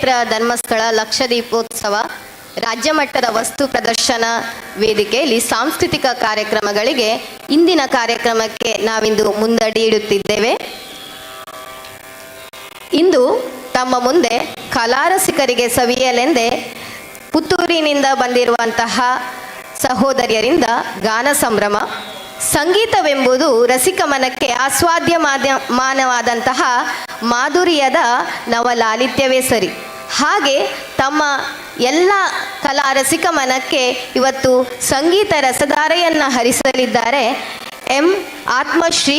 ಕ್ಷೇತ್ರ ಧರ್ಮಸ್ಥಳ ಲಕ್ಷದೀಪೋತ್ಸವ ರಾಜ್ಯ ಮಟ್ಟದ ವಸ್ತು ಪ್ರದರ್ಶನ ವೇದಿಕೆಯಲ್ಲಿ ಸಾಂಸ್ಕೃತಿಕ ಕಾರ್ಯಕ್ರಮಗಳಿಗೆ ಇಂದಿನ ಕಾರ್ಯಕ್ರಮಕ್ಕೆ ನಾವಿಂದು ಮುಂದಡಿ ಇಡುತ್ತಿದ್ದೇವೆ. ಇಂದು ತಮ್ಮ ಮುಂದೆ ಕಲಾರಸಿಕರಿಗೆ ಸವಿಯಲೆಂದೇ ಪುತ್ತೂರಿನಿಂದ ಬಂದಿರುವಂತಹ ಸಹೋದರಿಯರಿಂದ ಗಾನ ಸಂಭ್ರಮ. ಸಂಗೀತವೆಂಬುದು ರಸಿಕ ಮನಕ್ಕೆ ಆಸ್ವಾದ್ಯಮಾನವಾದಂತಹ ಮಾಧುರ್ಯದ ನವಲಾಲಿತ್ಯವೇ ಸರಿ. ಹಾಗೆ ತಮ್ಮ ಎಲ್ಲ ಕಲಾ ರಸಿಕ ಮನಕ್ಕೆ ಇವತ್ತು ಸಂಗೀತ ರಸಧಾರೆಯನ್ನು ಹರಿಸಲಿದ್ದಾರೆ ಎಂ ಆತ್ಮಶ್ರೀ.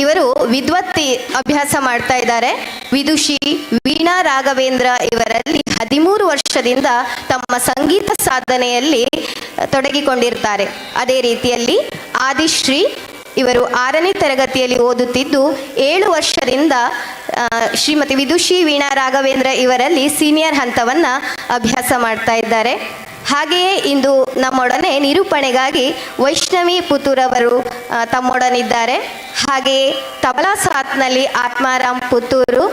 ಇವರು ವಿದ್ವತ್ತಿ ಅಭ್ಯಾಸ ಮಾಡ್ತಾ ಇದ್ದಾರೆ. ವಿದುಷಿ ವೀಣಾ ರಾಘವೇಂದ್ರ ಇವರಲ್ಲಿ 13 ವರ್ಷದಿಂದ ತಮ್ಮ ಸಂಗೀತ ಸಾಧನೆಯಲ್ಲಿ ತೊಡಗಿಕೊಂಡಿರ್ತಾರೆ. ಅದೇ ರೀತಿಯಲ್ಲಿ ಆದಿಶ್ರೀ ಇವರು 6ನೇ ತರಗತಿಯಲ್ಲಿ ಓದುತ್ತಿದ್ದು 7 ವರ್ಷದಿಂದ ಶ್ರೀಮತಿ ವಿದುಷಿ ವೀಣಾ ರಾಘವೇಂದ್ರ ಇವರಲ್ಲಿ ಸೀನಿಯರ್ ಹಂತವನ್ನು ಅಭ್ಯಾಸ ಮಾಡ್ತಾ ಇದ್ದಾರೆ. ಹಾಗೆಯೇ ಇಂದು ನಮ್ಮೊಡನೆ ನಿರೂಪಣೆಗಾಗಿ ವೈಷ್ಣವಿ ಪುತ್ತೂರವರು ತಮ್ಮೊಡನಿದ್ದಾರೆ. ಹಾಗೆಯೇ ತಬಲಾ ಸಾತ್ನಲ್ಲಿ ಆತ್ಮಾರಾಮ್ ಪುತ್ತೂರು,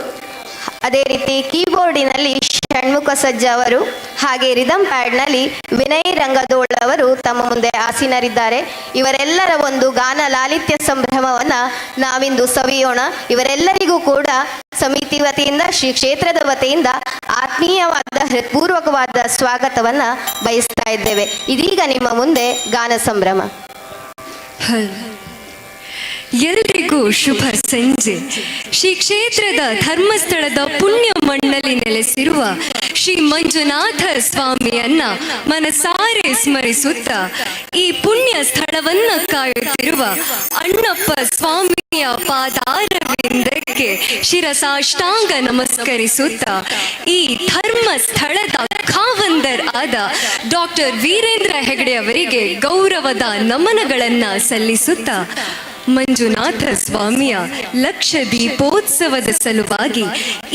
ಅದೇ ರೀತಿ ಕೀಬೋರ್ಡಿನಲ್ಲಿ ಷಣ್ಮುಖ ಸಜ್ಜ ಅವರು, ಹಾಗೆ ರಿದಮ್ ಪ್ಯಾಡ್ನಲ್ಲಿ ವಿನಯ್ ರಂಗದೋಳ್ ಅವರು ತಮ್ಮ ಮುಂದೆ ಆಸೀನರಿದ್ದಾರೆ. ಇವರೆಲ್ಲರ ಒಂದು ಗಾನ ಲಾಲಿತ್ಯ ಸಂಭ್ರಮವನ್ನು ನಾವಿಂದು ಸವಿಯೋಣ. ಇವರೆಲ್ಲರಿಗೂ ಕೂಡ ಸಮಿತಿ ವತಿಯಿಂದ ಶ್ರೀ ಕ್ಷೇತ್ರದ ವತಿಯಿಂದ ಆತ್ಮೀಯವಾದ ಹೃತ್ಪೂರ್ವಕವಾದ ಸ್ವಾಗತವನ್ನು ಬಯಸ್ತಾ ಇದ್ದೇವೆ. ಇದೀಗ ನಿಮ್ಮ ಮುಂದೆ ಗಾನ ಸಂಭ್ರಮ. ಎಲ್ಲರಿಗೂ ಶುಭ ಸಂಜೆ. ಶ್ರೀ ಕ್ಷೇತ್ರದ ಧರ್ಮಸ್ಥಳದ ಪುಣ್ಯ ಮಣ್ಣಲ್ಲಿ ನೆಲೆಸಿರುವ ಶ್ರೀ ಮಂಜುನಾಥ ಸ್ವಾಮಿಯನ್ನ ಮನಸಾರೆ ಸ್ಮರಿಸುತ್ತ ಈ ಪುಣ್ಯ ಸ್ಥಳವನ್ನ ಕಾಯುತ್ತಿರುವ ಅಣ್ಣಪ್ಪ ಸ್ವಾಮಿಯ ಪಾದಾರವಿಂದಕ್ಕೆ ಶಿರಸಾಷ್ಟಾಂಗ ನಮಸ್ಕರಿಸುತ್ತ ಈ ಧರ್ಮಸ್ಥಳದ ಖಾವಂದರ್ ಆದ ಡಾಕ್ಟರ್ ವೀರೇಂದ್ರ ಹೆಗಡೆ ಅವರಿಗೆ ಗೌರವದ ನಮನಗಳನ್ನ ಸಲ್ಲಿಸುತ್ತ ಮಂಜುನಾಥ ಸ್ವಾಮಿಯ ಲಕ್ಷ ದೀಪೋತ್ಸವದ ಸಲುವಾಗಿ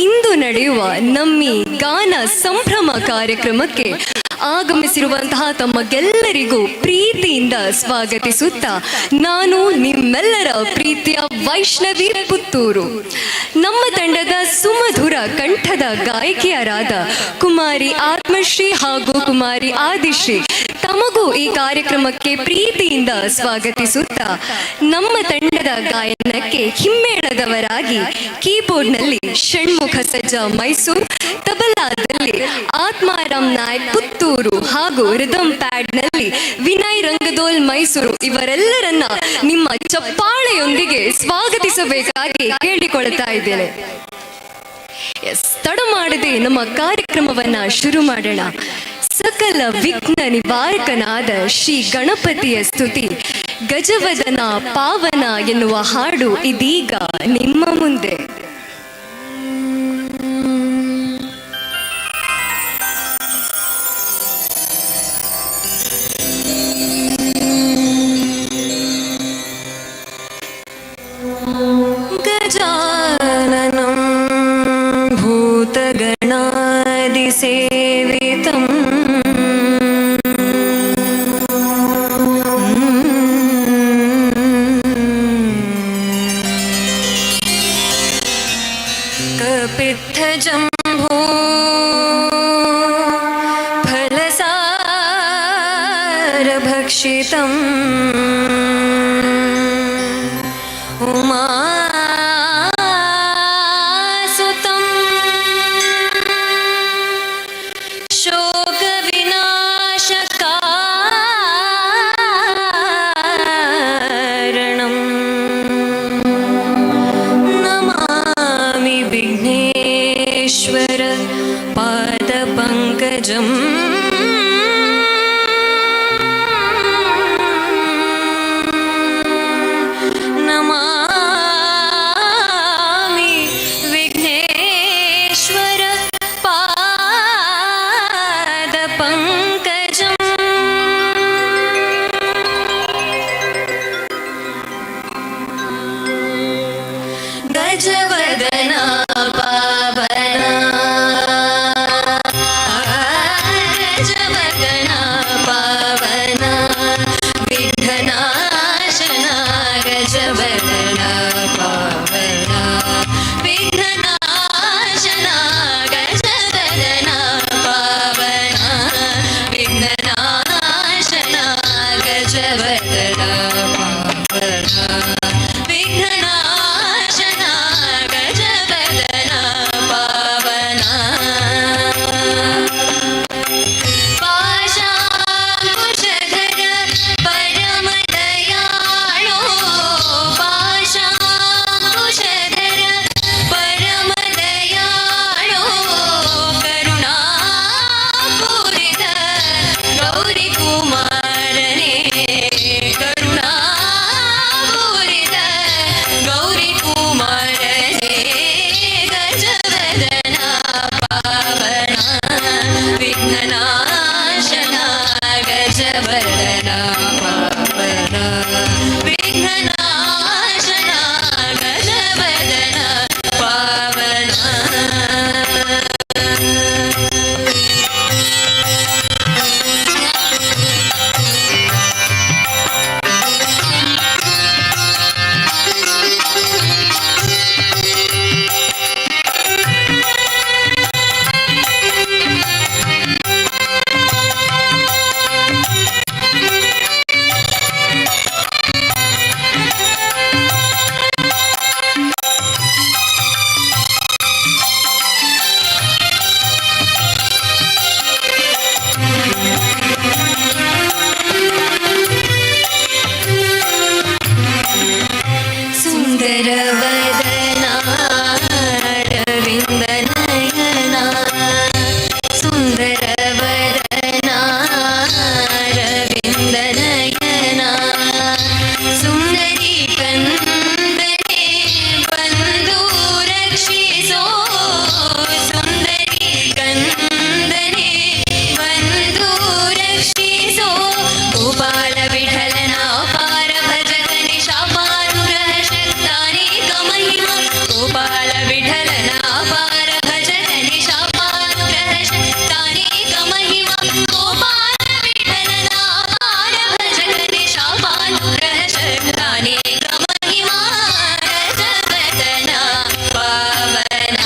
ಇಂದು ನಡೆಯುವ ನಮ್ಮಿ ಗಾನ ಸಂಭ್ರಮ ಕಾರ್ಯಕ್ರಮಕ್ಕೆ ಆಗಮಿಸಿರುವಂತಹ ತಮಗೆಲ್ಲರಿಗೂ ಪ್ರೀತಿಯಿಂದ ಸ್ವಾಗತಿಸುತ್ತಾ ನಾನು ನಿಮ್ಮೆಲ್ಲರ ಪ್ರೀತಿಯ ವೈಷ್ಣವಿ ಪುತ್ತೂರು. ನಮ್ಮ ತಂಡದ ಸುಮಧುರ ಕಂಠದ ಗಾಯಕಿಯರಾದ ಕುಮಾರಿ ಆತ್ಮಶ್ರೀ ಹಾಗೂ ಕುಮಾರಿ ಆದಿಶ್ರೀ ತಮಗೂ ಈ ಕಾರ್ಯಕ್ರಮಕ್ಕೆ ಪ್ರೀತಿಯಿಂದ ಸ್ವಾಗತಿಸುತ್ತಾ ನಮ್ಮ ತಂಡದ ಗಾಯನಕ್ಕೆ ಹಿಮ್ಮೇಳದವರಾಗಿ ಕೀಬೋರ್ಡ್ನಲ್ಲಿ ಷಣ್ಮುಖ ಸಜ್ಜ ಮೈಸೂರು, ತಬಲಾದಲ್ಲಿ ಆತ್ಮಾರಾಮ್ ನಾಯಕ್ ಪುತ್ತೂರು ಹಾಗೂ ರಿದಮ್ ಪ್ಯಾಡ್ನಲ್ಲಿ ವಿನಯ್ ರಂಗದೋಲ್ ಮೈಸೂರು ಇವರೆಲ್ಲರನ್ನ ನಿಮ್ಮ ಚಪ್ಪಾಳೆಯೊಂದಿಗೆ ಸ್ವಾಗತಿಸಬೇಕಾಗಿ ಕೇಳಿಕೊಳ್ತಾ ಇದ್ದೇನೆ. ತಡ ಮಾಡದೆ ನಮ್ಮ ಕಾರ್ಯಕ್ರಮವನ್ನ ಶುರು ಮಾಡೋಣ. ಸಕಲ ವಿಘ್ನ ನಿವಾರಕನಾದ ಶ್ರೀ ಗಣಪತಿಯ ಸ್ತುತಿ, ಗಜವದನ ಪಾವನ ಎನ್ನುವ ಹಾಡು ಇದೀಗ ನಿಮ್ಮ ಮುಂದೆ. ಗಜಾನನಂ ಭೂತಗಣಾದಿ ಸೇವಿತಂ ಕಪಿತ್ಥಜಂಭೋ ಫಲಸಾರಭಕ್ಷಿತಂ ಉಮಾಸುತಂ ಶೋಕವಿನಾಶಕಾರಣಂ ನಮಾಮಿ ವಿಘ್ನೇಶ್ವರ ಪಾದಪಂಕಜಂ ಗಜವದನ ಪಾವನ ನಯನ ಸುಂದರ ವದನ ಅರವಿಂದ ನಯನ ಸುಂದರಿ ಕಂದನೆ ಬಂದು ರಕ್ಷಿಸೋ ಸುಂದರಿ ಕಂದನೆ ಬಂದು ರಕ್ಷಿಸೋ ಗೋಪಾಲ ವಿಠಲನ ಅಪಾರ ಭಜಗನೆ ಶಾಪಾನುಗ್ರಹ ಶಕ್ತಾನೇಕ ಮಹಿಮಾ ಗೋಪಾಲ ವಿಠಲನ ಅಪಾರ ಭಜಗನೆ ಶಾಪಾನುಗ್ರಹ ಶಕ್ತಾನೇಕ ಮಹಿಮಾ ಗೋಪಾಲ ವಿಠಲನ ಅಪಾರ ಭಜಗನೆ ಶಾಪಾನುಗ್ರಹ ಶಕ್ತಾನೇಕ ಮಹಿಮಾ ಗಜವದನ ಪಾವನ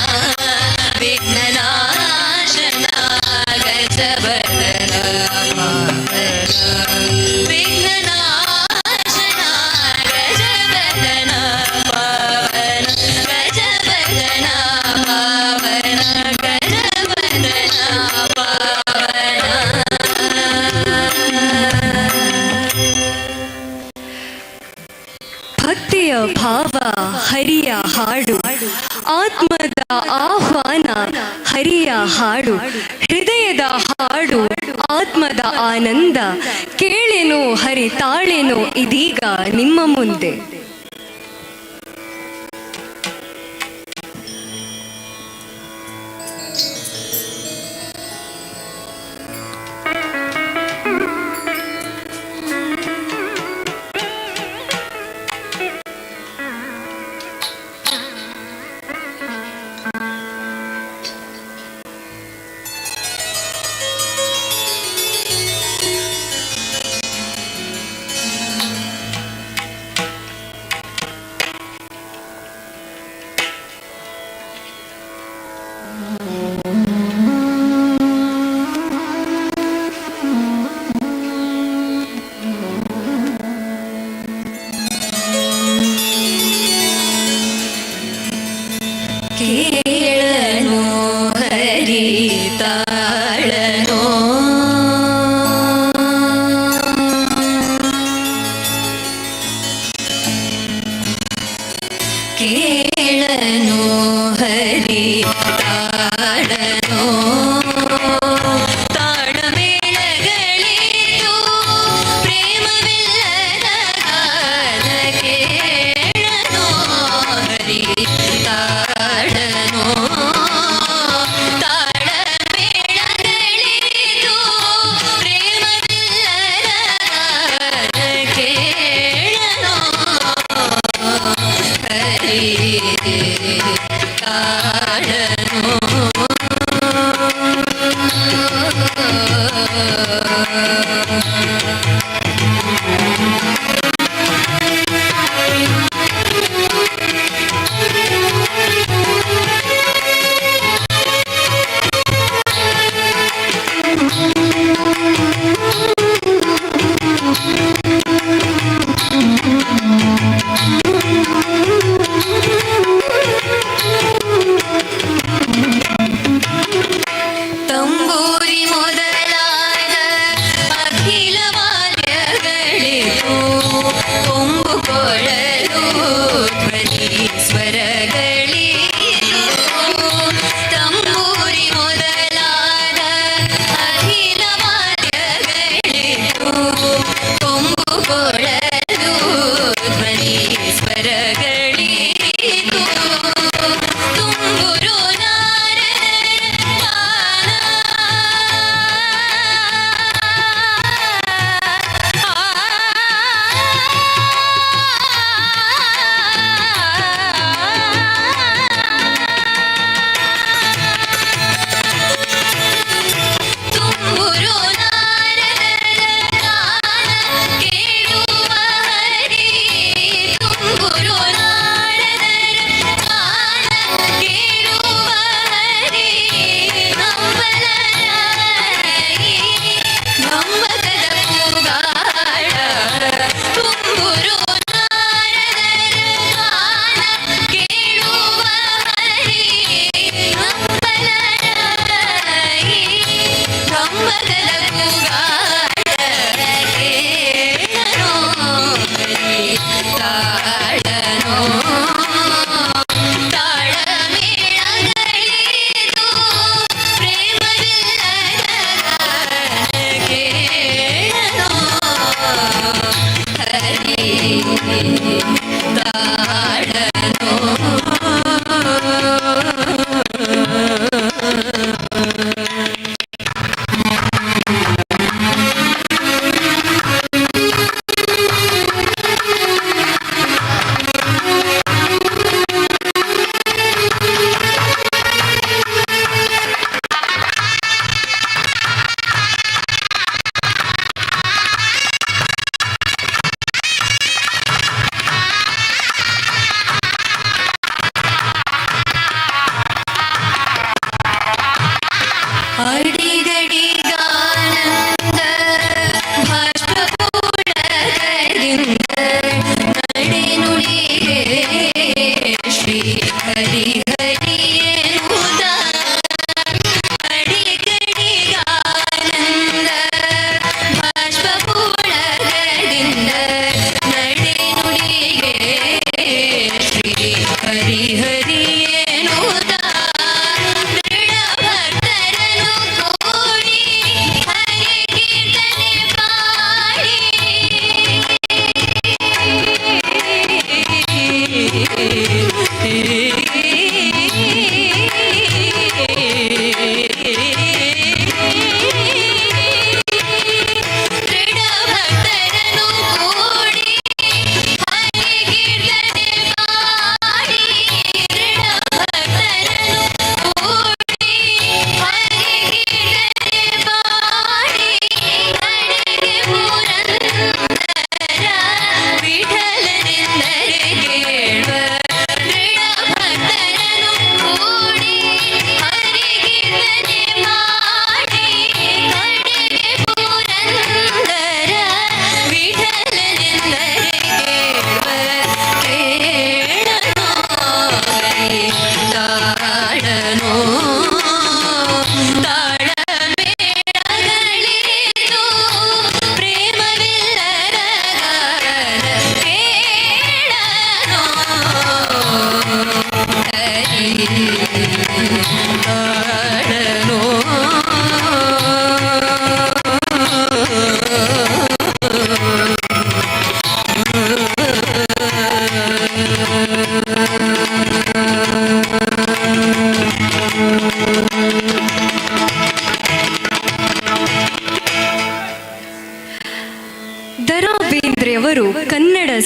ವಿಘ್ನನಾಶನ ಗಜವದನ ಪಾವನ ವಿಘ್ನನಾಶನ ಗಜವದನ ಪಾವನ ಗಜವದನ ಪಾವನ ಗಜವದನ ಪಾವನ. ಭಕ್ತಿಯ ಭಾವ ಹರಿಯ ಹಾಡು ಆತ್ಮದ ಆಹ್ವಾನ ಹರಿಯ ಹಾಡು ಹೃದಯದ ಹಾಡು ಆತ್ಮದ ಆನಂದ ಕೇಳೆನು ಹರಿತಾಳೆನು ಇದೀಗ ನಿಮ್ಮ ಮುಂದೆ. ಕೇಳನೋ ಹರಿತಾಳನೋ ಕೇಳನೋ ಹರಿತಾಳನೋ ತಾಳಮೇಳಗಳಿತು ಪ್ರೇಮವಿಲ್ಲದ ಗಾನ ಕೇಳನೋ ಹರಿತಾಳನೋ ತಾಳಮೇಳಗಳಿತು ಪ್ರೇಮವಿಲ್ಲದ ಗಾನ ಕೇಳನೋ ಹರಿ ತಾಳನೋ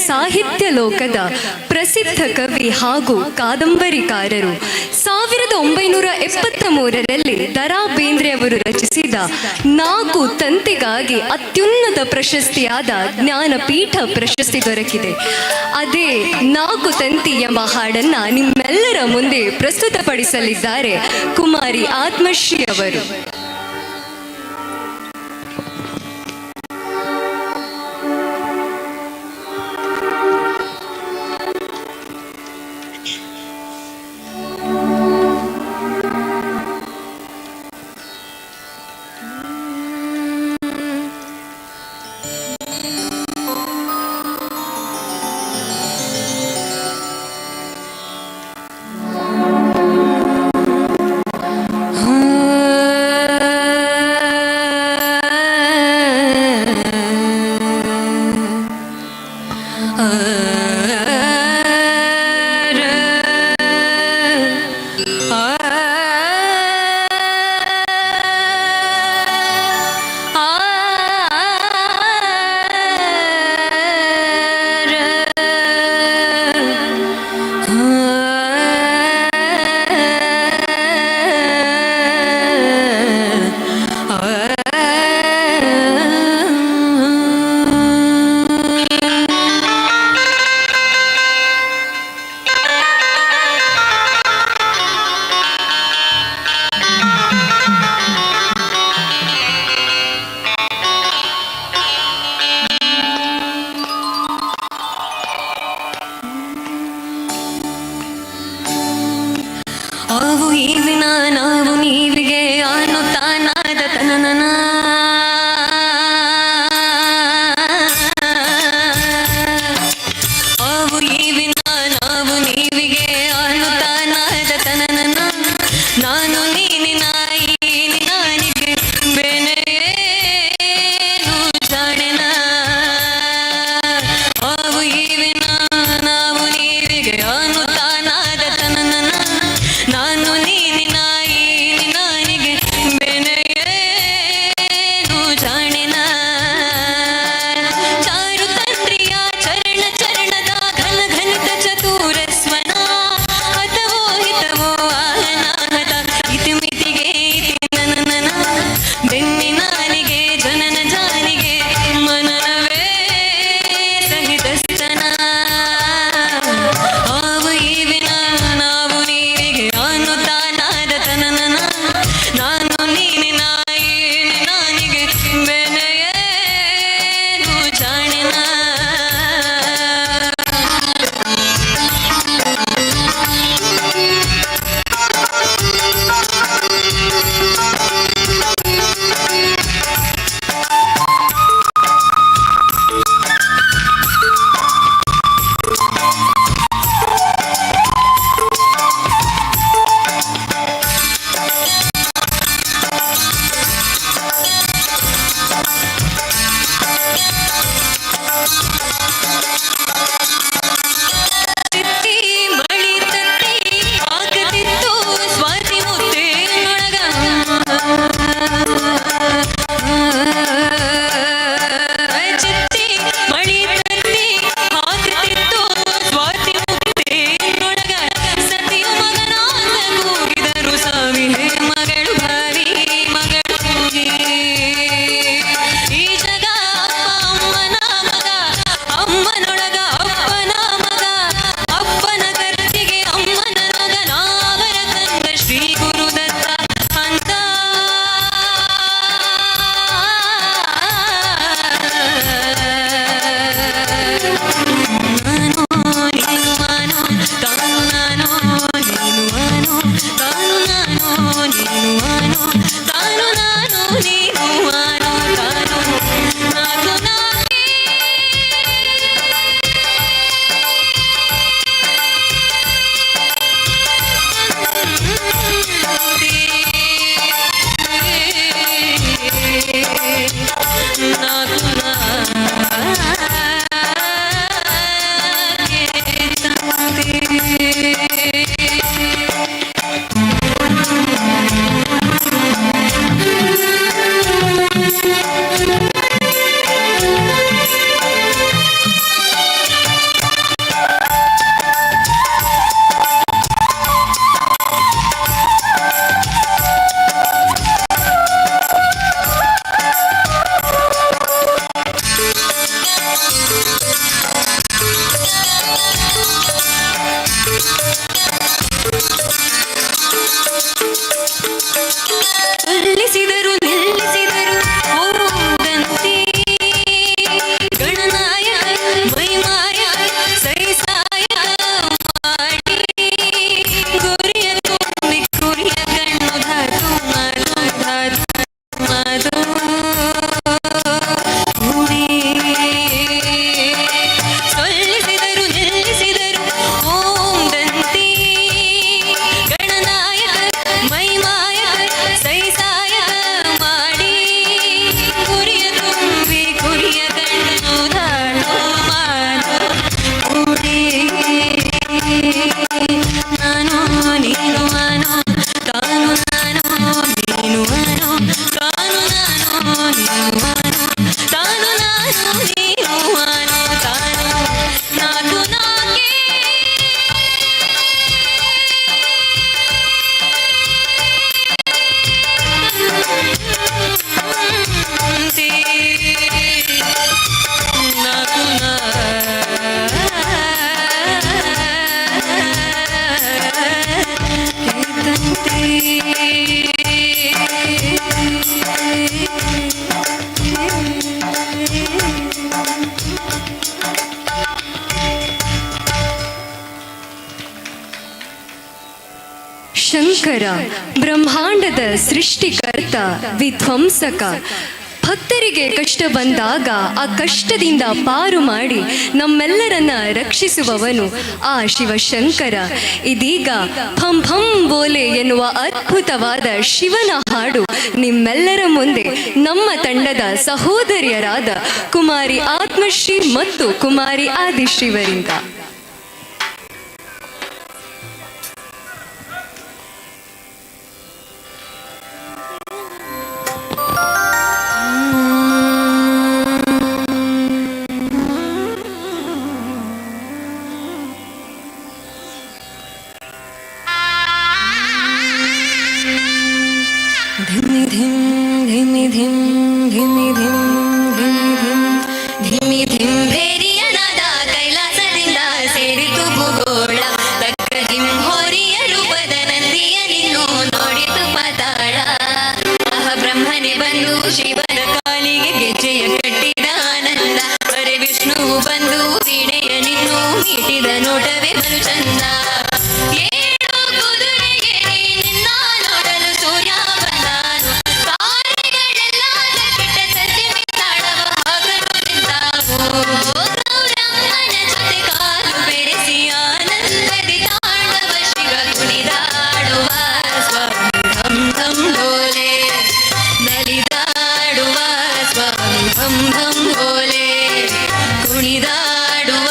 ಸಾಹಿತ್ಯ ಲೋಕದ ಪ್ರಸಿದ್ಧ ಕವಿ ಹಾಗೂ ಕಾದಂಬರಿಕಾರರು. 1973ರಲ್ಲಿ ದ.ರಾ ಬೇಂದ್ರೆ ಅವರು ರಚಿಸಿದ 4 ತಂತಿಗಾಗಿ ಅತ್ಯುನ್ನತ ಪ್ರಶಸ್ತಿಯಾದ ಜ್ಞಾನಪೀಠ ಪ್ರಶಸ್ತಿ ದೊರಕಿದೆ. ಅದೇ 4 ತಂತಿ ಎಂಬ ಹಾಡನ್ನ ನಿಮ್ಮೆಲ್ಲರ ಮುಂದೆ ಪ್ರಸ್ತುತಪಡಿಸಲಿದ್ದಾರೆ ಕುಮಾರಿ ಆತ್ಮಶ್ರೀ ಅವರು. ನಾವು ನೀವಿಗೆ ಅನ್ನುತ್ತಾನಾದ ತನನನ ಅವು ಈವಿನ ನಾವು ನೀವಿಗೆ ಅನ್ನುತ್ತಾನಾದ ತನನನ ನಾನು ನೀನಿನ ನಾನಿಗೆ ಬೆನೆಯೇನು ಜಾಣೆನ ಅವು ಈವಿನ ನಾವು ನೀವಿಗೆ ಅನ್ನುತ್ತಾನಾದ ತನನನ ನಾನು ಮಿತಿಗೆ ಶಂಕರ ಬ್ರಹ್ಮಾಂಡದ ಸೃಷ್ಟಿಕರ್ತ, ವಿಧ್ವಂಸಕ. ಭಕ್ತರಿಗೆ ಕಷ್ಟ ಬಂದಾಗ ಆ ಕಷ್ಟದಿಂದ ಪಾರು ಮಾಡಿ ನಮ್ಮೆಲ್ಲರನ್ನ ರಕ್ಷಿಸುವವನು ಆ ಶಿವಶಂಕರ. ಇದೀಗ ಭಂ ಭಂ ಬೋಲೆ ಎನ್ನುವ ಅದ್ಭುತವಾದ ಶಿವನ ಹಾಡು ನಿಮ್ಮೆಲ್ಲರ ಮುಂದೆ ನಮ್ಮ ತಂಡದ ಸಹೋದರಿಯರಾದ ಕುಮಾರಿ ಆತ್ಮಶ್ರೀ ಮತ್ತು ಕುಮಾರಿ ಆದಿಶ್ರೀವರಿಂದ. धिमि धिम धिमि धिम धिमि धिम ಧಿಮಿ ಧಿಮ್ ಭೇರಿಯ ನಾದ ಕೈಲಾಸದಿಂದ ಸೇರಿತು ಭೂಗೋಳ. ತಕ್ಕ ಧಿಮ್ ಹೋರಿಯ ರೂಪದ ನಂದಿಯ ನಿನ್ನು ನೋಡಿತು ಪಾತಾಳ. ಆಹ ಬ್ರಹ್ಮನೇ ಬಂದು ಶಿವನ ಕಾಲಿಗೆ ಗೆಜ್ಜೆಯ ಕಟ್ಟಿದ ಆನಂದ. ಅರೆ ವಿಷ್ಣುವು ಬಂದು ವೀಣೆಯ ನಿನ್ನು ಮೀಟಿದ ನೋಟವೇ ಬಲು ಚಂದ. ಏಳು ಕುದುರೆಗೆ ನಿನ್ನ ನೋಡಲು ಸೂರ್ಯ ಬಂದಾನು. ತಾರೆಗಳೆಲ್ಲ ತಕ್ಕಿಟ್ಟ ಸದ್ದಿ ಮಿತ್ತಾಡವ ಹಾಗಲು ನಿಂತಾವು. ಗೌರಮ್ಮನ ಜೊತೆ ಕಾಲು ಬೆರೆಸಿ ಆನಂದದಿ ತಾಂಡವ ಶಿವ ಕುಣಿದಾಡುವ ಸ್ವಾಮಿ ಧಂ ಧಂ ಬೋಲೆ. ನಲಿದಾಡುವ ಸ್ವಾಮಿ ಧಂ ಧಂ ಬೋಲೆ. ಕುಣಿದಾಡುವ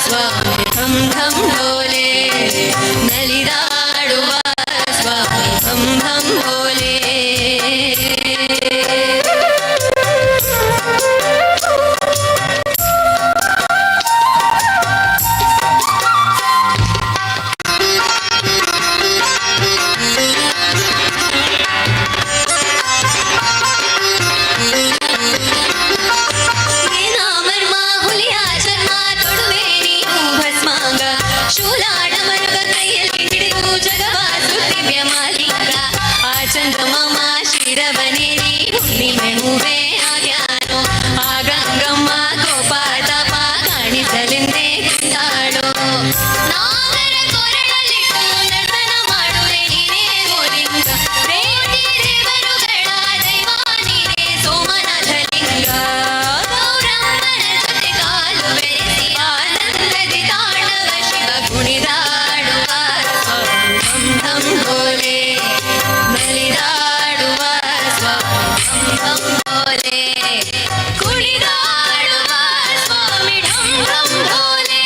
ಸ್ವಾಮಿ ಧಂ ಧಂ ಬೋಲೆ. ನಲಿದಾಡುವ ಸ್ವಾಮಿ ಧಂ ಧಂ ಬೋಲೆ. ಏನಾ ಮರ್ಮ ಹುಲಿಯ ಚರ್ಮ ತೊಡುವೆ ನೀನು ಭಸ್ಮಾಂಗ. ಶೂಲಾಡ ಮರುಗ ಕೈಯಲ್ಲಿ ಹಿಡಿದು ಜಗವ ಸುತ್ತಿವ್ಯ ಮಾಲಿಂಗ. ಆ ಚಂದ್ರಮಾಮ ಶಿರವನೇರಿ ಹುಣ್ಣಿಮೆ ಹೂವೇ ಆಗ್ಯಾನೋ. ಆ ಗಂಗಮ್ಮ ಕೋಪ ತಾಪ ಕಾಣಿಸಲೆಂದೇ ಕುಂದಾಳೋ. ನಾಗರ ಕೊರಳಲ್ಲಿಟ್ಟು ನರ್ತನ ಮಾಡುವೆ ನೀನೇ ಗೋಲಿಂಗ. ದೇವತಿ ದೇವರುಗಳ ದೈವ ನೀನೇ ಸೋಮನಾಥ ಲಿಂಗ. ಗೌರಮ್ಮನ ಜೊತೆ ಕಾಲು ಬೆರೆಸಿ ಆನಂದದಿ ತಾಂಡವ ಶಿವ ಕುಣಿದಾಡುವ ಸ್ವಾಮಿ ಧಂ ಧಂ ಬೋಲೆ. ನಲಿದಾಡುವ ಸ್ವಾಮಿ ಧಂ ಧಂ ಬೋಲೆ. ಕುಣಿದಾಡುವ ಸ್ವಾಮಿ ಧಂ ಧಂ ಬೋಲೆ.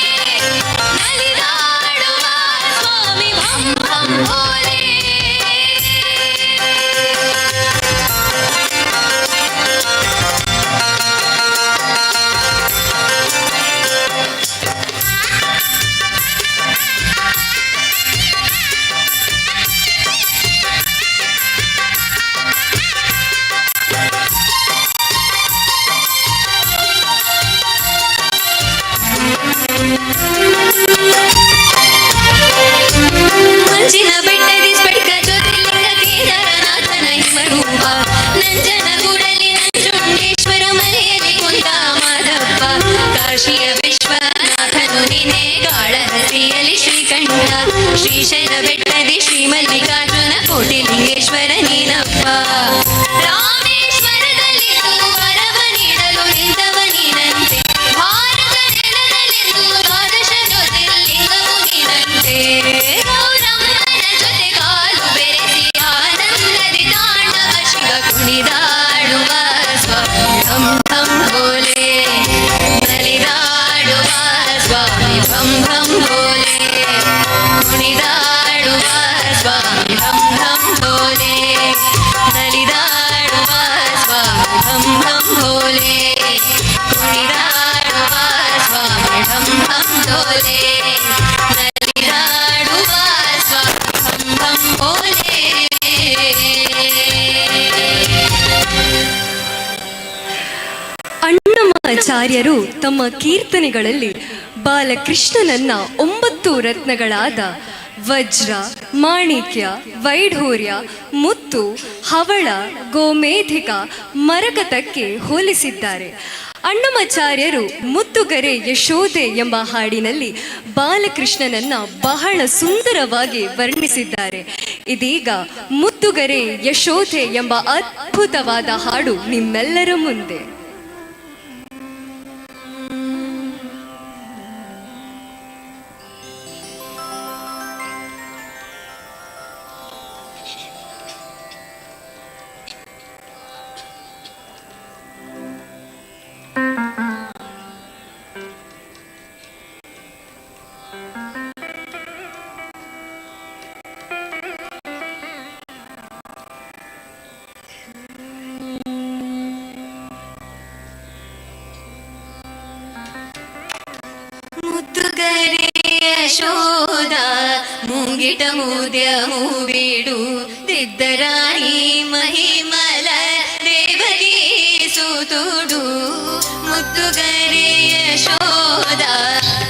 ನಲಿದಾಡುವ ಸ್ವಾಮಿ ಧಂ ಧಂ ಬೋಲೆ. ಮಂಜಿನ ಬೆಟ್ಟದಿ ಸ್ಫಟಿಕ ಜ್ಯೋತಿರ್ಲಿಂಗ ಕೇದಾರನಾಥನ ಹಿಮರೂಪ. ನಂಜನಗೂಡಲಿ ನಂಜುಂಡೇಶ್ವರ ಮಲೆಯಲ್ಲಿ ಕುಂತ ಮಾಧಪ್ಪ. ಕಾಶಿಯ ವಿಶ್ವನಾಥನು ನೀನೇ ಕಾಳಹಸ್ತಿಯಲ್ಲಿ ಶ್ರೀಕಂಠ. ಶ್ರೀಶೈಲ ಬೆಟ್ಟದಿ ಶ್ರೀ ಮಲ್ಲಿಕಾರ್ಜುನ ಕೋಟಿಲಿಂಗೇಶ್ವರ ನೀನಪ್ಪ. ರಾಮೇಶ್ವರದಲ್ಲಿದ್ದು ವರವ ನೀಡಲು ನಿಂತವ ನೀನಂತೆ. ಭಾರತ ನೆಲದಲ್ಲಿದ್ದು ದ್ವಾದಶ ಜ್ಯೋತಿರ್ಲಿಂಗವು ನೀನಂತೆ. ಗೌರಮ್ಮನ ಜೊತೆ ಕಾಲು ಬೆರೆಸಿ ಆನಂದದಿ ತಾಂಡವ ಶಿವ ಕುಣಿದಾಡುವ ಸ್ವಾಮಿ ಧಂ ಧಂ ಬೋಲೆ. ನಲಿದಾಡುವ ಸ್ವಾಮಿ ಧಂ ಧಂ ಬೋಲೆ. ಕುಣಿದಾಡುವ ಸ್ವಾಮಿ ಧಂ ಧಂ ಬೋಲೆ. ನಲಿದಾಡುವ ಸ್ವಾಮಿ ಧಂ ಧಂ ಬೋಲೆ. ಕುಣಿದಾಡುವ ಸ್ವಾಮಿ ಧಂ ಧಂ ಬೋಲೆ. ನಲಿದಾಡುವ ಸ್ವಾಮಿ ಧಂ ಧಂ ಬೋಲೆ. ಅಣ್ಣಮಾಚಾರ್ಯರು ತಮ್ಮ ಕೀರ್ತನೆಗಳಲ್ಲಿ ಬಾಲಕೃಷ್ಣನನ್ನ 9 ರತ್ನಗಳಾದ ವಜ್ರ, ಮಾಣಿಕ್ಯ, ವೈಢೂರ್ಯ, ಮುತ್ತು, ಹವಳ, ಗೋಮೇಧಿಕ, ಮರಕತಕ್ಕೆ ಹೋಲಿಸಿದ್ದಾರೆ. ಅಣ್ಣಮಾಚಾರ್ಯರು ಮುತ್ತುಗರೆ ಯಶೋದೆ ಎಂಬ ಹಾಡಿನಲ್ಲಿ ಬಾಲಕೃಷ್ಣನನ್ನ ಬಹಳ ಸುಂದರವಾಗಿ ವರ್ಣಿಸಿದ್ದಾರೆ. ಇದೀಗ ಮುತ್ತುಗರೆ ಯಶೋದೆ ಎಂಬ ಅದ್ಭುತವಾದ ಹಾಡು ನಿಮ್ಮೆಲ್ಲರ ಮುಂದೆ. ಯಶೋದ ಮುಂಗಿಟ ಮುದ್ಯ ಮೂಬಿಡು ದಿದ್ದರಾಣಿ ಮಹಿಮಲ ದೇವಗಿ ಸುತುಡು ಮುತ್ತುಗರೆ ಯಶೋದ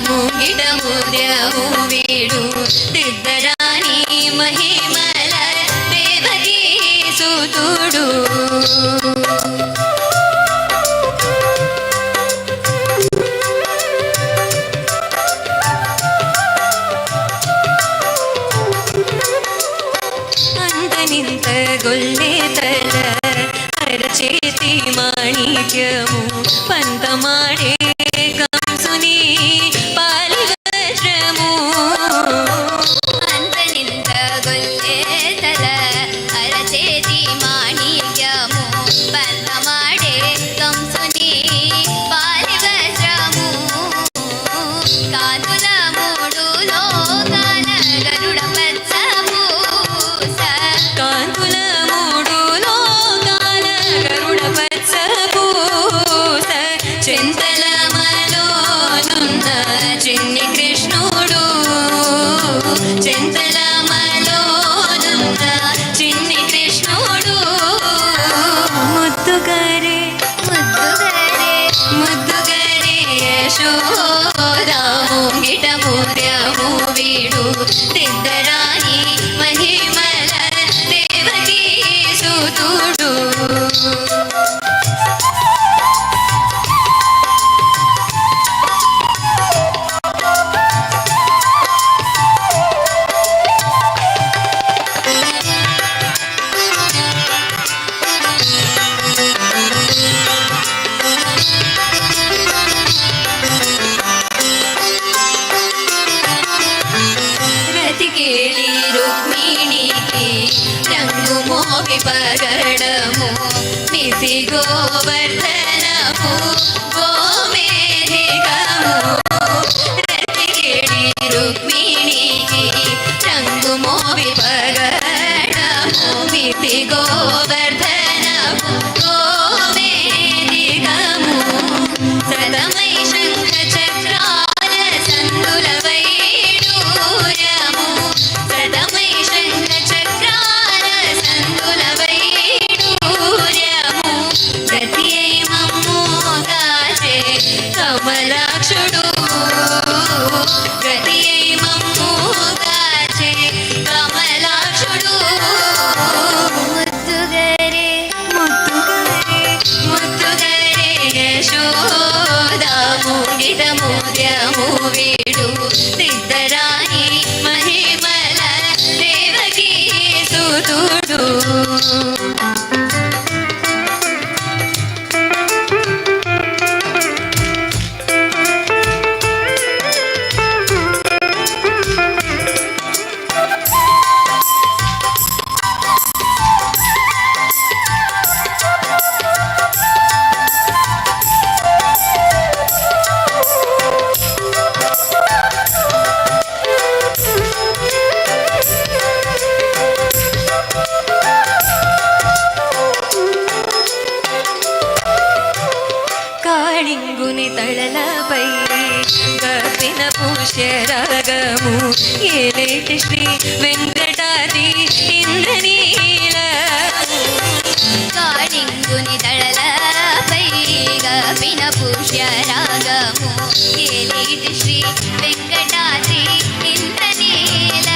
ಮುಂಗಿಟ ಮುದ್ಯ ಮೂಬಿಡು ದಿದ್ದರಾಣಿ ಮಹಿಮಲ ದೇವಗಿ ಸುತುಡು గొల్లే తల అరచేతి మాణిక్యము పంతమాడే కంసుని పాలి వజ్రము అంత నింత గొల్లే తల అరచేతి మాణిక్యము పంతమాడే కంసుని పాలి వజ్రము కాతుల మూడు లోకాల గరుడ పచ్చము కాంతుల చింతలమలోనున్న చిన్ని కృష్ణుడు చింతలమలోనున్న చిన్ని కృష్ణుడు ముద్దుగరే ముద్దుగరే ముద్దుగరే యశోద ముంగిట ముద్యము వీడు దిద్దరాణి మహిమల దేవకీ సుతుడు కేళి రుక్మిణికి రంగు మోగి పగడము మిసి గోవర్ధనము గోమేధికము రతి కేళి రుక్మిణికి రంగు మోగి పగడము మిసి గోవర్ధనము గోమేధికము సతమై శంఖ చక్రాల సందుల వైడూర్యము సతమై శంఖ చక్రాల సందుల వైడూర్యము గతి అయి మమ్ము గాచే కమలాక్షుడు గతి అయి మమ్ము గాచే కమలాక్షుడు ముద్దుగరే ముద్దుగరే ముద్దుగరే యశోద ముంగిట ముద్యము వీడు దిద్దరాణి మహిమల దేవకీ సుతుడు కాళింగుని తళలపై కపిన పుష్యరాగము ఏలేటి శ్రీ వెంకటాద్రి ఇంద్రనీల కాళింగుని తళలపై కపిన పుష్యరాగము ఏలేటి శ్రీ వెంకటాద్రి ఇంద్రనీల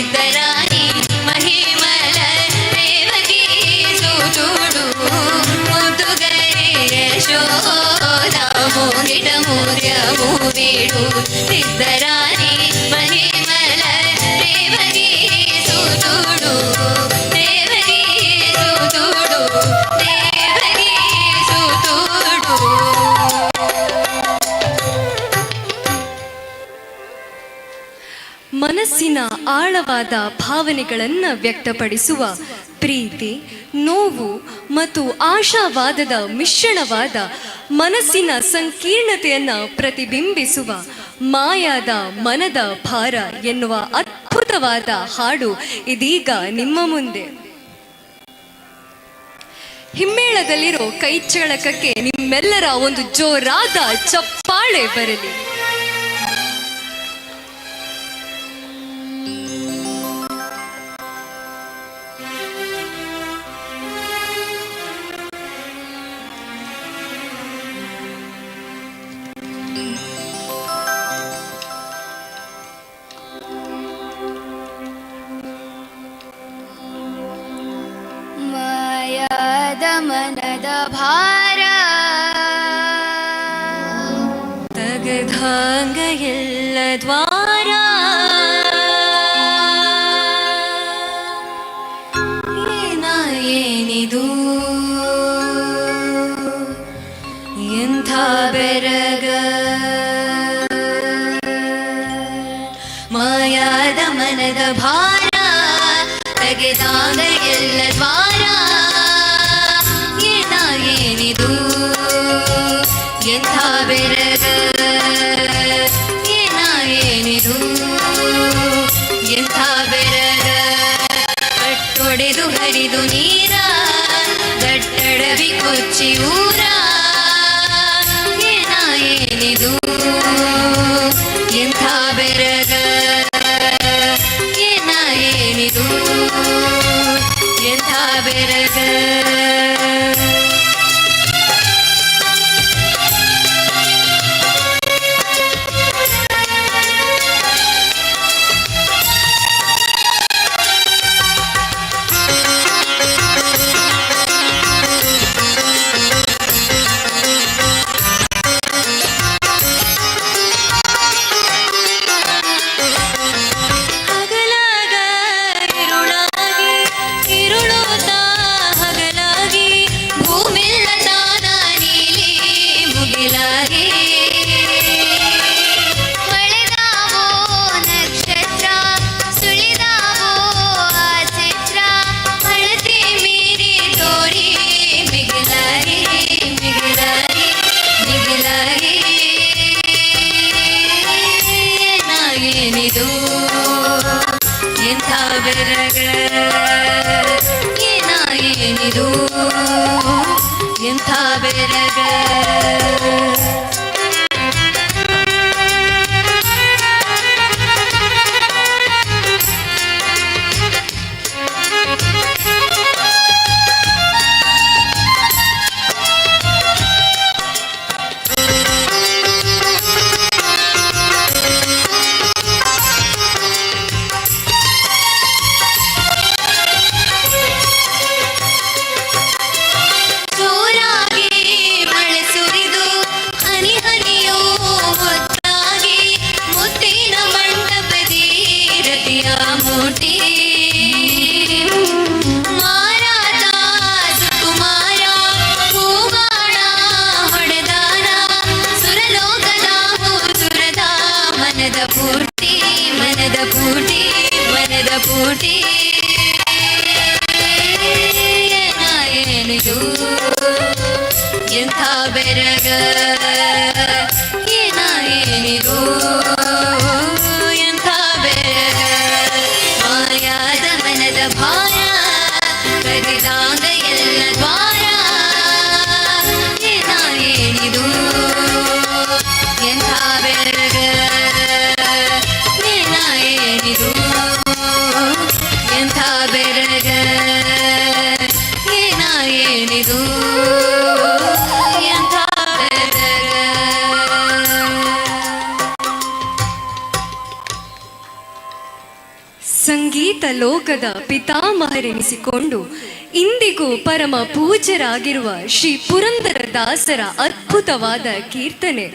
ನಿದ್ದರಾಣಿ ಮಹಿಮಲ ರೇವಗಿ ಸೂಚುಡು ಮುದ್ದುಗರಿ ಯಶೋದ ಮೂಗಿಡ ಮೂರ್ಯ ಮೂವೀಡು ನಿದ್ದರಾಣಿ ಮಹಿಮಲ ರೇವಗಿ ಸೂಚುಡು ದೇವಗಿ ಸೂಚುಡು ದೇವಗಿ ಸೂಚುಡು. ಮನಸ್ಸಿನ ಆಳವಾದ ಭಾವನೆಗಳನ್ನು ವ್ಯಕ್ತಪಡಿಸುವ ಪ್ರೀತಿ, ನೋವು ಮತ್ತು ಆಶಾವಾದದ ಮಿಶ್ರಣವಾದ ಮನಸ್ಸಿನ ಸಂಕೀರ್ಣತೆಯನ್ನು ಪ್ರತಿಬಿಂಬಿಸುವ ಮಾಯಾದ ಮನದ ಭಾರ ಎನ್ನುವ ಅದ್ಭುತವಾದ ಹಾಡು ಇದೀಗ ನಿಮ್ಮ ಮುಂದೆ. ಹಿಮ್ಮೇಳದಲ್ಲಿರೋ ಕೈಚಳಕಕ್ಕೆ ನಿಮ್ಮೆಲ್ಲರ ಒಂದು ಜೋರಾದ ಚಪ್ಪಾಳೆ ಬರಲಿ. ಮಾಯಾದ ಮನದ ಭಾರ ತಗಧಾಂಗ ಎಲ್ಲ ದ್ವಾರ ಏನಿದು ಎಂಥ ಬೆರಗ ಮಾಯಾದ ಮನದ ಭಾರ ತೆಗೆದಾಗ ಎಲ್ಲ ದ್ವಾರ ಏನಿದು ಎಂಥ ಬೆರಗ ಏನಿದು ಎಂಥ ಬೆರಗ ಕಟ್ಟೊಡೆದು ಹರಿದು ನೀರ ದಟ್ಟಡವಿ ಕೊಚ್ಚಿ ಊರ ಏನಿದು ಎಂಥ ಬೆರಗ ಏನಿದು ಎಂಥ ಬೆರಗ. ಹಗಲಾಗ ಇರುಳಾಗಿ ಇರುಳುತ್ತಾ ಹಗಲಾಗಿ ಭೂಮಿಲ್ಲ ತಾನ ನೀಲಿ ಮುಗಿಲಾಗಿ ಹೊಳೆದಾವೋ ನಕ್ಷತ್ರ ಸುಳಿದಾವೋ ಆ ಚಿತ್ರ ಅಳತೆ ಮೀರಿ ತೋರಿ ಮಿಗಿಲಾಗಿ ಮಿಗಿಲಾಗಿ ಮಿಗಿಲಾಗಿ ಏನಿದು ಎಂಥ ಬೆರಗ ಏನಿದು ಎಂಥ ಬೆರಗ. ಜೋರಾಗಿ ಮಳೆ ಸುರಿದು ಹನಿ ಹನಿಯೋ ಹೊತ್ತಾಗಿ ಮುತ್ತಿನ ಮಂಟಪದಿ ರತಿಯ ಮೂಟಿ ಮಾರಾಟ ಸುಕುಮಾರ ಹೂವಾಣ ಹೊಡೆದಾನ ಸುರಲೋಕದ ಸುರದ ಮನದ ಪೂರ್ತಿ ಮನದ ಪೂರ್ತಿ ಮನದ ಪೂರ್ತಿ ಏನಿದು ಎಂಥ ಬೆರಗ ಏನಿದು ಎಂಥ ಬೆರಗ ಮಾಯಾದ ಮನದ ಭಾರ ಕದಿದಾಗ ಎಲ್ಲ ದ್ವಾರ ಏನಿದು ಎಂಥ ಬೆರಗ ಏನಿದು ಸಂಗೀತ ಲೋಕದ ಪಿತಾಮಹರೆನಿಸಿಕೊಂಡು ಇಂದಿಗೂ ಪರಮ ಪೂಜ್ಯರಾಗಿರುವ ಶ್ರೀ ಪುರಂದರದಾಸರ ಅದ್ಭುತವಾದ ಕೀರ್ತನೆ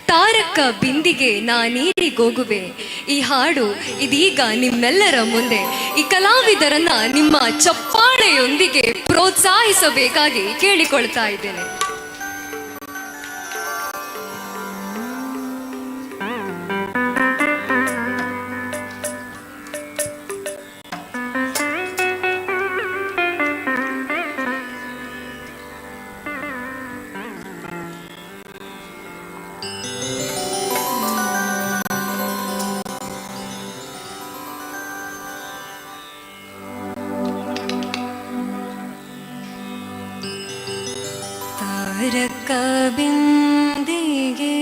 ತಾರಕ ಬಿಂದಿಗೆ ನಾನೀರಿಗೋಗುವೆ. ಈ ಹಾಡು ಇದೀಗ ನಿಮ್ಮೆಲ್ಲರ ಮುಂದೆ. ಈ ಕಲಾವಿದರನ್ನ ನಿಮ್ಮ ಚಪ್ಪಾಳೆಯೊಂದಿಗೆ ಪ್ರೋತ್ಸಾಹಿಸಬೇಕಾಗಿ ಕೇಳಿಕೊಳ್ತಾ ಇದ್ದೇನೆ. ತಾರಕ ಬಿಂದಿಗೆ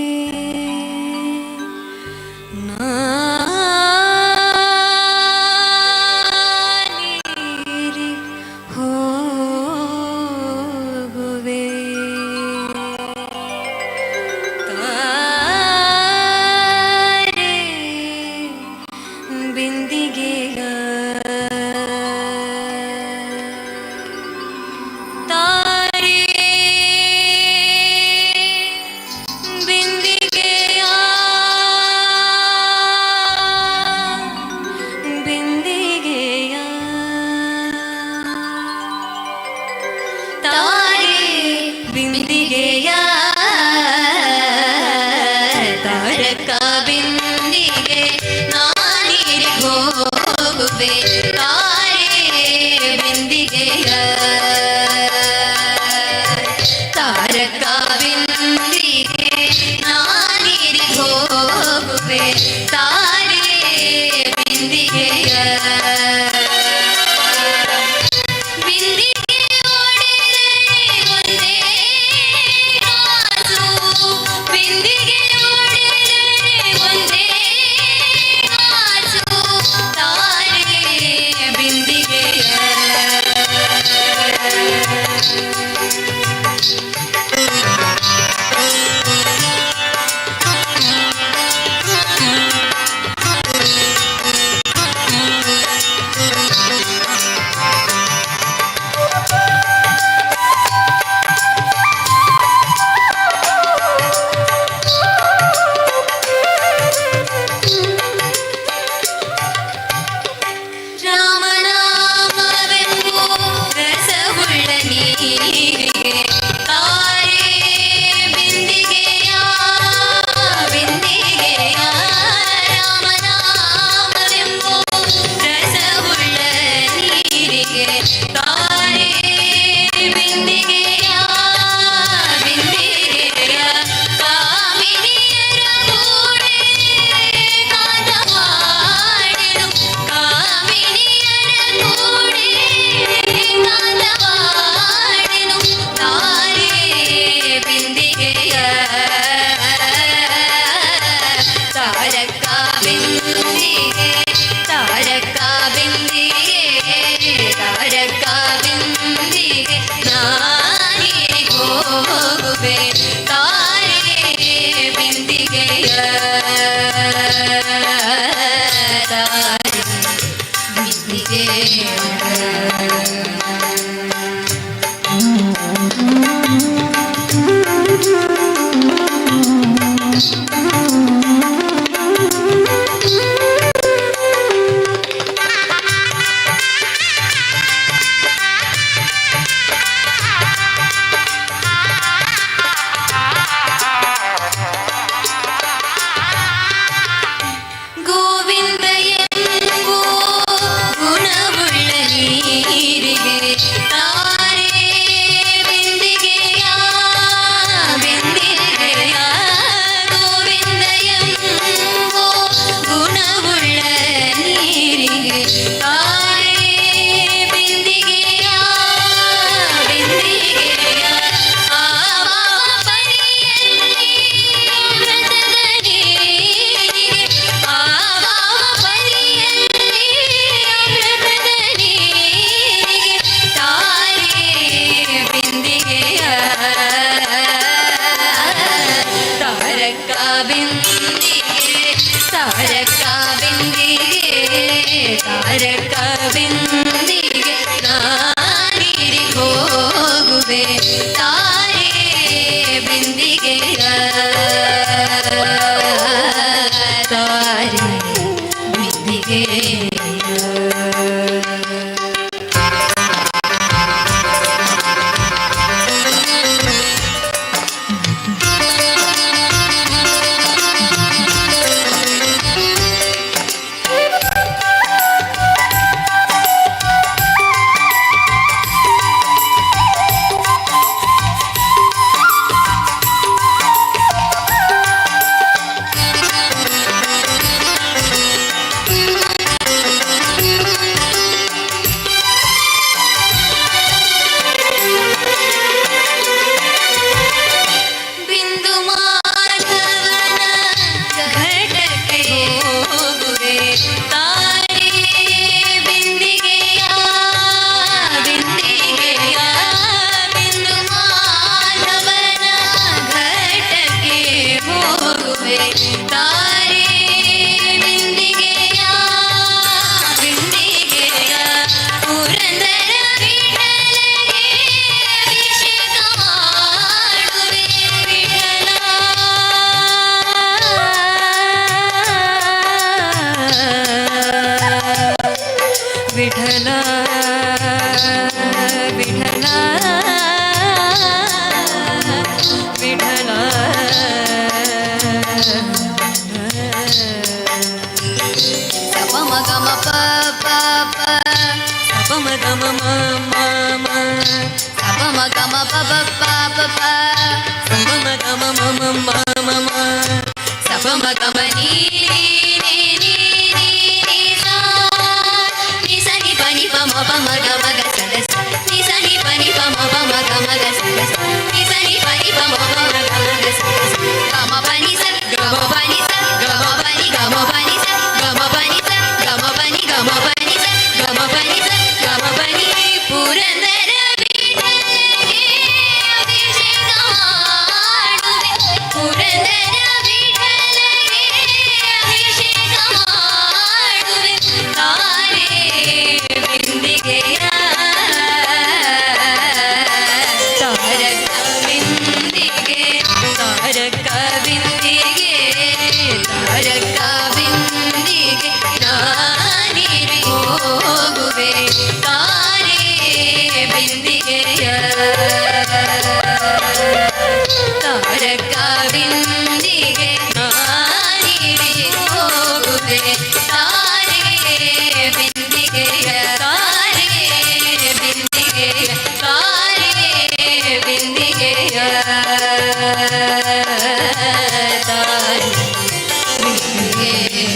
ನಾನೀರಿ ಹೋಗುವೆ. ತಾರೆ ಬಿಂದಿಗೆಯ ಬಿಂದಿಗೆಯ ತಾರಕ ಬಿಂದಿಗೆ ನಾನೀರಿ ಹೋಗುವೆ. ತಾರೆ ಬಿಂದಿಗೆಯ ತಾರಕ ಬಿಂದಿಗೆ ನಾನೀರಿ ಹೋಗುವೆ. ತಾರೆ ಬಿಂದಿಗೆಯ ಗುಣವುಳ್ಳ ನೀರಿಗೆ ಬಿಂದಿಗೆ ನಾನಿರಿ ಹೋಗುವೆ ತಾರೆ ಬಿಂದಿಗೆಯ ತಾರೆ ಬಿಂದಿಗೆಯ ಬಿಂದು ಮಾಧವನ ಘಟಕ್ಕೆ ಹೋಗುವೆ ತಾರೆ ಬಿಂದಿಗೆಯ ಬಿಂದಿಗೆಯ ಬಿಂದು ಮಾಧವನ ಘಟಕ್ಕೆ ಹೋಗುವೆ ತಾರೆ ಬಿಂದಿಗೆಯ ಬಿಂದಿಗೆಯ ಪುರಂದರ ವಿಠಲಗೆ ಅಭಿಷೇಕ ಮಾಡುವೆ ವಿಠಲ ವಿಠಲ ವಿಠಲ ಸಪಮ ಗಮ ಪ ಪ ಪ ಸಪಮ ಗಮ ಮ ಮ ಮ ಸಪಮ ಗಮ ಪ ಪ ಪ ಪ ಪ ಸಪಮ ಗಮ ಮ ಮ ಮ ಮ ಮ ಸಪಮ ಗಮ ನೀ ನೀ ನೀ ನೀ ನೀ ಸಾ ನಿ ಸ ನಿ ಪ ನಿ ಪ ಮ ಪ ಮ ಗ ಮ ಗ ಸ ದ ಸ ನಿ ಸ ನಿ ಪ ನಿ ಪ ಮ ಪ ಮ ಗ ಮ ಗ ಸ ದ ಸ ನಿ ಸ ನಿ ಪ ನಿ ಪ ಮ ಪ ಮ ಗ ಮ ಗ ಸ ದ ಸ ಗ ಮ ಪ ನಿ ಸ ಗ ಮ ಪ ನಿ ಸ ಗ ಮ ಪ ನಿ ಗ ಮ ಪ ನಿ ಸ ಗ ಮ ಪ ನಿ ಸ ಗ ಮ ಪ ನಿ ಗ ಮ ಪ ನಿ ಸ ಗ ಮ ಪ ನಿ ಸ ಗ ಮ ಪ ನಿ ಪುರಂದರ ವಿಠಲಗೆ ಅಭಿಷೇಕ ಮಾಡುವೆ ಪುರಂದರ ವಿಠಲಗೆ ಅಭಿಷೇಕ ಮಾಡುವೆ ತಾರೆ ಬಿಂದಿಗೆಯ ತಾರಕ ಬಿಂದಿಗೆ ತಾರಕ ಬಿಂದಿಗೆ ತಾರಕ ಬಿಂದಿಗೆ ನಾನಿರಿ ಹೋಗುವೆ ತಾರೆ ಬಿಂದಿಗೆಯ ತಾರಕ ಬಿಂದಿಗೆ ನಾನಿರಿ ಹೋಗುವೆ ತಾರೆ ಬಿಂದಿಗೆಯ ತಾರೆ ಬಿಂದಿಗೆಯ ತಾರೆ ಬಿಂದಿಗೆಯ ತಾರೆ ಬಿಂದಿಗೆಯ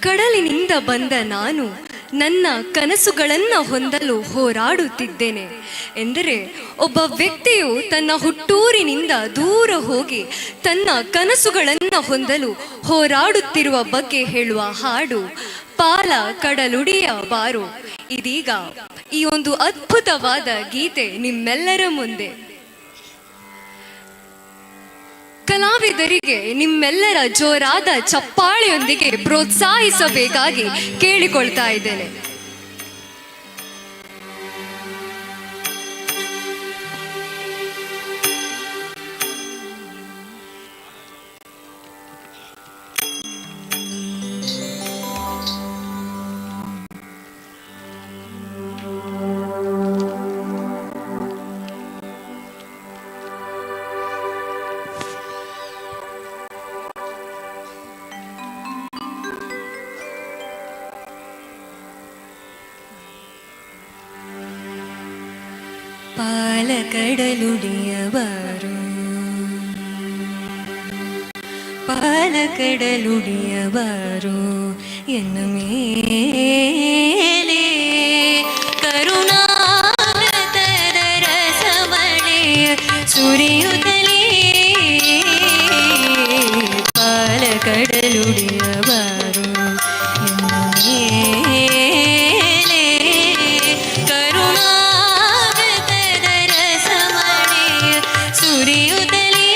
ಕಡಲಿನಿಂದ ಬಂದ ನಾನು ನನ್ನ ಕನಸುಗಳನ್ನು ಹೊಂದಲು ಹೋರಾಡುತ್ತಿದ್ದೇನೆ ಎಂದರೆ ಒಬ್ಬ ವ್ಯಕ್ತಿಯು ತನ್ನ ಹುಟ್ಟೂರಿನಿಂದ ದೂರ ಹೋಗಿ ತನ್ನ ಕನಸುಗಳನ್ನು ಹೊಂದಲು ಹೋರಾಡುತ್ತಿರುವ ಬಗ್ಗೆ ಹೇಳುವ ಹಾಡು ಪಾಲ ಕಡಲುಡಿಯ ಬಾರು. ಇದೀಗ ಈ ಒಂದು ಅದ್ಭುತವಾದ ಗೀತೆ ನಿಮ್ಮೆಲ್ಲರ ಮುಂದೆ. ಕಲಾವಿದರಿಗೆ ನಿಮ್ಮೆಲ್ಲರ ಜೋರಾದ ಚಪ್ಪಾಳೆಯೊಂದಿಗೆ ಪ್ರೋತ್ಸಾಹಿಸಬೇಕಾಗಿ ಕೇಳಿಕೊಳ್ತಾ ಇದ್ದೇನೆ. ಪಾಲಕಡಲುಡಿಯವರು ಪಾಲಕಡಲುಡಿಯವರು ಎನ್ನ ಮೇಲೆ ಕರುಣಾಮೃತದ ರಸಮಳೆಯ ಸುರಿಯುತ್ತಲೇ ಪಾಲಕಡಲುಡಿಯವರು ಎನ್ನ ಮೇಲೆ ಕರುಣಾಮೃತದ ರಸಮಳೆಯ ಸುರಿಯುತ್ತಲೇ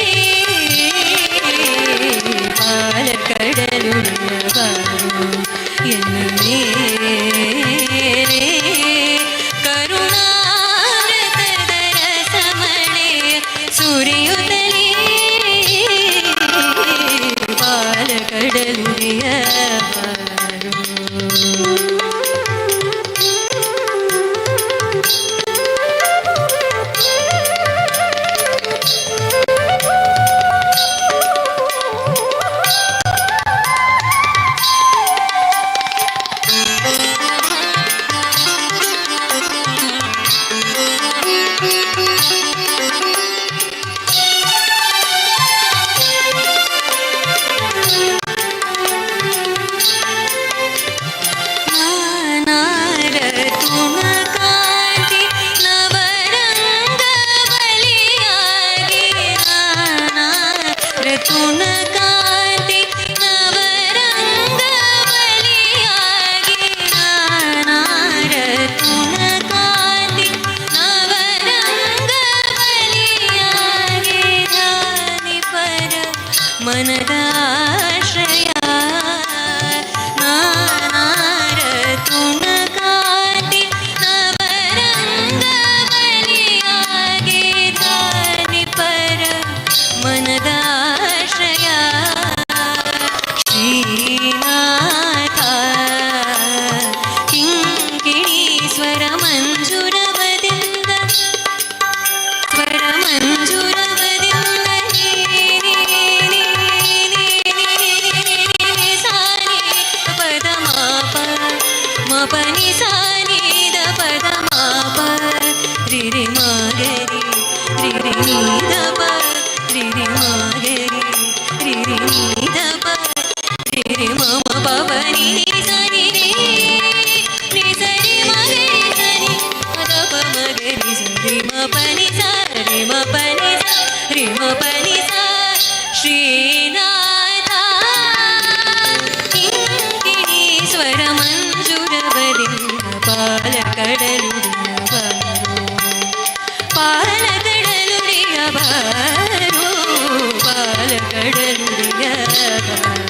ತುಣಕಾತಿ ನವರಂಗ ಬಲಿಯಾಗಿ ಧಾನಿ ಪರ ಮನದಾಶ್ರಯ ಶ್ರೀನಾಥ ಕಿಂಕಿಣಿ ಸ್ವರ ಮಂಜುರವದಿಂದ ಪದ ಮಾಪ ಮಪನಿ ಸಾನಿ ದ ಪದ ಮಾಪ ರಿರಿ ಮಾಗರಿ ರಿರಿ ನೀದ ಪ ರಿರಿ ಮಾಗರಿ ರಿರಿ ನೀದ ಪ ರಿರಿ ಮಮ ಪವನಿ ಸರಿ ರಿ ಸರಿ ಮಗರಿ ಸರಿ ಮದ ಪ ಮಗರಿ ಸರಿ ಮಪನಿ ಸರಿ ಮಪನಿ ಸರಿ ಮಪನಿ ಸ ಶ್ರೀನಾಥ ಕಿಂಕಿಣಿ ಸ್ವರ ಮಂಜುರವರಿಂದ ಪಾಲ ಕಡಲುಡಿಯ ಬಾರು ಪಾಲ ಕಡಲುಡಿಯ ಬಾರು ಪಾಲ ಕಡಲುಡಿಯ ಬಾರು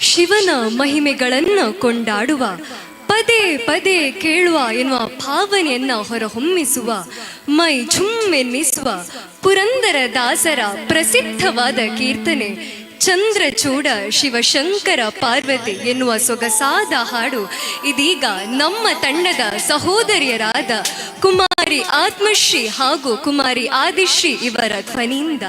ಶಿವನ ಮಹಿಮೆಗಳನ್ನು ಕೊಂಡಾಡುವ, ಪದೇ ಪದೇ ಕೇಳುವ ಎನ್ನುವ ಭಾವನೆಯನ್ನ ಹೊರಹೊಮ್ಮಿಸುವ, ಮೈ ಝುಮ್ಮೆನ್ನಿಸುವ ಪುರಂದರ ದಾಸರ ಪ್ರಸಿದ್ಧವಾದ ಕೀರ್ತನೆ ಚಂದ್ರಚೂಡ ಶಿವಶಂಕರ ಪಾರ್ವತಿ ಎನ್ನುವ ಸೊಗಸಾದ ಹಾಡು ಇದೀಗ ನಮ್ಮ ತಂಡದ ಸಹೋದರಿಯರಾದ ಕುಮಾರಿ ಆತ್ಮಶ್ರೀ ಹಾಗೂ ಕುಮಾರಿ ಆದಿಶ್ರೀ ಇವರ ಧ್ವನಿಯಿಂದ.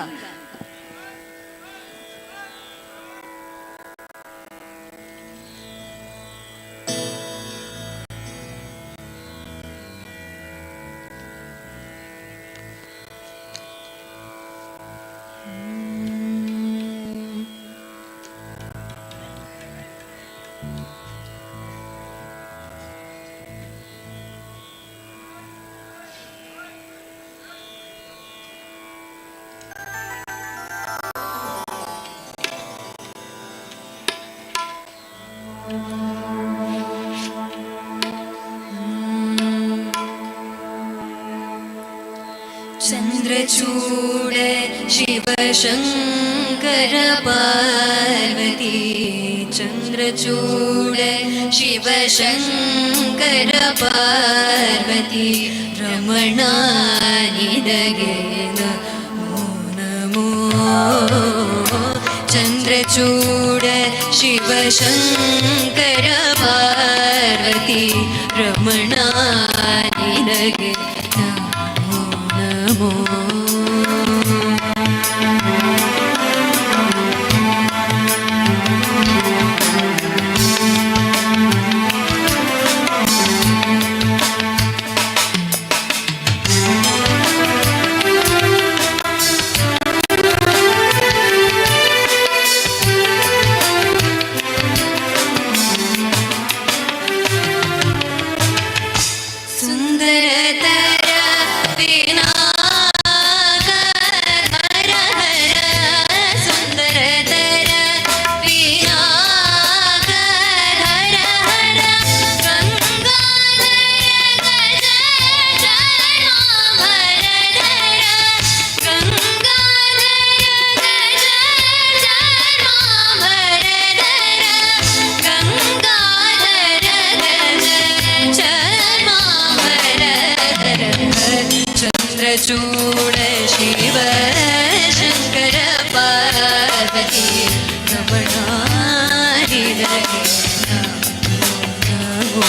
चंद्रचूड शिवशंकर पार्वती, चंद्रचूड शिवशंकर पार्वती, रमणा निनगे नमो नमो. चंद्रचूड शिवशंकर पार्वती, रमणा निनगे नमो नमो. चूड शिव शंकर पार्वती, रमणा निनगे नमो नमो.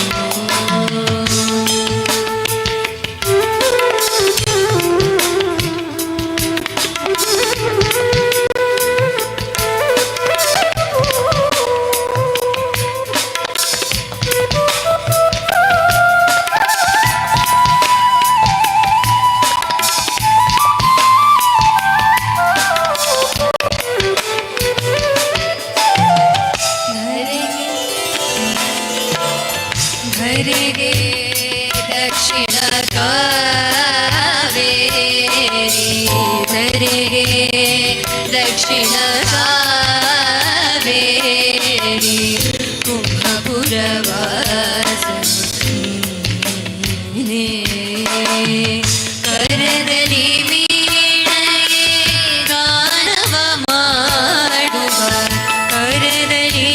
ಧರೆಗೆ ದಕ್ಷಿಣ ಕಾವೇರಿ, ಧರೆಗೆ ದಕ್ಷಿಣ ಕಾವೇರಿ, ಕುಂಭಪುರವಾಸನೆ ಕರದಲ್ಲಿ ವೀಣೆಗೆ ಗಾನವ ಮಾಡುವ, ಕರದಲ್ಲಿ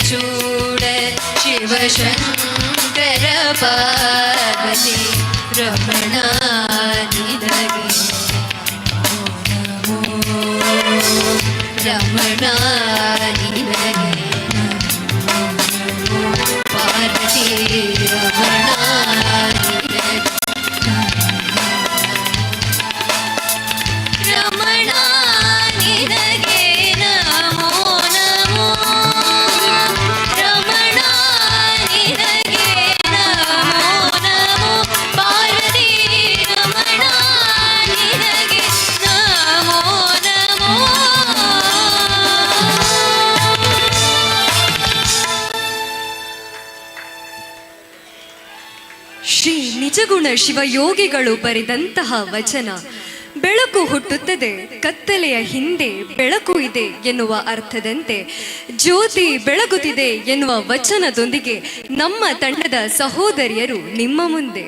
चूड शिव शंकर पार्वती, ರಮಣ ನಿನಗೆ ನಮೋ ರಮಣ ನಿನಗೆ ಪಾರ್ವತಿ ರಮಣ ನಿನಗೆ ರಮಣ ನಿನಗೆ ನಮೋ ನಮೋ ರಮಣ ನಿನಗೆ ನಮೋ ನಮೋ ಪಾರ್ವತಿ ರಮಣ ನಿನಗೆ ನಮೋ ನಮೋ ಶ್ರೀ ನಿಜಗುಣ ಶಿವಯೋಗಿಗಳು ಬರೆದಂತಹ ವಚನ ಬೆಳಕು ಹುಟ್ಟುತ್ತದೆ ಕತ್ತಲೆಯ ಹಿಂದೆ ಬೆಳಕು ಇದೆ ಎನ್ನುವ ಅರ್ಥದಂತೆ ಜ್ಯೋತಿ ಬೆಳಗುತ್ತಿದೆ ಎನ್ನುವ ವಚನದೊಂದಿಗೆ ನಮ್ಮ ತಂಡದ ಸಹೋದರಿಯರು ನಿಮ್ಮ ಮುಂದೆ.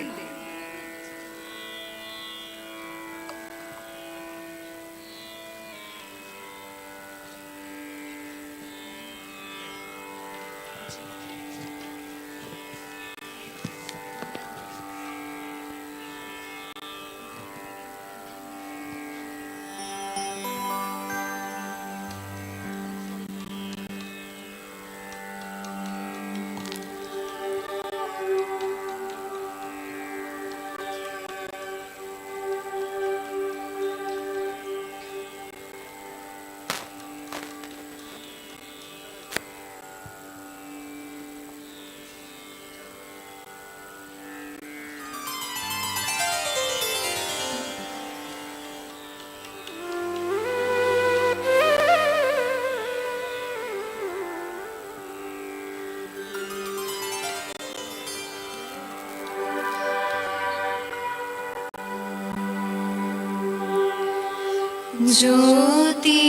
ಜ್ಯೋತಿ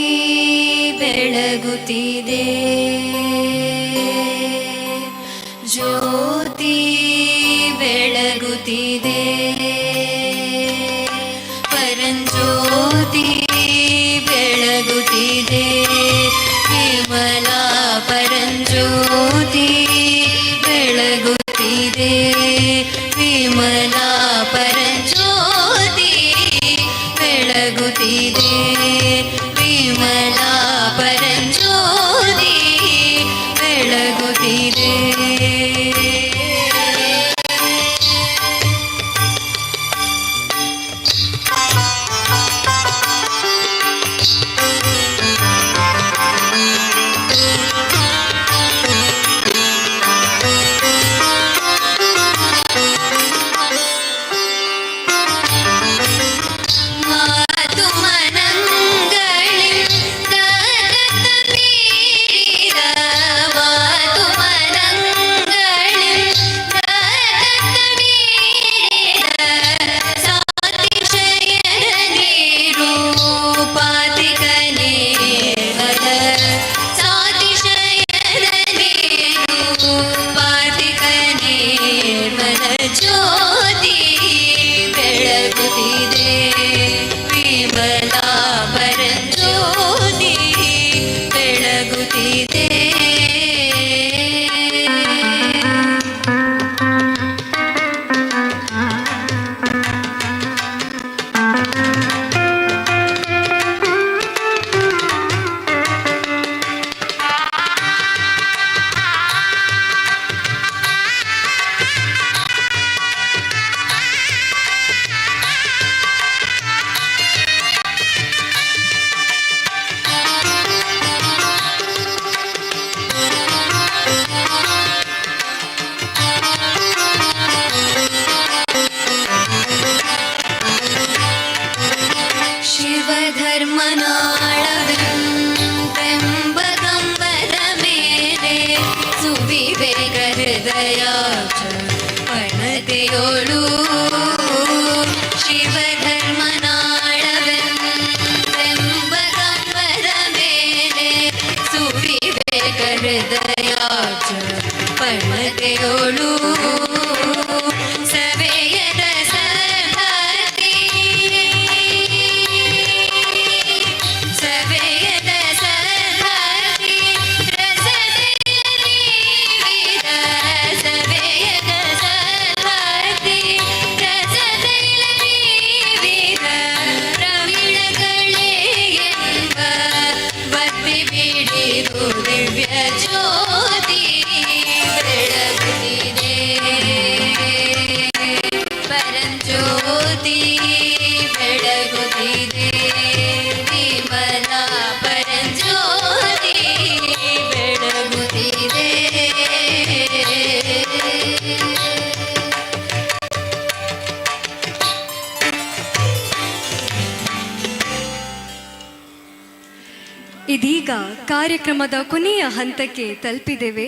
ಬೆಳಗುತ್ತಿದೆ ಜ್ಯೋತಿ ಬೆಳಗುತ್ತಿದೆ ಪರಂಜ್ಯೋತಿ ಬೆಳಗುತ್ತಿದೆ ವಿಮಲ ಪರಂಜ್ಯೋತಿ ಬೆಳಗುತ್ತಿದೆ ವಿಮಲ ಪರಂಜ್ಯೋತಿ ಬೆಳಗುತ್ತಿದೆ ವಿಮಲ ಪರಂಜ್ಯೋತಿ ಬೆಳಗುತ್ತಿದೆ ಜ್ಯೋತಿ ಬೆಳಗುತ್ತಿದೆ ವಿಮಲ ಪರಂಜ್ಯೋತಿ ಬೆಳಗುತ್ತಿದೆ ಶಿವಧರ್ಮನಾಳವೆಂಬಗಂಬದ ಮೇಲೆ ಸುವಿವೇಕ ಹೃದಯ ಪಣತೆಯೋಳು ಶಿವಧರ್ಮನಾಳವೆಂಬಗಂಬದ ಮೇಲೆ ಸುವಿವೇಕ ಹೃದಯ ಪಣತೆಯೋಳು ಸವೆಯದ ಸರತಿ ಸವೆಯದ ಸರತಿ ರಸದಲ್ಲಿ ಸವೆಯದ ಸರತಿ ರಸದಲ್ಲಿ ಕಾರ್ಯಕ್ರಮದ ಕೊನೆಯ ಹಂತಕ್ಕೆ ತಲುಪಿದ್ದೇವೆ.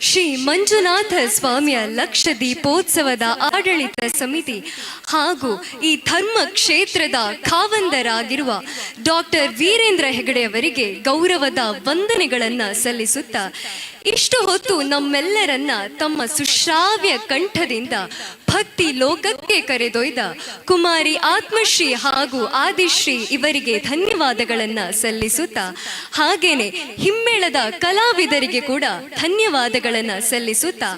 ಶ್ರೀ ಮಂಜುನಾಥ ಸ್ವಾಮಿಯ ಲಕ್ಷ ದೀಪೋತ್ಸವದ ಆಡಳಿತ ಸಮಿತಿ ಹಾಗೂ ಈ ಧರ್ಮ ಕ್ಷೇತ್ರದ ಖಾವಂದರಾಗಿರುವ ಡಾಕ್ಟರ್ ವೀರೇಂದ್ರ ಹೆಗಡೆ ಅವರಿಗೆ ಗೌರವದ ವಂದನೆಗಳನ್ನು ಸಲ್ಲಿಸುತ್ತಾ ಇಷ್ಟು ಹೊತ್ತು ನಮ್ಮೆಲ್ಲರನ್ನ ತಮ್ಮ ಸುಶ್ರಾವ್ಯ ಕಂಠದಿಂದ ಭಕ್ತಿ ಲೋಕಕ್ಕೆ ಕರೆದೊಯ್ದ ಕುಮಾರಿ ಆತ್ಮಶ್ರೀ ಹಾಗೂ ಆದಿಶ್ರೀ ಇವರಿಗೆ ಧನ್ಯವಾದಗಳನ್ನ ಸಲ್ಲಿಸುತ್ತಾ ಹಾಗೇನೆ ಹಿಮ್ಮೇಳದ ಕಲಾವಿದರಿಗೆ ಕೂಡ ಧನ್ಯವಾದಗಳನ್ನ ಸಲ್ಲಿಸುತ್ತಾ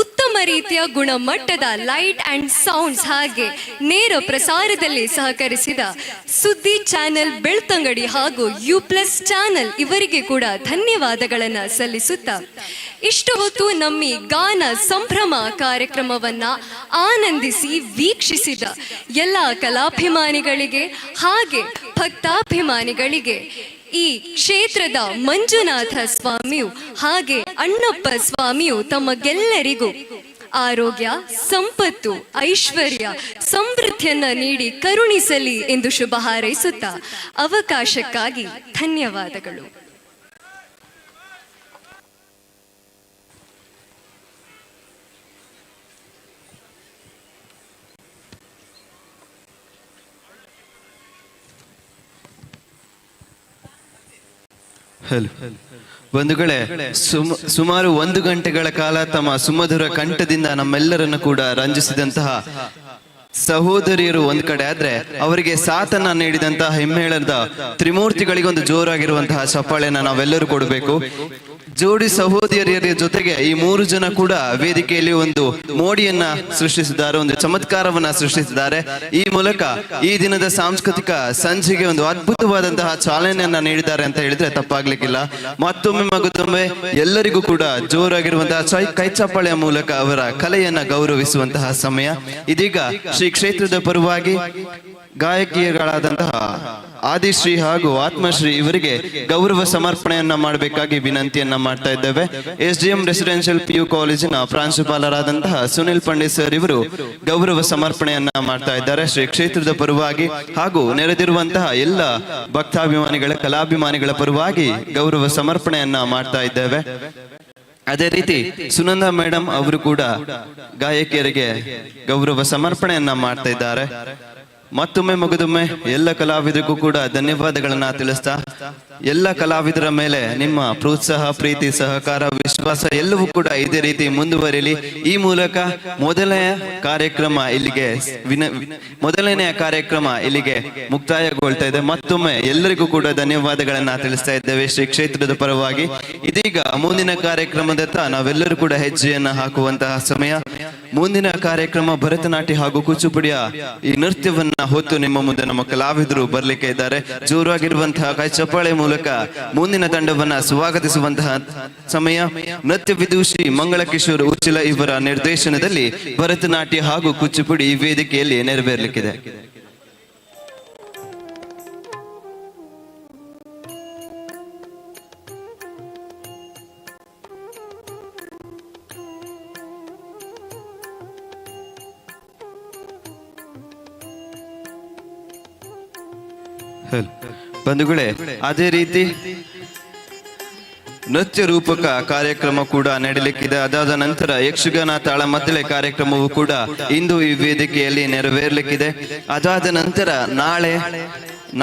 ಉತ್ತಮ ರೀತಿಯ ಗುಣಮಟ್ಟದ ಲೈಟ್ ಅಂಡ್ ಸೌಂಡ್ಸ್ ಹಾಗೆ ನೇರ ಪ್ರಸಾರದಲ್ಲಿ ಸಹಕರಿಸಿದ ಸುದ್ದಿ ಚಾನೆಲ್ ಬೆಳ್ತಂಗಡಿ ಹಾಗೂ U+ ಚಾನೆಲ್ ಇವರಿಗೆ ಕೂಡ ಧನ್ಯವಾದಗಳನ್ನು ಸಲ್ಲಿಸುತ್ತಾ ಇಷ್ಟು ಹೊತ್ತು ನಮ್ಮ ಗಾನ ಸಂಭ್ರಮ ಕಾರ್ಯಕ್ರಮವನ್ನ ಆನಂದಿಸಿ ವೀಕ್ಷಿಸಿದ ಎಲ್ಲ ಕಲಾಭಿಮಾನಿಗಳಿಗೆ ಹಾಗೆ ಭಕ್ತಾಭಿಮಾನಿಗಳಿಗೆ ಈ ಕ್ಷೇತ್ರದ ಮಂಜುನಾಥ ಸ್ವಾಮಿಯು ಹಾಗೆ ಅಣ್ಣಪ್ಪ ಸ್ವಾಮಿಯು ತಮಗೆಲ್ಲರಿಗೂ ಆರೋಗ್ಯ, ಸಂಪತ್ತು, ಐಶ್ವರ್ಯ, ಸಮೃದ್ಧಿಯನ್ನ ನೀಡಿ ಕರುಣಿಸಲಿ ಎಂದು ಶುಭ ಹಾರೈಸುತ್ತಾ ಅವಕಾಶಕ್ಕಾಗಿ ಧನ್ಯವಾದಗಳು. ಬಂಧುಗಳೇ, ಸುಮಾರು 1 ಗಂಟೆಗಳ ಕಾಲ ತಮ್ಮ ಸುಮಧುರ ಕಂಠದಿಂದ ನಮ್ಮೆಲ್ಲರನ್ನು ಕೂಡ ರಂಜಿಸಿದಂತಹ ಸಹೋದರಿಯರು ಒಂದ್ ಕಡೆ ಆದ್ರೆ, ಅವರಿಗೆ ಸಾಥನ್ನ ನೀಡಿದಂತಹ ಹಿಮ್ಮೇಳದ ತ್ರಿಮೂರ್ತಿಗಳಿಗೆ ಒಂದು ಜೋರಾಗಿರುವಂತಹ ಚಪ್ಪಾಳೆಯನ್ನ ನಾವೆಲ್ಲರೂ ಕೊಡಬೇಕು. ಜೋಡಿ ಸಹೋದರಿಯರ ಜೊತೆಗೆ ಈ 3 ಜನ ಕೂಡ ವೇದಿಕೆಯಲ್ಲಿ ಒಂದು ಮೋಡಿಯನ್ನ ಸೃಷ್ಟಿಸಿದ್ದಾರೆ, ಒಂದು ಚಮತ್ಕಾರವನ್ನ ಸೃಷ್ಟಿಸಿದ್ದಾರೆ. ಈ ಮೂಲಕ ಈ ದಿನದ ಸಾಂಸ್ಕೃತಿಕ ಸಂಜೆಗೆ ಒಂದು ಅದ್ಭುತವಾದಂತಹ ಚಾಲನೆಯನ್ನ ನೀಡಿದ್ದಾರೆ ಅಂತ ಹೇಳಿದ್ರೆ ತಪ್ಪಾಗ್ಲಿಕ್ಕಿಲ್ಲ. ಮತ್ತೊಮ್ಮೆ ಎಲ್ಲರಿಗೂ ಕೂಡ ಜೋರಾಗಿರುವಂತಹ ಕೈಚಪ್ಪಾಳೆಯ ಮೂಲಕ ಅವರ ಕಲೆಯನ್ನ ಗೌರವಿಸುವಂತಹ ಸಮಯ. ಇದೀಗ ಶ್ರೀ ಕ್ಷೇತ್ರದ ಪರವಾಗಿ ಗಾಯಕಿಯರಾದಂತಹ ಆದಿಶ್ರೀ ಹಾಗೂ ಆತ್ಮಶ್ರೀ ಇವರಿಗೆ ಗೌರವ ಸಮರ್ಪಣೆಯನ್ನ ಮಾಡಬೇಕಾಗಿ ವಿನಂತಿಯನ್ನ ಮಾಡ್ತಾ ಇದ್ದೇವೆ. SDM ರೆಸಿಡೆನ್ಷಿಯಲ್ PU ಕಾಲೇಜಿನ ಪ್ರಾಂಶುಪಾಲರಾದಂತಹ ಸುನಿಲ್ ಪಂಡಿತ್ ಸರ್ ಇವರು ಗೌರವ ಸಮರ್ಪಣೆಯನ್ನ ಮಾಡ್ತಾ ಇದ್ದಾರೆ ಶ್ರೀ ಕ್ಷೇತ್ರದ ಪರವಾಗಿ ಹಾಗೂ ನೆರೆದಿರುವಂತಹ ಎಲ್ಲ ಭಕ್ತಾಭಿಮಾನಿಗಳ ಕಲಾಭಿಮಾನಿಗಳ ಪರವಾಗಿ ಗೌರವ ಸಮರ್ಪಣೆಯನ್ನ ಮಾಡ್ತಾ ಇದ್ದೇವೆ. ಅದೇ ರೀತಿ ಸುನಂದಾ ಮೇಡಮ್ ಅವರು ಕೂಡ ಗಾಯಕಿಯರಿಗೆ ಗೌರವ ಸಮರ್ಪಣೆಯನ್ನ ಮಾಡ್ತಾ ಇದ್ದಾರೆ. ಮತ್ತೊಮ್ಮೆ ಎಲ್ಲ ಕಲಾವಿದರಿಗೂ ಕೂಡ ಧನ್ಯವಾದಗಳನ್ನ ತಿಳಿಸ್ತಾ ಎಲ್ಲ ಕಲಾವಿದರ ಮೇಲೆ ನಿಮ್ಮ ಪ್ರೋತ್ಸಾಹ, ಪ್ರೀತಿ, ಸಹಕಾರ, ವಿಶ್ವಾಸ ಎಲ್ಲವೂ ಕೂಡ ಇದೇ ರೀತಿ ಮುಂದುವರಿಲಿ. ಈ ಮೂಲಕ ಮೊದಲನೆಯ ಕಾರ್ಯಕ್ರಮ ಇಲ್ಲಿಗೆ ಮುಕ್ತಾಯಗೊಳ್ತಾ ಇದೆ. ಮತ್ತೊಮ್ಮೆ ಎಲ್ಲರಿಗೂ ಕೂಡ ಧನ್ಯವಾದಗಳನ್ನ ತಿಳಿಸ್ತಾ ಇದ್ದೇವೆ ಶ್ರೀ ಕ್ಷೇತ್ರದ ಪರವಾಗಿ. ಇದೀಗ ಮುಂದಿನ ಕಾರ್ಯಕ್ರಮದತ್ತ ನಾವೆಲ್ಲರೂ ಕೂಡ ಹೆಜ್ಜೆಯನ್ನ ಹಾಕುವಂತಹ ಸಮಯ. ಮುಂದಿನ ಕಾರ್ಯಕ್ರಮ ಭರತನಾಟ್ಯ ಹಾಗೂ ಕೂಚುಪುಡಿಯ ಈ ನೃತ್ಯವನ್ನ ಹೊತ್ತು ನಿಮ್ಮ ಮುಂದೆ ನಮ್ಮ ಕಲಾವಿದರು ಬರ್ಲಿಕ್ಕೆ ಇದ್ದಾರೆ. ಜೋರಾಗಿರುವಂತಹ ಕೈ ಚಪ್ಪಾಳೆ ಮೂಲಕ ಮುಂದಿನ ತಂಡವನ್ನ ಸ್ವಾಗತಿಸುವಂತಹ ಸಮಯ. ನೃತ್ಯ ವಿದೂಷಿ ಮಂಗಳ ಕಿಶೋರ್ ಉಚ್ಚಿಲ ಇವರ ನಿರ್ದೇಶನದಲ್ಲಿ ಭರತನಾಟ್ಯ ಹಾಗೂ ಕೂಚುಪುಡಿ ಈ ವೇದಿಕೆಯಲ್ಲಿ ನೆರವೇರಲಿಕ್ಕಿದೆ. ಬಂಧುಗಳೇ, ಅದೇ ರೀತಿ ನೃತ್ಯ ರೂಪಕ ಕಾರ್ಯಕ್ರಮ ಕೂಡ ನಡೆಯಲಿಕ್ಕಿದೆ. ಅದಾದ ನಂತರ ಯಕ್ಷಗಾನ ತಾಳಮದ್ದಳೆ ಕಾರ್ಯಕ್ರಮವು ಕೂಡ ಇಂದು ಈ ವೇದಿಕೆಯಲ್ಲಿ ನೆರವೇರಲಿಕ್ಕಿದೆ. ಅದಾದ ನಂತರ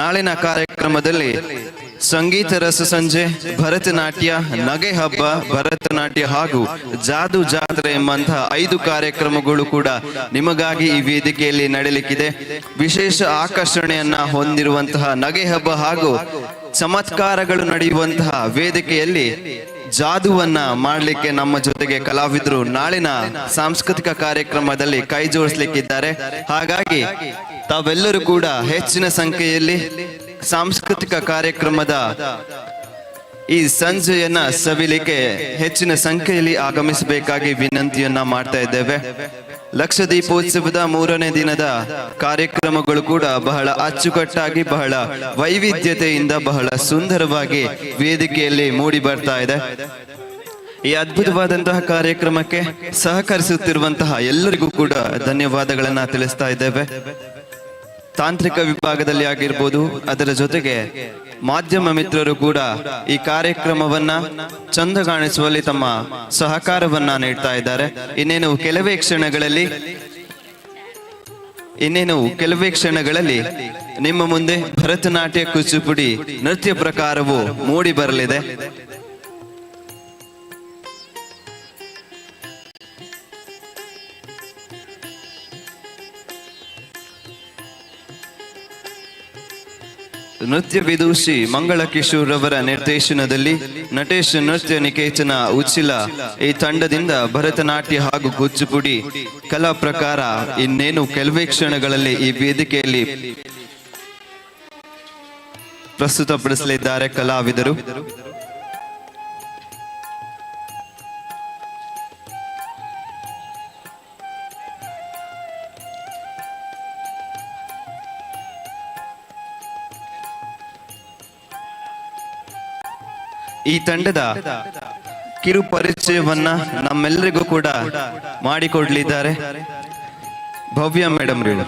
ನಾಳಿನ ಕಾರ್ಯಕ್ರಮದಲ್ಲಿ ಸಂಗೀತ ರಸ ಸಂಜೆ, ಭರತನಾಟ್ಯ, ನಗೆ ಹಬ್ಬ, ಭರತನಾಟ್ಯ ಹಾಗೂ ಜಾದು ಜಾತ್ರೆ ಎಂಬಂತಹ 5 ಕಾರ್ಯಕ್ರಮಗಳು ಕೂಡ ನಿಮಗಾಗಿ ಈ ವೇದಿಕೆಯಲ್ಲಿ ನಡೆಯಲಿಕ್ಕಿದೆ. ವಿಶೇಷ ಆಕರ್ಷಣೆಯನ್ನ ಹೊಂದಿರುವಂತಹ ನಗೆ ಹಬ್ಬ ಹಾಗೂ ಚಮತ್ಕಾರಗಳು ನಡೆಯುವಂತಹ ವೇದಿಕೆಯಲ್ಲಿ ಜಾದುವನ್ನ ಮಾಡಲಿಕ್ಕೆ ನಮ್ಮ ಜೊತೆಗೆ ಕಲಾವಿದರು ನಾಳಿನ ಸಾಂಸ್ಕೃತಿಕ ಕಾರ್ಯಕ್ರಮದಲ್ಲಿ ಕೈ ಜೋಡಿಸ್ಲಿಕ್ಕಿದ್ದಾರೆ. ಹಾಗಾಗಿ ತಾವೆಲ್ಲರೂ ಕೂಡ ಹೆಚ್ಚಿನ ಸಂಖ್ಯೆಯಲ್ಲಿ ಸಾಂಸ್ಕೃತಿಕ ಕಾರ್ಯಕ್ರಮದ ಈ ಸಂಜೆಯನ್ನ ಸವಿಲಿಕ್ಕೆ ಹೆಚ್ಚಿನ ಸಂಖ್ಯೆಯಲ್ಲಿ ಆಗಮಿಸಬೇಕಾಗಿ ವಿನಂತಿಯನ್ನ ಮಾಡ್ತಾ ಇದ್ದೇವೆ. ಲಕ್ಷ ದೀಪೋತ್ಸವದ 3ನೇ ದಿನದ ಕಾರ್ಯಕ್ರಮಗಳು ಕೂಡ ಬಹಳ ಅಚ್ಚುಕಟ್ಟಾಗಿ, ಬಹಳ ವೈವಿಧ್ಯತೆಯಿಂದ, ಬಹಳ ಸುಂದರವಾಗಿ ವೇದಿಕೆಯಲ್ಲಿ ಮೂಡಿ ಬರ್ತಾ ಇದೆ. ಈ ಅದ್ಭುತವಾದಂತಹ ಕಾರ್ಯಕ್ರಮಕ್ಕೆ ಸಹಕರಿಸುತ್ತಿರುವಂತಹ ಎಲ್ಲರಿಗೂ ಕೂಡ ಧನ್ಯವಾದಗಳನ್ನ ತಿಳಿಸ್ತಾ ಇದ್ದೇವೆ. ತಾಂತ್ರಿಕ ವಿಭಾಗದಲ್ಲಿ ಆಗಿರ್ಬೋದು, ಅದರ ಜೊತೆಗೆ ಮಾಧ್ಯಮ ಮಿತ್ರರು ಕೂಡ ಈ ಕಾರ್ಯಕ್ರಮವನ್ನ ಚಂದ ಕಾಣಿಸುವಲ್ಲಿ ತಮ್ಮ ಸಹಕಾರವನ್ನ ನೀಡ್ತಾ ಇದ್ದಾರೆ. ಇನ್ನೇನು ಕೆಲವೇ ಕ್ಷಣಗಳಲ್ಲಿ ನಿಮ್ಮ ಮುಂದೆ ಭರತನಾಟ್ಯ ಕೂಚಿಪುಡಿ ನೃತ್ಯ ಪ್ರಕಾರವು ಮೂಡಿ ಬರಲಿದೆ. ನೃತ್ಯ ವಿದೂಷಿ ಮಂಗಳ ಕಿಶೋರ್ ಅವರ ನಿರ್ದೇಶನದಲ್ಲಿ ನಟೇಶ್ ನೃತ್ಯ ನಿಕೇತನ ಉಚ್ಚಿಲ ಈ ತಂಡದಿಂದ ಭರತನಾಟ್ಯ ಹಾಗೂ ಕೂಚಿಪುಡಿ ಕಲಾ ಪ್ರಕಾರ ಇನ್ನೇನು ಕೆಲವೇ ಕ್ಷಣಗಳಲ್ಲಿ ಈ ವೇದಿಕೆಯಲ್ಲಿ ಪ್ರಸ್ತುತಪಡಿಸಲಿದ್ದಾರೆ ಕಲಾವಿದರು. ಈ ತಂಡದ ಕಿರು ಪರಿಚಯವನ್ನ ನಮ್ಮೆಲ್ಲರಿಗೂ ಕೂಡ ಮಾಡಿಕೊಡ್ಲಿದ್ದಾರೆ ಭವ್ಯ ಮೇಡಮ್ ಗಳು.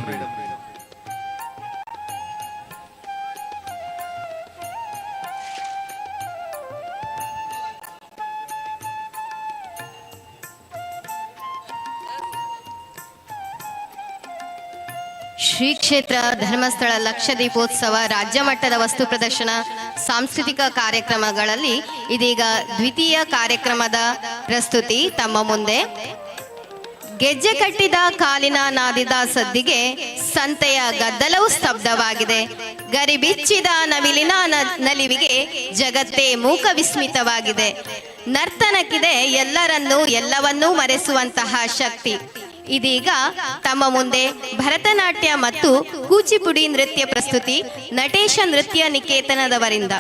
ಶ್ರೀ ಕ್ಷೇತ್ರ ಧರ್ಮಸ್ಥಳ ಲಕ್ಷ ದೀಪೋತ್ಸವ ರಾಜ್ಯ ಮಟ್ಟದ ವಸ್ತು ಪ್ರದರ್ಶನ ಸಾಂಸ್ಕೃತಿಕ ಕಾರ್ಯಕ್ರಮಗಳಲ್ಲಿ ಇದೀಗ ದ್ವಿತೀಯ ಕಾರ್ಯಕ್ರಮದ ಪ್ರಸ್ತುತಿ ತಮ್ಮ ಮುಂದೆ. ಗೆಜ್ಜೆ ಕಟ್ಟಿದ ಕಾಲಿನ ನಾದಿದ ಸದ್ದಿಗೆ ಸಂತೆಯ ಗದ್ದಲವು ಸ್ತಬ್ಧವಾಗಿದೆ. ಗರಿಬಿಚ್ಚಿದ ನವಿಲಿನ ನಲಿವಿಗೆ ಜಗತ್ತೇ ಮೂಕ ವಿಸ್ಮಿತವಾಗಿದೆ. ನರ್ತನಕ್ಕಿದೆ ಎಲ್ಲರನ್ನೂ ಎಲ್ಲವನ್ನೂ ಮರೆಸುವಂತಹ ಶಕ್ತಿ. ಇದೀಗ ತಮ್ಮ ಮುಂದೆ ಭರತನಾಟ್ಯ ಮತ್ತು ಕೂಚಿಪುಡಿ ನೃತ್ಯ ಪ್ರಸ್ತುತಿ ನಟೇಶ ನೃತ್ಯ ನಿಕೇತನದವರಿಂದ.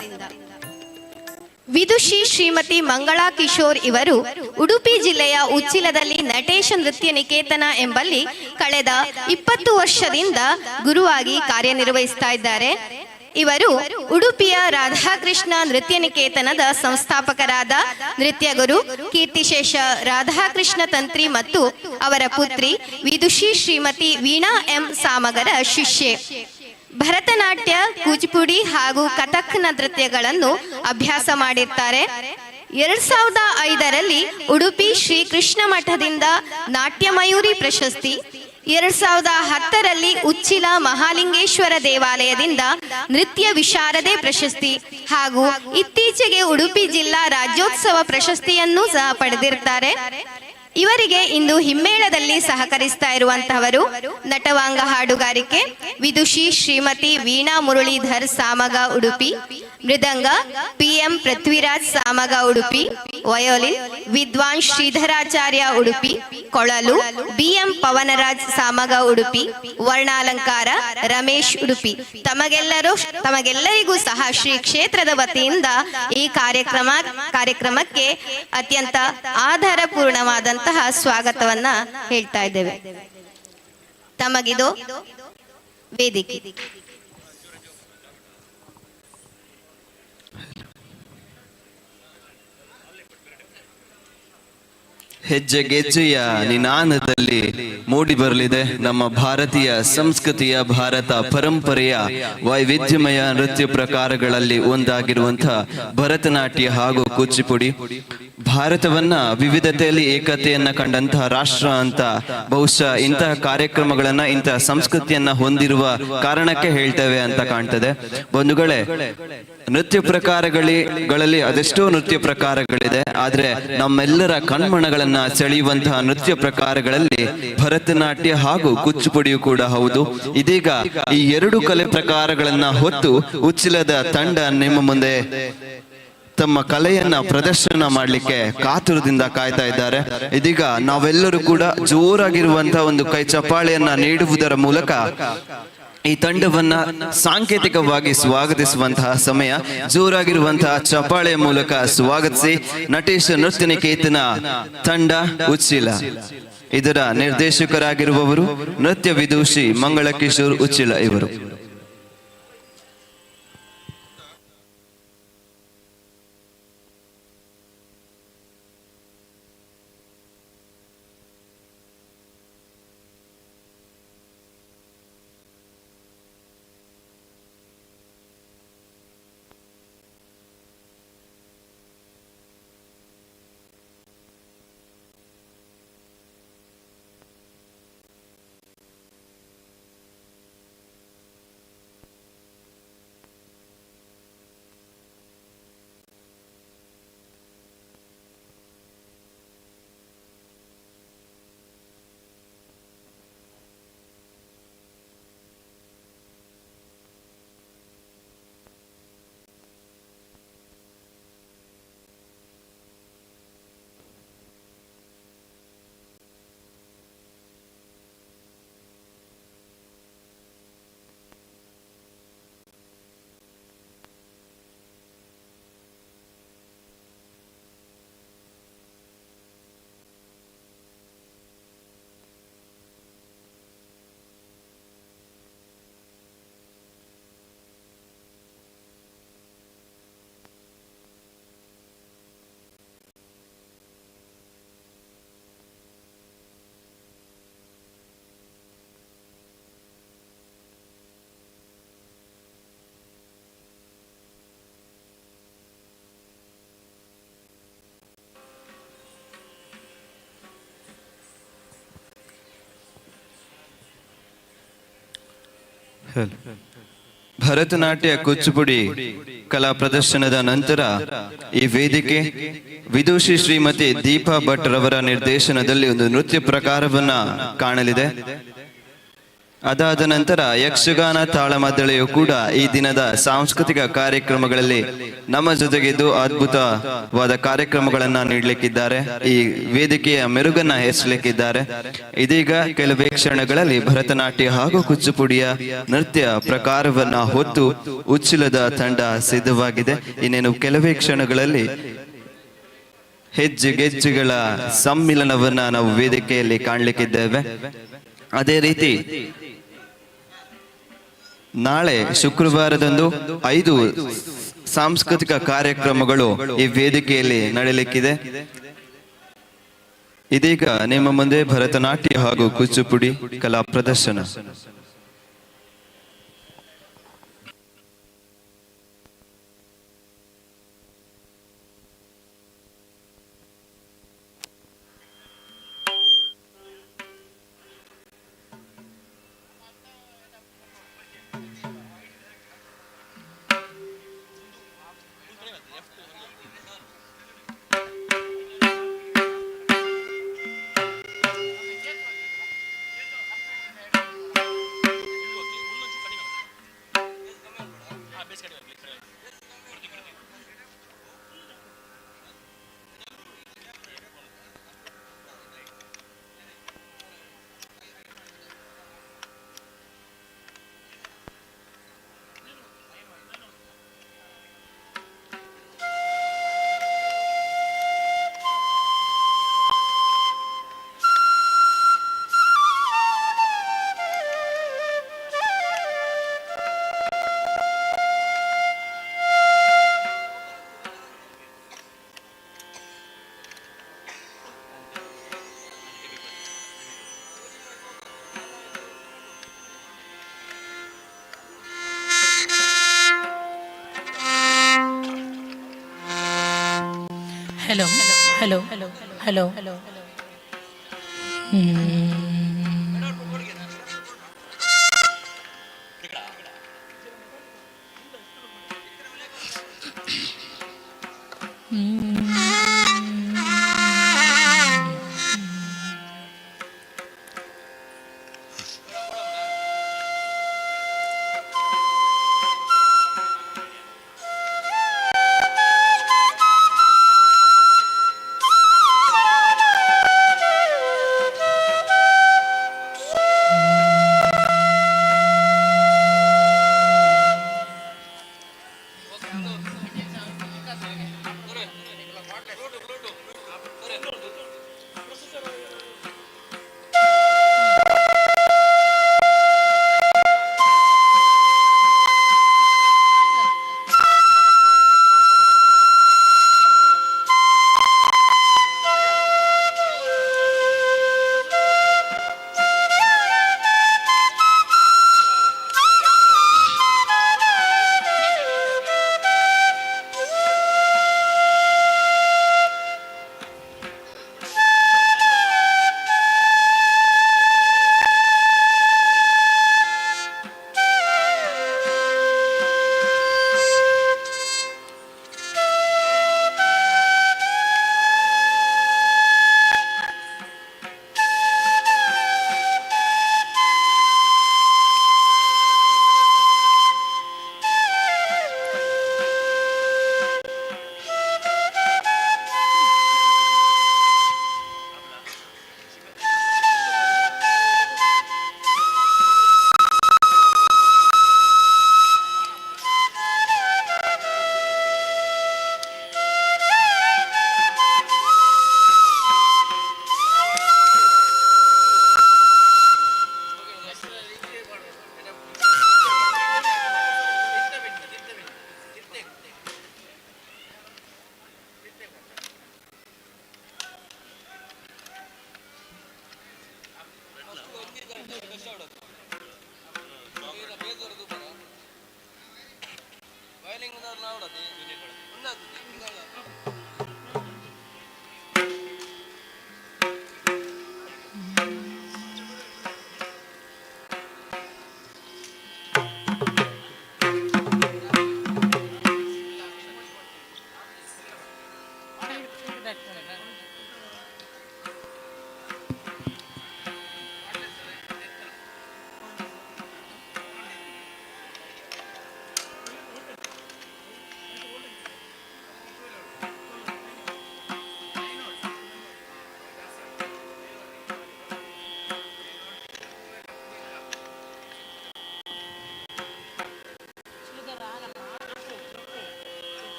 ವಿದುಷಿ ಶ್ರೀಮತಿ ಮಂಗಳಾ ಕಿಶೋರ್ ಇವರು ಉಡುಪಿ ಜಿಲ್ಲೆಯ ಉಚ್ಚಿಲದಲ್ಲಿ ನಟೇಶ ನೃತ್ಯ ನಿಕೇತನ ಎಂಬಲ್ಲಿ ಕಳೆದ 20 ವರ್ಷದಿಂದ ಗುರುವಾಗಿ ಕಾರ್ಯನಿರ್ವಹಿಸ್ತಾ ಇದ್ದಾರೆ. ಇವರು ಉಡುಪಿಯ ರಾಧಾಕೃಷ್ಣ ನೃತ್ಯ ನಿಕೇತನದ ಸಂಸ್ಥಾಪಕರಾದ ನೃತ್ಯ ಗುರು ಕೀರ್ತಿಶೇಷ ರಾಧಾಕೃಷ್ಣ ತಂತ್ರಿ ಮತ್ತು ಅವರ ಪುತ್ರಿ ವಿದುಷಿ ಶ್ರೀಮತಿ ವೀಣಾ ಎಂ ಸಾಮಗರ ಶಿಷ್ಯೆ. ಭರತನಾಟ್ಯ, ಕೂಚಿಪುಡಿ ಹಾಗೂ ಕಥಕ್ ನೃತ್ಯಗಳನ್ನು ಅಭ್ಯಾಸ ಮಾಡಿರ್ತಾರೆ. 2005ರಲ್ಲಿ ಉಡುಪಿ ಶ್ರೀ ಕೃಷ್ಣ ಮಠದಿಂದ ನಾಟ್ಯಮಯೂರಿ ಪ್ರಶಸ್ತಿ, 2010ರಲ್ಲಿ ಉಚ್ಚಿಲ ಮಹಾಲಿಂಗೇಶ್ವರ ದೇವಾಲಯದಿಂದ ನೃತ್ಯ ವಿಶಾರದೆ ಪ್ರಶಸ್ತಿ ಹಾಗೂ ಇತ್ತೀಚೆಗೆ ಉಡುಪಿ ಜಿಲ್ಲಾ ರಾಜ್ಯೋತ್ಸವ ಪ್ರಶಸ್ತಿಯನ್ನು ಸಹ ಪಡೆದಿರ್ತಾರೆ. ಇವರಿಗೆ ಇಂದು ಹಿಮ್ಮೇಳದಲ್ಲಿ ಸಹಕರಿಸ್ತಾ ಇರುವಂತಹವರು ನಟವಾಂಗ ಹಾಡುಗಾರಿಕೆ ವಿದುಷಿ ಶ್ರೀಮತಿ ವೀಣಾ ಮುರಳೀಧರ್ ಸಾಮಗ ಉಡುಪಿ, ಮೃದಂಗ PM ಪೃಥ್ವಿರಾಜ್ ಸಾಮಗ ಉಡುಪಿ, ವಯೋಲಿನ್ ವಿದ್ವಾನ್ ಶ್ರೀಧರಾಚಾರ್ಯ ಉಡುಪಿ, ಕೊಳಲು BM ಪವನರಾಜ್ ಸಾಮಗ ಉಡುಪಿ, ವರ್ಣಾಲಂಕಾರ ರಮೇಶ್ ಉಡುಪಿ. ತಮಗೆಲ್ಲರಿಗೂ ಸಹ ಶ್ರೀ ಕ್ಷೇತ್ರದ ವತಿಯಿಂದ ಈ ಕಾರ್ಯಕ್ರಮಕ್ಕೆ ಅತ್ಯಂತ ಆಧಾರಪೂರ್ಣವಾದಂತಹ ಸ್ವಾಗತವನ್ನ ಹೇಳ್ತಾ ಇದ್ದೇವೆ. ತಮಗಿದು ವೇದಿಕೆ. ಹೆಜ್ಜೆ ಗೆಜ್ಜೆಯ ನಿನಾದದಲ್ಲಿ ಮೂಡಿ ಬರಲಿದೆ ನಮ್ಮ ಭಾರತೀಯ ಸಂಸ್ಕೃತಿಯ, ಭಾರತ ಪರಂಪರೆಯ ವೈವಿಧ್ಯಮಯ ನೃತ್ಯ ಪ್ರಕಾರಗಳಲ್ಲಿ ಒಂದಾಗಿರುವಂತಹ ಭರತನಾಟ್ಯ ಹಾಗೂ ಕೂಚಿಪುಡಿ. ಭಾರತವನ್ನ ವಿವಿಧತೆಯಲ್ಲಿ ಏಕತೆಯನ್ನ ಕಂಡಂತಹ ರಾಷ್ಟ್ರ ಅಂತ ಬಹುಶಃ ಇಂತಹ ಕಾರ್ಯಕ್ರಮಗಳನ್ನ, ಇಂತಹ ಸಂಸ್ಕೃತಿಯನ್ನ ಹೊಂದಿರುವ ಕಾರಣಕ್ಕೆ ಹೇಳ್ತೇವೆ ಅಂತ ಕಾಣ್ತದೆ. ಬಂಧುಗಳೇ, ನೃತ್ಯ ಪ್ರಕಾರಗಳಲ್ಲಿ ಅದೆಷ್ಟೋ ನೃತ್ಯ ಪ್ರಕಾರಗಳಿದೆ. ಆದ್ರೆ ನಮ್ಮೆಲ್ಲರ ಕಣ್ಮಣಗಳನ್ನ ಸೆಳೆಯುವಂತಹ ನೃತ್ಯ ಪ್ರಕಾರಗಳಲ್ಲಿ ಭರತನಾಟ್ಯ ಹಾಗೂ ಕೂಚಿಪುಡಿಯು ಕೂಡ ಹೌದು. ಇದೀಗ ಈ ಎರಡು ಕಲೆ ಪ್ರಕಾರಗಳನ್ನ ಹೊತ್ತು ಉಚ್ಚಿಲದ ತಂಡ ನಿಮ್ಮ ಮುಂದೆ ತಮ್ಮ ಕಲೆಯನ್ನ ಪ್ರದರ್ಶನ ಮಾಡಲಿಕ್ಕೆ ಕಾತುರದಿಂದ ಕಾಯ್ತಾ ಇದ್ದಾರೆ. ಇದೀಗ ನಾವೆಲ್ಲರೂ ಕೂಡ ಜೋರಾಗಿರುವಂತಹ ಒಂದು ಕೈ ಚಪ್ಪಾಳೆಯನ್ನ ನೀಡುವುದರ ಮೂಲಕ ಈ ತಂಡವನ್ನ ಸಾಂಕೇತಿಕವಾಗಿ ಸ್ವಾಗತಿಸುವಂತಹ ಸಮಯ. ಜೋರಾಗಿರುವಂತಹ ಚಪ್ಪಾಳೆಯ ಮೂಲಕ ಸ್ವಾಗತಿಸಿ ನಟೇಶ ನೃತ್ಯ ನಿಕೇತನ ತಂಡ ಉಚ್ಚಿಲ. ಇದರ ನಿರ್ದೇಶಕರಾಗಿರುವವರು ನೃತ್ಯ ವಿದೂಷಿ ಮಂಗಳ ಕಿಶೋರ್ ಉಚ್ಚಿಲ ಇವರು. ಭರತನಾಟ್ಯ ಕೂಚುಪುಡಿ ಕಲಾ ಪ್ರದರ್ಶನದ ನಂತರ ಈ ವೇದಿಕೆ ವಿದುಷಿ ಶ್ರೀಮತಿ ದೀಪಾ ಭಟ್ ರವರ ನಿರ್ದೇಶನದಲ್ಲಿ ಒಂದು ನೃತ್ಯ ಪ್ರಕಾರವನ್ನ ಕಾಣಲಿದೆ. ಅದಾದ ನಂತರ ಯಕ್ಷಗಾನ ತಾಳಮದ್ದಳೆಯು ಕೂಡ ಈ ದಿನದ ಸಾಂಸ್ಕೃತಿಕ ಕಾರ್ಯಕ್ರಮಗಳಲ್ಲಿ ನಮ್ಮ ಜೊತೆಗಿದ್ದು ಅದ್ಭುತವಾದ ಕಾರ್ಯಕ್ರಮಗಳನ್ನ ನೀಡಲಿಕ್ಕಿದ್ದಾರೆ. ಈ ವೇದಿಕೆಯ ಮೆರುಗನ್ನ ಹೆಚ್ಚಲಿಕ್ಕಿದ್ದಾರೆ. ಇದೀಗ ಕೆಲವೇ ಕ್ಷಣಗಳಲ್ಲಿ ಭರತನಾಟ್ಯ ಹಾಗೂ ಕುಚ್ಚುಪುಡಿಯ ನೃತ್ಯ ಪ್ರಕಾರವನ್ನ ಹೊತ್ತು ಉಚ್ಚಿಲದ ತಂಡ ಸಿದ್ಧವಾಗಿದೆ. ಇನ್ನೇನು ಕೆಲವೇ ಕ್ಷಣಗಳಲ್ಲಿ ಹೆಜ್ಜೆಗೆಜ್ಜೆಗಳ ಸಮ್ಮಿಲನವನ್ನ ನಾವು ವೇದಿಕೆಯಲ್ಲಿ ಕಾಣಲಿಕ್ಕಿದ್ದೇವೆ. ಅದೇ ರೀತಿ ನಾಳೆ ಶುಕ್ರವಾರದಂದು 5 ಸಾಂಸ್ಕೃತಿಕ ಕಾರ್ಯಕ್ರಮಗಳು ಈ ವೇದಿಕೆಯಲ್ಲಿ ನಡೆಯಲಿಕ್ಕಿದೆ. ಇದೀಗ ನಿಮ್ಮ ಮುಂದೆ ಭರತನಾಟ್ಯ ಹಾಗೂ ಕೂಚುಪುಡಿ ಕಲಾ ಪ್ರದರ್ಶನ. hello hello hello hello hello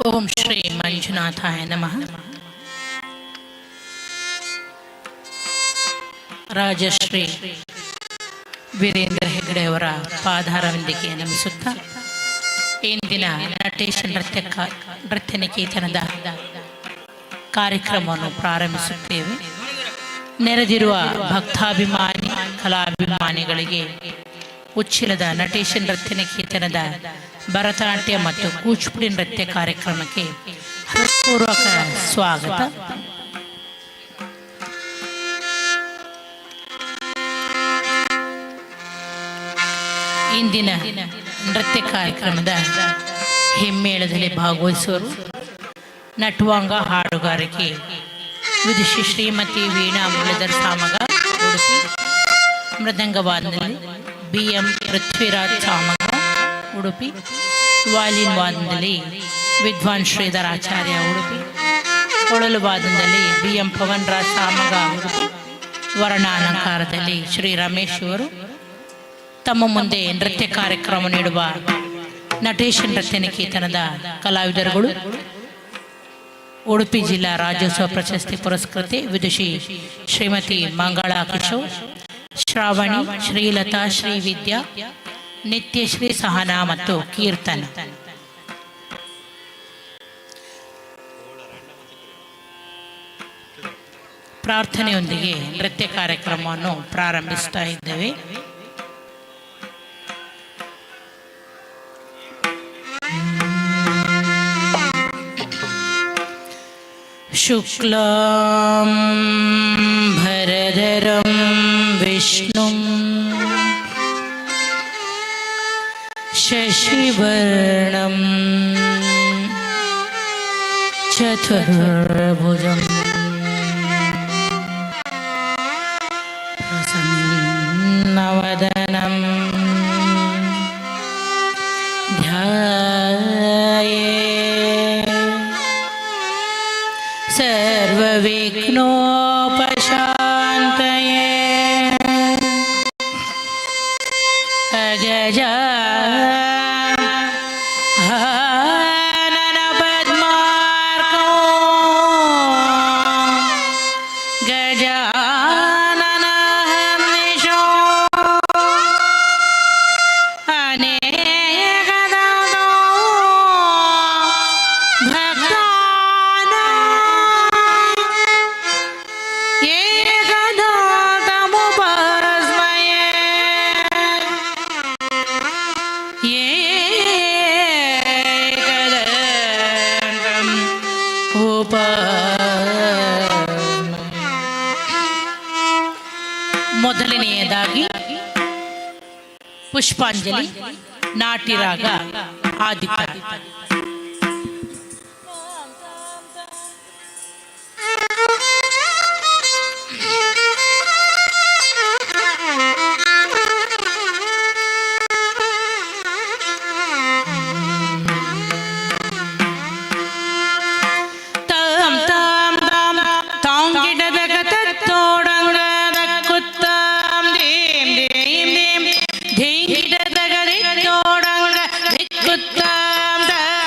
ಓಂ ಶ್ರೀ ಮಂಜುನಾಥಾಯ ನಮಃ. ರಾಜಶ್ರೀ ವೀರೇಂದ್ರ ಹೆಗ್ಗಡೆ ಅವರ ಪಾದಾರವಿಂದಿಗೆ ನಮಿಸುತ್ತಾ ಇಂದಿನ ನಟೇಶ ನೃತ್ಯ ನಿಕೇತನದ ಕಾರ್ಯಕ್ರಮವನ್ನು ಪ್ರಾರಂಭಿಸುತ್ತೇವೆ. ನೆರೆದಿರುವ ಭಕ್ತಾಭಿಮಾನಿ ಕಲಾಭಿಮಾನಿಗಳಿಗೆ ಉಚ್ಚಿಲದ ನಟೇಶ ನೃತ್ಯ ನಿಕೇತನದ ಭರತನಾಟ್ಯ ಮತ್ತು ಕೂಚಿಪುಡಿ ನೃತ್ಯ ಕಾರ್ಯಕ್ರಮಕ್ಕೆ ಹೃತ್ಪೂರ್ವಕ ಸ್ವಾಗತ. ಇಂದಿನ ನೃತ್ಯ ಕಾರ್ಯಕ್ರಮದ ಹಿಮ್ಮೇಳದಲ್ಲಿ ಭಾಗವಹಿಸುವರು ನಟವಾಂಗ ಹಾಡುಗಾರಿಕೆ ವಿದುಷಿ ಶ್ರೀಮತಿ ವೀಣಾ ಮುರಳೀಧರ್ ಸಾಮಗ ಉಡುಪಿ, ಮೃದಂಗವಾದನದಲ್ಲಿ BM ಪೃಥ್ವಿರಾಜ್ ಸಾಮಗ ಉಡುಪಿ, ವಾಲಿನ್ ವಾದನದಲ್ಲಿ ವಿದ್ವಾನ್ ಶ್ರೀಧರ್ ಆಚಾರ್ಯ ಉಡುಪಿ, ಕೊಳಲು ವಾದನದಲ್ಲಿ BM ಪವನ್ ರಾಜ್ ಸಾಮಗ ಉಡುಪಿ, ವರ್ಣಾಲಂಕಾರದಲ್ಲಿ ಶ್ರೀ ರಮೇಶ್ ಅವರು ತಮ್ಮ ಮುಂದೆ ನೃತ್ಯ ಕಾರ್ಯಕ್ರಮ ನೀಡುವ ನಟೇಶ ನೃತ್ಯ ನಿಕೇತನದ ಕಲಾವಿದರುಗಳು ಉಡುಪಿ ಜಿಲ್ಲಾ ರಾಜ್ಯೋತ್ಸವ ಪ್ರಶಸ್ತಿ ಪುರಸ್ಕೃತೆ ವಿದುಷಿ ಶ್ರೀಮತಿ ಮಂಗಳಾ ಕಿಶೋರ್, ಶ್ರಾವಣಿ, ಶ್ರೀಲತಾ, ಶ್ರೀವಿದ್ಯಾ, ನಿತ್ಯಶ್ರೀ, ಸಹನಾ ಮತ್ತು ಕೀರ್ತನ್. ಪ್ರಾರ್ಥನೆಯೊಂದಿಗೆ ನೃತ್ಯ ಕಾರ್ಯಕ್ರಮವನ್ನು ಪ್ರಾರಂಭಿಸ್ತಾ ಇದ್ದೇವೆ. ಶುಕ್ಲಾಂ ಭರಧರಂ ವಿಷ್ಣುಂ ಶಶಿವರ್ಣಂ ಚತುರ್ಭುಜಂ ಪ್ರಸನ್ನವದನಂ ಧ್ಯಾಯೇತ್ ಸರ್ವವಿಘ್ನೋಪಶಾಂತಯೇ. ಗಜಾನನ ಪದ್ಮಾರ್ಕೋ ಗಜಾನನ ಹರ್ನಿಶೋ ಅನೇಕದೋ ಭಕ್ತಾನ ಏಕದಾತಮುಪಸ್ಮಯೇ ಏಕದಂತಂ ಮೊದಲನೆಯದಾಗಿ ಪುಷ್ಪಾಂಜಲಿ ನಾಟಿರಾಗ ಆದಿತ್ಯ. ತಾಂ ತಾಂ ತಾಂ ತಾಂಗಿಡದ ಕತತ್ತೋಡಂಗದ ಕುತ್ತಾಂ ದೇಂ ದೇಂ ದೇಂ ಧೀಂಗಿಡದ ಗದಿತ್ತೋಡಂಗ ದಿಕ್ಕುತ್ತಾಂ ತಾಂ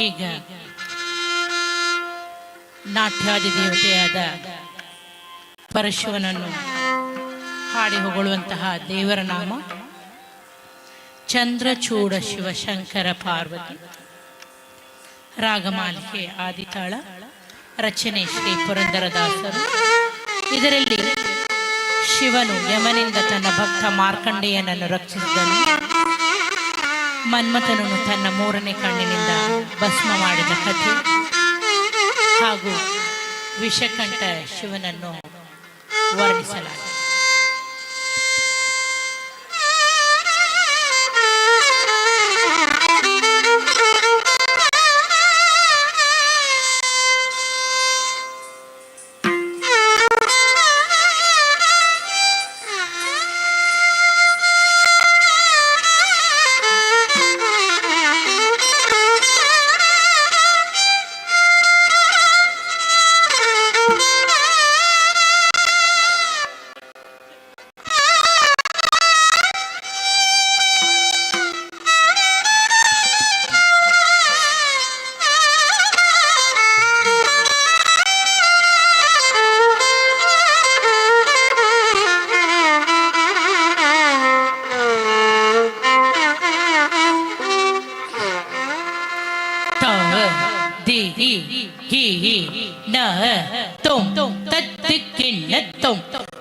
ಈಗ ನಾಟ್ಯಾದಿ ದೇವತೆಯಾದ ಪರಶುವನನ್ನು ಹಾಡಿ ಹೊಗಳುವಂತಹ ದೇವರ ನಾಮ ಚಂದ್ರಚೂಡ ಶಿವಶಂಕರ ಪಾರ್ವತಿ. ರಾಗಮಾಲಿಕೆ ಆದಿತಾಳ, ರಚನೆ ಶ್ರೀ ಪುರಂದರದಾಸರು. ಇದರಲ್ಲಿ ಶಿವನು ಯಮನಿಂದ ತನ್ನ ಭಕ್ತ ಮಾರ್ಕಂಡೇಯನನ್ನು ರಕ್ಷಿಸಿದನು. ಮನ್ಮಥನನ್ನು ತನ್ನ ಮೂರನೇ ಕಣ್ಣಿನಿಂದ ಭಸ್ಮ ಮಾಡಿದ ಕಥೆ ಹಾಗೂ ವಿಷಕಂಠ ಶಿವನನ್ನು ವರ್ಣಿಸಲಾಗಿದೆ.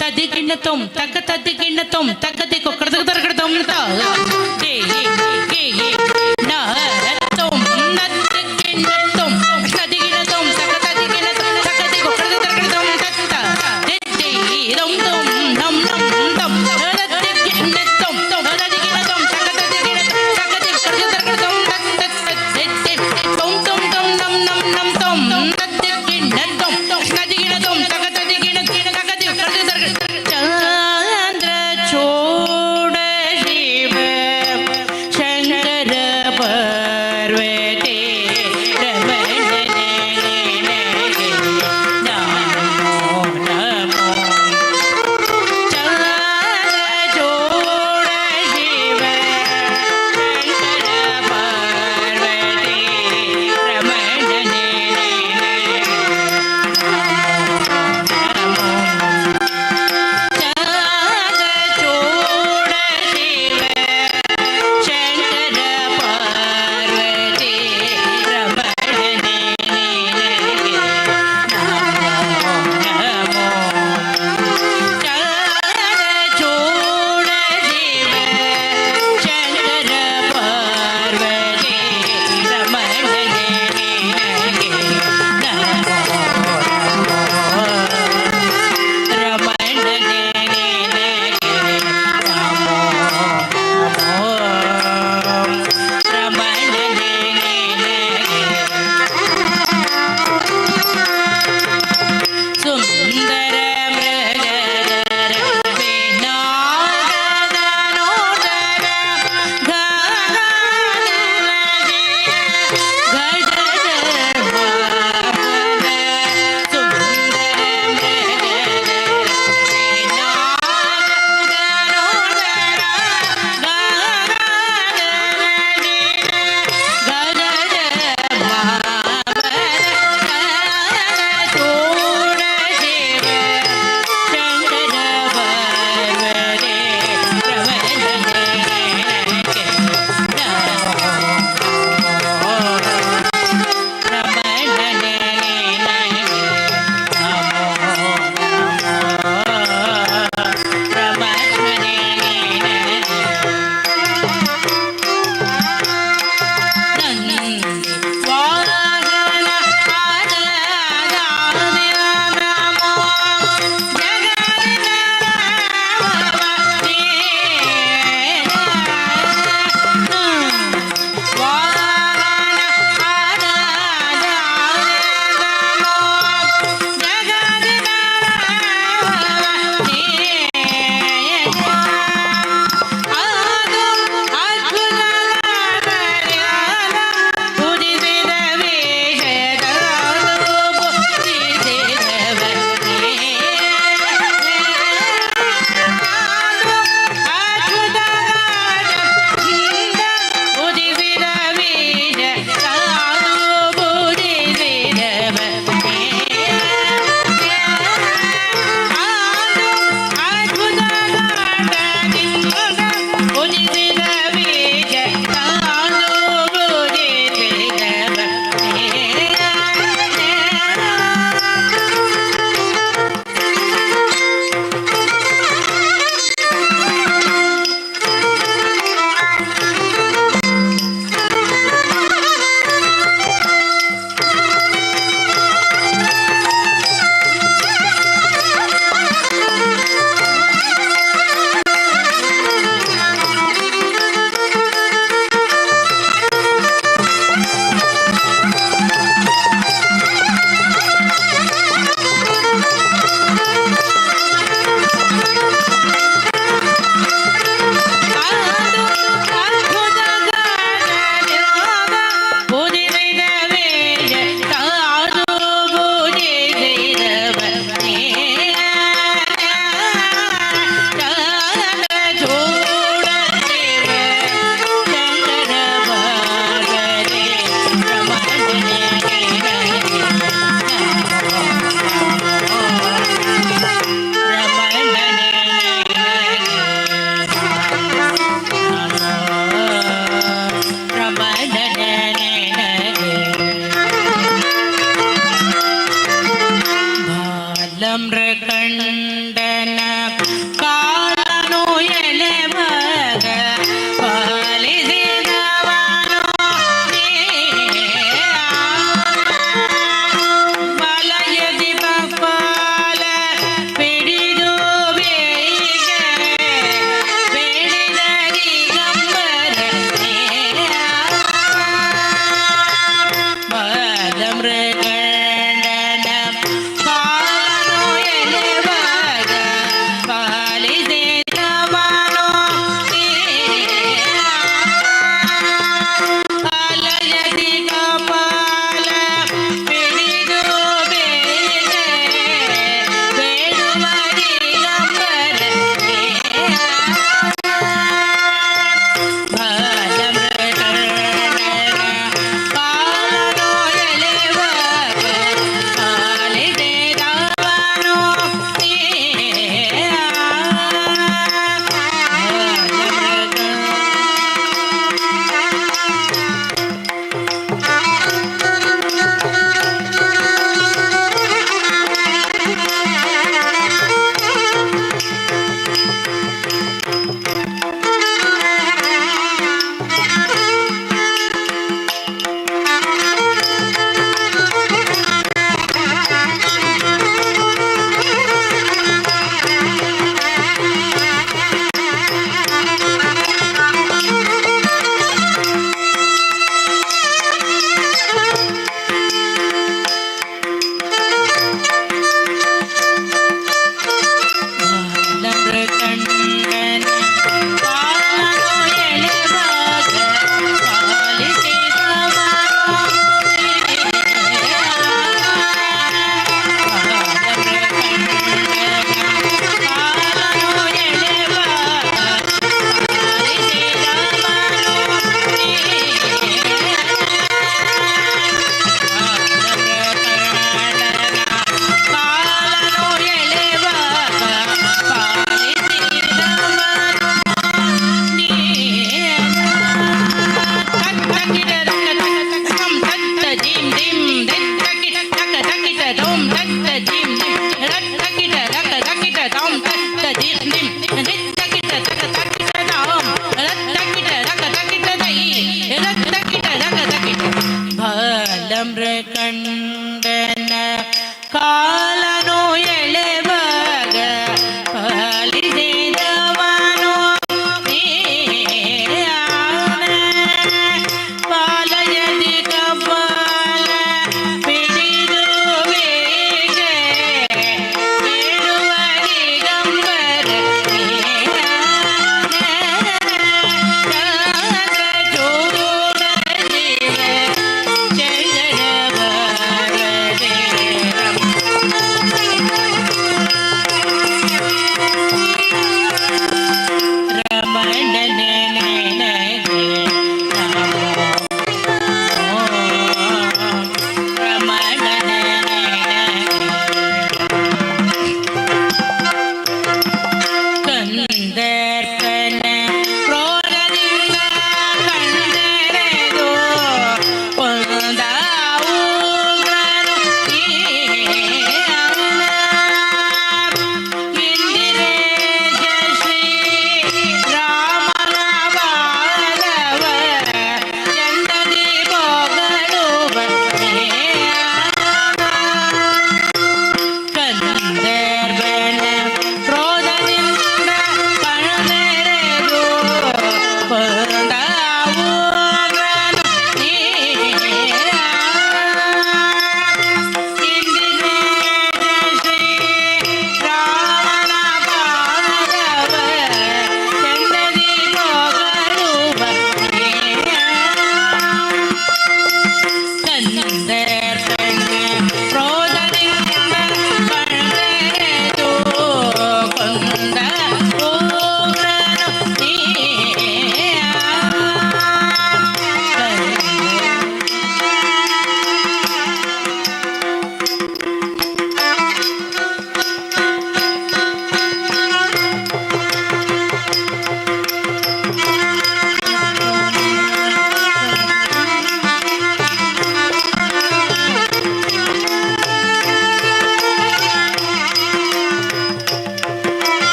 ತದಿಗಿಣ್ಣತೊಂ ತಕ ತದಿಗಿಣ್ಣತೊಂ ತಕದಿ ಕೊಕ್ಕಡದ ತರಗಡತೊಂ ದೇ ಗೆ ನ ತೊಂ ನದಿಗಿಣ್ಣತೊಂ ತದಿಗಿಣ್ಣತೊಂ ತಕ ತದಿಗಿಣ್ಣತೊಂ ತಕದಿ ಕೊಕ್ಕಡದ ತರಗಡತೊಂ ತತ್ತ ದೆದ್ದೆ ದೊಂ ದೊಂ ನಂ ನಂ ದೊಂ ತದಿಗಿಣ್ಣತೊಂ ತದಿಗಿಣ್ಣತೊಂ ತಕ ತದಿಗಿಣ್ಣತೊಂ ತಕದಿ ಕೊಕ್ಕಡದ ತರಗಡತೊಂ ತತ್ತ ದೆದ್ದೆ ದೊಂ ದೊಂ ದೊಂ ನಂ ನಂ ನಂ ದೊಂ ತದಿಗಿಣ್ಣತೊಂ ತದಿಗಿಣ್ಣತೊಂ ತಕ ತದಿಗಿಣ್ಣ ತಕದಿ ಕೊಕ್ಕಡದ ತರಗಡ ಚಂದ್ರ ಚೂಡ ಶಿವ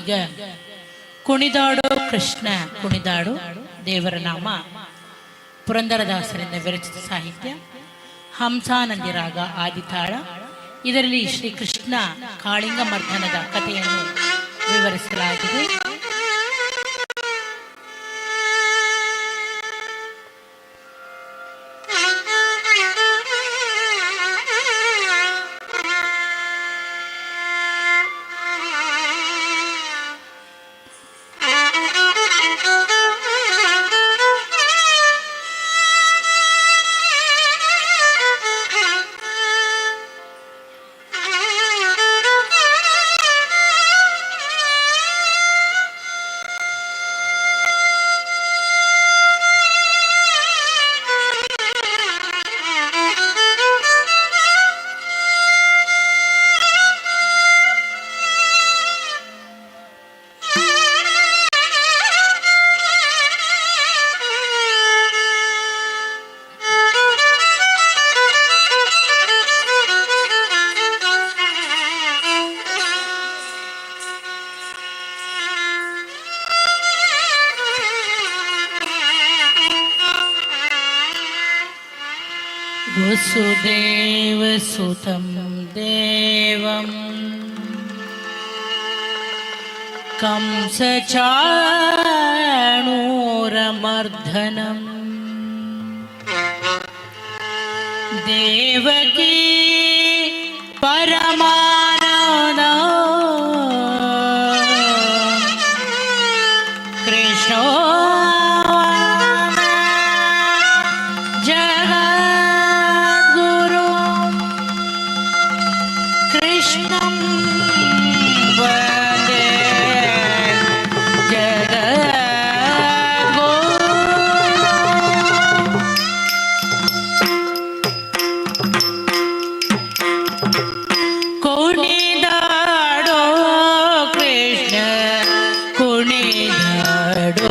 ಈಗ ಕುಣಿದಾಡೋ ಕೃಷ್ಣ ಕುಣಿದಾಡು ದೇವರ ನಾಮ ಪುರಂದರದಾಸರಿಂದ ವಿರಚಿತ ಸಾಹಿತ್ಯ, ಹಂಸಾನಂದಿ ರಾಗ ಆದಿತಾಳ. ಇದರಲ್ಲಿ ಶ್ರೀಕೃಷ್ಣ ಕಾಳಿಂಗ ಮರ್ದನದ ಕಥೆಯನ್ನು ವಿವರಿಸಲಾಗಿದೆ. वसुदेवसुतं देवं कंसचाणूरमर्दनम् देवकी परमानंद कृष्णो जगद्गुरु कृष्णं वन्दे जगद्गुरु. ಕುಣಿದಾಡೋ ಕೃಷ್ಣ ಕುಣಿದಾಡೋ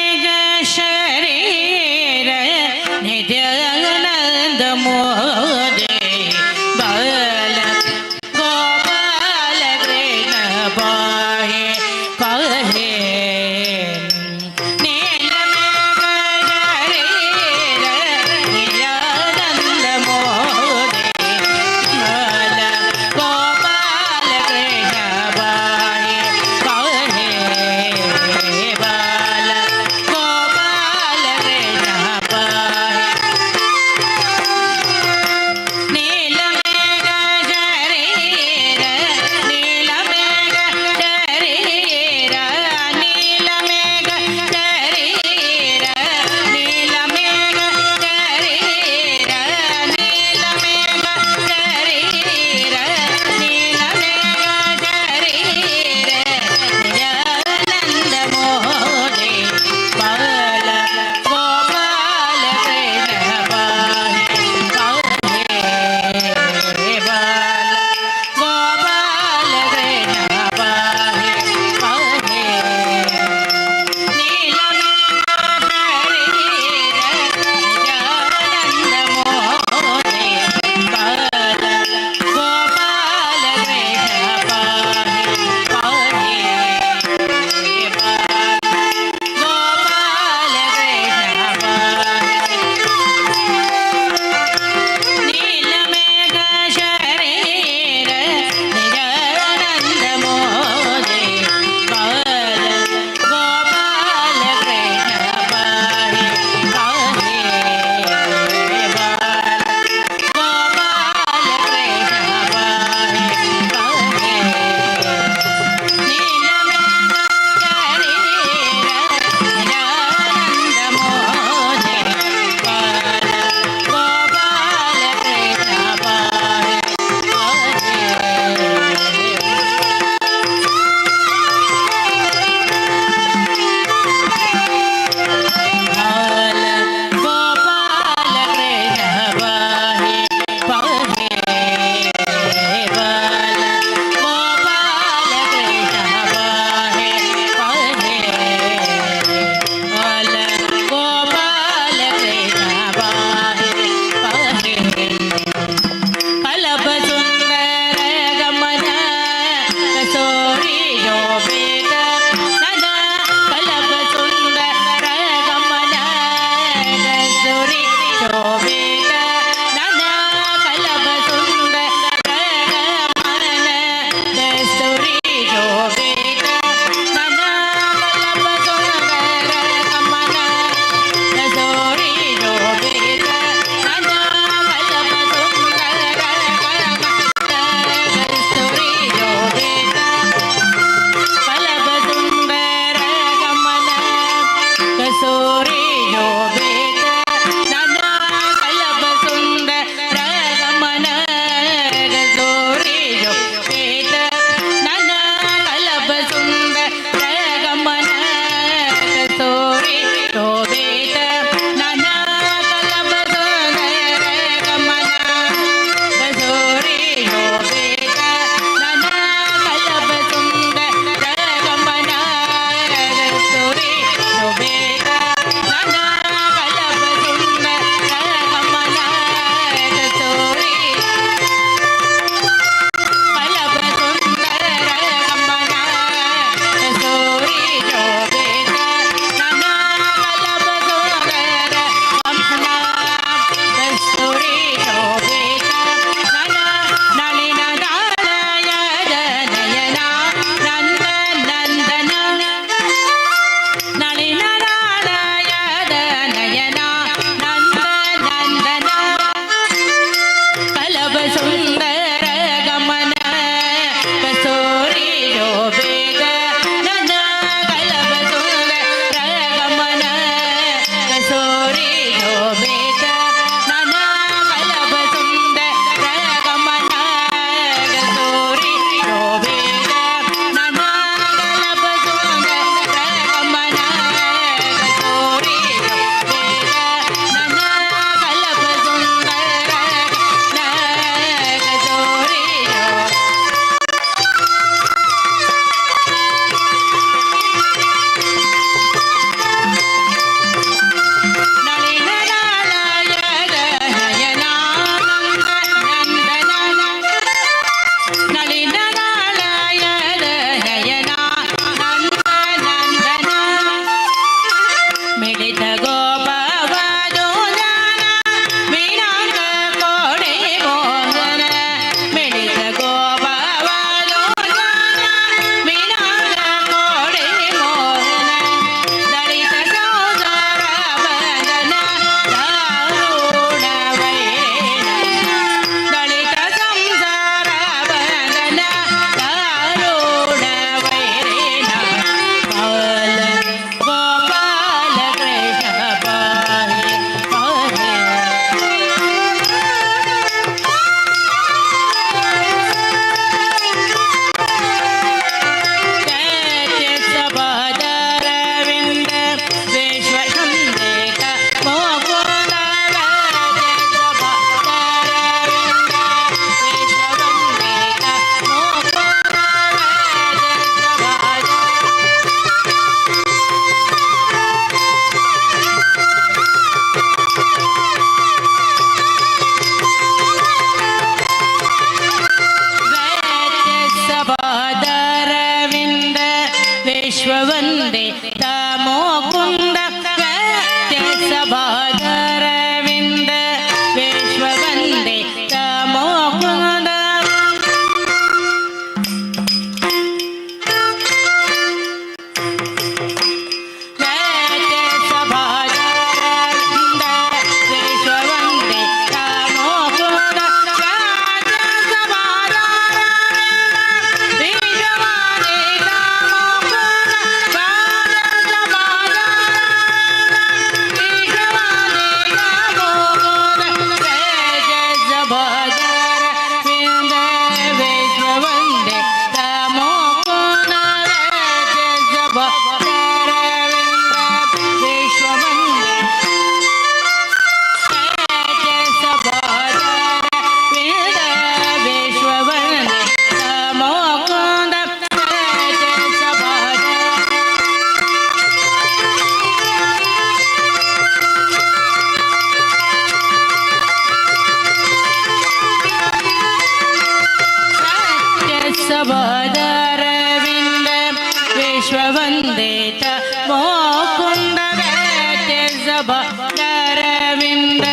ಅರವಿಂದ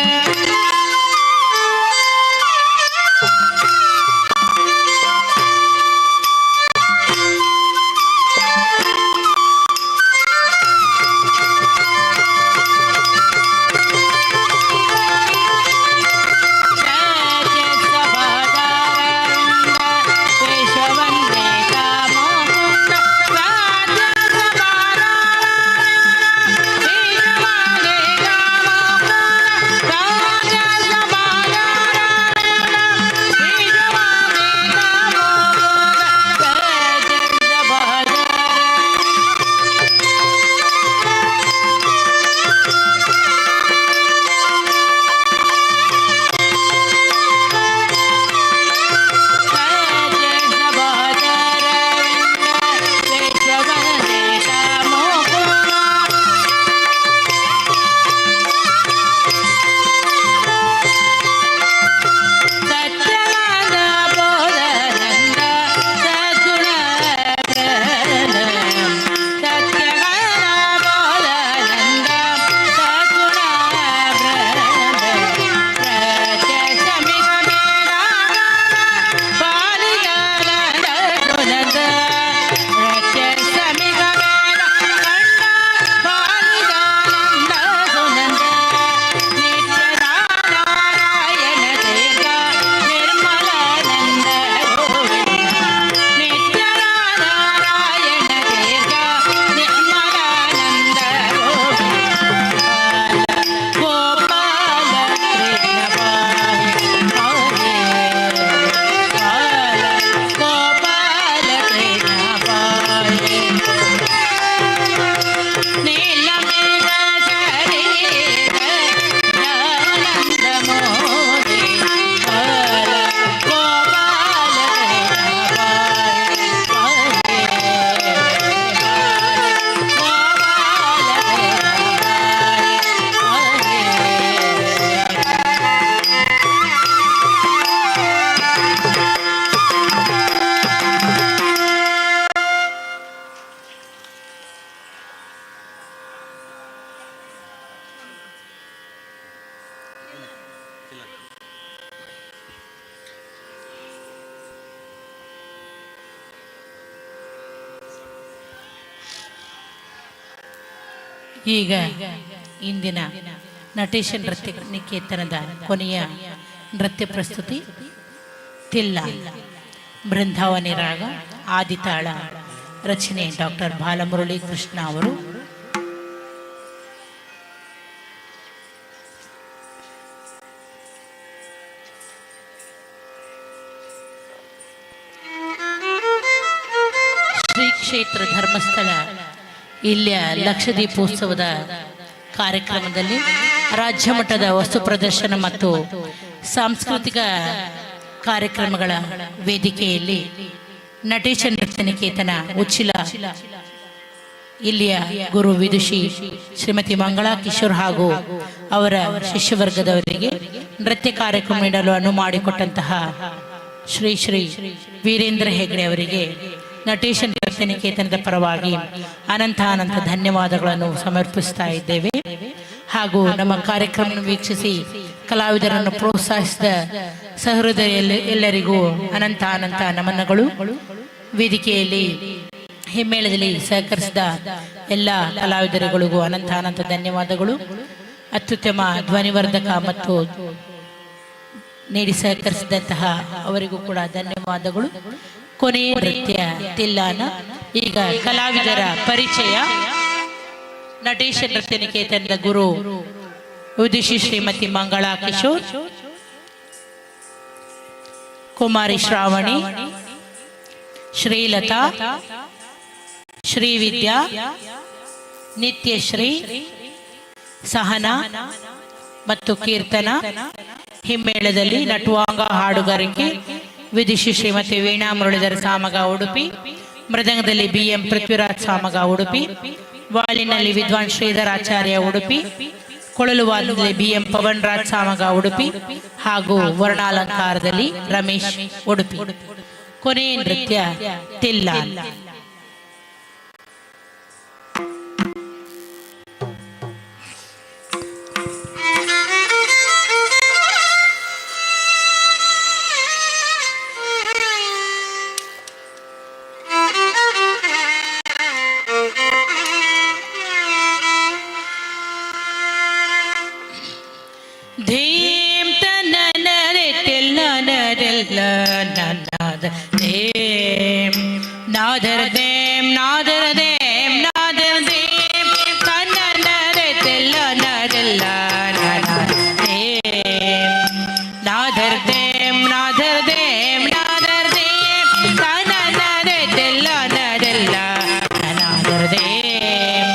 ಈಗ ಇಂದಿನ ನಟೇಶ ನೃತ್ಯ ನಿಕೇತನದ ಕೊನೆಯ ನೃತ್ಯ ಪ್ರಸ್ತುತಿ ತಿಲ್ಲ ಬೃಂದಾವನಿ ರಾಗ ಆದಿತಾಳ ರಚನೆ ಡಾಕ್ಟರ್ ಬಾಲಮುರಳಿ ಕೃಷ್ಣ ಅವರು. ಶ್ರೀ ಕ್ಷೇತ್ರ ಧರ್ಮಸ್ಥಳ ಇಲ್ಲಿಯ ಲಕ್ಷದೀಪೋತ್ಸವದ ಕಾರ್ಯಕ್ರಮದಲ್ಲಿ ರಾಜ್ಯ ಮಟ್ಟದ ವಸ್ತು ಪ್ರದರ್ಶನ ಮತ್ತು ಸಾಂಸ್ಕೃತಿಕ ಕಾರ್ಯಕ್ರಮಗಳ ವೇದಿಕೆಯಲ್ಲಿ ನಟೇಶ ನೃತ್ಯ ನಿಕೇತನ ಉಚ್ಚಿಲ ಇಲ್ಲಿಯ ಗುರು ವಿದುಷಿ ಶ್ರೀಮತಿ ಮಂಗಳಾ ಕಿಶೋರ್ ಹಾಗೂ ಅವರ ಶಿಷ್ಯವರ್ಗದವರಿಗೆ ನೃತ್ಯ ಕಾರ್ಯಕ್ರಮ ನೀಡಲು ಅನುವು ಮಾಡಿಕೊಟ್ಟಂತಹ ಶ್ರೀ ಶ್ರೀ ವೀರೇಂದ್ರ ಹೆಗ್ಡೆ ಅವರಿಗೆ ನಟೇಶ ನೃತ್ಯ ನಿಕೇತನದ ಪರವಾಗಿ ಅನಂತ ಅನಂತ ಧನ್ಯವಾದಗಳನ್ನು ಸಮರ್ಪಿಸ್ತಾ ಇದ್ದೇವೆ. ಹಾಗೂ ನಮ್ಮ ಕಾರ್ಯಕ್ರಮ ವೀಕ್ಷಿಸಿ ಕಲಾವಿದರನ್ನು ಪ್ರೋತ್ಸಾಹಿಸಿದ ಸಹೃದಯ ಎಲ್ಲರಿಗೂ ಅನಂತ ಅನಂತ ನಮನಗಳು. ವೇದಿಕೆಯಲ್ಲಿ ಹಿಮ್ಮೇಳದಲ್ಲಿ ಸಹಕರಿಸಿದ ಎಲ್ಲ ಕಲಾವಿದರುಗಳಿಗೂ ಅನಂತ ಅನಂತ ಧನ್ಯವಾದಗಳು. ಅತ್ಯುತ್ತಮ ಧ್ವನಿವರ್ಧಕ ಮತ್ತು ನೀಡಿ ಸಹಕರಿಸಿದಂತಹ ಅವರಿಗೂ ಕೂಡ ಧನ್ಯವಾದಗಳು. ಕೊನೆಯ ನೃತ್ಯ ತಿಲ್ಲಾನ. ಈಗ ಕಲಾವಿದರ ಪರಿಚಯ. ನಟೇಶ ನೃತ್ಯ ನಿಕೇತನದ ಗುರು ವಿದುಷಿ ಶ್ರೀಮತಿ ಮಂಗಳಾ ಕಿಶೋರ್, ಕುಮಾರಿ ಶ್ರಾವಣಿ, ಶ್ರೀಲತಾ, ಶ್ರೀವಿದ್ಯಾ, ನಿತ್ಯಶ್ರೀ, ಸಹನಾ ಮತ್ತು ಕೀರ್ತನ. ಹಿಮ್ಮೇಳದಲ್ಲಿ ನಟುವಾಂಗ ಹಾಡುಗಾರಿಕೆ ವಿದುಷಿ ಶ್ರೀಮತಿ ವೀಣಾ ಮುರಳೀಧರ ಸಾಮಗ ಉಡುಪಿ, ಮೃದಂಗದಲ್ಲಿ BM ಪೃಥ್ವಿರಾಜ್ ಸಾಮಗ ಉಡುಪಿ, ವಾಲಿನಲ್ಲಿ ವಿದ್ವಾನ್ ಶ್ರೀಧರಾಚಾರ್ಯ ಉಡುಪಿ, ಕೊಳಲು ವಾದನದಲ್ಲಿ BM ಪವನ್ ರಾಜ್ ಸಾಮಗ ಉಡುಪಿ ಹಾಗೂ ವರ್ಣಾಲಂಕಾರದಲ್ಲಿ ರಮೇಶ್ ಉಡುಪಿ. ಕೊನೆಯ ನೃತ್ಯ ತಿಲ್ಲ. ಧೀಂ ತನ್ನರೆ ತೆಲ್ಲನರೆಲ್ಲ ನಾದ ಧೀಂ ನಾದರ ದೇಂ ನಾದರ ದೇಂ ನಾದರ ದೇಂ ತನ್ನರೆ ತೆಲ್ಲನರೆಲ್ಲ ನಾದ ಧೀಂ ನಾದರ ದೇಂ ನಾದರ ದೇಂ ನಾದರ ದೇಂ ತನ್ನರೆ ತೆಲ್ಲನರೆಲ್ಲ ನಾದರ ದೇಂ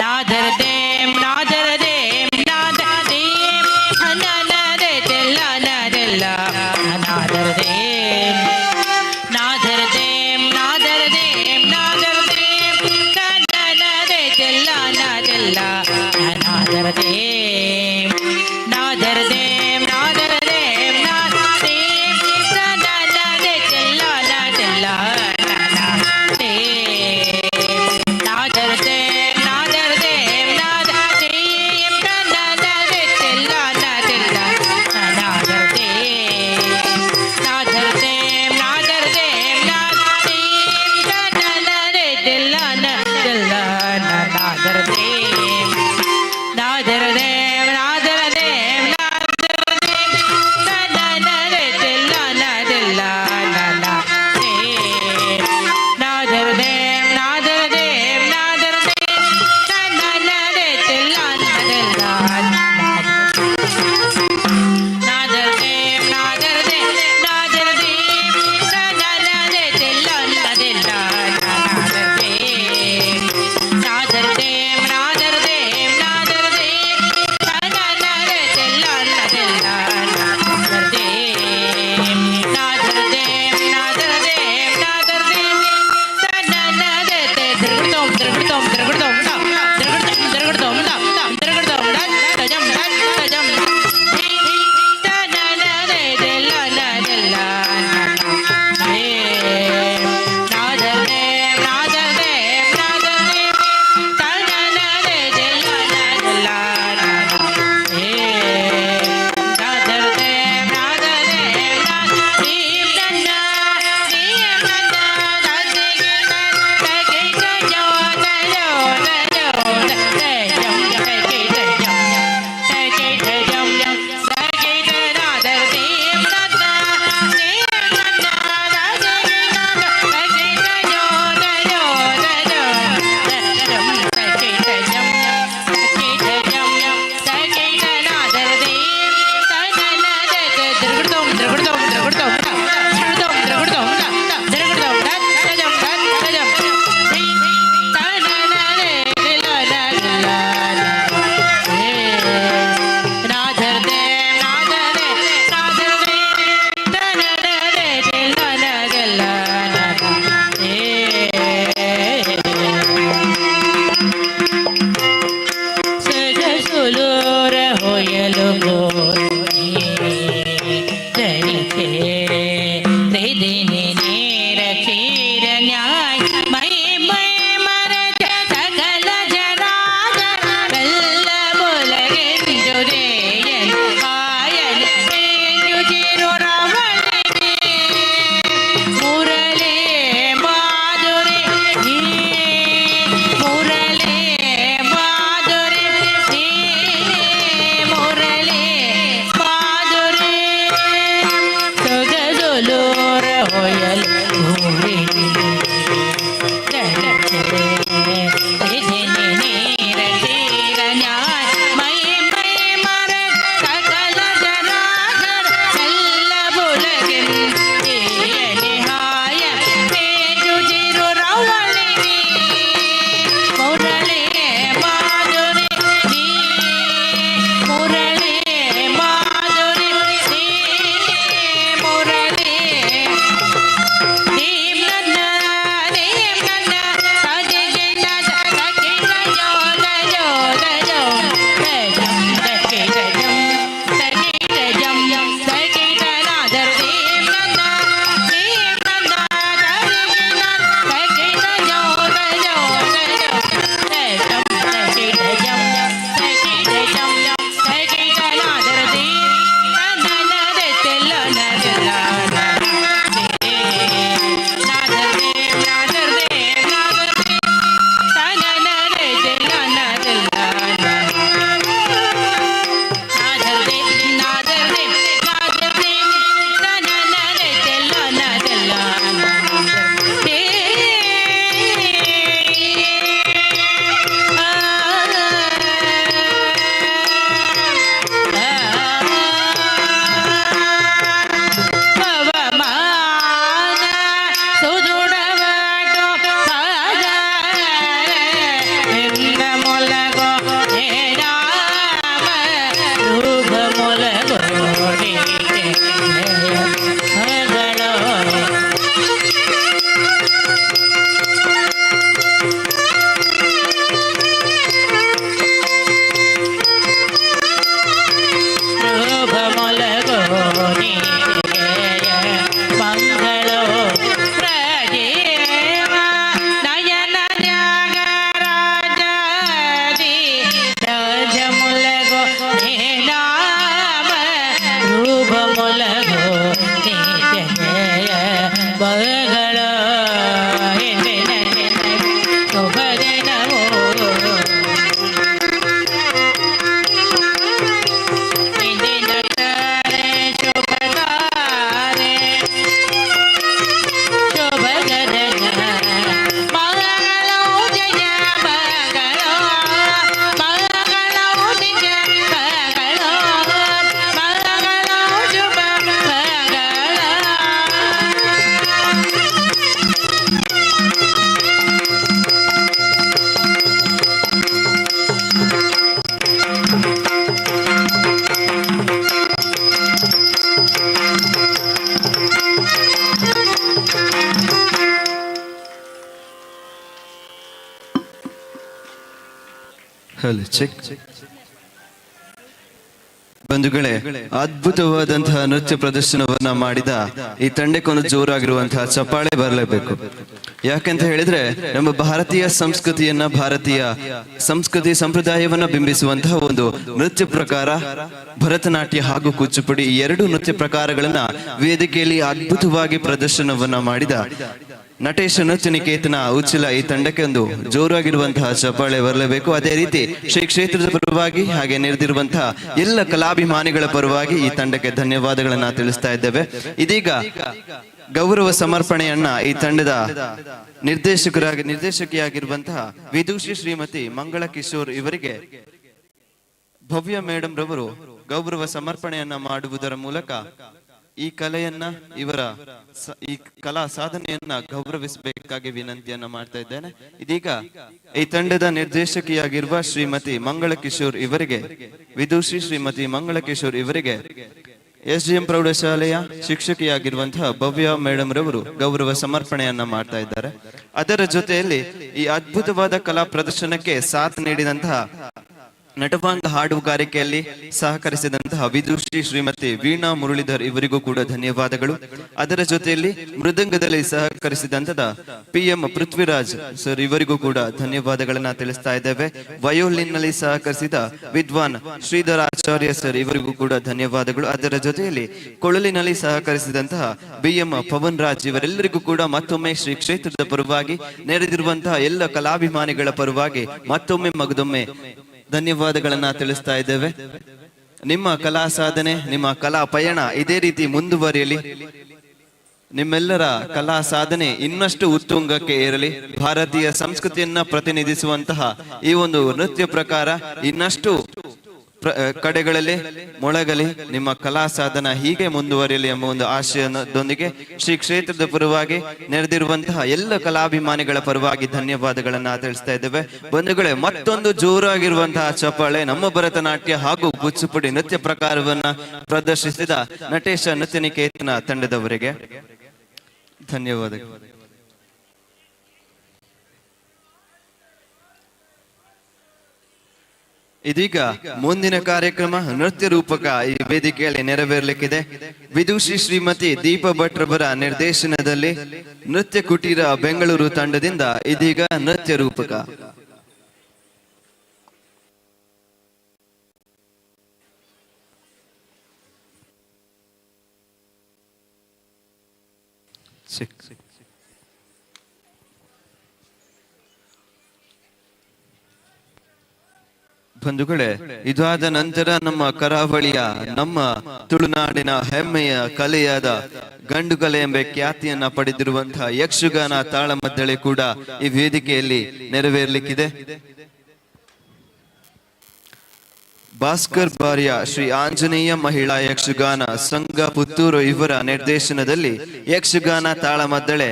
ನಾದರ ದೇಂ ನಾದರ ದೇಂ ನಾದರ ದೇಂ ಹನನರೆ ತೆಲ್ಲನರೆಲ್ಲ ನಾದರ ದೇಂ ನಾದರ ದೇಂ ನಾದರ ದೇಂ ನಾದರ ದೇಂ ಹನನರೆ ತೆಲ್ಲನರೆಲ್ಲ ನಾದರ ದೇಂ ನಾದರ ದೇಂ ನಾದರ ದೇಂ ನಾದರ ದೇಂ ಹನನರೆ ತೆಲ್ಲನರೆಲ್ಲ ನಾದರ ದೇಂ ನಾದರ ದೇಂ ನಾದರ ದೇಂ ನಾದರ ದೇಂ ಹನನರೆ ತೆಲ್ಲನರೆಲ್ಲ ನಾದರ ದೇಂ ನಾದರ ದೇಂ ನಾದರ ದೇಂ ನಾದರ ದೇಂ ಹನನರೆ ತೆಲ್ಲನರೆಲ್ಲ ನಾದರ ದೇಂ ನಾದರ ದೇಂ ನಾದರ ದೇಂ ನಾದರ ದೇಂ ಹನನರೆ ತೆಲ್ಲನರೆಲ್ಲ ನಾದರ ದೇಂ ನಾದರ ದೇಂ ನಾದರ ದೇಂ ನಾದರ ದೇಂ ಹನನರೆ ತೆಲ್ಲನರೆಲ್ಲ ನಾದರ ದೇಂ ನಾದರ ದೇಂ ನಾದರ ದೇಂ ಹನನರೆ ತೆಲ್ಲನರೆಲ್ಲ ನಾದರ ದೇಂ ನಾದರ ದೇಂ ನಾದರ ದೇಂ ನಾದರ ದೇಂ ಹನನರೆ ತೆಲ್ಲನರೆಲ್ಲ ನಾದರ ದೇಂ ನಾದರ ದೇಂ ನಾದರ ದೇಂ ನಾದರ ದೇಂ ಹನನರೆ ತಿರುಗುತ್ತೋಂ ತಿರುಗುತ್ತೋಂ ತಿರುಗುತ್ತೋಂ ತಿರುಗುತ್ತೋಂ ತಿರುಗುತ್ತೋಂ ತಜಂ ತಜಂ ಹನನರೆ ತೆಲ್ಲನರೆಲ್ಲ ನಾದರ ದೇಂ ನಾದರ ದೇಂ ನಾದರ ದೇಂ ಹನನರೆ ತೆಲ್ಲನರೆಲ್ಲ ನಾದರ ದೇಂ ನಾದರ ದೇಂ ನಾದರ ದೇಂ ನನ್ನ ದೇಂ ನನ್ನ ದಾಸೆಗೆ ತಗೆ ತಜೋ ತಜೋ ತಜೋ ತಜಂ ತಗೆ ತಜಂ ತಗೆ ತಜಂ ತಗೆ ನಾದರ ದೇಂ ನನ್ನ ದೇಂ ನನ್ನ ದಾಸೆಗೆ ತಗೆ ತಜೋ ತಜೋ ತಜೋ ತಜಂ ತಗೆ ತಜಂ ತಗೆ ತಜಂ ತಗೆ ನಾದರ ದೇಂ ಹನನರೆ ತಿರುಗುತ್ತೋಂ ತಿರುಗುತ್ತೋಂ ತಿರುಗುತ್ತೋಂ ತಿರುಗುತ್ತೋಂ ತಿರುಗುತ್ತೋಂ ತಿರುಗುತ್ತೋಂ ತಜಂ ತಜಂ ಹನನರೆ ತೆಲ್ಲನರೆಲ್ಲ ನಾದರ ದೇಂ ನಾದರ ದೇಂ ನಾದರ ದೇಂ ಹನನರೆ ತೆಲ್ಲನರೆಲ್ಲ ಸಜಸುಲೋರ ಹೊಯಲು ಗೋರಿ ಧರಿಕೆ ತ್ರಿದಿನಿ ನೇರ ಕ್ಷೀರ ನ್ಯಾಯ ಮೈ ಮೈ ಮರಜ ಸಕಲ ಜರಾಗರೆಲ್ಲ ಮೊಲಗೆಂದುರೇಯನ್ ಕಾಯನ ಚಿರುರವಳಿಗೆ ಮುರಳಿ ಮಾಧುರಿ ಮುರಳಿ ಮಾಧುರಿ ಮುರಳಿ ನಾಮ ರೂಪ ಮೊಲಗೋ ನಿಜಯ ಬಗಳ ಶುಭದಿನವೋ ಇಂದಿನ ತಾರೆ ಶುಭತಾರೆ ಶುಭಗದನ ಮಂಗಳೋ ಜಯ ಮಂಗಳೋ ಮಂಗಳೋ ನಿಜ ಮಂಗಳೋ ಮಂಗಳೋ ಶುಭ ಮಂಗಳ ಹಲೋ ಚೆಕ್. ಬಂಧುಗಳೇ, ಅದ್ಭುತವಾದಂತಹ ನೃತ್ಯ ಪ್ರದರ್ಶನವನ್ನ ಮಾಡಿದ ಈ ತಂಡಕ್ಕೊಂದು ಜೋರಾಗಿರುವಂತಹ ಚಪ್ಪಾಳೆ ಬರಲೇಬೇಕು. ಯಾಕೆಂತ ಹೇಳಿದ್ರೆ ನಮ್ಮ ಭಾರತೀಯ ಸಂಸ್ಕೃತಿಯನ್ನ, ಭಾರತೀಯ ಸಂಸ್ಕೃತಿ ಸಂಪ್ರದಾಯವನ್ನ ಬಿಂಬಿಸುವಂತಹ ಒಂದು ನೃತ್ಯ ಪ್ರಕಾರ ಭರತನಾಟ್ಯ ಹಾಗೂ ಕೂಚುಪುಡಿ, ಈ ಎರಡು ನೃತ್ಯ ಪ್ರಕಾರಗಳನ್ನ ವೇದಿಕೆಯಲ್ಲಿ ಅದ್ಭುತವಾಗಿ ಪ್ರದರ್ಶನವನ್ನ ಮಾಡಿದ ನಟೇಶ ನೃತ್ಯ ನಿಕೇತನ ಉಚ್ಚಿಲ ಈ ತಂಡಕ್ಕೆ ಒಂದು ಜೋರಾಗಿರುವಂತಹ ಚಪ್ಪಾಳೆ ಬರಲೇಬೇಕು. ಅದೇ ರೀತಿ ಶ್ರೀ ಕ್ಷೇತ್ರದ ಪರವಾಗಿ ಹಾಗೆ ನೆರೆದಿರುವಂತಹ ಎಲ್ಲ ಕಲಾಭಿಮಾನಿಗಳ ಪರವಾಗಿ ಈ ತಂಡಕ್ಕೆ ಧನ್ಯವಾದಗಳನ್ನ ತಿಳಿಸ್ತಾ ಇದ್ದೇವೆ. ಇದೀಗ ಗೌರವ ಸಮರ್ಪಣೆಯನ್ನ ಈ ತಂಡದ ನಿರ್ದೇಶಕಿಯಾಗಿರುವಂತಹ ವಿದುಷಿ ಶ್ರೀಮತಿ ಮಂಗಳ ಕಿಶೋರ್ ಇವರಿಗೆ ಭವ್ಯ ಮೇಡಮ್ ರವರು ಗೌರವ ಸಮರ್ಪಣೆಯನ್ನ ಮಾಡುವುದರ ಮೂಲಕ ಈ ಕಲೆಯನ್ನ, ಈ ಕಲಾ ಸಾಧನೆಯನ್ನ ಗೌರವಿಸಬೇಕಾಗಿ ವಿನಂತಿಯನ್ನ ಮಾಡ್ತಾ ಇದ್ದೇನೆ. ಇದೀಗ ಈ ತಂಡದ ನಿರ್ದೇಶಕಿಯಾಗಿರುವ ಶ್ರೀಮತಿ ಮಂಗಳ ಕಿಶೋರ್ ಇವರಿಗೆ, ವಿದುಷಿ ಶ್ರೀಮತಿ ಮಂಗಳ ಕಿಶೋರ್ ಇವರಿಗೆ SDM ಪ್ರೌಢಶಾಲೆಯ ಶಿಕ್ಷಕಿಯಾಗಿರುವಂತಹ ಭವ್ಯ ಮೇಡಮ್ ರವರು ಗೌರವ ಸಮರ್ಪಣೆಯನ್ನ ಮಾಡ್ತಾ ಇದ್ದಾರೆ. ಅದರ ಜೊತೆಯಲ್ಲಿ ಈ ಅದ್ಭುತವಾದ ಕಲಾ ಪ್ರದರ್ಶನಕ್ಕೆ ಸಾಥ್ ನೀಡಿದಂತಹ ನಟವಾಂಗ ಹಾಡುಗಾರಿಕೆಯಲ್ಲಿ ಸಹಕರಿಸಿದಂತಹ ವಿದುಷಿ ಶ್ರೀಮತಿ ವೀಣಾ ಮುರಳೀಧರ್ ಇವರಿಗೂ ಕೂಡ ಧನ್ಯವಾದಗಳು. ಅದರ ಜೊತೆಯಲ್ಲಿ ಮೃದಂಗದಲ್ಲಿ ಸಹಕರಿಸಿದಂತಹ PM ಪೃಥ್ವಿರಾಜ್ ಸರ್ ಇವರಿಗೂ ಕೂಡ ಧನ್ಯವಾದಗಳನ್ನ ತಿಳಿಸ್ತಾ ಇದ್ದೇವೆ. ವಯೋಲಿನ್ ನಲ್ಲಿ ಸಹಕರಿಸಿದ ವಿದ್ವಾನ್ ಶ್ರೀಧರ ಆಚಾರ್ಯ ಸರ್ ಇವರಿಗೂ ಕೂಡ ಧನ್ಯವಾದಗಳು. ಅದರ ಜೊತೆಯಲ್ಲಿ ಕೊಳಲಿನಲ್ಲಿ ಸಹಕರಿಸಿದಂತಹ BM ಪವನ್ ರಾಜ್ ಇವರೆಲ್ಲರಿಗೂ ಕೂಡ ಮತ್ತೊಮ್ಮೆ ಶ್ರೀ ಕ್ಷೇತ್ರದ ಪರವಾಗಿ, ನೆರೆದಿರುವಂತಹ ಎಲ್ಲ ಕಲಾಭಿಮಾನಿಗಳ ಪರವಾಗಿ ಮತ್ತೊಮ್ಮೆ ಮಗದೊಮ್ಮೆ ಧನ್ಯವಾದಗಳನ್ನ ತಿಳಿಸ್ತಾ ಇದ್ದೇವೆ. ನಿಮ್ಮ ಕಲಾ ಸಾಧನೆ, ನಿಮ್ಮ ಕಲಾ ಪಯಣ ಇದೇ ರೀತಿ ಮುಂದುವರಿಯಲಿ. ನಿಮ್ಮೆಲ್ಲರ ಕಲಾ ಸಾಧನೆ ಇನ್ನಷ್ಟು ಉತ್ತುಂಗಕ್ಕೆ ಏರಲಿ. ಭಾರತೀಯ ಸಂಸ್ಕೃತಿಯನ್ನ ಪ್ರತಿನಿಧಿಸುವಂತಹ ಈ ಒಂದು ನೃತ್ಯ ಪ್ರಕಾರ ಇನ್ನಷ್ಟು ಕಡೆಗಳಲ್ಲಿ ಮೊಳಗಲಿ. ನಿಮ್ಮ ಕಲಾ ಸಾಧನ ಹೀಗೆ ಮುಂದುವರಿಯಲಿ ಎಂಬ ಒಂದು ಆಶಯದೊಂದಿಗೆ ಶ್ರೀ ಕ್ಷೇತ್ರದ ಪರವಾಗಿ, ನೆರೆದಿರುವಂತಹ ಎಲ್ಲ ಕಲಾಭಿಮಾನಿಗಳ ಪರವಾಗಿ ಧನ್ಯವಾದಗಳನ್ನ ತಿಳಿಸ್ತಾ ಇದ್ದೇವೆ. ಬಂಧುಗಳೇ, ಮತ್ತೊಂದು ಜೋರಾಗಿರುವಂತಹ ಚಪ್ಪಾಳೆ ನಮ್ಮ ಭರತನಾಟ್ಯ ಹಾಗೂ ಕೂಚುಪುಡಿ ನೃತ್ಯ ಪ್ರಕಾರವನ್ನ ಪ್ರದರ್ಶಿಸಿದ ನಟೇಶ ನೃತ್ಯ ನಿಕೇತನ ತಂಡದವರಿಗೆ ಧನ್ಯವಾದಗಳು. ಇದೀಗ ಮುಂದಿನ ಕಾರ್ಯಕ್ರಮ ನೃತ್ಯ ರೂಪಕ ಈ ವೇದಿಕೆಯಲ್ಲಿ ನೆರವೇರಲಿಕ್ಕಿದೆ. ವಿದುಷಿ ಶ್ರೀಮತಿ ದೀಪಾ ಭಟ್ ರವರ ನಿರ್ದೇಶನದಲ್ಲಿ ನೃತ್ಯ ಕುಟೀರ ಬೆಂಗಳೂರು ತಂಡದಿಂದ ಇದೀಗ ನೃತ್ಯ ರೂಪಕ. ಬಂಧುಗಳೇ, ಇದಾದ ನಂತರ ನಮ್ಮ ಕರಾವಳಿಯ, ನಮ್ಮ ತುಳುನಾಡಿನ ಹೆಮ್ಮೆಯ ಕಲೆಯಾದ ಗಂಡು ಕಲೆ ಎಂಬ ಖ್ಯಾತಿಯನ್ನ ಪಡೆದಿರುವಂತಹ ಯಕ್ಷಗಾನ ತಾಳಮದ್ದಳೆ ಕೂಡ ಈ ವೇದಿಕೆಯಲ್ಲಿ ನೆರವೇರಲಿಕ್ಕಿದೆ. ಭಾಸ್ಕರ್ ಬಾರಿಯ ಶ್ರೀ ಆಂಜನೇಯ ಮಹಿಳಾ ಯಕ್ಷಗಾನ ಸಂಘ ಪುತ್ತೂರು ಇವರ ನಿರ್ದೇಶನದಲ್ಲಿ ಯಕ್ಷಗಾನ ತಾಳಮದ್ದಳೆ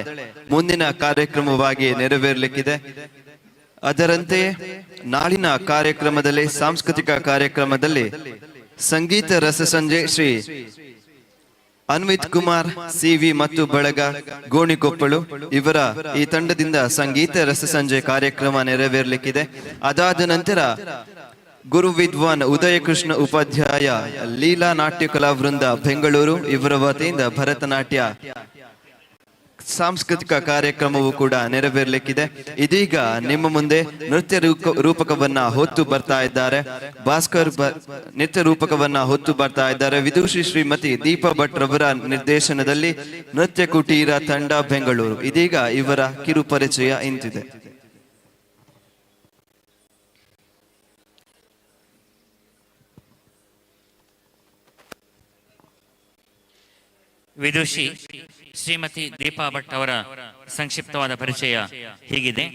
ಮುಂದಿನ ಕಾರ್ಯಕ್ರಮವಾಗಿ ನೆರವೇರಲಿಕ್ಕಿದೆ. ಅದರಂತೆಯೇ ನಾಳಿನ ಕಾರ್ಯಕ್ರಮದಲ್ಲಿ, ಸಾಂಸ್ಕೃತಿಕ ಕಾರ್ಯಕ್ರಮದಲ್ಲಿ ಸಂಗೀತ ರಸಸಂಜೆ ಶ್ರೀ ಅನ್ವಿತ್ ಕುಮಾರ್ CV ಮತ್ತು ಬಳಗ ಗೋಣಿಕೊಪ್ಪಳು ಇವರ ಈ ತಂಡದಿಂದ ಸಂಗೀತ ರಸಸಂಜೆ ಕಾರ್ಯಕ್ರಮ ನೆರವೇರಲಿಕ್ಕಿದೆ. ಅದಾದ ನಂತರ ಗುರು ವಿದ್ವಾನ್ ಉದಯ ಕೃಷ್ಣ ಉಪಾಧ್ಯಾಯ ಲೀಲಾ ನಾಟ್ಯ ಕಲಾ ವೃಂದ ಬೆಂಗಳೂರು ಇವರ ವತಿಯಿಂದ ಭರತನಾಟ್ಯ ಸಾಂಸ್ಕೃತಿಕ ಕಾರ್ಯಕ್ರಮವು ಕೂಡ ನೆರವೇರಲಿಕ್ಕಿದೆ. ಇದೀಗ ನಿಮ್ಮ ಮುಂದೆ ನೃತ್ಯ ರೂಪಕವನ್ನ ಹೊತ್ತು ಬರ್ತಾ ಇದ್ದಾರೆ ನೃತ್ಯ ರೂಪಕವನ್ನ ಹೊತ್ತು ಬರ್ತಾ ಇದ್ದಾರೆ ವಿದುಷಿ ಶ್ರೀಮತಿ ದೀಪಾ ಭಟ್ ರವರ ನಿರ್ದೇಶನದಲ್ಲಿ ನೃತ್ಯ ಕುಟೀರ ತಂಡ ಬೆಂಗಳೂರು. ಇದೀಗ ಇವರ ಕಿರು ಪರಿಚಯ ಇಂತಿದೆ. ವಿದುಷಿ ಶ್ರೀಮತಿ ದೀಪಾ ಭಟ್ ಅವರ ಸಂಕ್ಷಿಪ್ತವಾದ ಪರಿಚಯ ಹೀಗಿದೆ.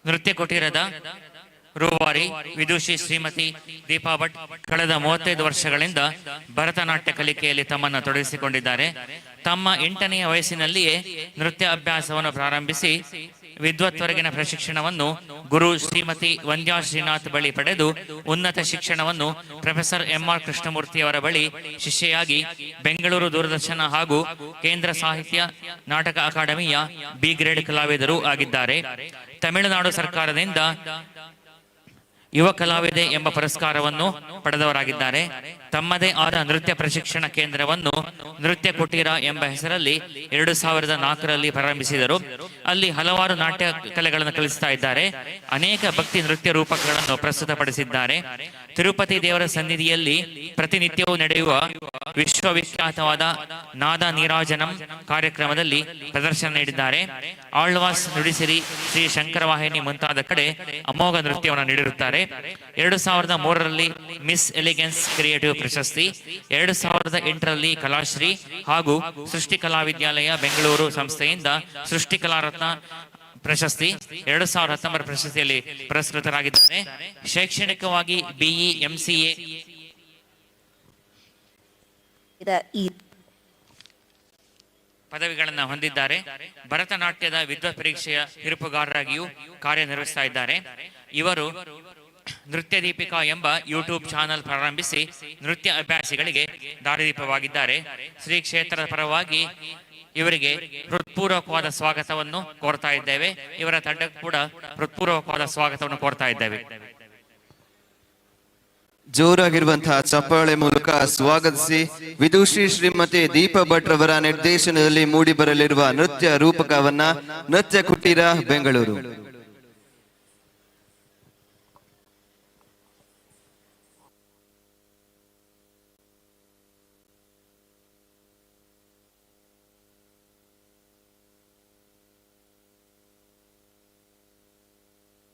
ನೃತ್ಯ ಕುಟೀರದ ರೂವಾರಿ ವಿದುಷಿ ಶ್ರೀಮತಿ ದೀಪಾ ಭಟ್ ಕಳೆದ 35 ವರ್ಷಗಳಿಂದ ಭರತನಾಟ್ಯ ಕಲಿಕೆಯಲ್ಲಿ ತಮ್ಮನ್ನು ತೊಡಗಿಸಿಕೊಂಡಿದ್ದಾರೆ. ತಮ್ಮ 8ನೆಯ ವಯಸ್ಸಿನಲ್ಲಿಯೇ ನೃತ್ಯ ಅಭ್ಯಾಸವನ್ನು ಪ್ರಾರಂಭಿಸಿ ವಿದ್ವತ್ವರೆಗಿನ ಪ್ರಶಿಕ್ಷಣವನ್ನು ಗುರು ಶ್ರೀಮತಿ ವಂದ್ಯಾ ಶ್ರೀನಾಥ್ ಬಳಿ ಪಡೆದು ಉನ್ನತ ಶಿಕ್ಷಣವನ್ನು ಪ್ರೊಫೆಸರ್ MR ಕೃಷ್ಣಮೂರ್ತಿಯವರ ಬಳಿ ಶಿಷ್ಯೆಯಾಗಿ ಬೆಂಗಳೂರು ದೂರದರ್ಶನ ಹಾಗೂ ಕೇಂದ್ರ ಸಾಹಿತ್ಯ ನಾಟಕ ಅಕಾಡೆಮಿಯ B ಗ್ರೇಡ್ ಕಲಾವಿದರು ಆಗಿದ್ದಾರೆ. ತಮಿಳುನಾಡು ಸರ್ಕಾರದಿಂದ ಯುವ ಕಲಾವಿದೆ ಎಂಬ ಪುರಸ್ಕಾರವನ್ನು ಪಡೆದವರಾಗಿದ್ದಾರೆ. ತಮ್ಮದೇ ಆದ ನೃತ್ಯ ಪ್ರಶಿಕ್ಷಣ ಕೇಂದ್ರವನ್ನು ನೃತ್ಯ ಕುಟೀರ ಎಂಬ ಹೆಸರಲ್ಲಿ 2004ರಲ್ಲಿ ಪ್ರಾರಂಭಿಸಿದರು. ಅಲ್ಲಿ ಹಲವಾರು ನಾಟ್ಯ ಕಲೆಗಳನ್ನು ಕಲಿಸ್ತಾ ಇದ್ದಾರೆ. ಅನೇಕ ಭಕ್ತಿ ನೃತ್ಯ ರೂಪಕಗಳನ್ನು ಪ್ರಸ್ತುತಪಡಿಸಿದ್ದಾರೆ. ತಿರುಪತಿ ದೇವರ ಸನ್ನಿಧಿಯಲ್ಲಿ ಪ್ರತಿನಿತ್ಯವೂ ನಡೆಯುವ ವಿಶ್ವವಿಖ್ಯಾತವಾದ ನಾದ ನೀರಾಜನಂ ಕಾರ್ಯಕ್ರಮದಲ್ಲಿ ಪ್ರದರ್ಶನ ನೀಡಿದ್ದಾರೆ. ಆಳ್ವಾಸ್ ನುಡಿಸಿರಿ, ಶ್ರೀ ಶಂಕರವಾಹಿನಿ ಮುಂತಾದ ಕಡೆ ಅಮೋಘ ನೃತ್ಯವನ್ನು ನೀಡಿರುತ್ತಾರೆ. 2003ರಲ್ಲಿ ಮಿಸ್ ಎಲಿಗೆನ್ಸ್ ಕ್ರಿಯೇಟಿವ್ ಪ್ರಶಸ್ತಿ, 2008ರಲ್ಲಿ ಕಲಾಶ್ರೀ ಹಾಗೂ ಸೃಷ್ಟಿ ಕಲಾವಿದ್ಯಾಲಯ ಬೆಂಗಳೂರು ಸಂಸ್ಥೆಯಿಂದ ಸೃಷ್ಟಿ ಕಲಾರತ್ನ ಪ್ರಶಸ್ತಿ, 2019 ಪ್ರಶಸ್ತಿಯಲ್ಲಿ ಪುರಸ್ಕೃತರಾಗಿದ್ದಾರೆ. ಶೈಕ್ಷಣಿಕವಾಗಿ BE MCA ಪದವಿಗಳನ್ನು ಹೊಂದಿದ್ದಾರೆ. ಭರತನಾಟ್ಯದ ವಿದ್ವತ್ ಪರೀಕ್ಷೆಯ ತೀರ್ಪುಗಾರರಾಗಿಯೂ ಕಾರ್ಯನಿರ್ವಹಿಸ್ತಾ ಇದ್ದಾರೆ. ಇವರು ನೃತ್ಯ ದೀಪಿಕಾ ಎಂಬ ಯೂಟ್ಯೂಬ್ ಚಾನೆಲ್ ಪ್ರಾರಂಭಿಸಿ ನೃತ್ಯ ಅಭ್ಯಾಸಿಗಳಿಗೆ ದಾರಿದೀಪವಾಗಿದ್ದಾರೆ. ಶ್ರೀ ಕ್ಷೇತ್ರದ ಪರವಾಗಿ ಇವರಿಗೆ ಹೃತ್ಪೂರ್ವಕವಾದ ಸ್ವಾಗತವನ್ನು ಕೋರ್ತಾ ಇದ್ದೇವೆ. ಇವರ ತಂಡಕ್ಕೂ ಕೂಡ ಹೃತ್ಪೂರ್ವಕವಾದ ಸ್ವಾಗತವನ್ನು ಕೋರ್ತಾ ಇದ್ದೇವೆ. ಜೋರಾಗಿರುವಂತಹ ಚಪ್ಪಾಳೆ ಮೂಲಕ ಸ್ವಾಗತಿಸಿ ವಿದುಷಿ ಶ್ರೀಮತಿ ದೀಪಾ ಭಟ್ ರವರ ನಿರ್ದೇಶನದಲ್ಲಿ ಮೂಡಿ ಬರಲಿರುವ ನೃತ್ಯ ರೂಪಕವನ್ನ ನೃತ್ಯ ಕುಟೀರ ಬೆಂಗಳೂರು.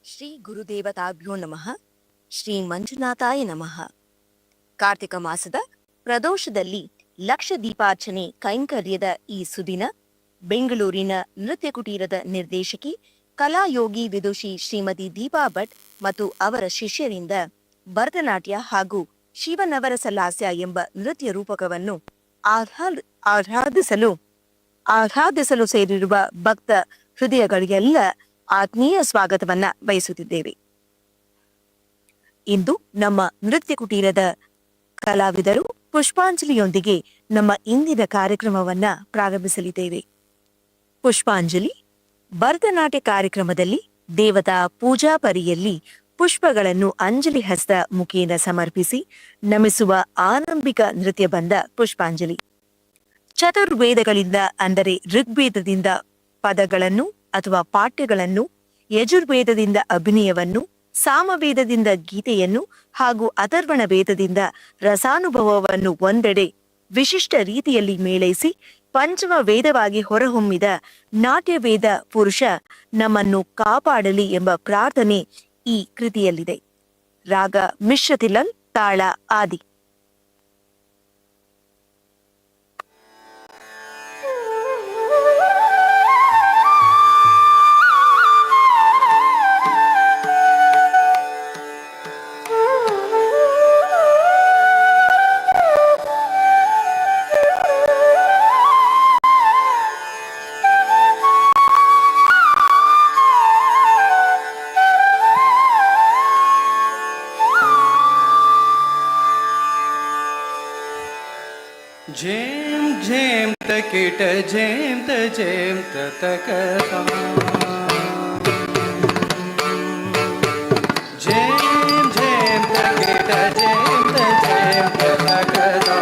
ಶ್ರೀ ಗುರುದೇವತಾಭ್ಯೋ ನಮಃ. ಶ್ರೀ ಮಂಜುನಾಥಾಯ ನಮಃ. ಕಾರ್ತಿಕ ಮಾಸದ ಪ್ರದೋಷದಲ್ಲಿ ಲಕ್ಷ ದೀಪಾರ್ಚನೆ ಕೈಂಕರ್ಯದ ಈ ಸುದಿನ ಬೆಂಗಳೂರಿನ ನೃತ್ಯ ಕುಟೀರದ ನಿರ್ದೇಶಕಿ ಕಲಾಯೋಗಿ ವಿದುಷಿ ಶ್ರೀಮತಿ ದೀಪಾ ಭಟ್ ಮತ್ತು ಅವರ ಶಿಷ್ಯರಿಂದ ಭರತನಾಟ್ಯ ಹಾಗೂ ಶಿವನವರ ಸಲಾಸ್ಯ ಎಂಬ ನೃತ್ಯ ರೂಪಕವನ್ನು ಆರಾಧಿಸಲು ಸೇರಿರುವ ಭಕ್ತ ಹೃದಯಗಳಿಗೆಲ್ಲ ಆತ್ಮೀಯ ಸ್ವಾಗತವನ್ನ ಬಯಸುತ್ತಿದ್ದೇವೆ. ಇಂದು ನಮ್ಮ ನೃತ್ಯ ಕುಟೀರದ ಕಲಾವಿದರು ಪುಷ್ಪಾಂಜಲಿಯೊಂದಿಗೆ ನಮ್ಮ ಇಂದಿನ ಕಾರ್ಯಕ್ರಮವನ್ನ ಪ್ರಾರಂಭಿಸಲಿದ್ದೇವೆ. ಪುಷ್ಪಾಂಜಲಿ ಭರತನಾಟ್ಯ ಕಾರ್ಯಕ್ರಮದಲ್ಲಿ ದೇವತಾ ಪೂಜಾ ಪರಿಯಲ್ಲಿ ಪುಷ್ಪಗಳನ್ನು ಅಂಜಲಿ ಹಸ್ತ ಮುಖೇನ ಸಮರ್ಪಿಸಿ ನಮಿಸುವ ಆರಂಭಿಕ ನೃತ್ಯ ಬಂದ ಪುಷ್ಪಾಂಜಲಿ. ಚತುರ್ವೇದಗಳಿಂದ ಅಂದರೆ ಋಗ್ವೇದದಿಂದ ಪದಗಳನ್ನು ಅಥವಾ ಪಾಠ್ಯಗಳನ್ನು, ಯಜುರ್ವೇದದಿಂದ ಅಭಿನಯವನ್ನು, ಸಾಮವೇದದಿಂದ ಗೀತೆಯನ್ನು ಹಾಗೂ ಅಥರ್ವಣ ವೇದದಿಂದ ರಸಾನುಭವವನ್ನು ಒಂದೆಡೆ ವಿಶಿಷ್ಟ ರೀತಿಯಲ್ಲಿ ಮೇಳೈಸಿ ಪಂಚಮ ವೇದವಾಗಿ ಹೊರಹೊಮ್ಮಿದ ನಾಟ್ಯವೇದ ಪುರುಷ ನಮ್ಮನ್ನು ಕಾಪಾಡಲಿ ಎಂಬ ಪ್ರಾರ್ಥನೆ ಈ ಕೃತಿಯಲ್ಲಿದೆ. ರಾಗ ಮಿಶ್ರತಿಲಲ್, ತಾಳ ಆದಿ. झेम झेम तकिट झेम त झेम तकता झेम झेम तकिट झेम त झेम तकता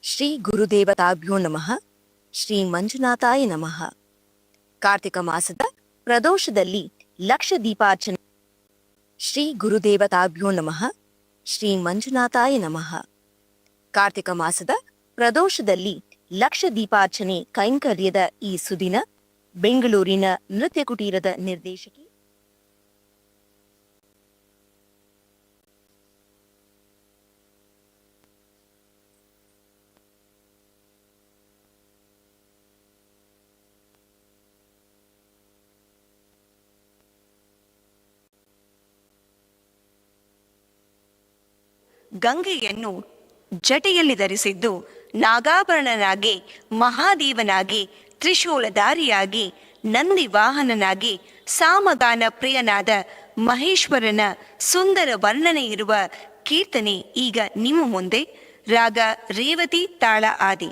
ಶ್ರೀ ಗುರುದೇವತಾಭ್ಯೋ ನಮಃ. ಶ್ರೀ ಮಂಜುನಾಥಾಯ ನಮಃ. ಕಾರ್ತಿಕ ಮಾಸದ ಪ್ರದೋಷದಲ್ಲಿ ಲಕ್ಷ ದೀಪಾರ್ಚನೆ. ಶ್ರೀ ಗುರುದೇವತಾಭ್ಯೋ ನಮಃ. ಶ್ರೀ ಮಂಜುನಾಥಾಯ ನಮಃ. ಕಾರ್ತಿಕ ಮಾಸದ ಪ್ರದೋಷದಲ್ಲಿ ಲಕ್ಷ ದೀಪಾರ್ಚನೆ ಕೈಂಕರ್ಯದ ಈ ಸುದಿನ ಬೆಂಗಳೂರಿನ ನೃತ್ಯ ಕುಟೀರದ ನಿರ್ದೇಶಕಿ ಗಂಗೆಯನ್ನು ಜಟೆಯಲ್ಲಿ ಧರಿಸಿದ್ದು ನಾಗಾಭರಣನಾಗಿ, ಮಹಾದೇವನಾಗಿ, ತ್ರಿಶೂಲಧಾರಿಯಾಗಿ, ನಂದಿ ವಾಹನನಾಗಿ, ಸಾಮಗಾನ ಪ್ರಿಯನಾದ ಮಹೇಶ್ವರನ ಸುಂದರ ವರ್ಣನೆ ಇರುವ ಕೀರ್ತನೆ ಈಗ ನಿಮ್ಮ ಮುಂದೆ. ರಾಗ ರೇವತಿ, ತಾಳ ಆದಿ.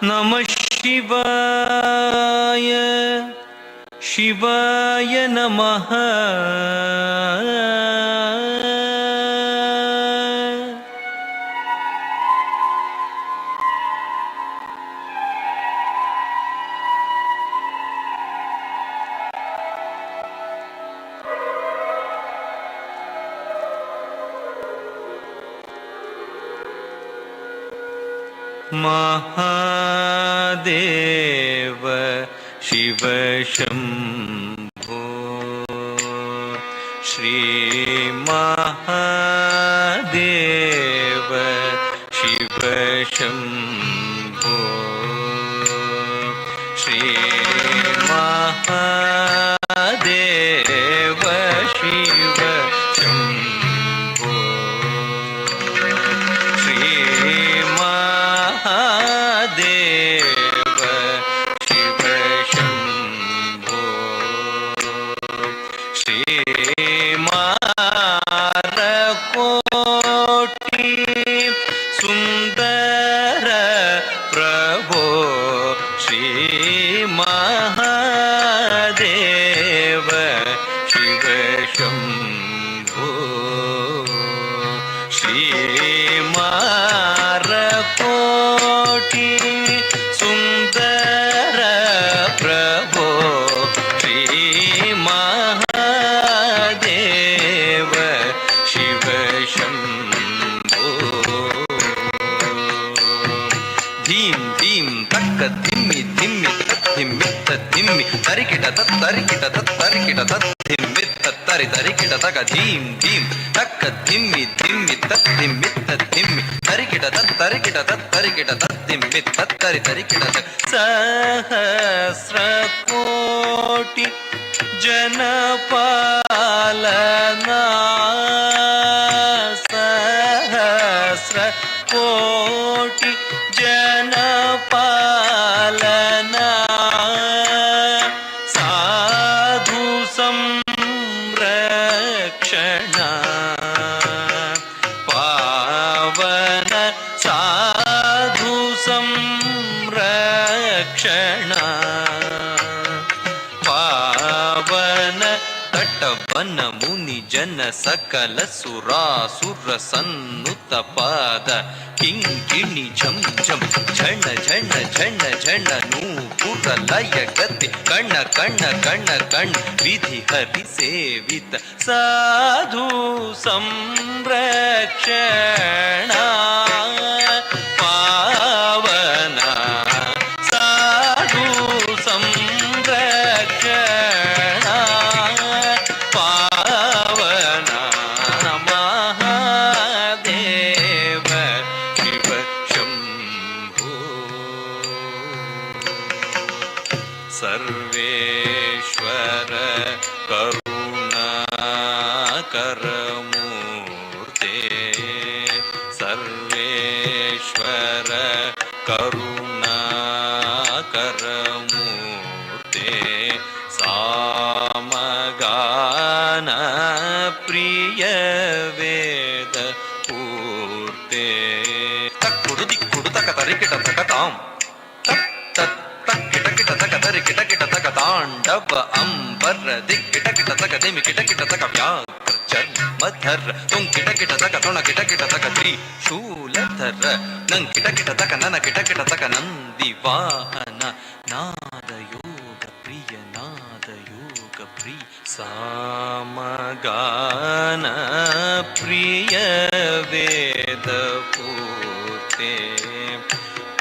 ನಮಃ ಶಿವಾಯ, ಶಿವಾಯ ನಮಃ. महादेव शिव शंभो, श्री महादेव शिव शंभो, श्री महादेव शिव शंभो, श्री महादेव शिव शंभो, श्री मारकोटि सुंदर प्रभो, श्री महादेव शिव शंभो, श्री मारकोटि सुंदर प्रभो, श्री महादेव शिव शंभो. धीम धीम तक्क धिम्मि धिम्मि तत्धिम्मि तत्धिम्मि तरिकिट तत्तरिकिट तत्तरिकिट तत्धिम्मि तत्तरि तरिकिट तक धीम धीम तक्क धिम्मि धिम्मि तत्धिम्मि तत्धिम्मि तरिकिट तत्तरिकिट तत्तरिकिट तत्धिम्मि तत्तरि तरिकिट तक. सहस्रकोटि जनपालना, सहस्रकोटि जनपालना, साधु संरक्षणा, पावन साधु संरक्षणा, पावन तटवन मुनि जन सकल सुरासुर सन्नुत पाद किंकिणी झम झम झण झण झण झण नूपुर लय गति कर्ण कर्ण कर्ण कर्ण विधि हरि सेवित साधु संरक्षणा, पावना साधु संरक्षणा, पावना महादेव शिव शंभो. सर्वेश्वर करुणाकर मूर्ते, सर्वेश्वर करुणाकर मूर्ते, सामगान प्रिय वेद पूर्ते. तक्कुडु दिक्कुडु तक तरिकिट तकतां तत् तत् तक्किट किट तक तरिकिट किट तक तांडव अंबर दिक्किट किट तक दिमि किट किट तक व्याघ्र चर्मधर तुं किट किट तक तुण किट किट तक त्रिशूलधर नं किट किट तक नन किट किट तक नंद ವಾಹನ ನಾದ ಯೋಗ ಪ್ರಿಯ ನಾದ ಯೋಗ ಪ್ರಿಯ ಸಾಮಗಾನ ಪ್ರಿಯ ವೇದ ಪೂರ್ತೆ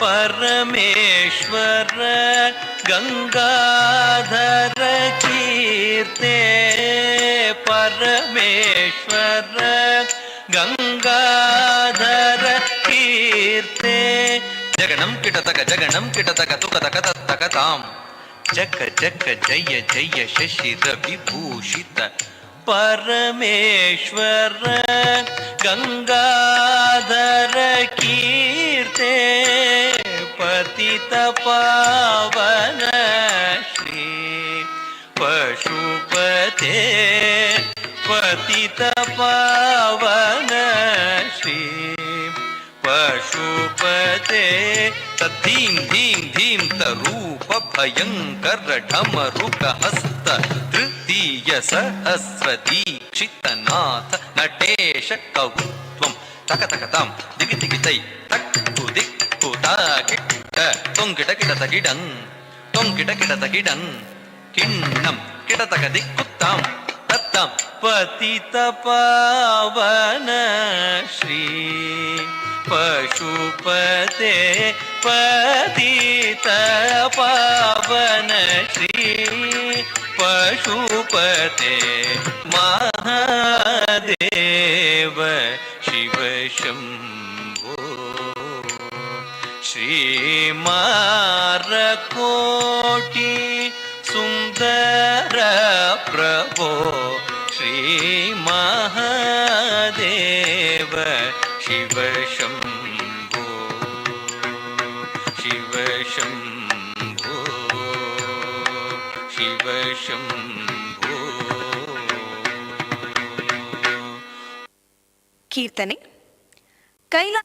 ಪರಮೇಶ್ವರ ಗಂಗಾಧರ ಕೀರ್ತೆ ಪರಮೇಶ್ವರ ಗಂಗಾಧರ ಕೀರ್ತೆ ಜಗಣಂ ಕಿಟತಕ ತುಕತಕ ತತ್ತಕ ತಾಂ ಜಗ ಜಗ ಜಯ ಜಯ ಶಶಿರ ವಿಭೂಷಿತ ಪರಮೇಶ್ವರ ಗಂಗಾಧರ ಕೀರ್ತೆ ಪತಿತ ಪಾವನ ಶ್ರೀ ಪಶುಪತೆ ಪತಿತ ಪಾವನ ಶ್ರೀ ಪಶುಪತೆ ತದ್ಧೀಂ ಧೀಂ ಧೀಂ ತರೂಪ ಭಯಂಕರ ಢಮರುಕ ಹಸ್ತ ತೃತೀಯ ಸಹಸ್ರ ದೀಕ್ಷಿತನಾಥ ನಟೇಶ ಕೌತ್ವಂ ತಕ ತಕ ತಾಂ ದಿಗಿ ದಿಗಿ ತೈ ತಕ್ಕು ದಿಕ್ಕು ತಾಕಿಟ್ಟ ತೊಂಗಿಟ ಕಿಡತ ಗಿಡಂ ತೊಂಗಿಟ ಕಿಡತ ಗಿಡಂ ಕಿಣ್ಣಂ ಕಿಡತಕ ದಿಕ್ಕುತ್ತಾಂ ತತ್ತಾಂ ಪತಿತ ಪಾವನ ಶ್ರೀ ಪಶುಪತೆ ಪತಿತ ಪಾವನ ಶ್ರೀ ಪಶುಪತೆ ಮಹಾದೇವ ಶಿವ ಶಂಭೋ ಶ್ರೀಮಾರಕೋಟಿ ಸುಂದರ ಪ್ರಭೋ ಶ್ರೀ ಮಹಾದೇವ ಶಿವ ಶಂಭೋ ಶಿವ ಶಂಭೋ ಶಿವ ಶಂಭೋ. ಕೀರ್ತನೆ ಕೈಲಾ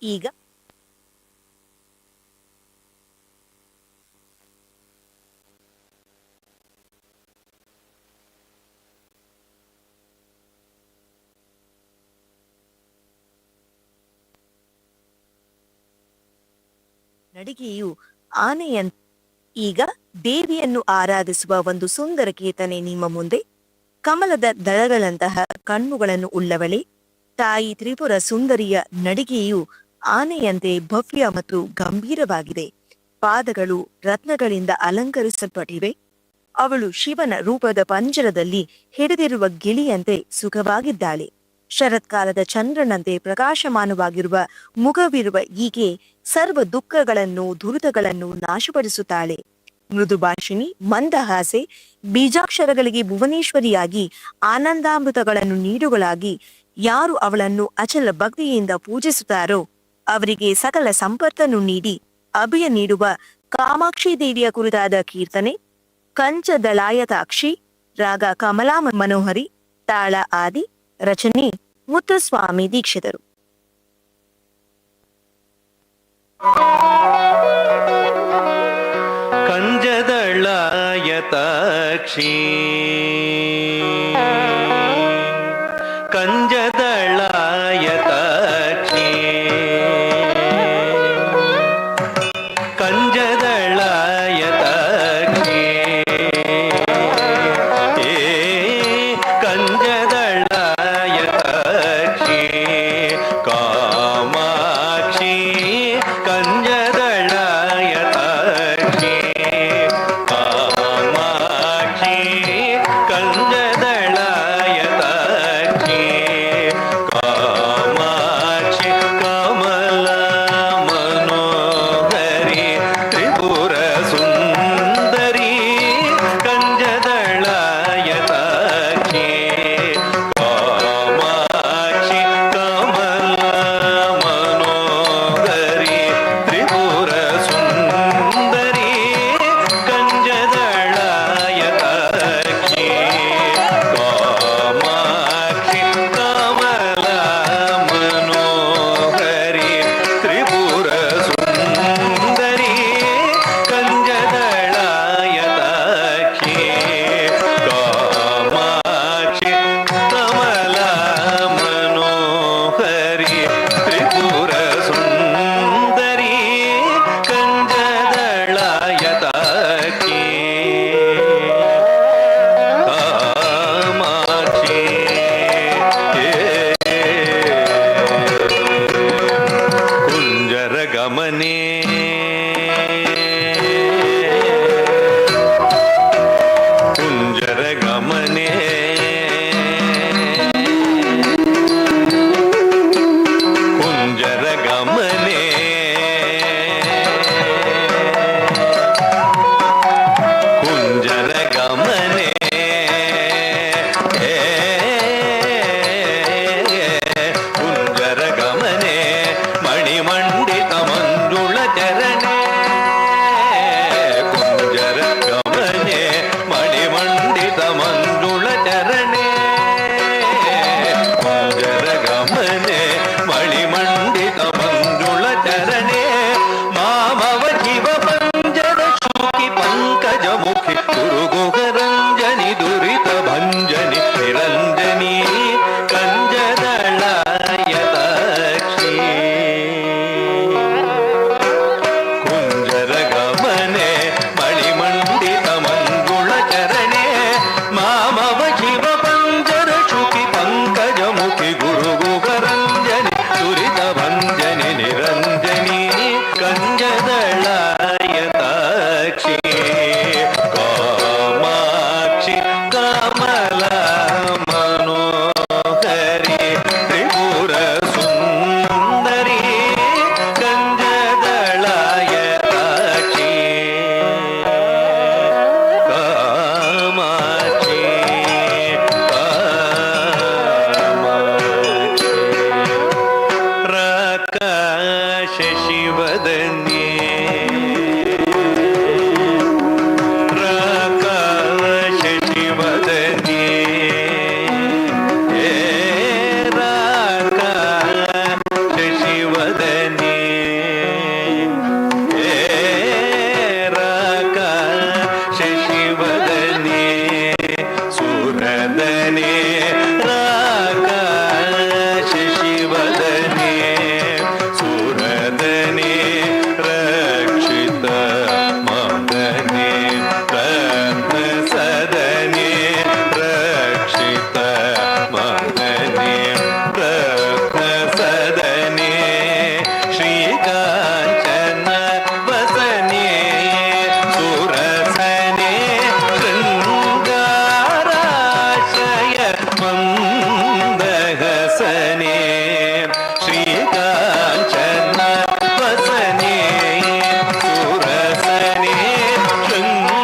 ಈಗ ನಡಿಗೆಯು ಈಗ ದೇವಿಯನ್ನು ಆರಾಧಿಸುವ ಒಂದು ಸುಂದರ ಕೀರ್ತನೆ ನಿಮ್ಮ ಮುಂದೆ. ಕಮಲದ ದಳಗಳಂತಹ ಕಣ್ಣುಗಳನ್ನು ಉಳ್ಳವಳೆ ತಾಯಿ ತ್ರಿಪುರ ಸುಂದರಿಯ ನಡಿಗೆಯು ಆನೆಯಂತೆ ಭವ್ಯ ಮತ್ತು ಗಂಭೀರವಾಗಿದೆ. ಪಾದಗಳು ರತ್ನಗಳಿಂದ ಅಲಂಕರಿಸಲ್ಪಟ್ಟಿವೆ. ಅವಳು ಶಿವನ ರೂಪದ ಪಂಜರದಲ್ಲಿ ಹಿಡಿದಿರುವ ಗಿಳಿಯಂತೆ ಸುಖವಾಗಿದ್ದಾಳೆ. ಶರತ್ಕಾಲದ ಚಂದ್ರನಂತೆ ಪ್ರಕಾಶಮಾನವಾಗಿರುವ ಮುಖವಿರುವ ಈಕೆ ಸರ್ವ ದುಃಖಗಳನ್ನು ದುರಿತಗಳನ್ನು ನಾಶಪಡಿಸುತ್ತಾಳೆ. ಮೃದುಭಾಷಿಣಿ, ಮಂದಹಾಸೆ, ಬೀಜಾಕ್ಷರಗಳಿಗೆ ಭುವನೇಶ್ವರಿಯಾಗಿ ಆನಂದಾಮೃತಗಳನ್ನು ನೀಡುಗಳಾಗಿ ಯಾರು ಅವಳನ್ನು ಅಚಲ ಭಕ್ತಿಯಿಂದ ಪೂಜಿಸುತ್ತಾರೋ ಅವರಿಗೆ ಸಕಲ ಸಂಪತ್ತನ್ನು ನೀಡಿ ಅಭಯ ನೀಡುವ ಕಾಮಾಕ್ಷಿ ದೇವಿಯ ಕುರಿತಾದ ಕೀರ್ತನೆ. ಕಂಚದಳಾಯತಾಕ್ಷಿ, ರಾಗ ಕಮಲಾ ಮನೋಹರಿ, ತಾಳ ಆದಿ, ರಚನೆ ಮುತ್ತುಸ್ವಾಮಿ ದೀಕ್ಷಿತರು. ಕಂಜದಳಾಯತಾಕ್ಷಿ ಕಂಜದಳಾಯತಾಕ್ಷಿ ಕಂಜದಳಾಯತಾಕ್ಷಿ ಕಂಜದಳಾಯತಾಕ್ಷಿ ಕಾಮಾಕ್ಷಿ ಕಂಜದಳಾಯತಾಕ್ಷಿ ಕಾಮಾಕ್ಷಿ ಕಂಜದಳಾಯತಾಕ್ಷಿ ಕಾಮಾಕ್ಷಿ ಕಮಲ ಮನೋಹರಿ ತ್ರಿಪುರ ಸುಂದರಿ ಕಂಜದಳಾಯತಾಕ್ಷಿ ಕಾಮಾಕ್ಷಿ ಕಾಮಾಕ್ಷಿ ಪ್ರಕಾಶ ಶಿವದನ್ಯೇ ಪ್ರಕಾಶ ಶಿವದನ್ಯೇ ರಾಕಾಶ ಶಿವದನ್ಯೇ ರಾಕಾಶ ಶಿವದನ್ಯೇ ಸುರದನೇ ರಾಕಾಶ ಶಿವದನೇ ಸುರದನೇ ರಕ್ಷಿತ ಮದನೇ ರತ್ನ ಸದನೇ ರಕ್ಷಿತ ಮದನೇ ರತ್ನ ಸದನೇ ಶ್ರೀಕಾಂಚನ ವಸನೇ ಸುರಸನೇ ಶೃಂಗಾರಾಶಯ ಮಂದಹಸನೇ ಶ್ರೀಕಾಂಚನ ವಸನೇ ಸುರಸನೇ ಶೃಂಗಾರಾಶಯ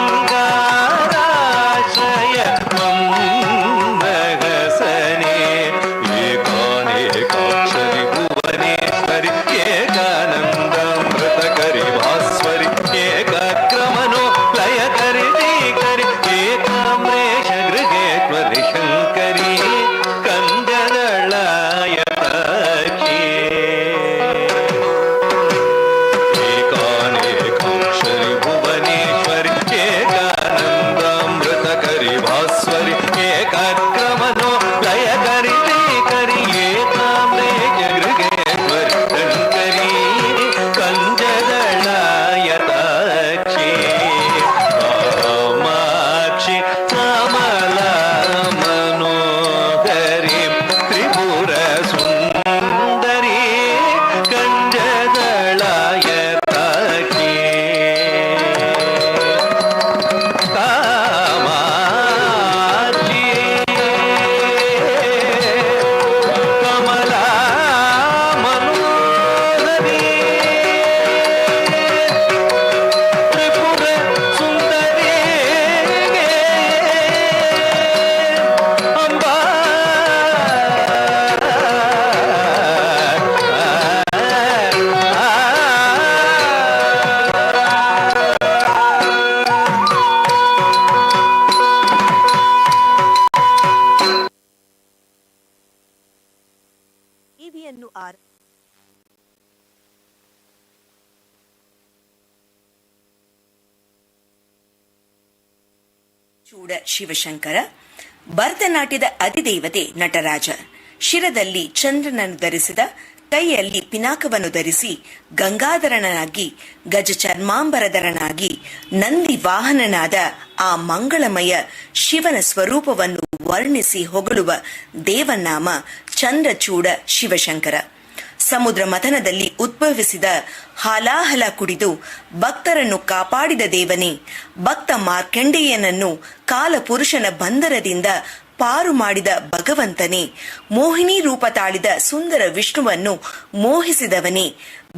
ಮಂದಹಸನೇ ಏಕಾನೇಕಾಕ್ಷರಿ ಭುವನೇಶ್ವರಿ ಏಕಾನಂದಾಮೃತಕರಿ ಭಾಸ್ವರಿ ಏಕಾಕ್ರಮನೋ ಲಯಕರಿ ಶ್ರೀಕರಿ ಏಕಾಮ್ರೇಶ ಗೃಹೇಶ್ವರಿ ಶಂಕರಿ ಕಂಜದಳಾಯತಾಕ್ಷಿ ಏಕಾನೇಕಾಕ್ಷರಿ ಭುವನೇಶ್ವರಿ ಏಕಾನಂದಾಮೃತಕರಿ ಭಾಸ್ವರಿ ಏಕಾಕ್ರಮನೋ ಲಯಕರಿ ಶ್ರೀಕರಿ ಏಕಾಮ್ರೇಶ ಗೃಹೇಶ್ವರಿ ಶಂಕರಿ ಕಂಜದಳಾಯತಾಕ್ಷಿ ಕಾಮಾಕ್ಷಿ ಕಮಲ ಮನೋಹರಿ ತ್ರಿಪುರ ಸುಂದರಿ ಕಂಜದಳಾಯತಾಕ್ಷಿ ಕಾಮಾಕ್ಷಿ ಕಮಲ ಮನೋಹರಿ ತ್ರಿಪುರ ಸುಂದರಿ ಅಂಬಾ ದೇವಿಯನ್ನು ಚೂಡ ಶಿವಶಂಕರ ಭರತನಾಟ್ಯದ ಅಧಿದೇವತೆ ನಟರಾಜ ಶಿರದಲ್ಲಿ ಚಂದ್ರನನ್ನು ಧರಿಸಿದ ಕೈಯಲ್ಲಿ ಪಿನಾಕವನ್ನು ಧರಿಸಿ ಗಂಗಾಧರನಾಗಿ ಗಜ ಚರ್ಮಾಂಬರಧರನಾಗಿ ನಂದಿ ವಾಹನನಾದ ಆ ಮಂಗಳಮಯ ಶಿವನ ಸ್ವರೂಪವನ್ನು ವರ್ಣಿಸಿ ಹೊಗಳುವ ದೇವನಾಮ ಚಂದ್ರಚೂಡ ಶಿವಶಂಕರ. ಸಮುದ್ರ ಮಥನದಲ್ಲಿ ಉದ್ಭವಿಸಿದ ಹಾಲಾಹಲ ಕುಡಿದು ಭಕ್ತರನ್ನು ಕಾಪಾಡಿದ ದೇವನೇ, ಭಕ್ತ ಮಾರ್ಕಂಡೇಯನನ್ನು ಕಾಲಪುರುಷನ ಬಂಧನದಿಂದ ಪಾರು ಮಾಡಿದ ಭಗವಂತನೇ, ಮೋಹಿನಿ ರೂಪ ತಾಳಿದ ಸುಂದರ ವಿಷ್ಣುವನ್ನು ಮೋಹಿಸಿದವನೇ,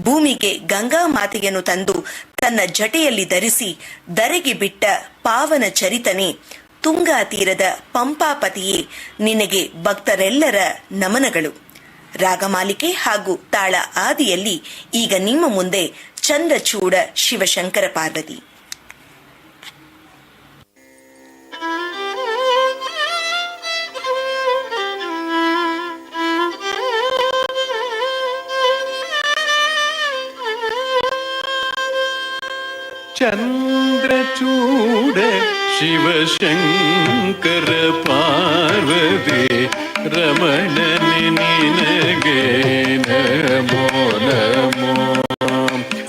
ಭೂಮಿಗೆ ಗಂಗಾ ಮಾತೆಯನ್ನು ತಂದು ತನ್ನ ಜಟೆಯಲ್ಲಿ ಧರಿಸಿ ಧರೆಗೆ ಬಿಟ್ಟ ಪಾವನ ಚರಿತನೇ, ತುಂಗಾ ತೀರದ ಪಂಪಾಪತಿಯೇ, ನಿನಗೆ ಭಕ್ತರೆಲ್ಲರ ನಮನಗಳು. ರಾಗಮಾಲಿಕೆ ಹಾಗೂ ತಾಳ ಆದಿಯಲ್ಲಿ ಈಗ ನಿಮ್ಮ ಮುಂದೆ ಚಂದ್ರಚೂಡ ಶಿವಶಂಕರ ಪಾರ್ವತಿ. ಚಂದ್ರಚೂಡ ಶಿವಶಂಕರ ಪಾರ್ವತಿ ರಮಣನೆ ನಿನಗೆ ನಮೋ ನಮೋ.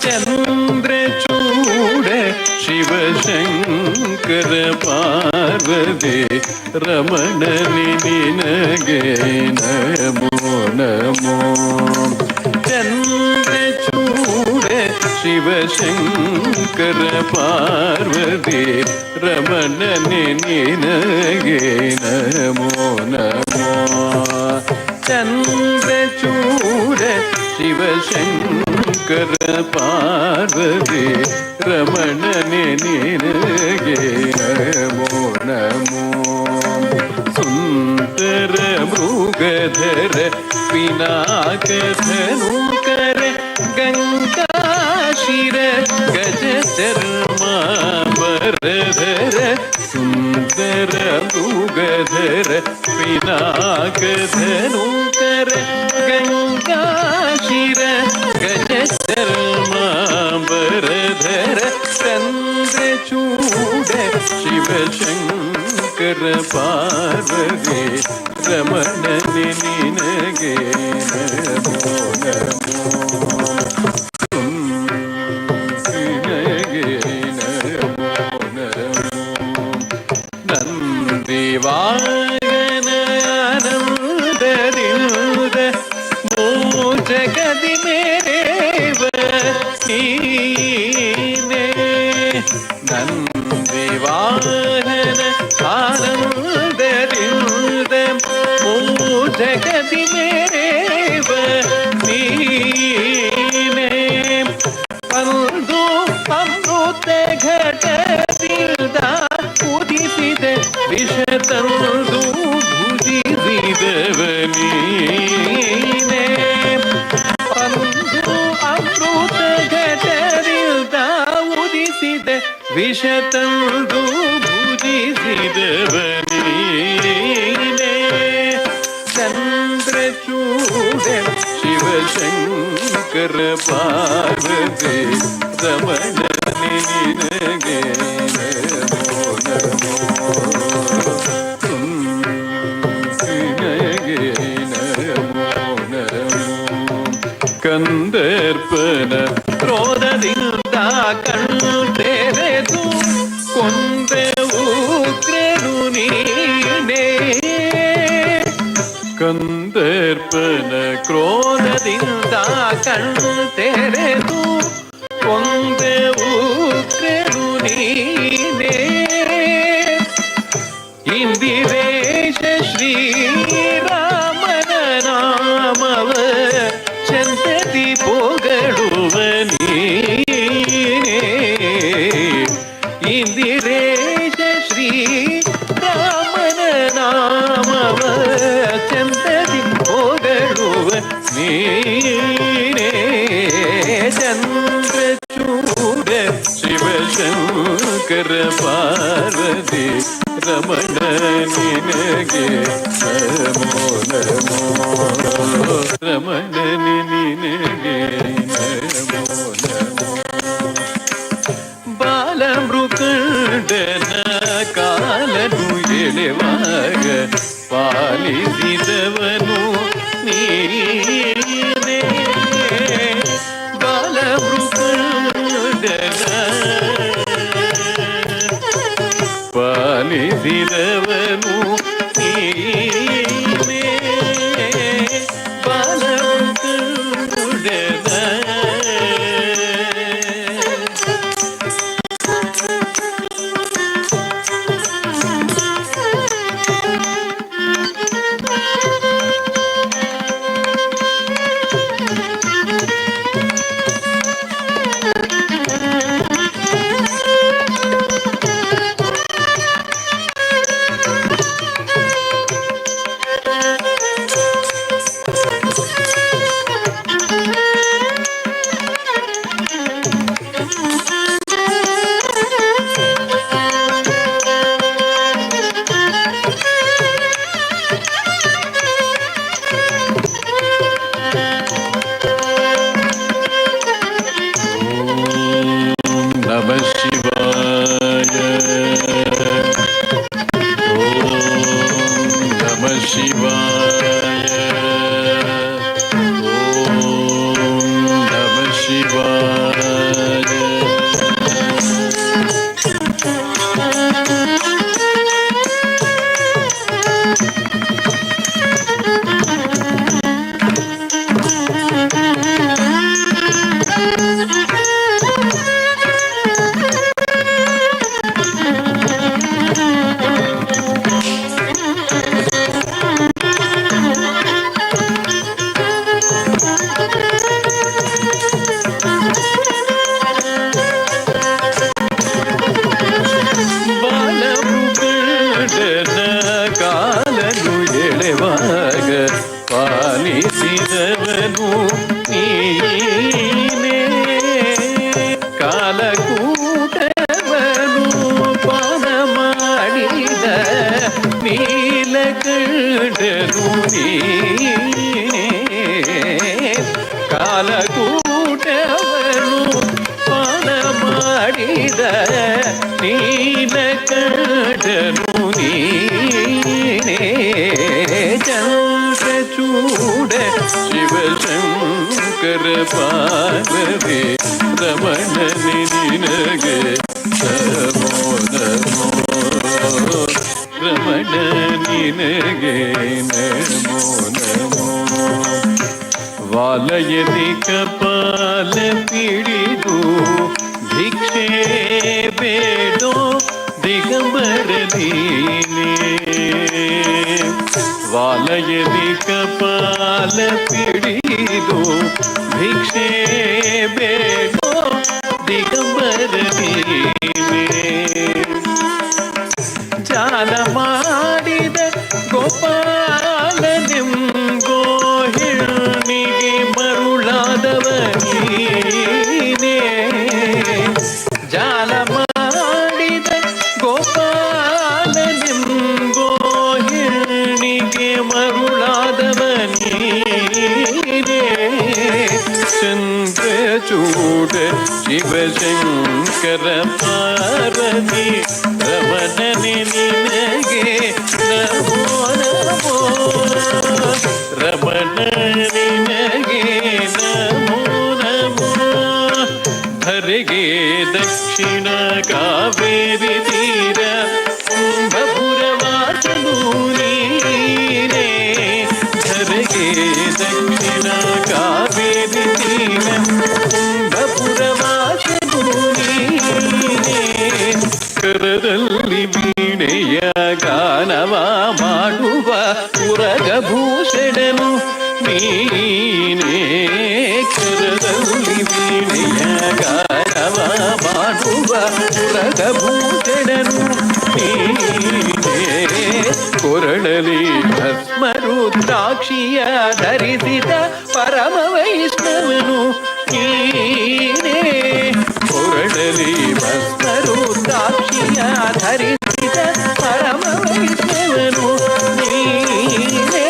ಚಂದ್ರಚೂಡ ಶಿವಶಂಕರ ಪಾರ್ವತಿ ರಮಣನೆ ನಿನಗೆ ನಮೋ ನಮೋ. ಚಂದ್ರಚೂಡ ಶಿವಶಂಕರ ಪಾರ್ವತಿ ರಮಣನೆ ನಿನಗೆ ನಮೋ ನಮೋ. ಚಂದ್ರಚೂಡ ಶಿವಶಂಕರ ಪಾರ್ವತಿ ರಮಣನೆ ನಿನಗೆ ನಮೋ ನಮೋ. ಸುಂದರ ಮೃಗಧರ ಪಿನಾಕಧನುಕರ ಗಂಗಾಶಿರ ಗಜ ಚರ್ಮಾಂಬರಧರ. ಸುಂದರ ಮೃಗಧರ ಪಿನಾಕಧನುಕರ ಗಂಗಾಶಿರ ಗಜ ಚರ್ಮಾಂಬರಧರ. ಚಂದ್ರಚೂಡ ಶಿವಶಂಕರ ಪಾರ್ವತಿ ರಮಣನೆ ನಿನಗೆ ನಮೋ ನಮೋ. ನಿನಗೆ ನಮೋ ನಮೋ. ನಂದಿವಾಗನ ಆನಂದದಿಂದ ಮೋಜಗದಿ ಮೇರೇವ ನೀನೇ. ನಂದಿವಾಹನ ಆನಂದದಿಂದ ಜಗದಿ ಮೇರೇವ ನೀನೇ. ಅಂದು ಅಮೃತ ಘಟದಿಂದ ಉದಿಸಿದ ವಿಷ ತಂದು ಭುಜಿಸಿದವ ನೀನೇ. ಅಂದು ಅಮೃತ ಘಟದಿಂದ ಉದಿಸಿದ ವಿಷ ತಂದು ಭುಜಿಸಿದವ ನೀನೇ. ಚಂದ್ರಚೂಡ ಶಿವಶಂಕರ ಪಾರ್ವತಿ ರಮಣನೆ ನಿನಗೆ ನಮೋ ನಮೋ. ನಿನಗೆ ನಮೋ ನಮೋ. ಕಂದರ್ಪನ ಕ್ರೋಧದಿಂದ ಕಣ್ಣೆರೆದು ಕೊಂದ ಉಗ್ರನು ನೀನೇ. ಕಂದರ್ಪನ ಕ್ರೋಧದಿಂದ ಕಣ್ಣೆರೆದು ಕೊಂದ ಉಗ್ರನು ನೀನೇ. ಇಂದಿರೇಶ ಶ್ರೀರಾಮನ ನಾಮವ ಚಂದದಿ ಪೊಗಳುವ ನೀನೇ. ಇಂದಿರೇಶ ಶ್ರೀರಾಮನ ನಾಮವ ಚಂದದಿ ಪೊಗಳುವ ನೀನೇ. ಚಂದ್ರಚೂಡ ಶಿವಶಂಕರ ಪಾರ್ವತಿ ರಮಣ ನಿನಗೆ ನಮೋ ನಮೋ. ರಮಣ ನಿನಗೆ ನಮೋ ನಮೋ. ಬಾಲಮೃಕಂಡನ ಕಾಲನು ಎಳೆವಾಗ ಪಾಲಿಸಿದವನು ನೀನೇ. ಬಾಲಮೃಕಂಡನ ಪಾಲಿಸಿದವನು ನೀನೇ. ಬಾಲಮೃಕಂಡನ ಕಾಲಕೂಟವನು ಪಾನ ಮಾಡಿದ ನೀಲಕಂಠನು ನೀನೇ ಕಾಲಕೂಟವನು ಪಾನ ಮಾಡಿದ ನೀಲಕಂಠನು ನೀನೇ ಚಂದ್ರಚೂಡ ಶಿವಶಂಕರ ಪಾರ್ವತಿ ರಮಣನೆ ನಿನಗೆ ನಮೋ ನಮೋ ರಮಣ ನಿನಗೆ ನಮೋ ನಮೋ ವಾಲಯದಿ ಕಪಾಲ ಪಿಡಿದು ಭಿಕ್ಷೆ ಬೇಡೋ ದಿಗಂಬರ ನೀನೇ ವಾಲಯದಿ ಕಪಾಲ ಪಿಡಿದು ಭಿಕ್ಷೆ ಬೇಡೋ ದಿಗಂಬರ ನೀನೇ ಜಾಲ ಮಾಡಿದ ಗೋಪಾಲನೆಂಗೋಹಿಣಿಗೆ ಮರುಳಾದವ ನೀನೇ ಜಾಲ ಮಾಡಿದ ಗೋಪಾಲನೆಂಗೋಹಿಣಿಗೆ ಮರುಳಾದವ ನೀನೇ ಚಂದ್ರಚೂಡ ಶಿವಶಂಕರ ಪಾರ್ವತಿ ರಮಣನೆ ನಿನಗೆ ನಮೋ ನಮೋ ರಮಣ ನಿನಗೆ ನಮೋ ನಮೋ ಧರೆಗೆ ದಕ್ಷಿಣ ಕಾವೇರಿ ತೀರ ಕುಂಭಪುರವಾಸನು ನೀನೇ ಧರೆಗೆ ದಕ್ಷಿಣ ಕಾವೇರಿ ತೀರ ಕುಂಭಪುರವಾಸನು ನೀನೇ ಕರದಲ್ಲಿ ವೀಣೆಯ ಗಾನವ ಮಾಡುವ ಪುರಗಭೂಷಣನು ನೀನೇ ಕರದಲ್ಲಿ ವೀಣೆಯ ಗಾನವ ಮಾಡುವ ಪುರಗಭೂಷಣನು ನೀನೇ ಕೊರಳಲಿ ಭಸ್ಮರುದ್ರಾಕ್ಷಿಯ ಧರಿಸಿದ ಪರಮ ವೈಷ್ಣವನು ನೀನೇ ಕೊರಳಲಿ ಭಸ್ಮರುದ್ರಾಕ್ಷಿಯ ಧರಿಸಿದ ಪರಮ ವೈಷ್ಣವನು ನೀನೇ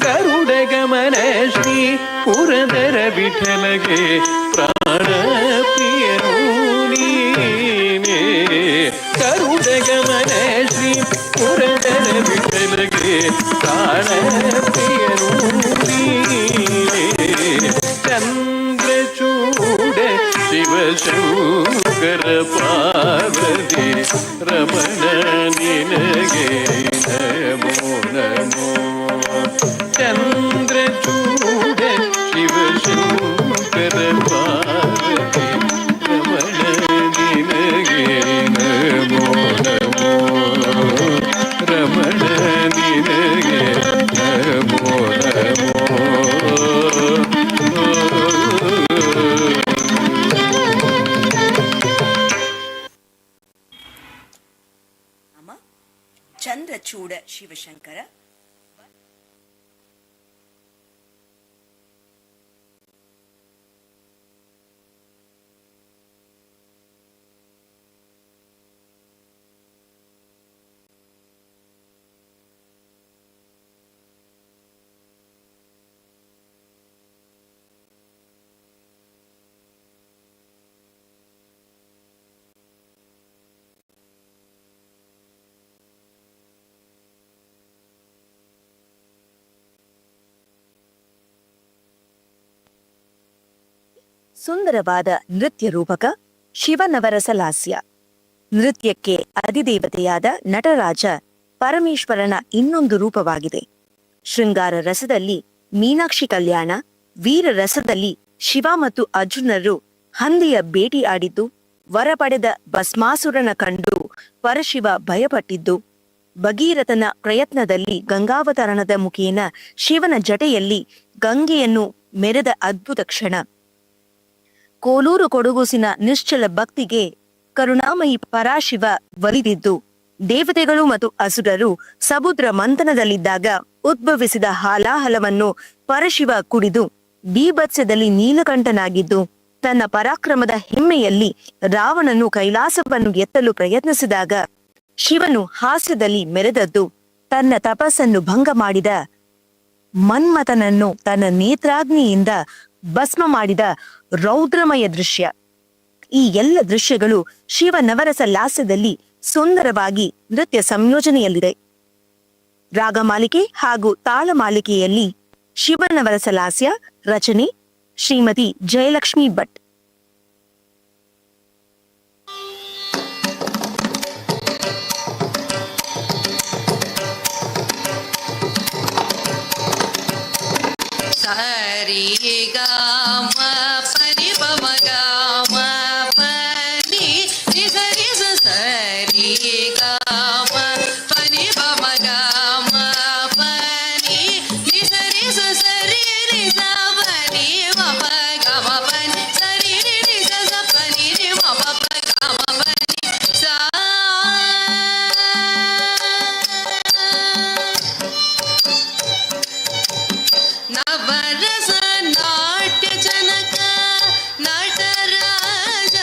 ಗರುಡ ಗಮನ ಶ್ರೀ ಪುರಂದರ ವಿಠಲಗೆ ಪ್ರಾಣ ಪ್ರಿಯನು ನೀನೇ ಗರುಡ ಗಮನ ಶ್ರೀ ಪುರಂದರ ವಿಠಲಗೆ ಪ್ರಾಣ ಪ್ರಿಯನು ನೀನೇ ಚಂದ್ರಚೂಡ ಶಿವಶಂಕರ ಪಾರ್ವತಿ ರಮಣ ನಿನಗೆ ನಮೋ ನಮೋ ಚಂದ್ರಚೂಡ ಶಿವಶಂಕರ ಪಾರ್ವತಿ ರಮಣ ನಿನಗೆ ನಮೋ ನಮೋ ರಮಣ ನಿನಗೆ ನಮೋ ನಮೋ ಚಂದ್ರಚೂಡ ಶಿವಶಂಕರ ಸುಂದರವಾದ ನೃತ್ಯ ರೂಪಕ ಶಿವನವರಸ ಲಾಸ್ಯ. ನೃತ್ಯಕ್ಕೆ ಅಧಿದೇವತೆಯಾದ ನಟರಾಜ ಪರಮೇಶ್ವರನ ಇನ್ನೊಂದು ರೂಪವಾಗಿದೆ. ಶೃಂಗಾರ ರಸದಲ್ಲಿ ಮೀನಾಕ್ಷಿ ಕಲ್ಯಾಣ, ವೀರ ರಸದಲ್ಲಿ ಶಿವ ಮತ್ತು ಅರ್ಜುನರು ಹಂದಿಯ ಬೇಟಿ ಆಡಿದ್ದು, ವರ ಪಡೆದ ಭಸ್ಮಾಸುರನ ಕಂಡು ಪರಶಿವ ಭಯಪಟ್ಟಿದ್ದು, ಭಗೀರಥನ ಪ್ರಯತ್ನದಲ್ಲಿ ಗಂಗಾವತರಣದ ಮುಖೇನ ಶಿವನ ಜಟೆಯಲ್ಲಿ ಗಂಗೆಯನ್ನು ಮೆರೆದ ಅದ್ಭುತ ಕ್ಷಣ. ಕೋಲೂರು ಕೊಡಗುಸಿನ ನಿಶ್ಚಲ ಭಕ್ತಿಗೆ ಕರುಣಾಮಯಿ ಪರಾಶಿವ ಒಲಿದಿದ್ದು, ದೇವತೆಗಳು ಮತ್ತು ಅಸುರರು ಸಮುದ್ರ ಮಂಥನದಲ್ಲಿದ್ದಾಗ ಉದ್ಭವಿಸಿದ ಹಾಲಾಹಲವನ್ನು ಪರಶಿವ ಕುಡಿದು ಬೀಭತ್ಸದಲ್ಲಿ ನೀಲಕಂಠನಾಗಿದ್ದು, ತನ್ನ ಪರಾಕ್ರಮದ ಹೆಮ್ಮೆಯಲ್ಲಿ ರಾವಣನು ಕೈಲಾಸವನ್ನು ಎತ್ತಲು ಪ್ರಯತ್ನಿಸಿದಾಗ ಶಿವನು ಹಾಸ್ಯದಲ್ಲಿ ಮೆರೆದದ್ದು ತನ್ನ ತಪಸ್ಸನ್ನು ಭಂಗ ಮಾಡಿದ ಮನ್ಮಥನನ್ನು ತನ್ನ ನೇತ್ರಾಗ್ನಿಯಿಂದ ಭಸ್ಮ ಮಾಡಿದ ರೌದ್ರಮಯ ದೃಶ್ಯ. ಈ ಎಲ್ಲ ದೃಶ್ಯಗಳು ಶಿವನವರಸ ಲಾಸ್ಯದಲ್ಲಿ ಸುಂದರವಾಗಿ ನೃತ್ಯ ಸಂಯೋಜನೆಯಲ್ಲಿದೆ. ರಾಗಮಾಲಿಕೆ ಹಾಗೂ ತಾಳಮಾಲಿಕೆಯಲ್ಲಿ ಶಿವನವರಸ ಲಾಸ್ಯ ರಚನೆ ಶ್ರೀಮತಿ ಜಯಲಕ್ಷ್ಮಿ ಭಟ್. ಸರಿ ಗಾಮ ಪರಿ ಪಮ ಗಾಮ ಪನಿ ಸರಿ ಸರಿ ಗಾಮ ಪನಿ ಪಮ ಗಾಮ ಪನಿ ಸರಿ ಸರಿ ಪನಿ ಮಪ ಗಾಮ ಪನಿ ಸರಿ ಪನಿ ಮಪ ಗಾಮ ಪನಿ ಸಾ ನವರಸ ನಾಟ್ಯ ಜನಕ ನಟರಾಜ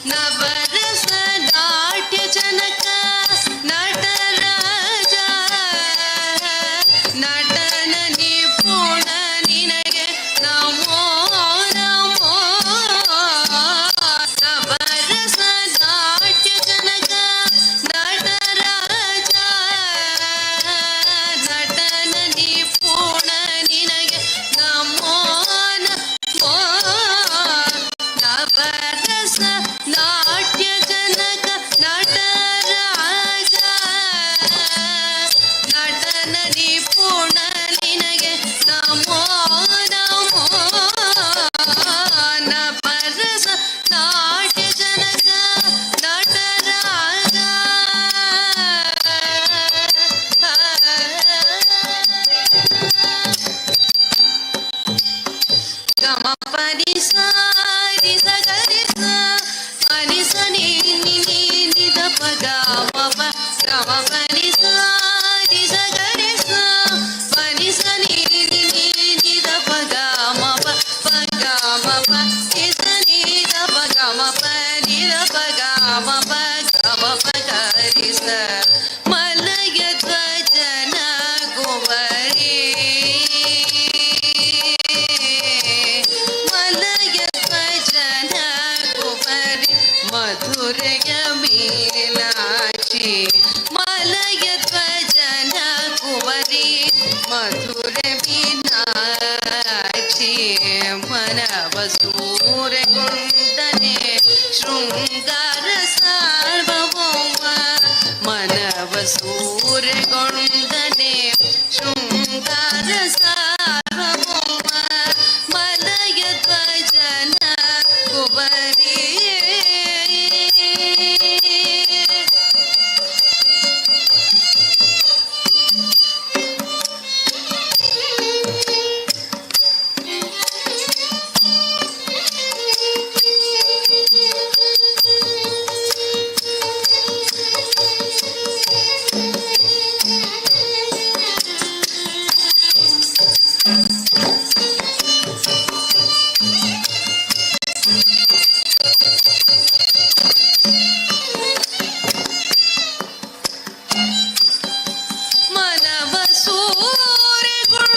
ನವರಸ ನಾಟ್ಯ ಜನಕ ನಟರಾಜ ನಟನ ನಿಪುಣ ನಿನಗೆ ನಮೋ ನಮೋ ನವರಸ ನಾಟ್ಯ ಜನಕ ನಟರಾಜ ನಟನ ನಿಪುಣ ನಿನಗೆ ನಮೋ ನಮೋ ನವರಸ ನಾಟ್ಯ ಜನಕ ನಟರಾಜ ನಟನ ನಿಪುಣ ನಿನಗೆ ನಮೋ ನಮೋ ನವರಸ ನಾಟ್ಯ ಜನಕ ನಟರಾಜ ಗಮ ಪನಿ ಸಾರಿ ಸಗರಿ ಪನಿ ಸನಿ ನಿ ದ ಪ ಗಮ ಪ ಗಮ ಪನಿ ಸಾರಿ ಸಗರಿ ಪನಿ ಸನಿ ನಿ ದ ಪ ಗಮ ಪ ಗಮ ಪ ನಿ ಸನಿ ದ ಪ ಗಮ ಪ ನಿ ದ ಪ ಗಮ ಪ ಗಮ ಪ ಗರಿ ಸ ಮಲಯ ಧ್ವಜನ ಕುವರಿ ಮಲಯ ಧ್ವಜನ ಕುವರಿ ಮಧುರಯ ಮೀನಾಕ್ಷಿ ಮಲಯ ಧ್ವಜನ ಕುವರಿ ಮಧುರ ಮೀನಾಕ್ಷಿ ಮನವ ಸೂರ್ಯಗುಂಡನೆ ಶೃಂಗಾರ ಸಾರ್ವಭೌಮ ಮನವ ಸೂರ್ಯಗೊಂಡನೆ ಶೃಂಗಾರ ಸಾರ್ವಭೌಮ ಮಲಯ ಧ್ವಜನ ಕುವರಿ ಮನವ ಸೂರ್ಯಗುಂಡನೆ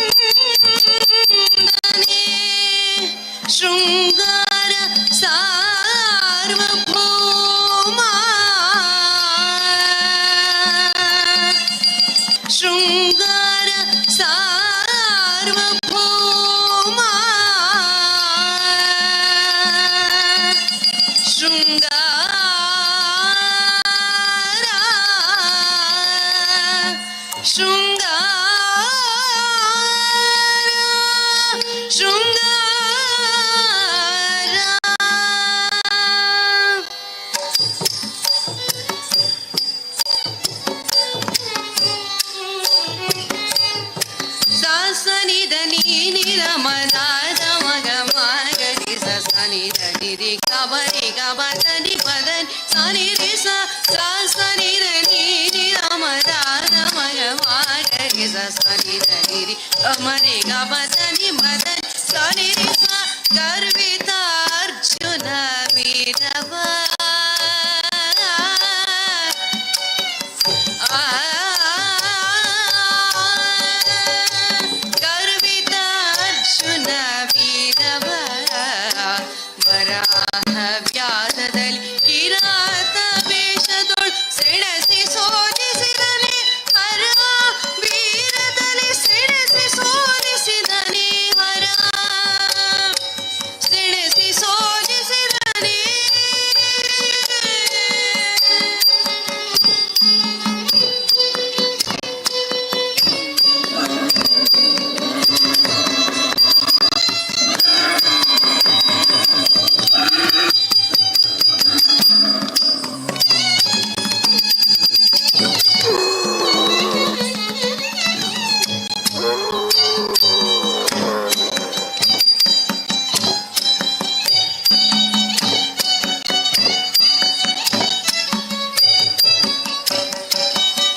ಶೃಂಗಾರ ಸಾರ್ವಭೌಮ ಶೃಂಗಾರ ಸಾರ್ವಭೌಮ ಶೃಂಗಾರ ಶೃಂಗಾರ ಶೃಂಗಾರ ಸಾಸನಿದ ನೀನಿರ ಮದಾದ ಮಗ ಮಗರಿ ಸನಿದ ನಿರಿ ಕಬರಿ ಗಬದನಿ ಪದನಿ ಸನಿ ರಿ ಸಾಸನಿದ ನೀನಿರ ಮದಾದ ಸನಿ ಧನಿ ರಿ ಮರಿ ಗ ಮದನಿ ಮದನಿ ಸನಿ ರಿ ಸ ಗರ್ವಿತ ಅರ್ಜುನ ವೀರವ ಗರ್ವಿತ ಅರ್ಜುನ ವೀರವ ವರಾಹ ವ್ಯಾಧದಲ್ಲಿ ಕಿರಾತ ವೇಷದೊಳ್ ಸೆಣಸಿ ಸೋಲಿಸಿದನೆ ಹರ ವೀರದಲ್ಲಿ ಸೆಣಸಿ ಸೋಲಿಸಿದನೆ ಹರ ಸೆಣಸಿ ಸೋಲಿಸಿದನೆ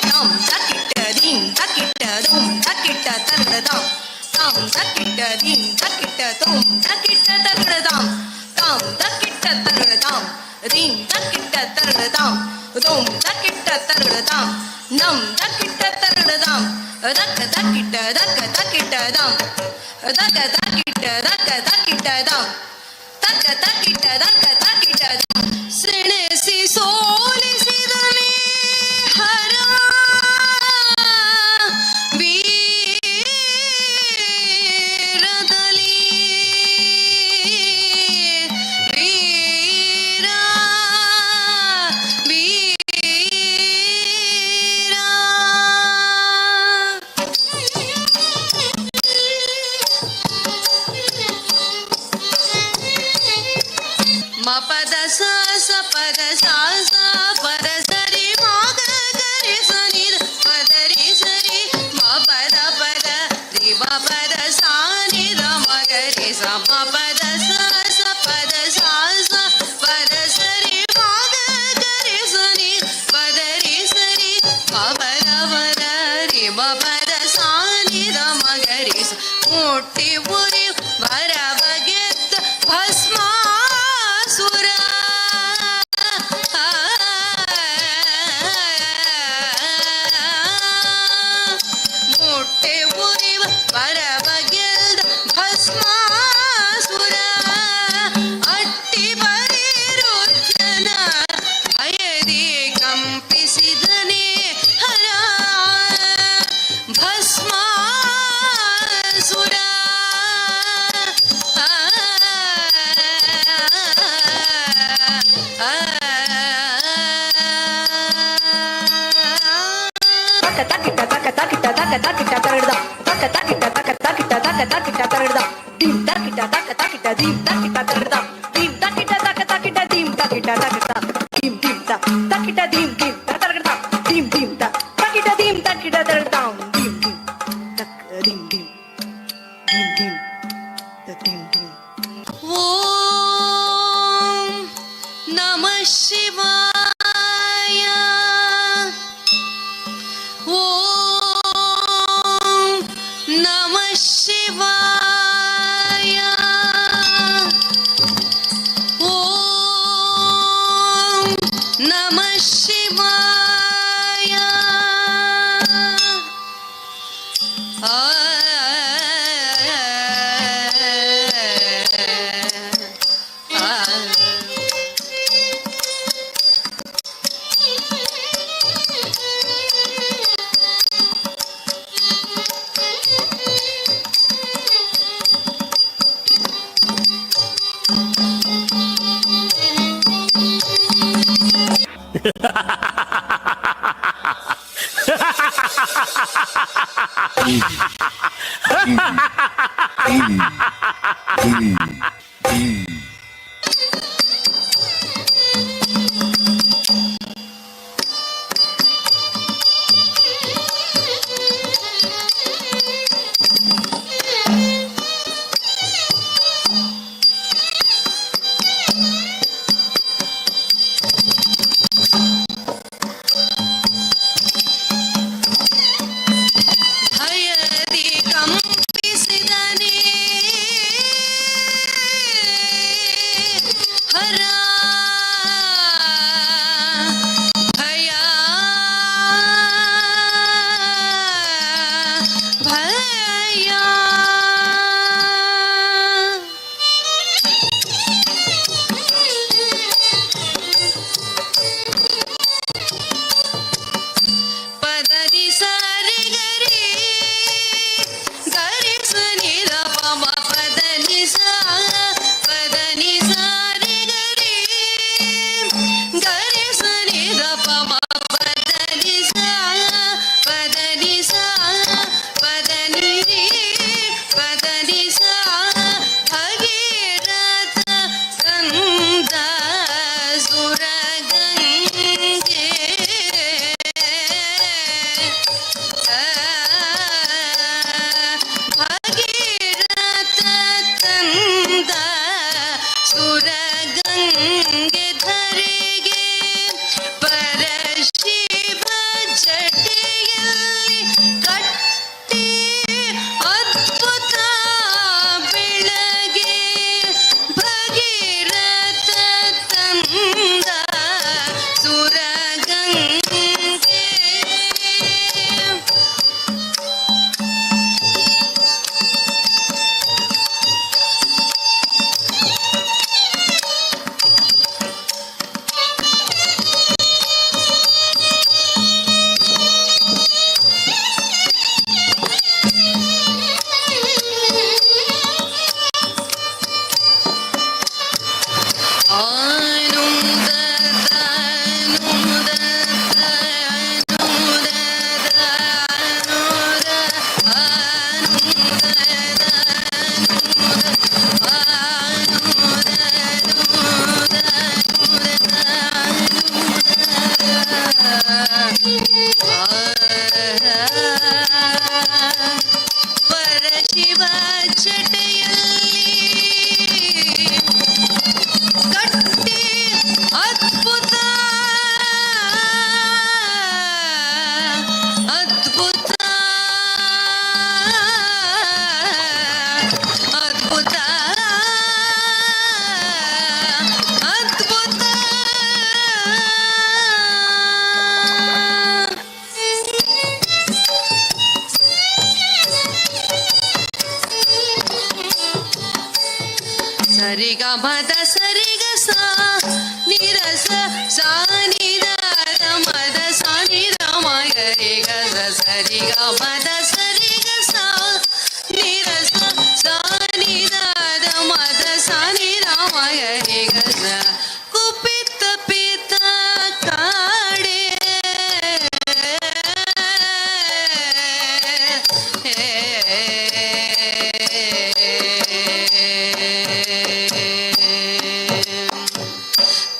Dum dakita ding dakita dum dakita taradam dum dakita ding dakita dum dakita taradam dum dakita taradam ding dakita taradam dum dakita taradam nam dakita taradam dak dakita dam dak dakita dam ಸೆಣಸಿ ಸೋಲಿಸಿದನೆ ಹರ ವೀರದಲ್ಲಿ ವೀರ ವೀರ ಮಪದ ಸ ಪದ ಸಾ ಪದ ಸರಿ ಮಾಗ ಗರಿ ಸನಿ ಪದರಿ ಸರಿ ಮಪದ ಪದ ರಿ ಪದ ಸಾ ನಿ ದ ಮಗರಿ ಸ ಮಪದ ಸ ಪದ ಸಾ ಪದ ಸರಿ ಮಾಗ ಗರಿ ಸನಿ ಪದರಿ ಸರಿ ಮಪದ ಪದ ರಿ ಪದ ಸಾ ನಿ ದ ಮಗರಿ ಸ ಮುಟ್ಟಿ ಉರಿ ವರ ಬಗೆತ್ತ ಭಸ್ಮ ಸುರ ಮುಟ್ಟೆ ಉರಿವ ಪರಬಗೆಲ್ದ ಭಸ್ಮಾಸುರ ಅಟ್ಟಿ ಬರಿರುದ್ರನ ಭಯದಿ ಕಂಪಿಸಿದನೆ ಹರ ಭಸ್ಮಾಸುರ ಓಂ ನಮಃ ಶಿವಾಯ ಓಂ ನಮಃ ಶಿವಾಯ ಓಂ ನಮಃ ಶಿವಾಯ ಭಯ ಪದನಿ ಸಾರಿ ಗರಿ ಗರಿ ಸನಿ ದ ಪಮ ಪದನಿ ಸಾರಿ ಗರಿ ಗರಿ ಸನಿ ದ ಪಮ ಪದನಿ ಭಗೀರಥ ಕಂದ ಸುರಗಂಗೆ ಭಗೀರಥ ಕಂದ ಸುರಗಂಗೆ ಧರಿಗೆ ಪರಶಿವ ಜಟೆಯಲ್ಲಿ ಕಟ್ಟಿ ಅದ್ಭುತ ಬೆಳಗ್ಗೆ ಭಗೀರಥ ತಂದ ಸುರಗಂಗೆ ಪರಶಿವ ಚಟೆಯಲ್ಲಿ ಕಟ್ಟಿ ಅದ್ಭುತ ಅದ್ಭುತ ಅದ್ಭುತ ಅದ್ಭುತ ಸರಿಗ ಮದ ಸರಿಗ ಸಾ ನಿರಸ ಸಾನಿದ ಮದ ಸಾನಿ ರಾಮಾಯ ರೇಗ ಸರಿಗ ಮದ ಸರಿಗ ಸಾ ನಿರಸ ಸಾನಿದ ಮದ ಸಾನಿ ರಾಮಾಯ ರೇಗ ಕುಪಿತ ಪಿತ ಕಾಡೆ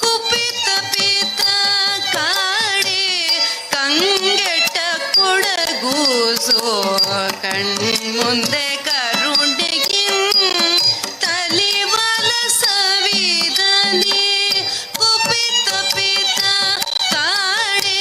ಕುಪಿತ ಪಿತ ಕಾಡೆ ಕಂಗೆಟ್ಟ ಕೊಡಗೂಸೋ ಕಣ್ಮುಂದೆ ಕರುಣೆಗೆ ತಲಿವಲ ಸವಿದನೆ ಕುಪಿತ ಪಿತ ಕಾಡೆ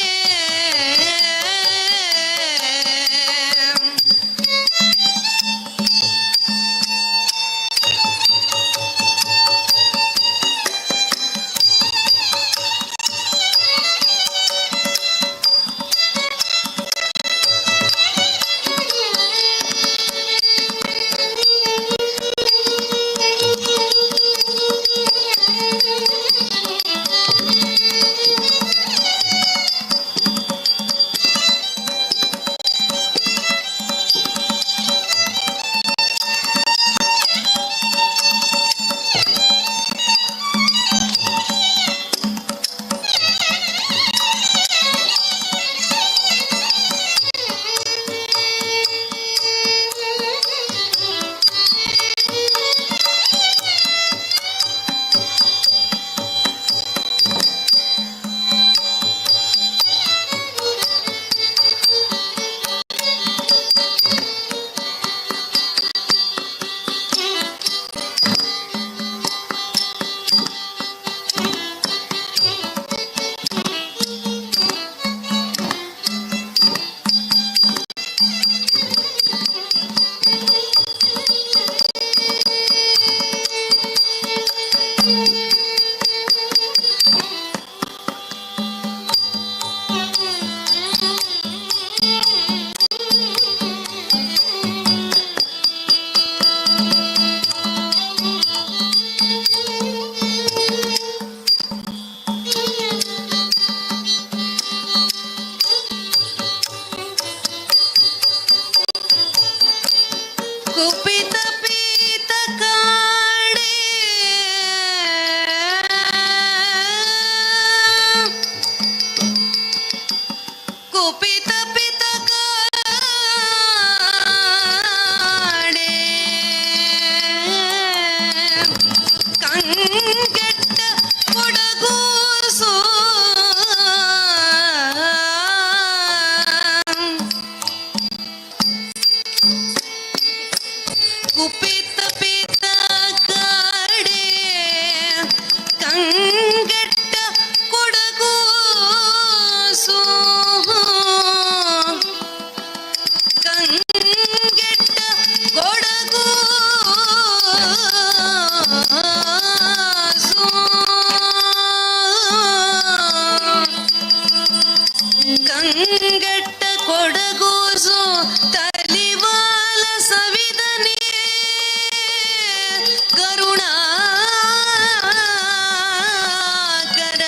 ಕುಪಿತ ಪೀತ ಕಾಡೆ ಕುಪಿತ ಪಿತ ಕಾಡೆ ಕಂಗೆಟ್ಟ ಕೊಡಗೂಸು ಕುಪಿತ ಪಿತ ಕಾಡೆ ಕಂಗೆಟ್ಟ ಕೊಡಗೂಸು ಕಂಗೆಟ್ಟ ಕೊಡಗೂಸು ಕಂಗೆಟ್ಟ ಕೊಡಗೂಸು ತಲಿವಾಲ ಸವಿದನೆ ಕರುಣಾಕರ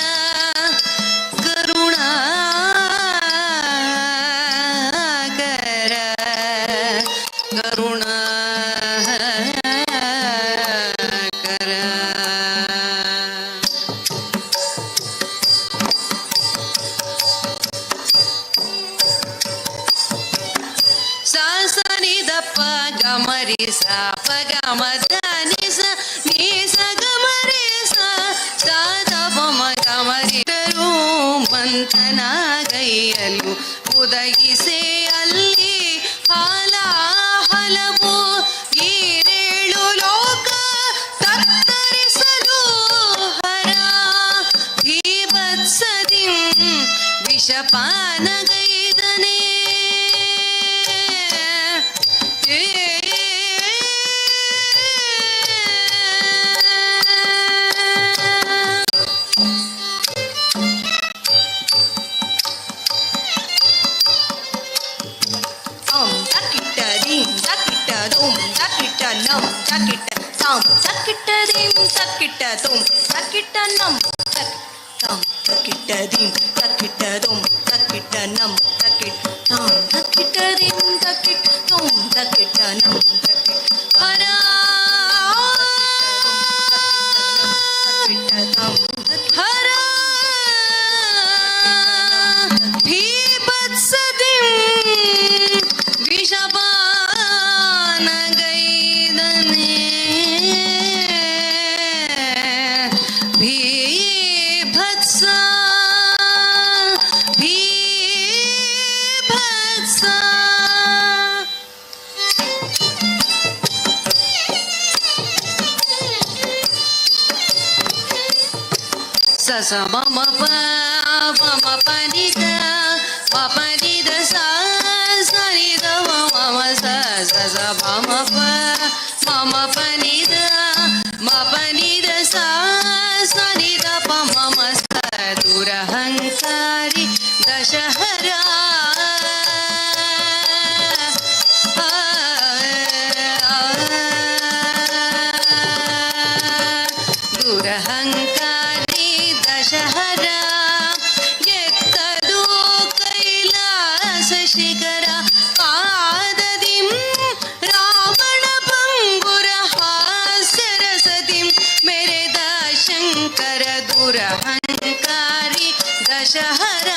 ಕರುಣಾಕರ ಸ ಸ ನಿ ದ ಪ ಗ ಮ ರಿ ಸ ಪ ಗ ಮ ದ ನಿ ಸ ನಿ ಸ ಗ ಮ ರಿ ಸ ಸ ದ ಪ ಮ ಗ ಮ ರಿ ರು ಮಂಥನ ಗೈಯಲು ಉದಯಿಸೆ ಅಲ್ಲಿ ಹಾಲಾಹಲವು ಈರೇಳು ಲೋಕ ತತ್ತರಿಸಲು ಹರ ಭೀಭತ್ಸದಿ ವಿಷಪಾನಗೈದನೆ ಭೀಭತ್ಸದಿ ವಿಷಪಾನಗೈದನೆ ಭೀಭತ್ಸ ಭೀಭತ್ಸ ಸ ಸ ಮ ಮ ಪ ಮ ಮ ಪ ನಿ ದ ಮ ಪ ನಿ ದ ಸ ಸ ನಿ ದ ಮ ಮ ಮ ಸ ಸ ಸ ಮ ಮ ಪ ಮ ಮ ಪ ನಿ ದ ಮ ಪ ನಿ ದ ಸ ಸ ನಿ ದ ಪ ಮ ಮ ಸ ದುರಹಂಕಾರಿ ದಶಹರ ದುರಹಂಕಾರಿ ದಶಹರ ಎತ್ತದು ಕೈಲಾಸ ಶಿಖರ ಪಾದದಿಂ ರಾವಣ ಭಂಗುರ ಹಾಸ್ಯರಸದಿಂ ಮೆರೆದ ಶಂಕರ ದುರಹಂಕಾರಿ ದಶಹರ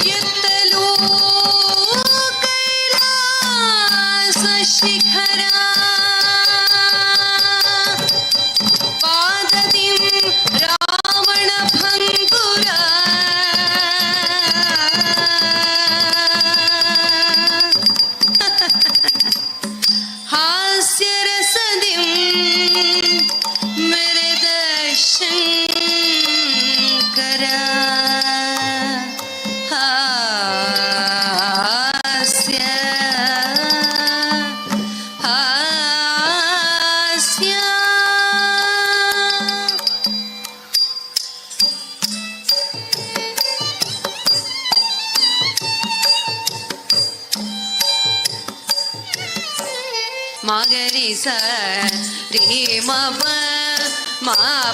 ಎತ್ತಲು ಕೈಲಾಸ शिखरा पादतिं रावण भङ्गुरा हास्यरसदिं मृद शङ्करा हास्य हास्य मगरि स रे म प म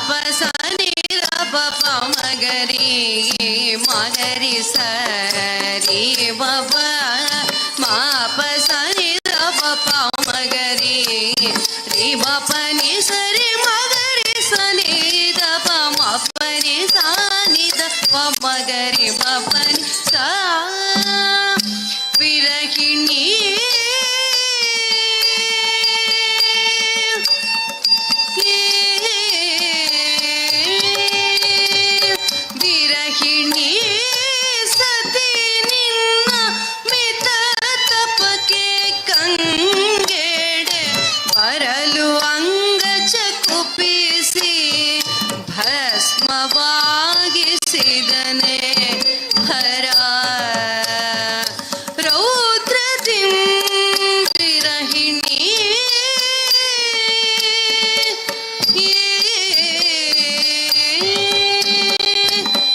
प स नि र प प मगरि मगरि स रे म प म प स नि र प प मगरि रे म प नि स रे मगरि स नि द प म प नि स नि द प मगरि म प नि स विरहिणी ವಿರಹಿಣಿ ಸತಿ ನಿನ್ನ ಮಿತ ತಪಕ್ಕೆ ಕಂಗೆಡೆ ಬರಲು ಅಂಗಚ ಕುಪಿಸಿ ಭಸ್ಮವಾಗಿಸಿದನೆ ಹರ ರೌದ್ರದಿಂ ವಿರಹಿಣಿ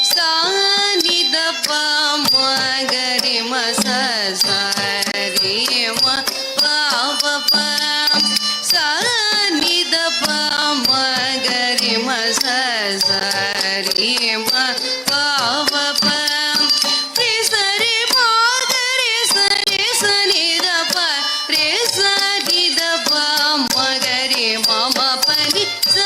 ಸಾನಿದ ಪ ಮಗರಿ ಮ ಸ ಸ ರಿ ಮ ಪ ಪ ಪ ಸಾನಿದ ಪ ಮಗರಿ ಮ ಸ ಸ ರಿ ಮ ಪ ಪ ಪ ರಿ ಸ ರಿ ಮ ಗರಿ ಸ ರಿ ಸ ನಿ ದ ಪ ರಿ ಸ ನಿ ದ ಪ ಮಗರಿ ಮ ಮ ಪ ನಿ ಸ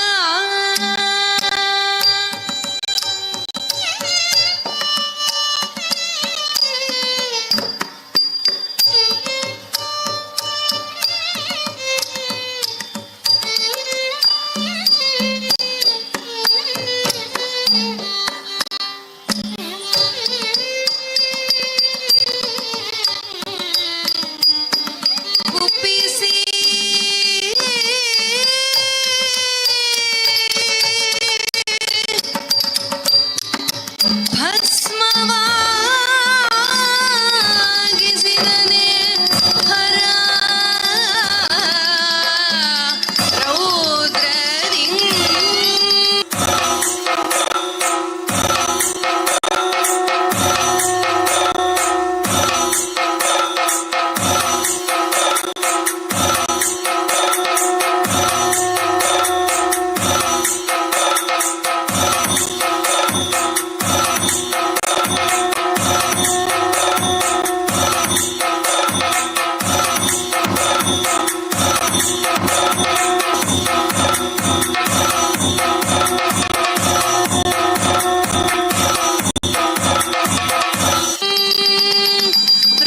ಕುಪಿಸಿ ಭಸ್ಮವಾಗಿಸಿದನೆ ಹರ ರೌದ್ರದಿಂ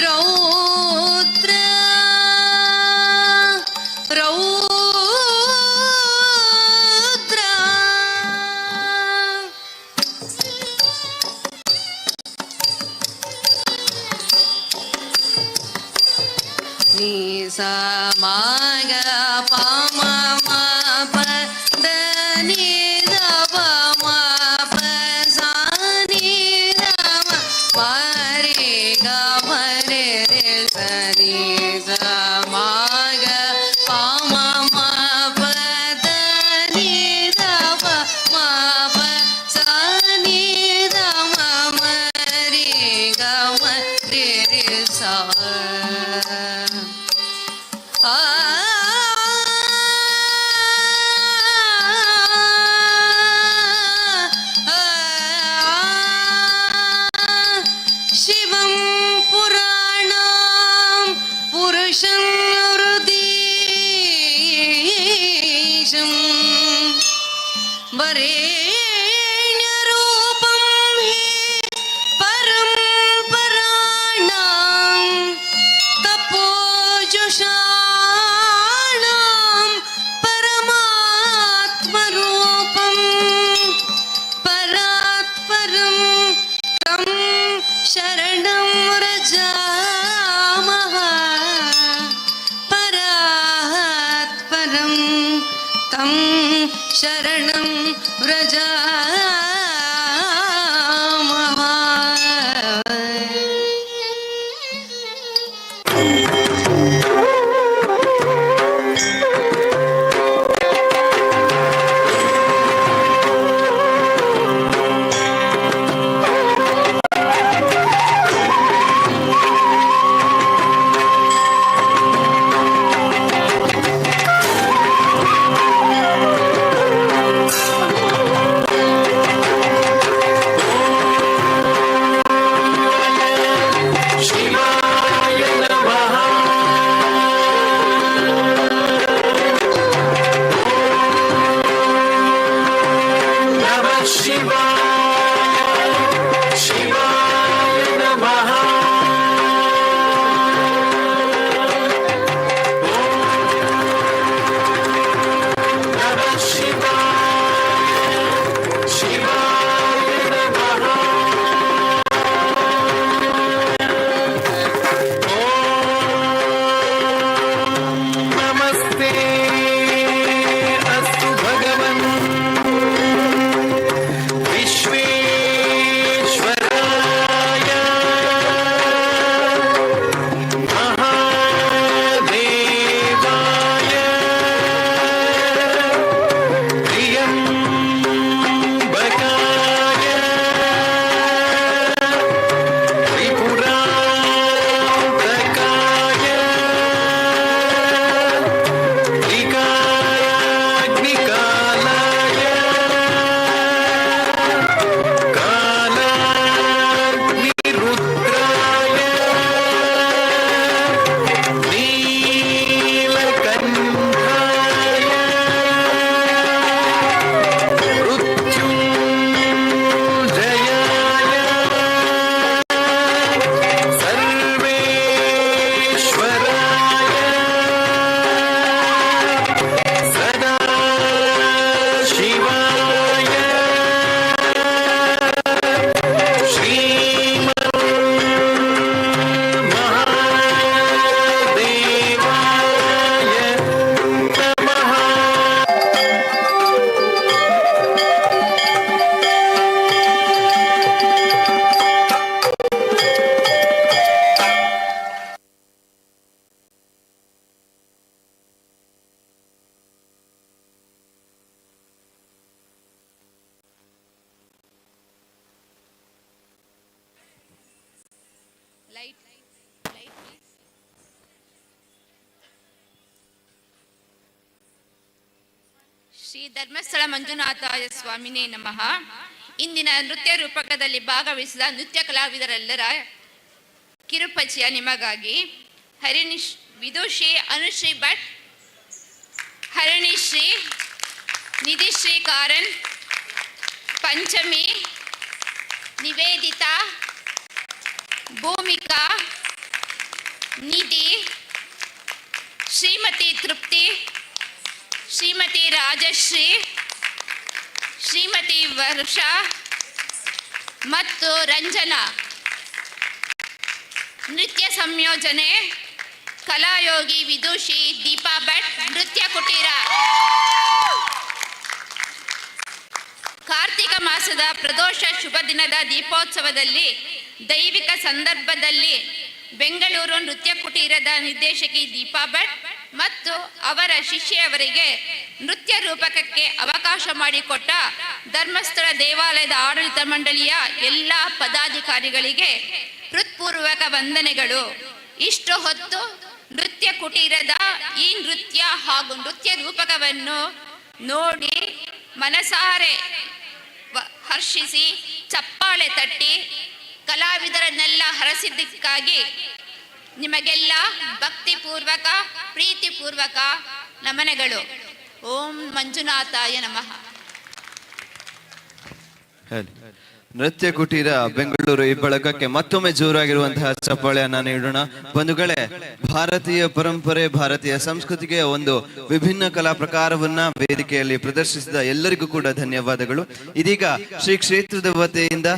ರೌದ್ರ ರೌದ್ರ ನೀ ಸ ಮ ಗ ಪ ಮ ಮ ಪ ದ ನಿ ದ ಪ ಮ ಪ ಸ ನಿ ದ ಮ ಮ ರೆ ಗ ಮ ರೆ ರೆ ಸ ರಿ ಸ ಮ ಗ ಪ ಮ ಮ ಪ ದ ನಿ ದ ಪ ಮ ಪ ಸ ನಿ ದ ಮ ಮ ರೆ ಗ ಮ ರೆ ರೆ ಸ ಆ ಶಿವಂ ಪುರಾಣಂ ಪುರುಷಂ ಹೃದೀಶಂ ವರೇಣ್ಯ ರೂಪಂ ಹಿ ಪರಂಪರಾಣಾಂ ತಪೋಜುಷಾ तं शरणं व्रजामः। ಶ್ರೀ ಧರ್ಮಸ್ಥಳ ಮಂಜುನಾಥಾಯ ಸ್ವಾಮಿನೇ ನಮಃ. ಇಂದಿನ ನೃತ್ಯ ರೂಪಕದಲ್ಲಿ ಭಾಗವಹಿಸಿದ ನೃತ್ಯ ಕಲಾವಿದರೆಲ್ಲರ ಕಿರುಪರಿಚಯ ನಿಮಗಾಗಿ. ವಿದುಷಿ ಅನುಶ್ರೀ ಭಟ್, ಹರಣಿಶ್ರೀ, ನಿಧಿಶ್ರೀ ಕಾರನ್, ಪಂಚಮಿ, ನಿವೇದಿತಾ, ಭೂಮಿಕಾ, ನಿಧಿ, ಶ್ರೀಮತಿ ತೃಪ್ತಿ, ಶ್ರೀಮತಿ ರಾಜಶ್ರೀ, ಶ್ರೀಮತಿ ವರ್ಷಾ ಮತ್ತು ರಂಜನಾ. ನೃತ್ಯ ಸಂಯೋಜನೆ ಕಲಾಯೋಗಿ ವಿದುಷಿ ದೀಪಾ ಭಟ್, ನೃತ್ಯ ಕುಟೀರ. ಕಾರ್ತಿಕ ಮಾಸದ ಪ್ರದೋಷ ಶುಭ ದಿನದ ದೀಪೋತ್ಸವದಲ್ಲಿ ದೈವಿಕ ಸಂದರ್ಭದಲ್ಲಿ ಬೆಂಗಳೂರು ನೃತ್ಯ ಕುಟೀರದ ನಿರ್ದೇಶಕಿ ದೀಪಾ ಭಟ್ ಮತ್ತು ಅವರ ಶಿಷ್ಯೆಯವರಿಗೆ ನೃತ್ಯ ರೂಪಕಕ್ಕೆ ಅವಕಾಶ ಮಾಡಿಕೊಟ್ಟ ಧರ್ಮಸ್ಥಳ ದೇವಾಲಯದ ಆಡಳಿತ ಮಂಡಳಿಯ ಎಲ್ಲ ಪದಾಧಿಕಾರಿಗಳಿಗೆ ಹೃತ್ಪೂರ್ವಕ ವಂದನೆಗಳು. ಇಷ್ಟು ಹೊತ್ತು ನೃತ್ಯ ಕುಟೀರದ ಈ ನೃತ್ಯ ಹಾಗೂ ನೃತ್ಯ ರೂಪಕವನ್ನು ನೋಡಿ ಮನಸಾರೆ ಹರ್ಷಿಸಿ ಚಪ್ಪಾಳೆ ತಟ್ಟಿ ಕಲಾವಿದರನ್ನೆಲ್ಲ ಹರಸಿದ್ದಕ್ಕಾಗಿ ನಿಮಗೆಲ್ಲ ಭಕ್ತಿಪೂರ್ವಕ ಪ್ರೀತಿಪೂರ್ವಕ ನಮನಗಳು. ಓಂ ಮಂಜುನಾಥಾಯ ನಮಃ. ನೃತ್ಯ ಕುಟೀರ ಬೆಂಗಳೂರು ಈ ಬಳಗಕ್ಕೆ ಮತ್ತೊಮ್ಮೆ ಜೋರಾಗಿರುವಂತಹ ಚಪ್ಪಾಳೆಯನ್ನ ನೀಡೋಣ. ಬಂಧುಗಳೇ, ಭಾರತೀಯ ಪರಂಪರೆ, ಭಾರತೀಯ ಸಂಸ್ಕೃತಿಗೆ ಒಂದು ವಿಭಿನ್ನ ಕಲಾ ಪ್ರಕಾರವನ್ನ ವೇದಿಕೆಯಲ್ಲಿ ಪ್ರದರ್ಶಿಸಿದ ಎಲ್ಲರಿಗೂ ಕೂಡ ಧನ್ಯವಾದಗಳು. ಇದೀಗ ಶ್ರೀ ಕ್ಷೇತ್ರದ ವತಿಯಿಂದ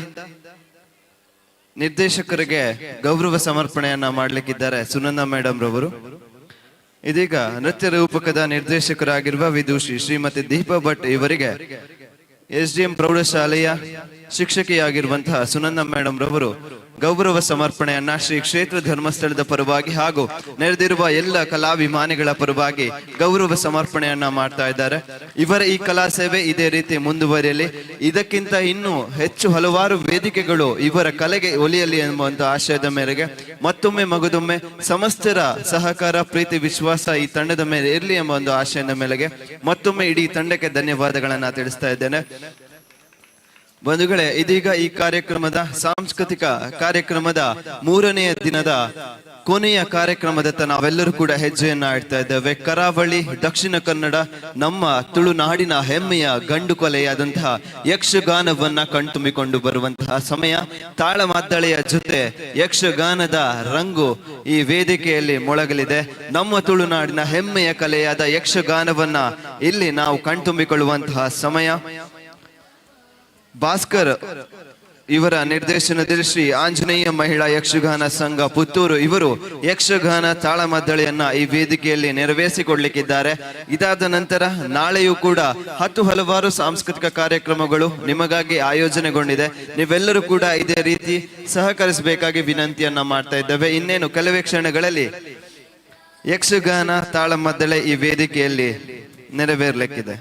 ನಿರ್ದೇಶಕರಿಗೆ ಗೌರವ ಸಮರ್ಪಣೆಯನ್ನ ಮಾಡ್ಲಿಕ್ಕಿದ್ದಾರೆ ಸುನಂದ ಮೇಡಮ್ ರವರು. ಇದೀಗ ನೃತ್ಯ ರೂಪಕದ ನಿರ್ದೇಶಕರಾಗಿರುವ ವಿದುಷಿ ಶ್ರೀಮತಿ ದೀಪಾ ಭಟ್ ಇವರಿಗೆ SDM ಪ್ರೌಢಶಾಲೆಯ ಶಿಕ್ಷಕಿಯಾಗಿರುವಂತಹ ಸುನಂದ ಮೇಡಮ್ ರವರು ಗೌರವ ಸಮರ್ಪಣೆಯನ್ನ ಶ್ರೀ ಕ್ಷೇತ್ರ ಧರ್ಮಸ್ಥಳದ ಪರವಾಗಿ ಹಾಗೂ ನೆರೆದಿರುವ ಎಲ್ಲ ಕಲಾಭಿಮಾನಿಗಳ ಪರವಾಗಿ ಗೌರವ ಸಮರ್ಪಣೆಯನ್ನ ಮಾಡ್ತಾ ಇದ್ದಾರೆ. ಇವರ ಈ ಕಲಾ ಸೇವೆ ಇದೇ ರೀತಿ ಮುಂದುವರಿಯಲಿ, ಇದಕ್ಕಿಂತ ಇನ್ನೂ ಹೆಚ್ಚು ಹಲವಾರು ವೇದಿಕೆಗಳು ಇವರ ಕಲೆಗೆ ಒಲಿಯಲಿ ಎಂಬುವಂತ ಆಶಯದ ಮೇರೆಗೆ ಮತ್ತೊಮ್ಮೆ ಮಗದೊಮ್ಮೆ ಸಮಸ್ತರ ಸಹಕಾರ, ಪ್ರೀತಿ, ವಿಶ್ವಾಸ ಈ ತಂಡದ ಮೇಲೆ ಇರಲಿ ಎಂಬ ಒಂದು ಆಶಯದ ಮೇರೆಗೆ ಮತ್ತೊಮ್ಮೆ ಇಡೀ ತಂಡಕ್ಕೆ ಧನ್ಯವಾದಗಳನ್ನ ತಿಳಿಸ್ತಾ ಇದ್ದೇನೆ. ಬಂಧುಗಳೇ, ಇದೀಗ ಈ ಕಾರ್ಯಕ್ರಮದ ಸಾಂಸ್ಕೃತಿಕ ಕಾರ್ಯಕ್ರಮದ 3ನೇ ದಿನದ ಕೊನೆಯ ಕಾರ್ಯಕ್ರಮದತ್ತ ನಾವೆಲ್ಲರೂ ಕೂಡ ಹೆಜ್ಜೆಯನ್ನ ಇಡ್ತಾ ಇದ್ದೇವೆ. ಕರಾವಳಿ, ದಕ್ಷಿಣ ಕನ್ನಡ, ನಮ್ಮ ತುಳುನಾಡಿನ ಹೆಮ್ಮೆಯ ಗಂಡು ಕೊಲೆಯಾದಂತಹ ಯಕ್ಷಗಾನವನ್ನ ಕಣ್ತುಂಬಿಕೊಂಡು ಬರುವಂತಹ ಸಮಯ. ತಾಳಮದ್ದಳೆಯ ಜೊತೆ ಯಕ್ಷಗಾನದ ರಂಗು ಈ ವೇದಿಕೆಯಲ್ಲಿ ಮೊಳಗಲಿದೆ. ನಮ್ಮ ತುಳುನಾಡಿನ ಹೆಮ್ಮೆಯ ಕಲೆಯಾದ ಯಕ್ಷಗಾನವನ್ನ ಇಲ್ಲಿ ನಾವು ಕಣ್ತುಂಬಿಕೊಳ್ಳುವಂತಹ ಸಮಯ. ಭಾಸ್ಕರ್ ಇವರ ನಿರ್ದೇಶನದಲ್ಲಿ ಶ್ರೀ ಆಂಜನೇಯ ಮಹಿಳಾ ಯಕ್ಷಗಾನ ಸಂಘ ಪುತ್ತೂರು ಇವರು ಯಕ್ಷಗಾನ ತಾಳಮದ್ದಳೆಯನ್ನ ಈ ವೇದಿಕೆಯಲ್ಲಿ ನೆರವೇರಿಸಿಕೊಡ್ಲಿಕ್ಕಿದ್ದಾರೆ. ಇದಾದ ನಂತರ ನಾಳೆಯೂ ಕೂಡ ಹಲವಾರು ಸಾಂಸ್ಕೃತಿಕ ಕಾರ್ಯಕ್ರಮಗಳು ನಿಮಗಾಗಿ ಆಯೋಜನೆಗೊಂಡಿದೆ. ನೀವೆಲ್ಲರೂ ಕೂಡ ಇದೇ ರೀತಿ ಸಹಕರಿಸಬೇಕಾಗಿ ವಿನಂತಿಯನ್ನ ಮಾಡ್ತಾ ಇದ್ದೇವೆ. ಇನ್ನೇನು ಕೆಲವೇ ಕ್ಷಣಗಳಲ್ಲಿ ಯಕ್ಷಗಾನ ತಾಳಮದ್ದಳೆ ಈ ವೇದಿಕೆಯಲ್ಲಿ ನೆರವೇರ್ಲಿಕ್ಕಿದೆ.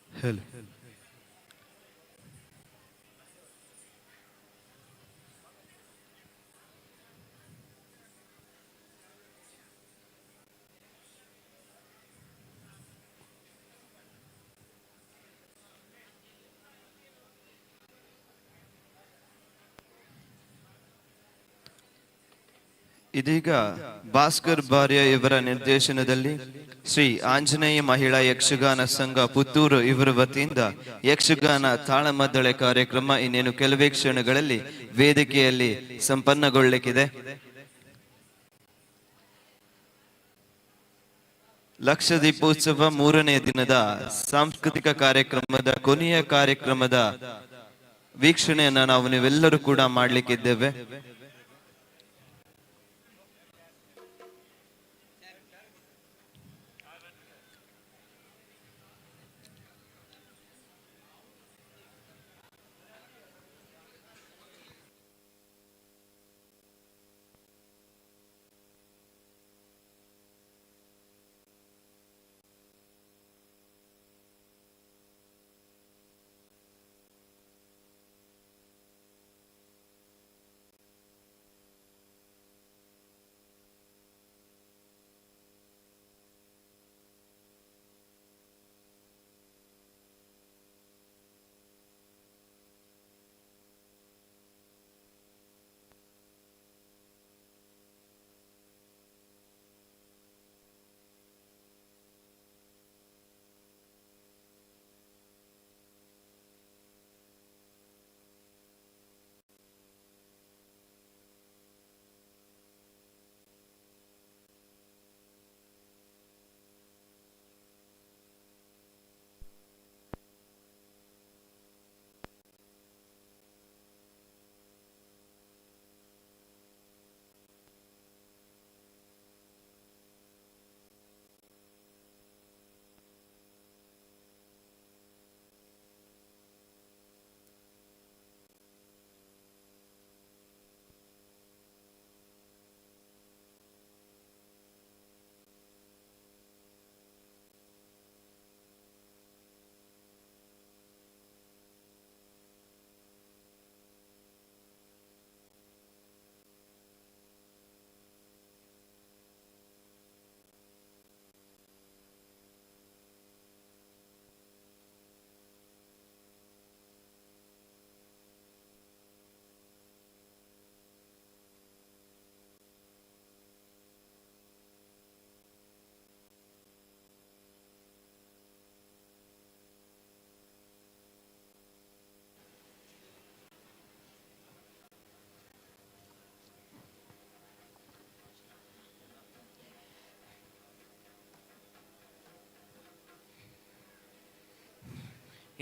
ಹೇಳಿ. ಇದೀಗ ಭಾಸ್ಕರ್ ಬಾರ್ಯ ಇವರ ನಿರ್ದೇಶನದಲ್ಲಿ ಶ್ರೀ ಆಂಜನೇಯ ಮಹಿಳಾ ಯಕ್ಷಗಾನ ಸಂಘ ಪುತ್ತೂರು ಇವರ ವತಿಯಿಂದ ಯಕ್ಷಗಾನ ತಾಳಮದ್ದಳೆ ಕಾರ್ಯಕ್ರಮ ಇನ್ನೇನು ಕೆಲವೇ ಕ್ಷಣಗಳಲ್ಲಿ ವೇದಿಕೆಯಲ್ಲಿ ಸಂಪನ್ನಗೊಳ್ಳಲಿಕ್ಕಿದೆ. ಲಕ್ಷ ದೀಪೋತ್ಸವ 3ನೇ ದಿನದ ಸಾಂಸ್ಕೃತಿಕ ಕಾರ್ಯಕ್ರಮದ ಕೊನೆಯ ಕಾರ್ಯಕ್ರಮದ ವೀಕ್ಷಣೆಯನ್ನ ನಾವು ನೀವೆಲ್ಲರೂ ಕೂಡ ಮಾಡ್ಲಿಕ್ಕಿದ್ದೇವೆ.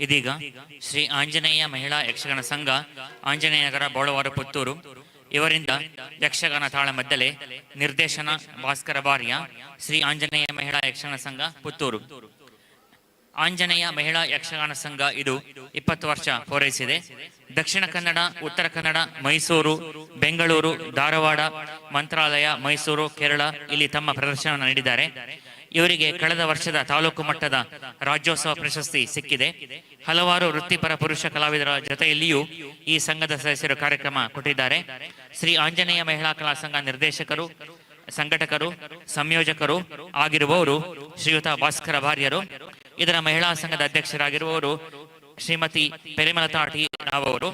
ಇದೀಗ ಶ್ರೀ ಆಂಜನೇಯ ಮಹಿಳಾ ಯಕ್ಷಗಾನ ಸಂಘ ಆಂಜನೇಯ ನಗರ ಬೋಳವಾರ ಪುತ್ತೂರು ಇವರಿಂದ ಯಕ್ಷಗಾನ ತಾಳಮದ್ದಲೆ ನಿರ್ದೇಶನ ಭಾಸ್ಕರ ಬಾರಿಯ ಶ್ರೀ ಆಂಜನೇಯ ಮಹಿಳಾ ಯಕ್ಷಗಾನ ಸಂಘ ಪುತ್ತೂರು. ಆಂಜನೇಯ ಮಹಿಳಾ ಯಕ್ಷಗಾನ ಸಂಘ ಇದು 20 ವರ್ಷ ಪೂರೈಸಿದೆ. ದಕ್ಷಿಣ ಕನ್ನಡ, ಉತ್ತರ ಕನ್ನಡ, ಮೈಸೂರು, ಬೆಂಗಳೂರು, ಧಾರವಾಡ, ಮಂತ್ರಾಲಯ, ಮೈಸೂರು, ಕೇರಳ ಇಲ್ಲಿ ತಮ್ಮ ಪ್ರದರ್ಶನ ನೀಡಿದ್ದಾರೆ. ಇವರಿಗೆ ಕಳೆದ ವರ್ಷದ ತಾಲೂಕು ಮಟ್ಟದ ರಾಜ್ಯೋತ್ಸವ ಪ್ರಶಸ್ತಿ ಸಿಕ್ಕಿದೆ. ಹಲವಾರು ವೃತ್ತಿಪರ ಪುರುಷ ಕಲಾವಿದರ ಜೊತೆಯಲ್ಲಿಯೂ ಈ ಸಂಘದ ಸದಸ್ಯರು ಕಾರ್ಯಕ್ರಮ ಕೊಟ್ಟಿದ್ದಾರೆ. ಶ್ರೀ ಆಂಜನೇಯ ಮಹಿಳಾ ಕಲಾ ಸಂಘ ನಿರ್ದೇಶಕರು, ಸಂಘಟಕರು, ಸಂಯೋಜಕರು ಆಗಿರುವವರು ಶ್ರೀಯುತ ಭಾಸ್ಕರ ಭಾರ್ಯರು. ಇದರ ಮಹಿಳಾ ಸಂಘದ ಅಧ್ಯಕ್ಷರಾಗಿರುವವರು ಶ್ರೀಮತಿ ಪೆರಿಮಲತಾ ಟಿ ರಾವ್ ಅವರು.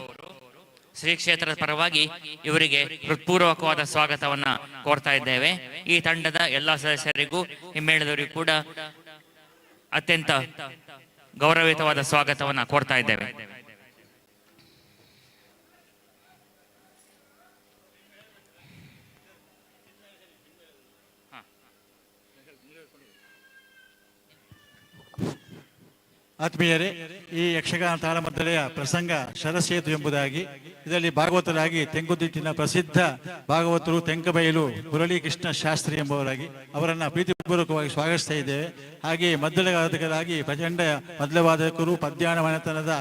ಶ್ರೀ ಕ್ಷೇತ್ರದ ಪರವಾಗಿ ಇವರಿಗೆ ಹೃತ್ಪೂರ್ವಕವಾದ ಸ್ವಾಗತವನ್ನ ಕೋರ್ತಾ ಇದ್ದೇವೆ. ಈ ತಂಡದ ಎಲ್ಲ ಸದಸ್ಯರಿಗೂ ಹಿಮ್ಮೇಳದವರಿಗೂ ಕೂಡ ಅತ್ಯಂತ ಗೌರವಯುತವಾದ ಸ್ವಾಗತವನ್ನ ಕೋರ್ತಾ ಇದ್ದೇವೆ. ಆತ್ಮೀಯರೇ, ಈ ಯಕ್ಷಗಾನ ತಾಳಮದ್ದಲೆಯ ಪ್ರಸಂಗ ಶರಸೇತು ಎಂಬುದಾಗಿ, ಇದರಲ್ಲಿ ಭಾಗವತರಾಗಿ ತೆಂಕುತಿಟ್ಟಿನ ಪ್ರಸಿದ್ಧ ಭಾಗವತರು ತೆಂಕಬೈಲು ಮುರಳೀಕೃಷ್ಣ ಶಾಸ್ತ್ರಿ ಎಂಬುವರಾಗಿ ಅವರನ್ನು ಪ್ರೀತಿಪೂರ್ವಕವಾಗಿ ಸ್ವಾಗತಿಸ್ತಾ ಇದ್ದೇವೆ. ಹಾಗೆಯೇ ಮದ್ದಳೆಗಾರಕರಾಗಿ ಪ್ರಚಂಡ ಮದ್ದಳೆವಾದಕರು, ಪದ್ಯಾನ ಮನೆತನದ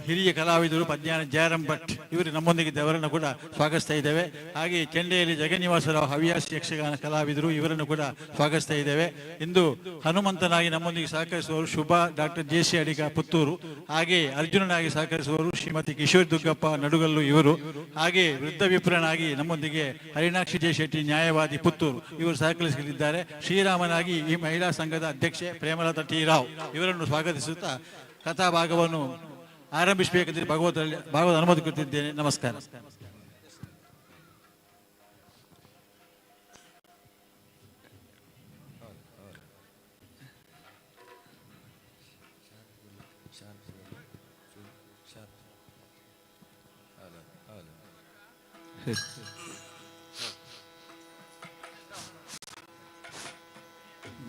ಹಿರಿಯ ಕಲಾವಿದರು ಪದ್ಯಾನ ಜಯರಾಮ್ ಭಟ್ ಇವರು ನಮ್ಮೊಂದಿಗಿದ್ದ ಅವರನ್ನು ಕೂಡ ಸ್ವಾಗತಿಸ್ತಾ ಇದ್ದೇವೆ. ಹಾಗೆಯೇ ಚೆಂಡೆಯಲ್ಲಿ ಜಗನ್ನಿವಾಸರಾವ್ ಹವ್ಯಾಸಿ ಯಕ್ಷಗಾನ ಕಲಾವಿದರು ಇವರನ್ನು ಕೂಡ ಸ್ವಾಗತಿಸ್ತಾ ಇದ್ದೇವೆ. ಇಂದು ಹನುಮಂತನಾಗಿ ನಮ್ಮೊಂದಿಗೆ ಸಹಕರಿಸುವವರು ಶುಭ ಡಾಕ್ಟರ್ ಜೆ.ಸಿ. ಅಡಿಗ ಪುತ್ತೂರು, ಹಾಗೆ ಅರ್ಜುನನಾಗಿ ಸಹಕರಿಸುವವರು ಶ್ರೀಮತಿ ಕಿಶೋರ್ ದುಗ್ಗಪ್ಪ ನಡುಗಲ್ಲು ಇವರು, ಹಾಗೆ ವೃದ್ಧ ವಿಪ್ರನಾಗಿ ನಮ್ಮೊಂದಿಗೆ ಹರಿಣಾಕ್ಷಿ ಜೆ ಶೆಟ್ಟಿ ನ್ಯಾಯವಾದಿ ಪುತ್ತೂರು ಇವರು ಸಹಕರಿಸಲಿದ್ದಾರೆ. ಶ್ರೀರಾಮನಾಗಿ ಈ ಮಹಿಳಾ ಸಂಘದ ಅಧ್ಯಕ್ಷೆ ಪ್ರೇಮಲತಾ ಟಿ ರಾವ್ ಇವರನ್ನು ಸ್ವಾಗತಿಸುತ್ತಾ ಕಥಾಭಾಗವನ್ನು ಆರಂಭಿಸಬೇಕೆಂದರೆ ಭಾಗವತ ಅನುಮತಿ ಕೊಟ್ಟಿದ್ದೇನೆ. ನಮಸ್ಕಾರ.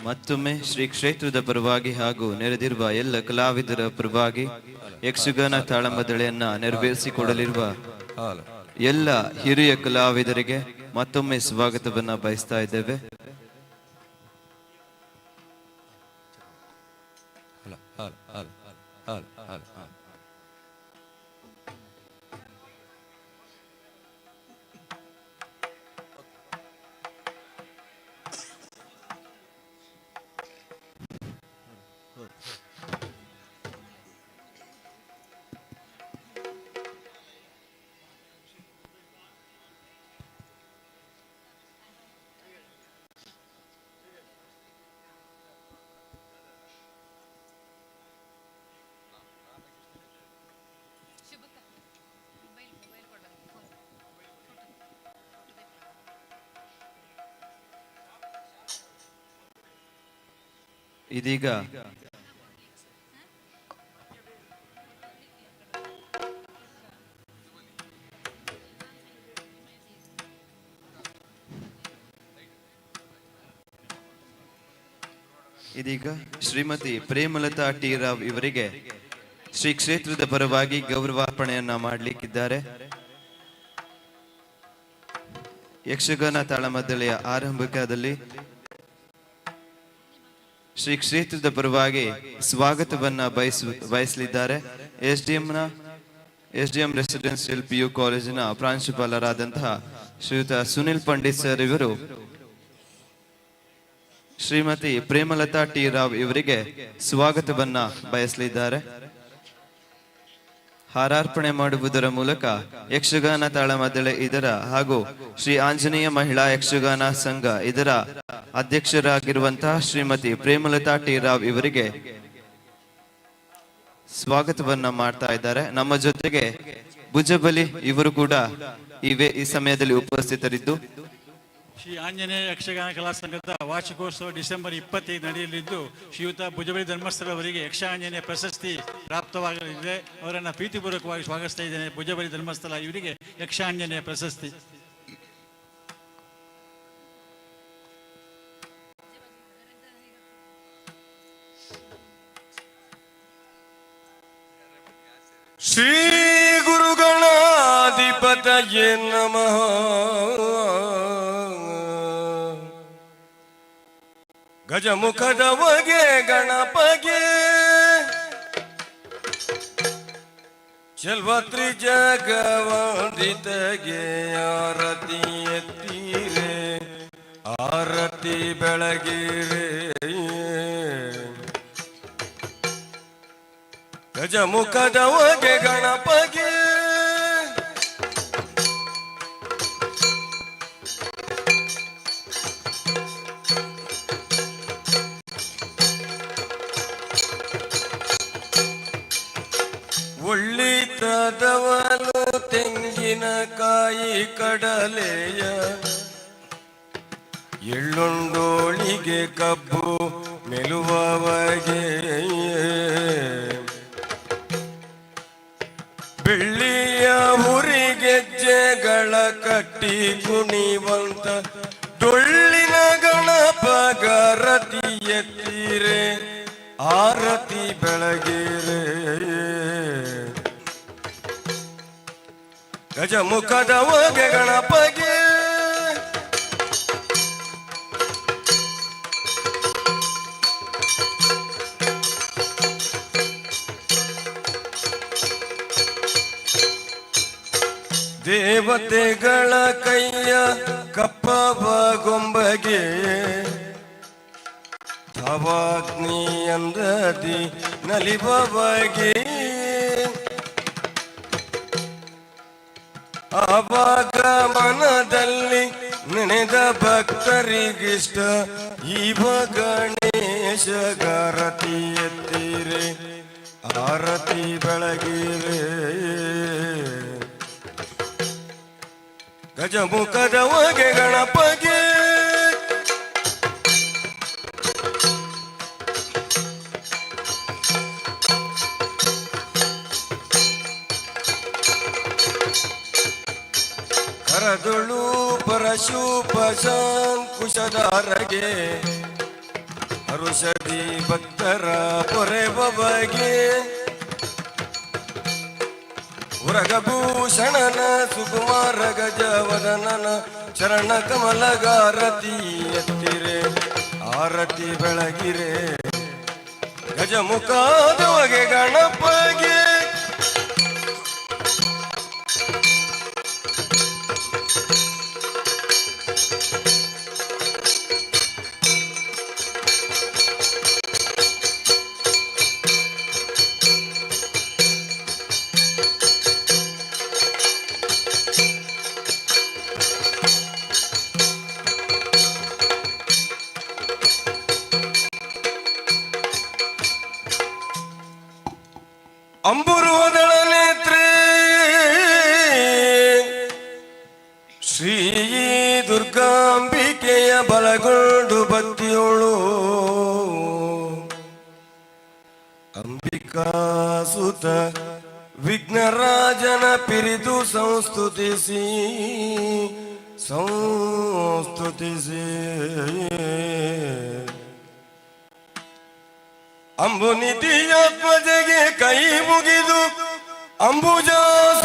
ಮತ್ತೊಮ್ಮೆ ಶ್ರೀ ಕ್ಷೇತ್ರದ ಪರವಾಗಿ ಹಾಗೂ ನೆರೆದಿರುವ ಎಲ್ಲ ಕಲಾವಿದರ ಪರವಾಗಿ ಯಕ್ಷಗಾನ ತಾಳಮದ್ದಳೆಯನ್ನ ನೆರವೇರಿಸಿಕೊಡಲಿರುವ ಎಲ್ಲ ಹಿರಿಯ ಕಲಾವಿದರಿಗೆ ಮತ್ತೊಮ್ಮೆ ಸ್ವಾಗತವನ್ನ ಬಯಸ್ತಾ ಇದ್ದೇವೆ. ಇದೀಗ ಶ್ರೀಮತಿ ಪ್ರೇಮಲತಾ ಟಿ ರಾವ್ ಇವರಿಗೆ ಶ್ರೀ ಕ್ಷೇತ್ರದ ಪರವಾಗಿ ಗೌರವಾರ್ಪಣೆಯನ್ನ ಮಾಡಲಿಕ್ಕಿದ್ದಾರೆ. ಯಕ್ಷಗಾನ ತಾಳಮದ್ದಳೆಯ ಆರಂಭಿಕದಲ್ಲಿ ಶ್ರೀ ಕ್ಷೇತ್ರದ ಪರವಾಗಿ ಸ್ವಾಗತವನ್ನ ಬಯಸಲಿದ್ದಾರೆ ಎಸ್ಡಿಎಂ ರೆಸಿಡೆನ್ಸಿಯಲ್ PU ಕಾಲೇಜಿನ ಪ್ರಾಂಶುಪಾಲರಾದಂತಹ ಶ್ರೀಯುತ ಸುನಿಲ್ ಪಂಡಿತ್ ಸರ್ ಇವರು ಶ್ರೀಮತಿ ಪ್ರೇಮಲತಾ ಟಿ ರಾವ್ ಇವರಿಗೆ ಸ್ವಾಗತವನ್ನ ಬಯಸಲಿದ್ದಾರೆ. ಹಾರಾರ್ಪಣೆ ಮಾಡುವುದರ ಮೂಲಕ ಯಕ್ಷಗಾನ ತಾಳಮದ್ದಳೆ ಇದರ ಹಾಗೂ ಶ್ರೀ ಆಂಜನೇಯ ಮಹಿಳಾ ಯಕ್ಷಗಾನ ಸಂಘ ಇದರ ಅಧ್ಯಕ್ಷರಾಗಿರುವಂತಹ ಶ್ರೀಮತಿ ಪ್ರೇಮಲತಾ ಟಿ ರಾವ್ ಇವರಿಗೆ ಸ್ವಾಗತವನ್ನ ಮಾಡ್ತಾ ಇದ್ದಾರೆ. ನಮ್ಮ ಜೊತೆಗೆ ಭುಜಬಲಿ ಇವರು ಕೂಡ ಈ ಸಮಯದಲ್ಲಿ ಉಪಸ್ಥಿತರಿದ್ದು ಶ್ರೀ ಆಂಜನೇಯ ಯಕ್ಷಗಾನ ಕಲಾ ಸಂಘದ ವಾರ್ಷಿಕೋತ್ಸವ ಡಿಸೆಂಬರ್ 25 ನಡೆಯಲಿದ್ದು ಶ್ರೀಯುತ ಭುಜಬಲಿ ಧರ್ಮಸ್ಥಳ ಅವರಿಗೆ ಯಕ್ಷಾಂಜನೇಯ ಪ್ರಶಸ್ತಿ ಪ್ರಾಪ್ತವಾಗಲಿದೆ. ಅವರನ್ನು ಪ್ರೀತಿಪೂರ್ವಕವಾಗಿ ಸ್ವಾಗತಿಸ್ತಾ ಇದ್ದೇನೆ. ಭುಜಬಲಿ ಧರ್ಮಸ್ಥಳ ಇವರಿಗೆ ಯಕ್ಷಾಂಜನೇಯ ಪ್ರಶಸ್ತಿ. ಶ್ರೀ ಗುರುಗಣಾಧಿಪತಯೇ ನಮಃ. ಗಜಮುಖದವಗೆ ಗಣಪಗೆ ಚೆಲ್ವತ್ರಿ ಜಗವಂದಿತಗೆ ಆರತಿ ಎತ್ತೀರೆ ಆರತಿ ಬೆಳಗಿರೆ. ಗಜಮುಖದವಗೆ ಗಣಪಗೆ ಒಳ್ಳಿತದವನು ತೆಂಗಿನಕಾಯಿ ಕಡಲೆಯ ಎಳ್ಳುಂಡೋಳಿಗೆ ಕಬ್ಬು ಮೆಲುವವಗೆ ಬೆಳ್ಳಿಯ ಹುರಿಗೆಜ್ಜೆಗಳ ಕಟ್ಟಿ ಕುಣಿವಂತ ಡೊಳ್ಳಿನ ಗಣಪ ಗರತಿ ಎತ್ತೀರೆ ಆರತಿ ಬೆಳಗಿರೆ. ಗಜಮುಖದವಗೆ ಗಣಪಗೆ ದೇವತೆಗಳ ಕೈಯ ಕಪ್ಪವ ಗೊಂಬಗೆ ತವಾಗ್ನಿ ಅಂದದಿ ನಲಿಬವಗೆ ಆವಾಗ ಮನದಲ್ಲಿ ನೆನೆದ ಭಕ್ತರಿಗಿಷ್ಟ ಇವ ಗಣೇಶ ಗರತಿ ಎತ್ತೀರೆ ಆರತಿ ಬೆಳಗಿರೆ. ಗಜಮುಖದವಗೆ ಗಣಪಗೆ ಕರದುಳು ಪರಶುಪ ಶಂಕುಶಧಾರಗೆ ಹರುಷದಿ ಭಕ್ತರ ಪೊರೆಬಗೆ ಉರಗಭೂಷಣನ ಸುಕುಮಾರ ಗಜವದನನ ಚರಣ ಕಮಲಗಾರತಿ ಎತ್ತಿರೆ ಆರತಿ ಬೆಳಗಿರೆ. ಗಜಮುಖದವಗೆ ಗಣಪಗೆ ಅಂಬುರುವದಳ ನೇತ್ರೆ ಶ್ರೀ ದುರ್ಗಾಂಬಿಕೆಯ ಬಲಗೊಂಡು ಭಕ್ತಿಯೋಳು ಅಂಬಿಕಾ ಸುತ ವಿಘ್ನರಾಜನ ಪಿರಿದು ಸಂಸ್ತುತಿಸಿ ಅಂಬುನಿಧಿಯಾತ್ಮಜೆಗೆ ಕೈ ಮುಗಿದು ಅಂಬುಜಾಸಲವಾಣಿಯರ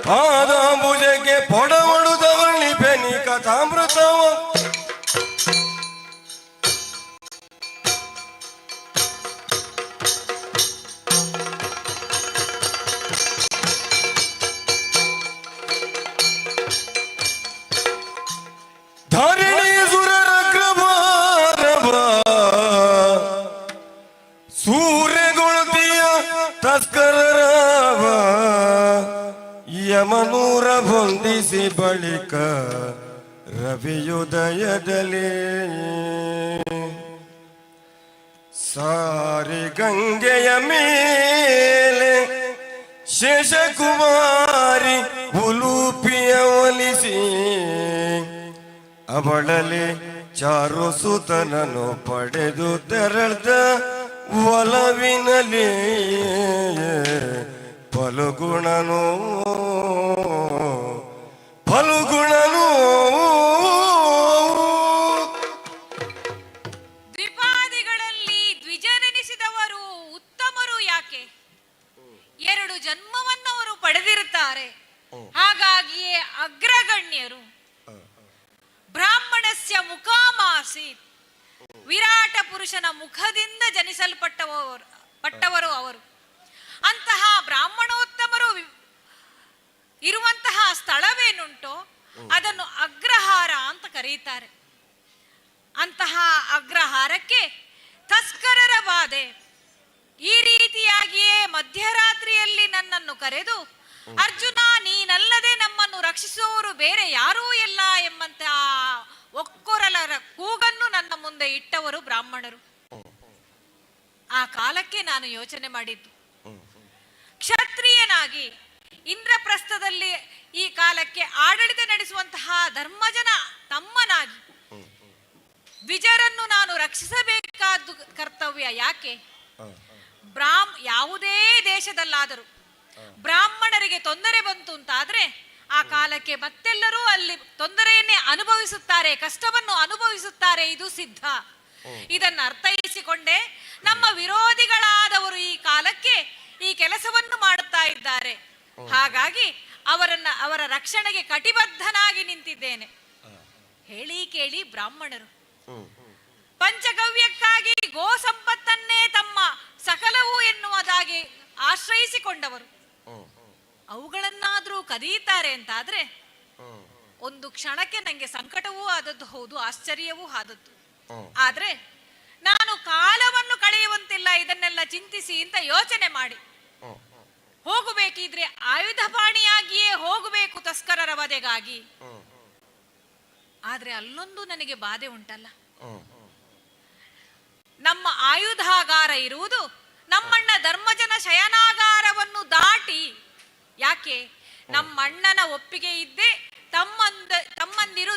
ಪಾದಾಂಬುಜಕ್ಕೆ ಪೊಡವಡುದವರ್ಣಿ ಬೆನಿ ಕಥಾಮೃತವ ಧಾರಿಣಿ ಸುರರಗ್ರಭಾರಭ ಸೂರ್ಯಗೊಳತಿಯ ತಸ್ಕರರವ ಯಮನೂರ ಹೊಂದಿಸಿ ಬಳಿಕ ರವಿಯುದಯದಲ್ಲಿ ಸಾರಿ ಗಂಗೆಯ ಮೇಲೆ ಶೇಷಕುಮಾರಿ ಉಲೂಪಿಯ ಒಲಿಸಿ ಅವಳಲ್ಲಿ ಚಾರು ಸುತನನು ಪಡೆದು ತೆರಳ್ದ ಒಲವಿನಲಿ ಫಲಗುಣನು ದ್ವಿಪಾದಿಗಳಲ್ಲಿ ದ್ವಿಜನೆನಿಸಿದವರು ಉತ್ತಮರು ಯಾಕೆ? ಆಸೀತ್. ವಿರಾಟ ಪುರುಷನ ಮುಖದಿಂದ ಪಟ್ಟವರು ಅವರು. ಅಂತಹ ಬ್ರಾಹ್ಮಣೋತ್ತಮರು ಇರುವಂತಹ ಸ್ಥಳವೇನುಂಟೋ ಅದನ್ನು ಅಗ್ರಹಾರ ಅಂತ ಕರೀತಾರೆ. ಅಂತಹ ಅಗ್ರಹಾರಕ್ಕೆ ತಸ್ಕರರ ಬಾಧೆ. ಈ ರೀತಿಯಾಗಿಯೇ ಮಧ್ಯರಾತ್ರಿಯಲ್ಲಿ ನನ್ನನ್ನು ಕರೆದು, ಅರ್ಜುನ, ನೀನಲ್ಲದೆ ನಮ್ಮನ್ನು ರಕ್ಷಿಸುವವರು ಬೇರೆ ಯಾರೂ ಇಲ್ಲ ಎಂಬಂತಹ ಒಕ್ಕೊರಲರ ಕೂಗನ್ನು ನನ್ನ ಮುಂದೆ ಇಟ್ಟವರು ಬ್ರಾಹ್ಮಣರು. ಆ ಕಾಲಕ್ಕೆ ನಾನು ಯೋಚನೆ ಮಾಡಿದ್ದು, ಕ್ಷತ್ರಿಯನಾಗಿ ಇಂದ್ರಪ್ರಸ್ಥದಲ್ಲಿ ಈ ಕಾಲಕ್ಕೆ ಆಡಳಿತ ನಡೆಸುವಂತಹ ಧರ್ಮಜನ ತಮ್ಮನಾಗಿ ವಿಜರನ್ನು ನಾನು ರಕ್ಷಿಸಬೇಕಾದ ಕರ್ತವ್ಯ ಯಾಕೆ? ಯಾವುದೇ ದೇಶದಲ್ಲಾದರೂ ಬ್ರಾಹ್ಮಣರಿಗೆ ತೊಂದರೆ ಬಂತು ಅಂತಾದ್ರೆ ಆ ಕಾಲಕ್ಕೆ ಮತ್ತೆಲ್ಲರೂ ಅಲ್ಲಿ ತೊಂದರೆಯನ್ನೇ ಅನುಭವಿಸುತ್ತಾರೆ, ಕಷ್ಟವನ್ನು ಅನುಭವಿಸುತ್ತಾರೆ. ಇದು ಸಿದ್ಧ. ಇದನ್ನು ಅರ್ಥೈಸಿಕೊಂಡೇ ನಮ್ಮ ವಿರೋಧಿಗಳಾದವರು ಈ ಕಾಲಕ್ಕೆ ಈ ಕೆಲಸವನ್ನು ಮಾಡುತ್ತಾ ಇದ್ದಾರೆ. ಹಾಗಾಗಿ ಅವರ ರಕ್ಷಣೆಗೆ ಕಟಿಬದ್ಧನಾಗಿ ನಿಂತಿದ್ದೇನೆ. ಹೇಳಿ ಕೇಳಿ ಬ್ರಾಹ್ಮಣರು ಪಂಚಗವ್ಯಕ್ಕಾಗಿ ಗೋ ಸಂಪತ್ತನ್ನೇ ತಮ್ಮ ಸಕಲವು ಎನ್ನುವುದಾಗಿ ಆಶ್ರಯಿಸಿಕೊಂಡವರು. ಅವುಗಳನ್ನಾದ್ರೂ ಕದೀತಾರೆ ಅಂತಾದ್ರೆ ಒಂದು ಕ್ಷಣಕ್ಕೆ ನಂಗೆ ಸಂಕಟವೂ ಆದದ್ದು ಹೌದು, ಆಶ್ಚರ್ಯವೂ ಆದದ್ದು. ಆದ್ರೆ ನಾನು ಕಾಲವನ್ನು ಕಳೆಯುವಂತಿಲ್ಲ ಇದನ್ನೆಲ್ಲ ಚಿಂತಿಸಿ ಅಂತ ಯೋಚನೆ ಮಾಡಿ ಹೋಗಬೇಕಿದ್ರೆ ಆಯುಧಪಾಣಿಯಾಗಿಯೇ ಹೋಗಬೇಕು ತಸ್ಕರರ ವಧೆಗಾಗಿ. ಆದ್ರೆ ಅಲ್ಲೊಂದು ನನಗೆ ಬಾಧೆ ಉಂಟಲ್ಲ. ನಮ್ಮ ಆಯುಧಾಗಾರ ಇರುವುದು ನಮ್ಮಣ್ಣ ಧರ್ಮಜನ ಶಯನಾಗಾರವನ್ನು ದಾಟಿ. ಯಾಕೆ? ನಮ್ಮಣ್ಣನ ಒಪ್ಪಿಗೆ ಇದ್ದೇ ತಮ್ಮಂದಿರು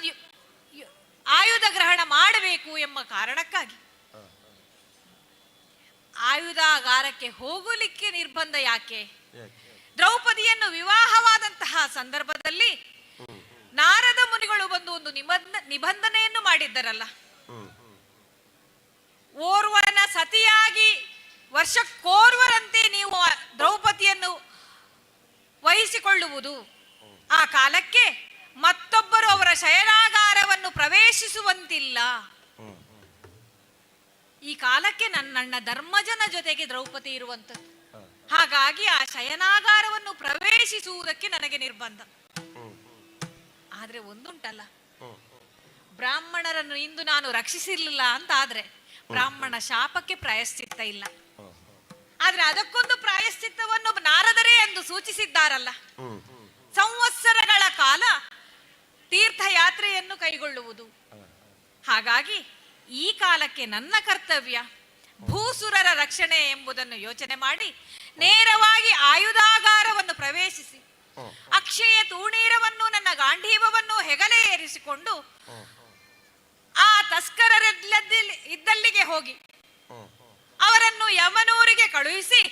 ಆಯುಧ ಗ್ರಹಣ ಮಾಡಬೇಕು ಎಂಬ ಕಾರಣಕ್ಕಾಗಿ ಆಯುಧಾಗಾರಕ್ಕೆ ಹೋಗಲಿಕ್ಕೆ ನಿರ್ಬಂಧ ಯಾಕೆ? ದ್ರೌಪದಿಯನ್ನು ವಿವಾಹವಾದಂತಹ ಸಂದರ್ಭದಲ್ಲಿ ನಾರದ ಮುನಿಗಳು ಬಂದು ಒಂದು ನಿಬಂಧನೆಯನ್ನು ಮಾಡಿದ್ದರಲ್ಲ, ಓರ್ವನ ಸತಿಯಾಗಿ ವರ್ಷಕ್ಕೋರ್ವರಂತೆ ನೀವು ದ್ರೌಪದಿಯನ್ನು ವಹಿಸಿಕೊಳ್ಳುವುದು. ಆ ಕಾಲಕ್ಕೆ ಮತ್ತೊಬ್ಬರು ಅವರ ಶಯನಾಗಾರವನ್ನು ಪ್ರವೇಶಿಸುವಂತಿಲ್ಲ. ಈ ಕಾಲಕ್ಕೆ ನನ್ನಣ್ಣ ಧರ್ಮಜನ ಜೊತೆಗೆ ದ್ರೌಪದಿ ಇರುವಂತದ್ದು. ಹಾಗಾಗಿ ಆ ಶಯನಾಗಾರವನ್ನು ಪ್ರವೇಶಿಸುವುದಕ್ಕೆ ನನಗೆ ನಿರ್ಬಂಧ. ಆದ್ರೆ ಒಂದುಂಟಲ್ಲ, ಬ್ರಾಹ್ಮಣರನ್ನು ಇಂದು ನಾನು ರಕ್ಷಿಸಿರ್ಲಿಲ್ಲ ಅಂತ ಆದ್ರೆ ಬ್ರಾಹ್ಮಣ ಶಾಪಕ್ಕೆ ಪ್ರಾಯಶ್ಚಿತ್ತ ಇಲ್ಲ. ಆದ್ರೆ ಅದಕ್ಕೊಂದು ಪ್ರಾಯಶ್ಚಿತ್ತವನ್ನು ನಾರದರೇ ಎಂದು ಸೂಚಿಸಿದ್ದಾರಲ್ಲ. ಸಂವತ್ಸರಗಳ ಕಾಲ ತೀರ್ಥಯಾತ್ರೆಯನ್ನು ಕೈಗೊಳ್ಳುವುದು. ಹಾಗಾಗಿ ಈ ಕಾಲಕ್ಕೆ ನನ್ನ ಕರ್ತವ್ಯ ಭೂಸುರರ ರಕ್ಷಣೆ ಎಂಬುದನ್ನು ಯೋಚನೆ ಮಾಡಿ ನೇರವಾಗಿ ಆಯುಧಾಗಾರವನ್ನು ಪ್ರವೇಶಿಸಿ ಅಕ್ಷಯ ತೂಣೀರವನ್ನು ನನ್ನ ಗಾಂಧೀವವನ್ನು ಹೆಗಲೇ ಏರಿಸಿಕೊಂಡು ಆ ತಸ್ಕರರಿದ್ದಲ್ಲಿಗೆ ಹೋಗಿ ಅವರನ್ನು ಯಮನೂರಿಗೆ ಕಳುಹಿಸಿ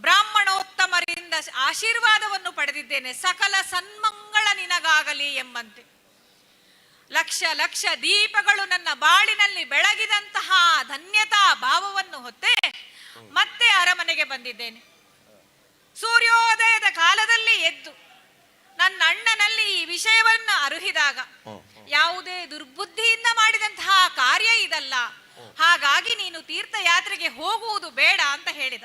ಬ್ರಾಹ್ಮಣೋತ್ತಮರಿಂದ ಆಶೀರ್ವಾದವನ್ನು ಪಡೆದಿದ್ದೇನೆ. ಸಕಲ ಸನ್ಮಂಗಳ ನಿನಗಾಗಲಿ ಎಂಬಂತೆ ಲಕ್ಷ ಲಕ್ಷ ದೀಪಗಳು ನನ್ನ ಬಾಳಿನಲ್ಲಿ ಬೆಳಗಿದಂತಹ ಧನ್ಯತಾ ಭಾವವನ್ನು ಹೊತ್ತೆ ಮತ್ತೆ ಅರಮನೆಗೆ ಬಂದಿದ್ದೇನೆ. ಸೂರ್ಯೋದಯದ ಕಾಲದಲ್ಲಿ ಎದ್ದು ನನ್ನ ಅಣ್ಣನಲ್ಲಿ ಈ ವಿಷಯವನ್ನು ಅರುಹಿದಾಗ ಯಾವುದೇ ದುರ್ಬುದ್ಧಿಯಿಂದ ಮಾಡಿದಂತಹ ಕಾರ್ಯ ಇದಲ್ಲ, ಹಾಗಾಗಿ ನೀನು ತೀರ್ಥಯಾತ್ರೆಗೆ ಹೋಗುವುದು ಬೇಡ ಅಂತ ಹೇಳಿದ.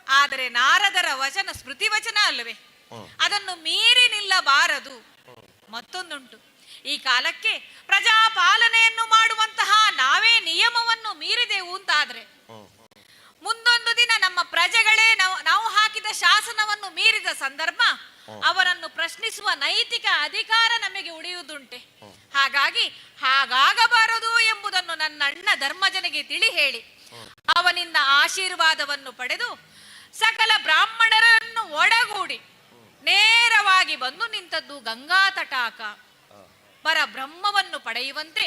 ಆದರೆ ನಾರದರ ವಚನ ಸ್ಮೃತಿ ವಚನ ಅಲ್ಲವೇ, ಅದನ್ನು ಮೀರಿ ನಿಲ್ಲಬಾರದು. ಮತ್ತೊಂದುಂಟು, ಈ ಕಾಲಕ್ಕೆ ಪ್ರಜಾಪಾಲನೆಯನ್ನು ಮಾಡುವಂತಹ ನಾವೇ ನಿಯಮವನ್ನು ಮೀರಿದೆವು ಅಂತಾದ್ರೆ ಮುಂದೊಂದು ದಿನ ನಮ್ಮ ಪ್ರಜೆಗಳೇ ನಾವು ಹಾಕಿದ ಶಾಸನವನ್ನು ಮೀರಿದ ಸಂದರ್ಭ ಅವರನ್ನು ಪ್ರಶ್ನಿಸುವ ನೈತಿಕ ಅಧಿಕಾರ ನಮಗೆ ಉಳಿಯುವುದುಂಟೆ. ಹಾಗಾಗಿ ಹಾಗಾಗಬಾರದು ಎಂಬುದನ್ನು ನನ್ನ ಅಣ್ಣ ಧರ್ಮಜನಿಗೆ ತಿಳಿ ಹೇಳಿ ಅವನಿಂದ ಆಶೀರ್ವಾದವನ್ನು ಪಡೆದು ಸಕಲ ಬ್ರಾಹ್ಮಣರನ್ನು ಒಡಗೂಡಿ ನೇರವಾಗಿ ಬಂದು ನಿಂತದ್ದು ಗಂಗಾ ತಟಾಕ. ಪರಬ್ರಹ್ಮವನ್ನು ಪಡೆಯುವಂತೆ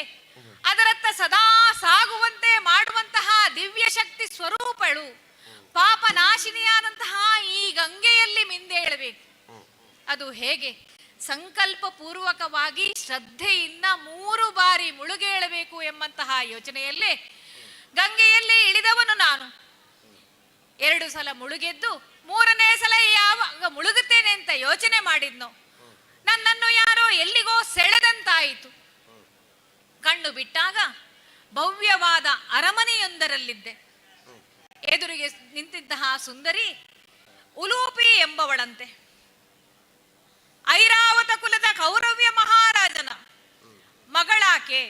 ಅದರತ್ತ ಸದಾ ಸಾಗುವಂತೆ ಮಾಡುವಂತಹ ದಿವ್ಯ ಶಕ್ತಿ ಸ್ವರೂಪಳು ಪಾಪನಾಶಿನಿಯಾದಂತಹ ಈ ಗಂಗೆಯಲ್ಲಿ ಮಿಂದೇಳಬೇಕು. ಅದು ಹೇಗೆ? ಸಂಕಲ್ಪ ಪೂರ್ವಕವಾಗಿ ಶ್ರದ್ಧೆಯಿಂದ 3 ಬಾರಿ ಮುಳುಗೇಳಬೇಕು ಎಂಬಂತಹ ಯೋಚನೆಯಲ್ಲೇ ಗಂಗೆಯಲ್ಲಿ ಇಳಿದವನು ನಾನು. 2 ಸಲ ಮುಳುಗೆದ್ದು 3ನೇ ಸಲ ಯಾವಾಗ ಮುಳುಗುತ್ತೇನೆ ಅಂತ ಯೋಚನೆ ಮಾಡಿದ್ನೋ ನನ್ನನ್ನು ಯಾರೋ ಎಲ್ಲಿಗೋ ಸೆಳೆದಂತಾಯಿತು. ಕಣ್ಣು ಬಿಟ್ಟಾಗ ಭವ್ಯವಾದ ಅರಮನೆಯೊಂದರಲ್ಲಿದ್ದೆ. ಎದುರಿಗೆ ನಿಂತಿದ್ದಂತಹ ಸುಂದರಿ ಉಲೂಪಿ ಎಂಬವಳಂತೆ. ಐರಾವತ ಕುಲದ ಕೌರವ್ಯ ಮಹಾರಾಜನ ಮಗಳಾಕೆ.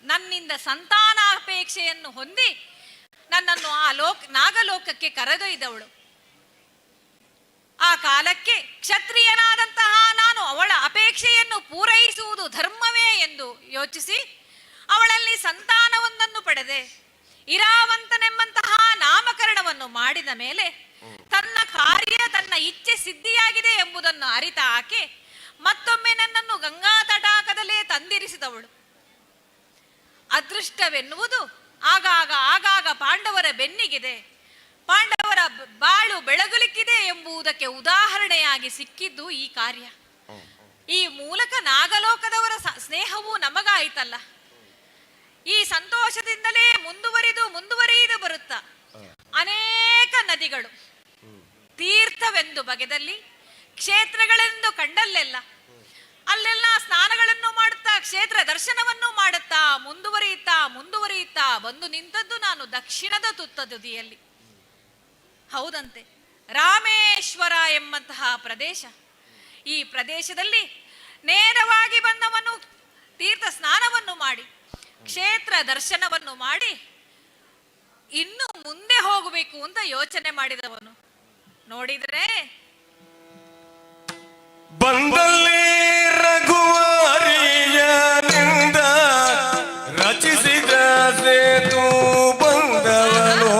ನನ್ನಿಂದ ಸಂತಾನಾಪೇಕ್ಷೆಯನ್ನು ಹೊಂದಿ ನನ್ನನ್ನು ಆ ನಾಗಲೋಕಕ್ಕೆ ಕರೆದೊಯ್ದವಳು. ಆ ಕಾಲಕ್ಕೆ ಕ್ಷತ್ರಿಯನಾದಂತಹ ನಾನು ಅವಳ ಅಪೇಕ್ಷೆಯನ್ನು ಪೂರೈಸುವುದು ಧರ್ಮವೇ ಎಂದು ಯೋಚಿಸಿ ಅವಳಲ್ಲಿ ಸಂತಾನವೊಂದನ್ನು ಪಡೆದೆ. ಇರಾವಂತನೆಂಬಂತಹ ನಾಮಕರಣವನ್ನು ಮಾಡಿದ ಮೇಲೆ ತನ್ನ ಕಾರ್ಯ ತನ್ನ ಇಚ್ಛೆ ಸಿದ್ಧಿಯಾಗಿದೆ ಎಂಬುದನ್ನು ಅರಿತ ಆಕೆ ಮತ್ತೊಮ್ಮೆ ನನ್ನನ್ನು ಗಂಗಾ ತಟಾಕದಲ್ಲೇ ತಂದಿರಿಸಿದವಳು. ಅದೃಷ್ಟವೆನ್ನುವುದು ಆಗಾಗ ಪಾಂಡವರ ಬೆನ್ನಿಗಿದೆ, ಪಾಂಡವರ ಬಾಳು ಬೆಳಗಲಿಕ್ಕಿದೆ ಎಂಬುದಕ್ಕೆ ಉದಾಹರಣೆಯಾಗಿ ಸಿಕ್ಕಿದ್ದು ಈ ಕಾರ್ಯ. ಈ ಮೂಲಕ ನಾಗಲೋಕದವರ ಸ್ನೇಹವೂ ನಮಗಾಯಿತಲ್ಲ. ಈ ಸಂತೋಷದಿಂದಲೇ ಮುಂದುವರಿದು ಬರುತ್ತಾ ಅನೇಕ ನದಿಗಳು ತೀರ್ಥವೆಂದು ಬಗೆದಲ್ಲಿ, ಕ್ಷೇತ್ರಗಳೆಂದು ಕಂಡಲ್ಲೆಲ್ಲ ಅಲ್ಲೆಲ್ಲ ಸ್ನಾನಗಳನ್ನು ಮಾಡುತ್ತಾ ಕ್ಷೇತ್ರ ದರ್ಶನವನ್ನು ಮಾಡುತ್ತಾ ಮುಂದುವರಿಯುತ್ತಾ ಬಂದು ನಿಂತದ್ದು ನಾನು ದಕ್ಷಿಣದ ತುತ್ತ ತುದಿಯಲ್ಲಿ. ಹೌದಂತೆ, ರಾಮೇಶ್ವರ ಎಂಬಂತಹ ಪ್ರದೇಶ. ಈ ಪ್ರದೇಶದಲ್ಲಿ ನೇರವಾಗಿ ಬಂದವನು ತೀರ್ಥ ಸ್ನಾನವನ್ನು ಮಾಡಿ ಕ್ಷೇತ್ರ ದರ್ಶನವನ್ನು ಮಾಡಿ ಇನ್ನು ಮುಂದೆ ಹೋಗಬೇಕು ಅಂತ ಯೋಚನೆ ಮಾಡಿದವನು. ನೋಡಿದರೆ ಬಂದಲ್ಲಿ ರಘುವರಿಯನಿಂದ ರಚಿಸಿದ ಸೇತು ಬಂದವನು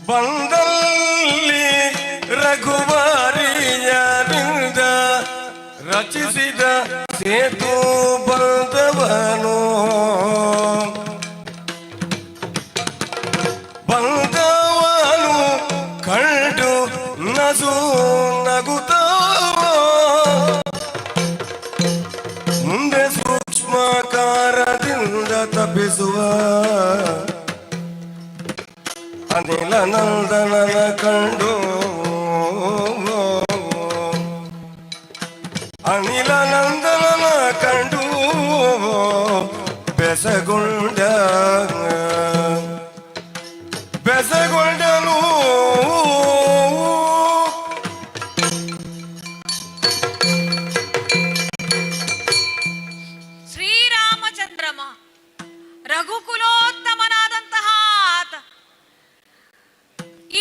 ಬಂದಲ್ಲಿ ರಘುವರಿಯನಿಂದ ರಚಿಸಿದ ಸೇತು ಬಂದವನು ಕಂಡು ನಸು ನಗುತ್ತ ಮುಂದೆ ಸೂಕ್ಷ್ಮಕಾರದಿಂದ ತಪ್ಪಿಸುವ ಅನಿಲ ನಂದನನ ಕಂಡು ಅನಿಲ ನಂದನನ ಕಂಡು ಬೆಸಗೊಂಡನು. ಶ್ರೀರಾಮಚಂದ್ರಮ ರಘುಕುಲೋತ್ತಮನಾದಂತಹ ಆತ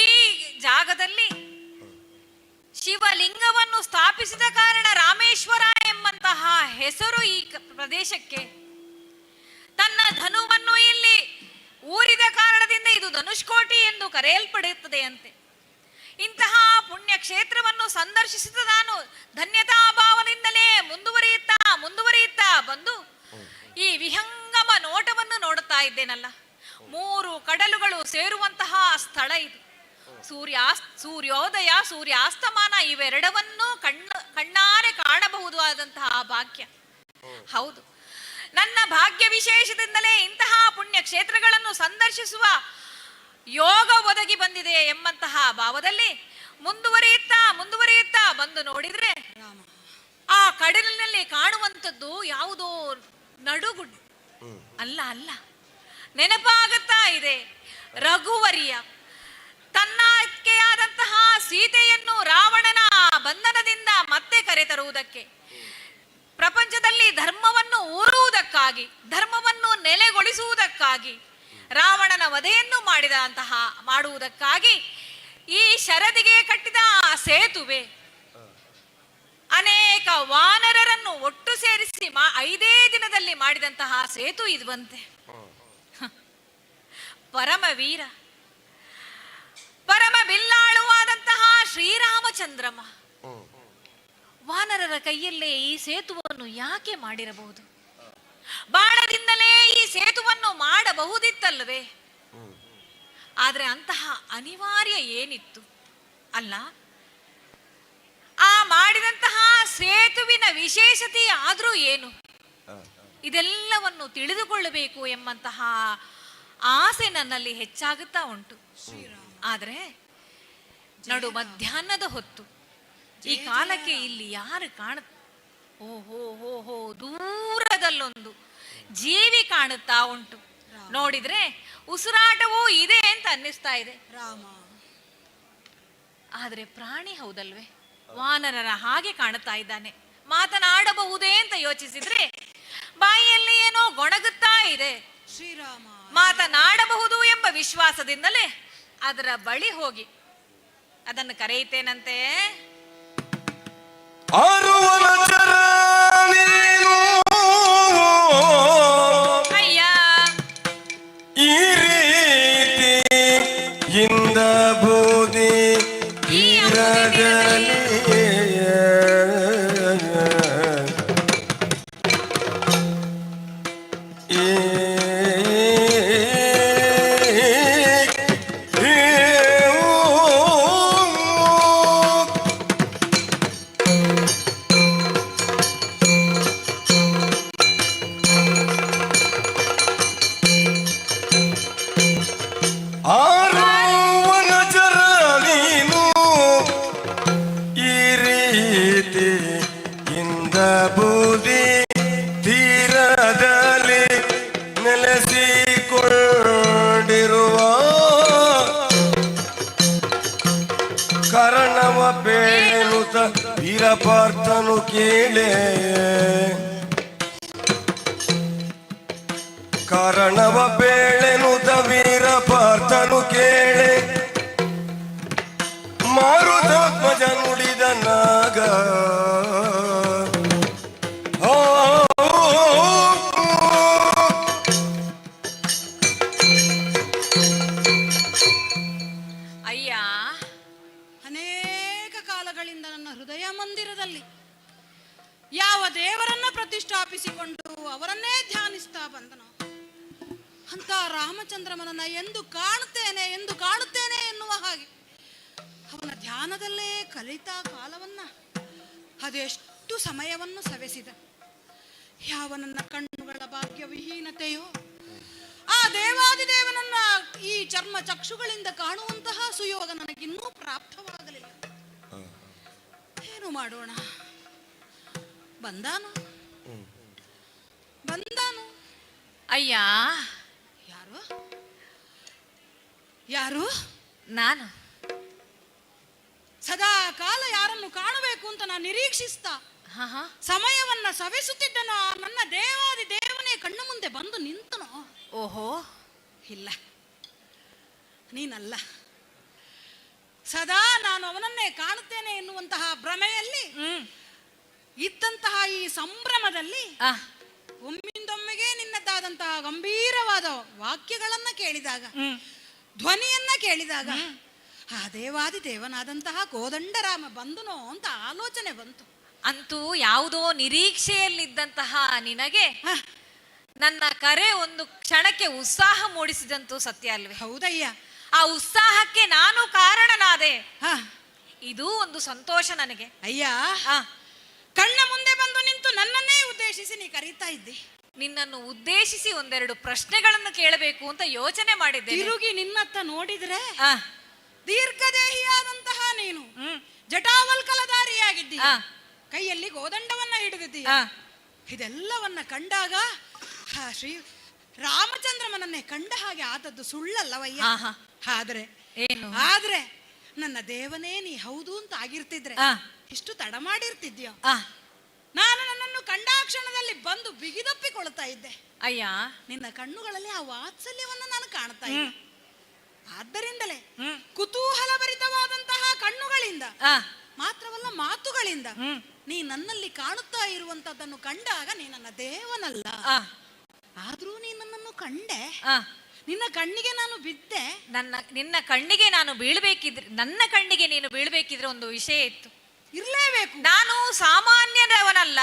ಈ ಜಾಗದಲ್ಲಿ ಶಿವಲಿಂಗವನ್ನು ಸ್ಥಾಪಿಸಿದ ಕಾರಣ ರಾಮೇಶ್ವರ ಎಂಬಂತಹ ಹೆಸರು ಈ ಪ್ರದೇಶಕ್ಕೆ. ತನ್ನ ಧನುವನ್ನು ಇಲ್ಲಿ ಊರಿದ ಕಾರಣದಿಂದ ಇದು ಧನುಷ್ಕೋಟಿ ಎಂದು ಕರೆಯಲ್ಪಡುತ್ತದೆ ಅಂತೆ. ಇಂತಹ ಪುಣ್ಯ ಕ್ಷೇತ್ರವನ್ನು ಸಂದರ್ಶಿಸಿದ ನಾನು ಧನ್ಯತಾ ಭಾವದಿಂದಲೇ ಮುಂದುವರಿಯುತ್ತಾ ಬಂದು ಈ ವಿಹಂಗಮ ನೋಟವನ್ನು ನೋಡುತ್ತಾ ಇದ್ದೇನಲ್ಲ. 3 ಕಡಲುಗಳು ಸೇರುವಂತಹ ಸ್ಥಳ ಇದು. ಸೂರ್ಯೋದಯ ಸೂರ್ಯಾಸ್ತಮಾನ ಇವೆರಡವನ್ನೂ ಕಣ್ಣಾರೆ ಕಾಣಬಹುದು ಆದಂತಹ ಭಾಗ್ಯ. ಹೌದು, ನನ್ನ ಭಾಗ್ಯ ವಿಶೇಷದಿಂದಲೇ ಇಂತಹ ಪುಣ್ಯ ಕ್ಷೇತ್ರಗಳನ್ನು ಸಂದರ್ಶಿಸುವ ಯೋಗ ಒದಗಿ ಬಂದಿದೆ ಎಂಬಂತಹ ಭಾವದಲ್ಲಿ ಮುಂದುವರಿಯುತ್ತಾ ಬಂದು ನೋಡಿದ್ರೆ ಆ ಕಡಲಿನಲ್ಲಿ ಕಾಣುವಂಥದ್ದು ಯಾವುದೋ ನಡುಗುಡ್ಡು ಅಲ್ಲ, ನೆನಪಾಗುತ್ತಾ ಇದೆ. ರಘುವರಿಯ ತನ್ನಕ್ಕೆ ಆದಂತಹ ಸೀತೆಯನ್ನು ರಾವಣನ ಬಂಧನದಿಂದ ಮತ್ತೆ ಕರೆತರುವುದಕ್ಕೆ, ಪ್ರಪಂಚದಲ್ಲಿ ಧರ್ಮವನ್ನು ಊರುವುದಕ್ಕಾಗಿ, ಧರ್ಮವನ್ನು ನೆಲೆಗೊಳಿಸುವುದಕ್ಕಾಗಿ, ರಾವಣನ ವಧೆಯನ್ನು ಮಾಡುವುದಕ್ಕಾಗಿ ಈ ಶರದಿಗೆ ಕಟ್ಟಿದ ಸೇತುವೆ ಅನೇಕ ವಾನರರನ್ನು ಒಟ್ಟು ಸೇರಿಸಿ 5 ದಿನದಲ್ಲಿ ಮಾಡಿದಂತಹ ಸೇತು ಇದುವಂತೆ. ಪರಮವೀರ ಪರಮ ಬಿಲ್ಲಾಳುವಾದಂತಹ ಶ್ರೀರಾಮಚಂದ್ರಮ ವಾನರರ ಕೈಯಲ್ಲೇ ಈ ಸೇತುವನ್ನು ಯಾಕೆ ಮಾಡಿರಬಹುದು? ಬಾಣದಿಂದಲೇ ಈ ಸೇತುವನ್ನು ಮಾಡಬಹುದಿತ್ತಲ್ಲವೇ? ಆದ್ರೆ ಅಂತಹ ಅನಿವಾರ್ಯ ಏನಿತ್ತು ಅಲ್ಲ? ಆ ಮಾಡಿದಂತಹ ಸೇತುವಿನ ವಿಶೇಷತೆ ಆದ್ರೂ ಏನು? ಇದೆಲ್ಲವನ್ನು ತಿಳಿದುಕೊಳ್ಳಬೇಕು ಎಂಬಂತಹ ಆಸೆ ನನ್ನಲ್ಲಿ ಹೆಚ್ಚಾಗುತ್ತಾ ಉಂಟು. ಆದ್ರೆ ನಡು ಮಧ್ಯಾಹ್ನದ ಹೊತ್ತು ಈ ಕಾಲಕ್ಕೆ ಇಲ್ಲಿ ಯಾರು ಓಹೋ ಹೋ ಹೋ ದೂರದಲ್ಲೊಂದು ಜೀವಿ ಕಾಣುತ್ತಾ ಉಂಟು. ನೋಡಿದ್ರೆ ಉಸಿರಾಟವೂ ಇದೆ ಅಂತ ಅನ್ನಿಸ್ತಾ ಇದೆ. ಆದ್ರೆ ಪ್ರಾಣಿ ಹೌದಲ್ವೇ? ವಾನರರ ಹಾಗೆ ಕಾಣುತ್ತಾ ಇದ್ದಾನೆ. ಮಾತನಾಡಬಹುದೇ ಅಂತ ಯೋಚಿಸಿದ್ರೆ ಬಾಯಿಯಲ್ಲಿ ಏನೋ ಗೊಣಗುತ್ತಾ ಇದೆ. ಮಾತನಾಡಬಹುದು ಎಂಬ ವಿಶ್ವಾಸದಿಂದಲೇ ಅದರ ಬಳಿ ಹೋಗಿ ಅದನ್ನು ಕರೆಯುತ್ತೇನಂತೆ. ಅಯ್ಯ, ಈ ರೀತಿ ಇಂದ ಬೂದಿ ತೀರದಲ್ಲಿ ಬೂದಿ ತೀರದಲ್ಲಿ ನೆಲೆಸಿಕೊಂಡಿರುವ ಕರ್ಣವ ಬೇಳುತ್ತ ವೀರಪಾರ್ಥನು ಕೇಳೆ. ಕಾರಣವ ಬೇಳೆನುತ ವೀರಪಾರ್ಥನು ಕೇಳೆ. ಮಾರುತಾತ್ಮಜ ನುಡಿದ ನಾಗ ಅಯ್ಯ, ಅನೇಕ ಕಾಲಗಳಿಂದ ನನ್ನ ಹೃದಯ ಮಂದಿರದಲ್ಲಿ ಯಾವ ದೇವರನ್ನ ಪ್ರತಿಷ್ಠಾಪಿಸಿಕೊಂಡು ಅವರನ್ನೇ ಧ್ಯಾನಿಸ್ತಾ ಬಂದನು ಅಂತ ರಾಮಚಂದ್ರಮನನ್ನ ಎಂದು ಕಾಣುತ್ತೇನೆ ಎನ್ನುವ ಹಾಗೆ ಅವನ ಧ್ಯಾನದಲ್ಲೇ ಕಲಿತಾ ಕಾಲವನ್ನ ಅದೆಷ್ಟು ಸಮಯವನ್ನು ಸವೆಸಿದ. ಯಾವ ನನ್ನ ಕಣ್ಣುಗಳ ಭಾಗ್ಯ ವಿಹೀನತೆಯೋ ಆ ದೇವಾದಿದೇವನನ್ನ ಈ ಚರ್ಮ ಚಕ್ಷುಗಳಿಂದ ಕಾಣುವಂತಹ ಸುಯೋಗ ನನಗಿನ್ನೂ ಪ್ರಾಪ್ತವಾಗಲಿಲ್ಲ. ಏನು ಮಾಡೋಣ? ಬಂದಾನು. ಅಯ್ಯ, ಯಾರು? ನಾನು ಸದಾ ಕಾಲ ಯಾರನ್ನು ಕಾಣಬೇಕು ಅಂತ ನಾನು ನಿರೀಕ್ಷಿಸ್ತಾ ಸಮಯವನ್ನ ಸವೆಸುತ್ತಿದ್ದನೋ ನನ್ನ ದೇವಾದಿ ದೇವನೇ ಕಣ್ಣು ಮುಂದೆ ಬಂದು ನಿಂತನೋ? ಓಹೋ, ಇಲ್ಲ, ನೀನಲ್ಲ. ಸದಾ ನಾನು ಅವನನ್ನೇ ಕಾಣುತ್ತೇನೆ ಎನ್ನುವಂತಹ ಭ್ರಮೆಯಲ್ಲಿ ಇದ್ದಂತಹ ಈ ಸಂಭ್ರಮದಲ್ಲಿ ಒಮ್ಮಿಂದೊಮ್ಮೆಗೆ ನಿನ್ನದಾದಂತಹ ಗಂಭೀರವಾದ ವಾಕ್ಯಗಳನ್ನ ಕೇಳಿದಾಗ, ಧ್ವನಿಯನ್ನ ಕೇಳಿದಾಗ ಆ ದೇವಾದಿ ದೇವನಾದಂತಹ ಕೋದಂಡರಾಮ ಬಂದನೋ ಅಂತ ಆಲೋಚನೆ ಬಂತು. ಅಂತೂ ಯಾವುದೋ ನಿರೀಕ್ಷೆಯಲ್ಲಿದ್ದಂತಹ ನಿನಗೆ ನನ್ನ ಕರೆ ಒಂದು ಕ್ಷಣಕ್ಕೆ ಉತ್ಸಾಹ ಮೂಡಿಸಿದಂತೂ ಸತ್ಯ ಅಲ್ವೇ? ಹೌದಯ್ಯ. ಆ ಉತ್ಸಾಹಕ್ಕೆ ನಾನು ಕಾರಣನಾದೆ. ಇದು ಒಂದು ಸಂತೋಷ ನನಗೆ. ಅಯ್ಯ, ಕಣ್ಣ ಮುಂದೆ ಬಂದು ನಿಂತು ನನ್ನನ್ನೇ ಉದ್ದೇಶಿಸಿ ನೀ ಕರೀತಾ ಇದ್ದಿ. ನಿನ್ನನ್ನು ಉದ್ದೇಶಿಸಿ ಒಂದೆರಡು ಪ್ರಶ್ನೆಗಳನ್ನು ಕೇಳಬೇಕು ಅಂತ ಯೋಚನೆ ಮಾಡಿದ್ದೆ. ತಿರುಗಿ ನಿನ್ನತ್ತ ನೋಡಿದ್ರೆ ದೀರ್ಘದೇಹಿಯಾದಂತಹ ನೀನು ಜಟಾವಲ್ಕಲಧಾರಿಯಾಗಿದ್ದೀಯ, ಕೈಯಲ್ಲಿ ಗೋದಂಡವನ್ನ ಹಿಡಿದಿದ್ದೀಯ. ಇದೆಲ್ಲವನ್ನ ಕಂಡಾಗ ಶ್ರೀ ರಾಮಚಂದ್ರಮನನ್ನೇ ಕಂಡ ಹಾಗೆ ಆದದ್ದು ಸುಳ್ಳಲ್ಲವಯ್ಯ. ಆದ್ರೆ ಆದ್ರೆ ನನ್ನ ದೇವನೇ ನೀ ಹೌದು ಅಂತ ಆಗಿರ್ತಿದ್ರೆ ಇಷ್ಟು ತಡ ಮಾಡಿರ್ತಿದ್ಯೋ? ನಾನು ನನ್ನನ್ನು ಕಂಡಾಕ್ಷಣದಲ್ಲಿ ಬಂದು ಬಿಗಿದಪ್ಪಿಕೊಳ್ತಾ ಇದ್ದೆ. ಅಯ್ಯ, ನಿನ್ನ ಕಣ್ಣುಗಳಲ್ಲಿ ಆ ವಾತ್ಸಲ್ಯವನ್ನ ನಾನು ಕಾಣ್ತಾ ಇದ್ದೆ. ಆದ್ದರಿಂದಲೇ ಕುತೂಹಲಭರಿತವಾದಂತಹ ಕಣ್ಣುಗಳಿಂದ ಮಾತ್ರವಲ್ಲ ಮಾತುಗಳಿಂದ ನೀ ನನ್ನಲ್ಲಿ ಕಾಣುತ್ತಾ ಇರುವಂತದ್ದನ್ನು ಕಂಡಾಗ ನೀ ನನ್ನ ದೇವನಲ್ಲ. ಆದ್ರೂ ನೀ ನನ್ನನ್ನು ಕಂಡೆ, ನಿನ್ನ ಕಣ್ಣಿಗೆ ನಾನು ಬಿದ್ದೆ. ನಿನ್ನ ಕಣ್ಣಿಗೆ ನಾನು ಬೀಳ್ಬೇಕಿದ್ರೆ, ನನ್ನ ಕಣ್ಣಿಗೆ ನೀನು ಬೀಳ್ಬೇಕಿದ್ರೆ ಒಂದು ವಿಷಯ ಇತ್ತು, ಇರ್ಲೇಬೇಕು. ನಾನು ಸಾಮಾನ್ಯದವನಲ್ಲ.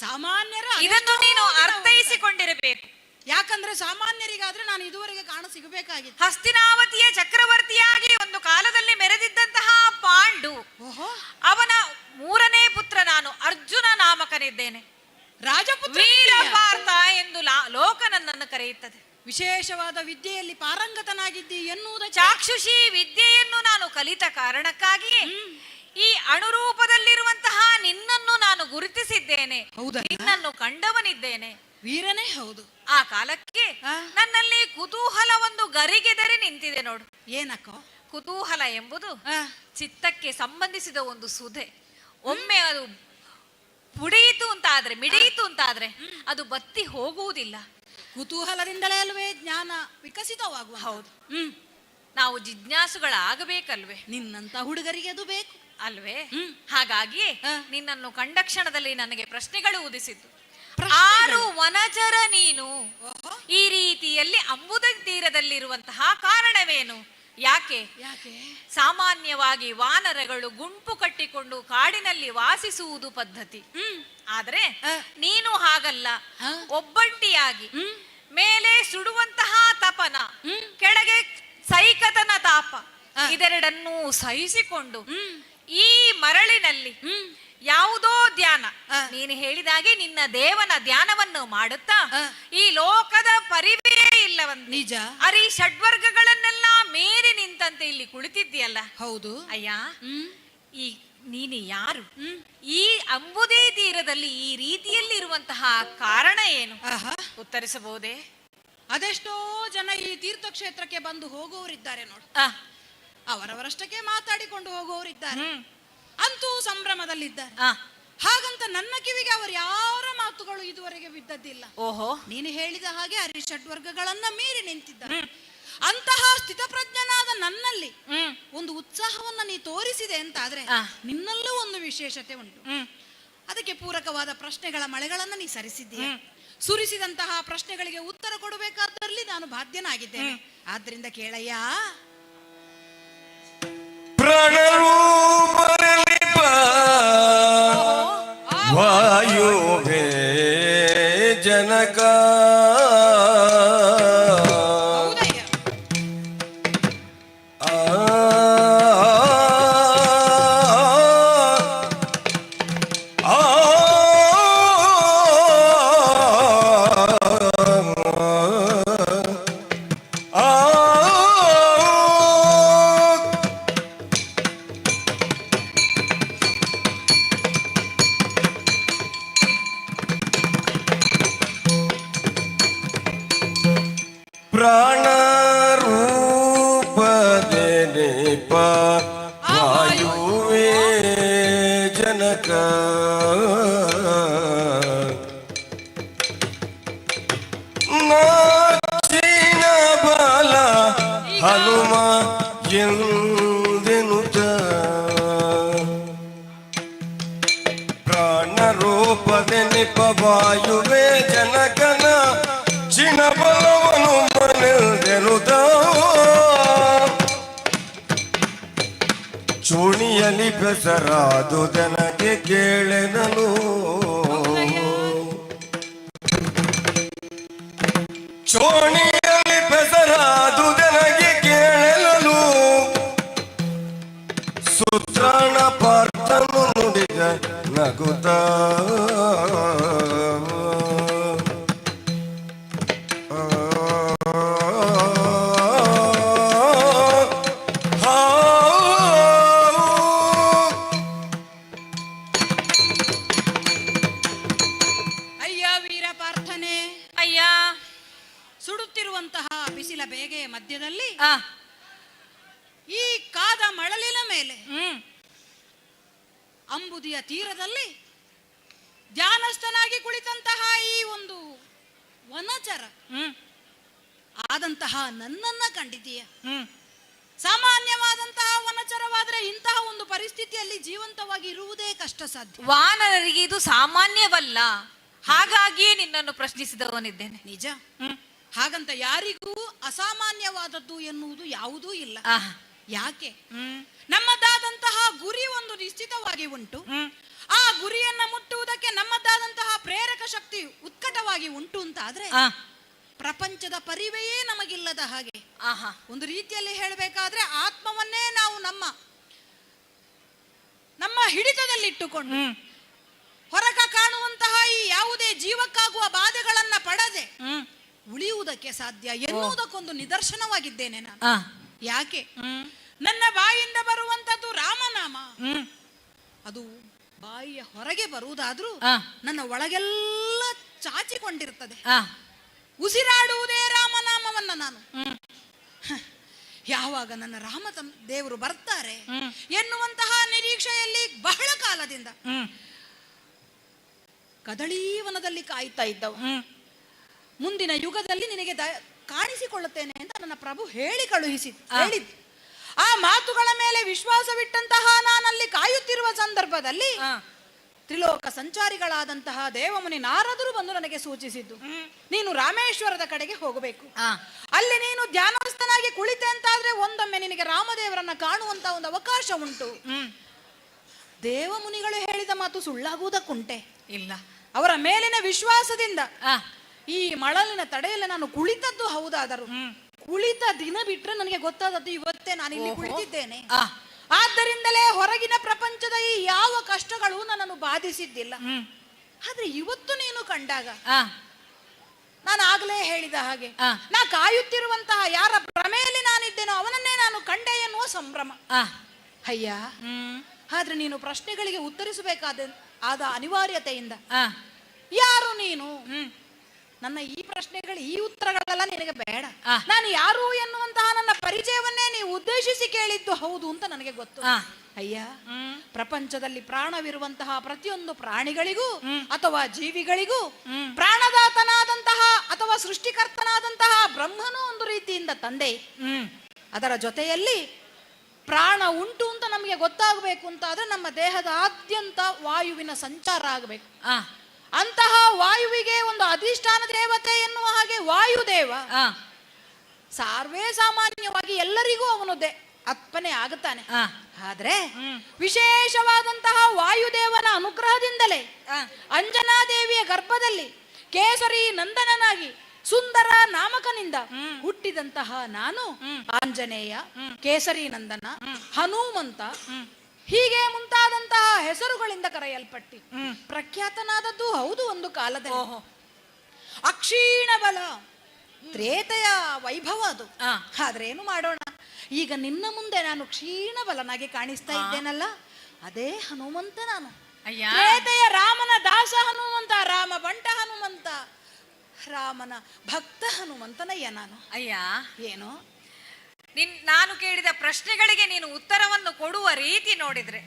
ಸಾಮಾನ್ಯರ ಇದನ್ನು ನೀನು ಅರ್ಥೈಸಿಕೊಂಡಿರಬೇಕು. ಯಾಕಂದ್ರೆ ಸಾಮಾನ್ಯರಿಗಾದ್ರೆ ನಾನು ಇದುವರೆಗೆ ಕಾಣ ಸಿಗಬೇಕಾಗಿತ್ತು. ಹಸ್ತಿನಾವತಿಯ ಚಕ್ರವರ್ತಿಯಾಗಿ ಒಂದು ಕಾಲದಲ್ಲಿ ಮೆರೆದಿದ್ದಂತಹ ಪಾಂಡು, ಓಹೋ, ಅವನ 3ನೇ ಪುತ್ರ ನಾನು, ಅರ್ಜುನ ನಾಮಕನಿದ್ದೇನೆ. ರಾಜಪುತ್ರ ವೀರಪಾರ್ಥ ಎಂದು ಲೋಕ ನನ್ನನ್ನು ಕರೆಯುತ್ತದೆ. ವಿಶೇಷವಾದ ವಿದ್ಯೆಯಲ್ಲಿ ಪಾರಂಗತನಾಗಿದ್ದಿ ಎನ್ನುವುದ ಚಾಕ್ಷುಷಿ ವಿದ್ಯೆಯನ್ನು ನಾನು ಕಲಿತ ಕಾರಣಕ್ಕಾಗಿ ಈ ಅಣುರೂಪದಲ್ಲಿರುವಂತಹ ನಿನ್ನನ್ನು ನಾನು ಗುರುತಿಸಿದ್ದೇನೆ. ಹೌದಾ? ನಿನ್ನನ್ನು ಕಂಡವನಿದ್ದೇನೆ. ವೀರನೇ ಹೌದು. ಆ ಕಾಲಕ್ಕೆ ನನ್ನಲ್ಲಿ ಕುತೂಹಲ ಒಂದು ಗರಿಗೆದರಿ ನಿಂತಿದೆ ನೋಡು. ಏನಕ್ಕೋ? ಕುತೂಹಲ ಎಂಬುದು ಚಿತ್ತಕ್ಕೆ ಸಂಬಂಧಿಸಿದ ಒಂದು ಸುಧೆ. ಒಮ್ಮೆ ಅದು ಪುಡಿಯಿತು ಅಂತಾದ್ರೆ, ಮಿಡಿಯಿತು ಅಂತಾದ್ರೆ ಅದು ಬತ್ತಿ ಹೋಗುವುದಿಲ್ಲ. ಕುತೂಹಲದಿಂದಲೇ ಅಲ್ವೇ ಜ್ಞಾನ ವಿಕಸಿತವಾಗುವ. ಹೌದು. ನಾವು ಜಿಜ್ಞಾಸುಗಳಾಗಬೇಕಲ್ವೇ? ನಿನ್ನಂತ ಹುಡುಗರಿಗೆ ಅದು ಬೇಕು ಅಲ್ವೇ? ಹಾಗಾಗಿ ನಿನ್ನನ್ನು ಕಂಡ ಕ್ಷಣದಲ್ಲಿ ನನಗೆ ಪ್ರಶ್ನೆಗಳು ಉದಿಸಿದ್ದು. 6 ವನಚರ ನೀನು ಈ ರೀತಿಯಲ್ಲಿ ಅಂಬುದ ತೀರದಲ್ಲಿರುವಂತಹ ಕಾರಣವೇನು? ಯಾಕೆ? ಸಾಮಾನ್ಯವಾಗಿ ವಾನರಗಳು ಗುಂಪು ಕಟ್ಟಿಕೊಂಡು ಕಾಡಿನಲ್ಲಿ ವಾಸಿಸುವುದು ಪದ್ಧತಿ. ಆದ್ರೆ ನೀನು ಹಾಗಲ್ಲ, ಒಬ್ಬಂಟಿಯಾಗಿ ಮೇಲೆ ಸುಡುವಂತಹ ತಪನ, ಕೆಳಗೆ ಸೈಕತನ ತಾಪ, ಇದೆರಡನ್ನೂ ಸಹಿಸಿಕೊಂಡು ಈ ಮರಳಿನಲ್ಲಿ ಯಾವುದೋ ಧ್ಯಾನ, ನೀನು ಹೇಳಿದಾಗೆ ನಿನ್ನ ದೇವನ ಧ್ಯಾನವನ್ನು ಮಾಡುತ್ತಾ ಈ ಲೋಕದ ಪರಿವೆಯೇ ಇಲ್ಲವಂತೆ. ನಿಜ. ಅರಿ ಷಡ್ವರ್ಗಗಳನ್ನೆಲ್ಲ ಮೀರಿ ನಿಂತಂತೆ ಇಲ್ಲಿ ಕುಳಿತಿದ್ದೀಯಲ್ಲ. ಹೌದು ಅಯ್ಯ, ಈ ನೀನು ಯಾರು? ಈ ಅಂಬುದೇ ತೀರದಲ್ಲಿ ಈ ರೀತಿಯಲ್ಲಿ ಇರುವಂತಹ ಕಾರಣ ಏನು? ಉತ್ತರಿಸಬಹುದೇ? ಅದೆಷ್ಟೋ ಜನ ಈ ತೀರ್ಥಕ್ಷೇತ್ರಕ್ಕೆ ಬಂದು ಹೋಗುವವರಿದ್ದಾರೆ ನೋಡು. ಅವರವರಷ್ಟಕ್ಕೆ ಮಾತಾಡಿಕೊಂಡು ಹೋಗುವವರಿದ್ದಾರೆ, ಅಂತೂ ಸಂಭ್ರಮದಲ್ಲಿದ್ದಾರೆ. ಹಾಗಂತ ನನ್ನ ಕಿವಿಗೆ ಅವರು ಯಾರ ಮಾತುಗಳು ಇದುವರೆಗೆ ಬಿದ್ದದ್ದಿಲ್ಲ. ಓಹೋ, ನೀನು ಹೇಳಿದ ಹಾಗೆ ಹರಿಷಡ್ವರ್ಗಗಳನ್ನ ಮೀರಿ ನಿಂತಿದ್ದಾರೆ. ಅಂತಹ ಸ್ಥಿತಪ್ರಜ್ಞನಾದ ನನ್ನಲ್ಲಿ ಒಂದು ಉತ್ಸಾಹವನ್ನ ನೀ ತೋರಿಸಿದೆ ಅಂತಾದ್ರೆ ನಿನ್ನಲ್ಲೂ ಒಂದು ವಿಶೇಷತೆ ಉಂಟು. ಅದಕ್ಕೆ ಪೂರಕವಾದ ಪ್ರಶ್ನೆಗಳ ಮಳೆಗಳನ್ನ ನೀ ಸರಿಸಿದ್ದೀಯ. ಸುರಿಸಿದಂತಹ ಪ್ರಶ್ನೆಗಳಿಗೆ ಉತ್ತರ ಕೊಡಬೇಕಾದಲ್ಲಿ ನಾನು ಬಾಧ್ಯನಾಗಿದ್ದೇನೆ. ಆದ್ರಿಂದ ಕೇಳಯ್ಯ. ಪ್ರಾಣರೂಪದಲ್ಲಿ ವಾಯುವೇ ಜನಕ ಪ್ರಾಣ ರೂಪದೇನೆ ವಾಯುವೇ ಜನಕ ನಾಚಿನ ಬಾಲ ಹನುಮ ಎಂದೆನುತ ಪ್ರಾಣ ರೂಪದೇನೆ ವಾಯುವೇ ಜನಕನ ಚಿನ ಬಲವನು ಮನೆದೆನುತ ಚೋಣಿಯಲ್ಲಿ ಬೆಸರಾದು ಜನಗೆ ಕೇಳೆದನು. ಚೋಣಿಯಲ್ಲಿ ಬೆಸರಾದು ಜನಗೆ ಕೇಳಲು ಸುತ್ರಾಣ ಪಾರ್ಥನು ನುಡಿದ ನಗುತ್ತ ಸುಡುತ್ತಿರುವಂತಹ ಬಿಸಿಲ ಬೇಗೆಯ ಮಧ್ಯದಲ್ಲಿ ಈ ಕಾದ ಮಳಲಿನ ಮೇಲೆ ಅಂಬುದಿಯ ತೀರದಲ್ಲಿ ಧ್ಯಾನಸ್ಥನಾಗಿ ಕುಳಿತಂತಹ ಈ ಒಂದು ವನಚರ ಆದಂತಹ ನನ್ನನ್ನ ಕಂಡಿದ್ದೀಯ. ಸಾಮಾನ್ಯವಾದಂತಹ ವನಚರವಾದ್ರೆ ಇಂತಹ ಒಂದು ಪರಿಸ್ಥಿತಿಯಲ್ಲಿ ಜೀವಂತವಾಗಿ ಇರುವುದೇ ಕಷ್ಟ ಸಾಧ್ಯ. ವಾನರರಿಗೆ ಇದು ಸಾಮಾನ್ಯವಲ್ಲ, ಹಾಗಾಗಿಯೇ ನಿನ್ನನ್ನು ಪ್ರಶ್ನಿಸಿದವನಿದ್ದೇನೆ. ನಿಜ. ಹಾಗಂತ ಯಾರಿಗೂ ಅಸಾಮಾನ್ಯವಾದದ್ದು ಎನ್ನುವುದು ಯಾವುದೂ ಇಲ್ಲ. ಯಾಕೆ? ನಮ್ಮದಾದಂತಹ ಗುರಿ ಒಂದು ನಿಶ್ಚಿತವಾಗಿ ಉಂಟು. ಆ ಗುರಿಯನ್ನ ಮುಟ್ಟುವುದಕ್ಕೆ ನಮ್ಮದಾದಂತಹ ಪ್ರೇರಕ ಶಕ್ತಿ ಉತ್ಕಟವಾಗಿ ಉಂಟು ಅಂತಾದ್ರೆ ಪ್ರಪಂಚದ ಪರಿವೆಯೇ ನಮಗಿಲ್ಲದ ಹಾಗೆ. ಆಹಾ, ಒಂದು ರೀತಿಯಲ್ಲಿ ಹೇಳಬೇಕಾದ್ರೆ ಆತ್ಮವನ್ನೇ ನಾವು ನಮ್ಮ ಹಿಡಿತದಲ್ಲಿಟ್ಟುಕೊಂಡು ಹೊರಗ ಕಾಣುವಂತಹ ಈ ಯಾವುದೇ ಜೀವಕ್ಕಾಗುವ ಬಾಧೆಗಳನ್ನ ಪಡದೆ ಉಳಿಯುವುದಕ್ಕೆ ಸಾಧ್ಯ ಎನ್ನುವುದಕ್ಕೊಂದು ನಿದರ್ಶನವಾಗಿದ್ದೇನೆ ನಾನು. ಯಾಕೆ ನನ್ನ ಬಾಯಿಂದ ಬರುವಂತದ್ದು ರಾಮನಾಮ, ಅದು ಬಾಯಿಯ ಹೊರಗೆ ಬರುವುದಾದ್ರೂ ನನ್ನ ಒಳಗೆಲ್ಲ ಚಾಚಿಕೊಂಡಿರ್ತದೆ. ಉಸಿರಾಡುವುದೇ ರಾಮನಾಮವನ್ನ ನಾನು. ಯಾವಾಗ ನನ್ನ ದೇವರು ಬರ್ತಾರೆ ಎನ್ನುವಂತಹ ನಿರೀಕ್ಷೆಯಲ್ಲಿ ಬಹಳ ಕಾಲದಿಂದ ಕದಳೀವನದಲ್ಲಿ ಕಾಯ್ತಾ ಇದ್ದವು. ಮುಂದಿನ ಯುಗದಲ್ಲಿ ನಿನಗೆ ಕಾಣಿಸಿಕೊಳ್ಳುತ್ತೇನೆ ಅಂತ ನನ್ನ ಪ್ರಭು ಹೇಳಿದ್ದು. ಆ ಮಾತುಗಳ ಮೇಲೆ ವಿಶ್ವಾಸವಿಟ್ಟಂತಹ ನಾನಲ್ಲಿ ಕಾಯುತ್ತಿರುವ ಸಂದರ್ಭದಲ್ಲಿ ತ್ರಿಲೋಕ ಸಂಚಾರಿಗಳಾದಂತಹ ದೇವಮುನಿ ನಾರದರು ಬಂದು ನನಗೆ ಸೂಚಿಸಿದ್ದು, ನೀನು ರಾಮೇಶ್ವರದ ಕಡೆಗೆ ಹೋಗಬೇಕು. ಅಲ್ಲಿ ನೀನು ಧ್ಯಾನಸ್ಥನಾಗಿ ಕುಳಿತೆ ಅಂತಾದ್ರೆ ಒಂದೊಮ್ಮೆ ನಿನಗೆ ರಾಮದೇವರನ್ನ ಕಾಣುವಂತ ಒಂದು ಅವಕಾಶ ಉಂಟು. ದೇವಮುನಿಗಳು ಹೇಳಿದ ಮಾತು ಸುಳ್ಳಾಗುವುದಕ್ಕುಂಟೆ ಇಲ್ಲ. ಅವರ ಮೇಲಿನ ವಿಶ್ವಾಸದಿಂದ ಈ ಮಳಲಿನ ತಡೆಯಲ್ಲಿ ನಾನು ಕುಳಿತದ್ದು ಹೌದಾದರೂ ಕುಳಿತ ದಿನ ಬಿಟ್ರೆ ನನಗೆ ಗೊತ್ತಾದದ್ದು ಇವತ್ತೇ ನಾನು ಇಲ್ಲಿ ಕುಳಿತಿದ್ದೇನೆ. ಆದ್ದರಿಂದಲೇ ಹೊರಗಿನ ಪ್ರಪಂಚದ ಈ ಯಾವ ಕಷ್ಟಗಳು ನನ್ನನ್ನು ಬಾಧಿಸಿದ್ದಿಲ್ಲ. ಆದ್ರೆ ಇವತ್ತು ನೀನು ಕಂಡಾಗ ನಾನು ಆಗ್ಲೇ ಹೇಳಿದ ಹಾಗೆ ನಾ ಕಾಯುತ್ತಿರುವಂತಹ ಯಾರ ಭ್ರಮೆಯಲ್ಲಿ ನಾನಿದ್ದೇನೋ ಅವನನ್ನೇ ನಾನು ಕಂಡೆ ಎನ್ನುವ ಸಂಭ್ರಮ. ಅಯ್ಯ, ಆದ್ರೆ ನೀನು ಪ್ರಶ್ನೆಗಳಿಗೆ ಉತ್ತರಿಸಬೇಕಾದ ಅನಿವಾರ್ಯತೆಯಿಂದ ಯಾರು ನೀನು, ನನ್ನ ಈ ಪ್ರಶ್ನೆಗಳು ಈ ಉತ್ತರಗಳೆಲ್ಲ ನಿನಗೆ ಬೇಡ. ನಾನು ಯಾರು ಎನ್ನುವಂತಹ ನನ್ನ ಪರಿಚಯವನ್ನೇ ನೀವು ಉದ್ದೇಶಿಸಿ ಕೇಳಿದ್ದು ಹೌದು ಅಂತ ನನಗೆ ಗೊತ್ತು. ಅಯ್ಯ, ಪ್ರಪಂಚದಲ್ಲಿ ಪ್ರಾಣವಿರುವಂತಹ ಪ್ರತಿಯೊಂದು ಪ್ರಾಣಿಗಳಿಗೂ ಅಥವಾ ಜೀವಿಗಳಿಗೂ ಪ್ರಾಣದಾತನಾದಂತಹ ಅಥವಾ ಸೃಷ್ಟಿಕರ್ತನಾದಂತಹ ಬ್ರಹ್ಮನು ಒಂದು ರೀತಿಯಿಂದ ತಂದೆ. ಅದರ ಜೊತೆಯಲ್ಲಿ ಪ್ರಾಣ ಉಂಟು ಅಂತ ನಮಗೆ ಗೊತ್ತಾಗಬೇಕು ಅಂತಾದ್ರೆ ನಮ್ಮ ದೇಹದ ಆದ್ಯಂತ ವಾಯುವಿನ ಸಂಚಾರ ಆಗಬೇಕು. ಅಂತಹ ವಾಯುವಿಗೆ ಒಂದು ಅಧಿಷ್ಠಾನ ದೇವತೆ ಎನ್ನುವ ಹಾಗೆ ವಾಯುದೇವ ಸರ್ವೇ ಸಾಮಾನ್ಯವಾಗಿ ಎಲ್ಲರಿಗೂ ಅವನು ಅಪ್ಪನೆ ಆಗುತ್ತಾನೆ. ಆದ್ರೆ ವಿಶೇಷವಾದಂತಹ ವಾಯುದೇವನ ಅನುಗ್ರಹದಿಂದಲೇ ಅಂಜನಾದೇವಿಯ ಗರ್ಭದಲ್ಲಿ ಕೇಸರಿ ನಂದನನಾಗಿ ಸುಂದರ ನಾಮಕನಿಂದ ಹುಟ್ಟಿದಂತಹ ನಾನು ಆಂಜನೇಯ, ಕೇಸರಿ ನಂದನ, ಹನುಮಂತ ಹೀಗೆ ಮುಂತಾದಂತಹ ಹೆಸರುಗಳಿಂದ ಕರೆಯಲ್ಪಟ್ಟಿ ಪ್ರಖ್ಯಾತನಾದದ್ದು ಹೌದು ಒಂದು ಕಾಲದಲ್ಲಿ. ಅಕ್ಷೀಣ ಬಲ ತ್ರೇತೆಯ ವೈಭವ ಅದು. ಆದ್ರೆ ಏನು ಮಾಡೋಣ, ಈಗ ನಿನ್ನ ಮುಂದೆ ನಾನು ಕ್ಷೀಣ ಬಲನಾಗಿ ಕಾಣಿಸ್ತಾ ಇದ್ದೇನಲ್ಲ, ಅದೇ ಹನುಮಂತ ನಾನು. ತ್ರೇತೆಯ ರಾಮನ ದಾಸ ಹನುಮಂತ, ರಾಮ ಬಂಟ ಹನುಮಂತ, ರಾಮನ ಭಕ್ತ ಹನುಮಂತನಯ್ಯ ನಾನು. ಅಯ್ಯ, ಏನು ನಾನು ಕೇಳಿದ ಪ್ರಶ್ನೆಗಳಿಗೆ ನೀನು ಉತ್ತರವನ್ನು ಕೊಡುವ ರೀತಿ ನೋಡಿದ್ರೆ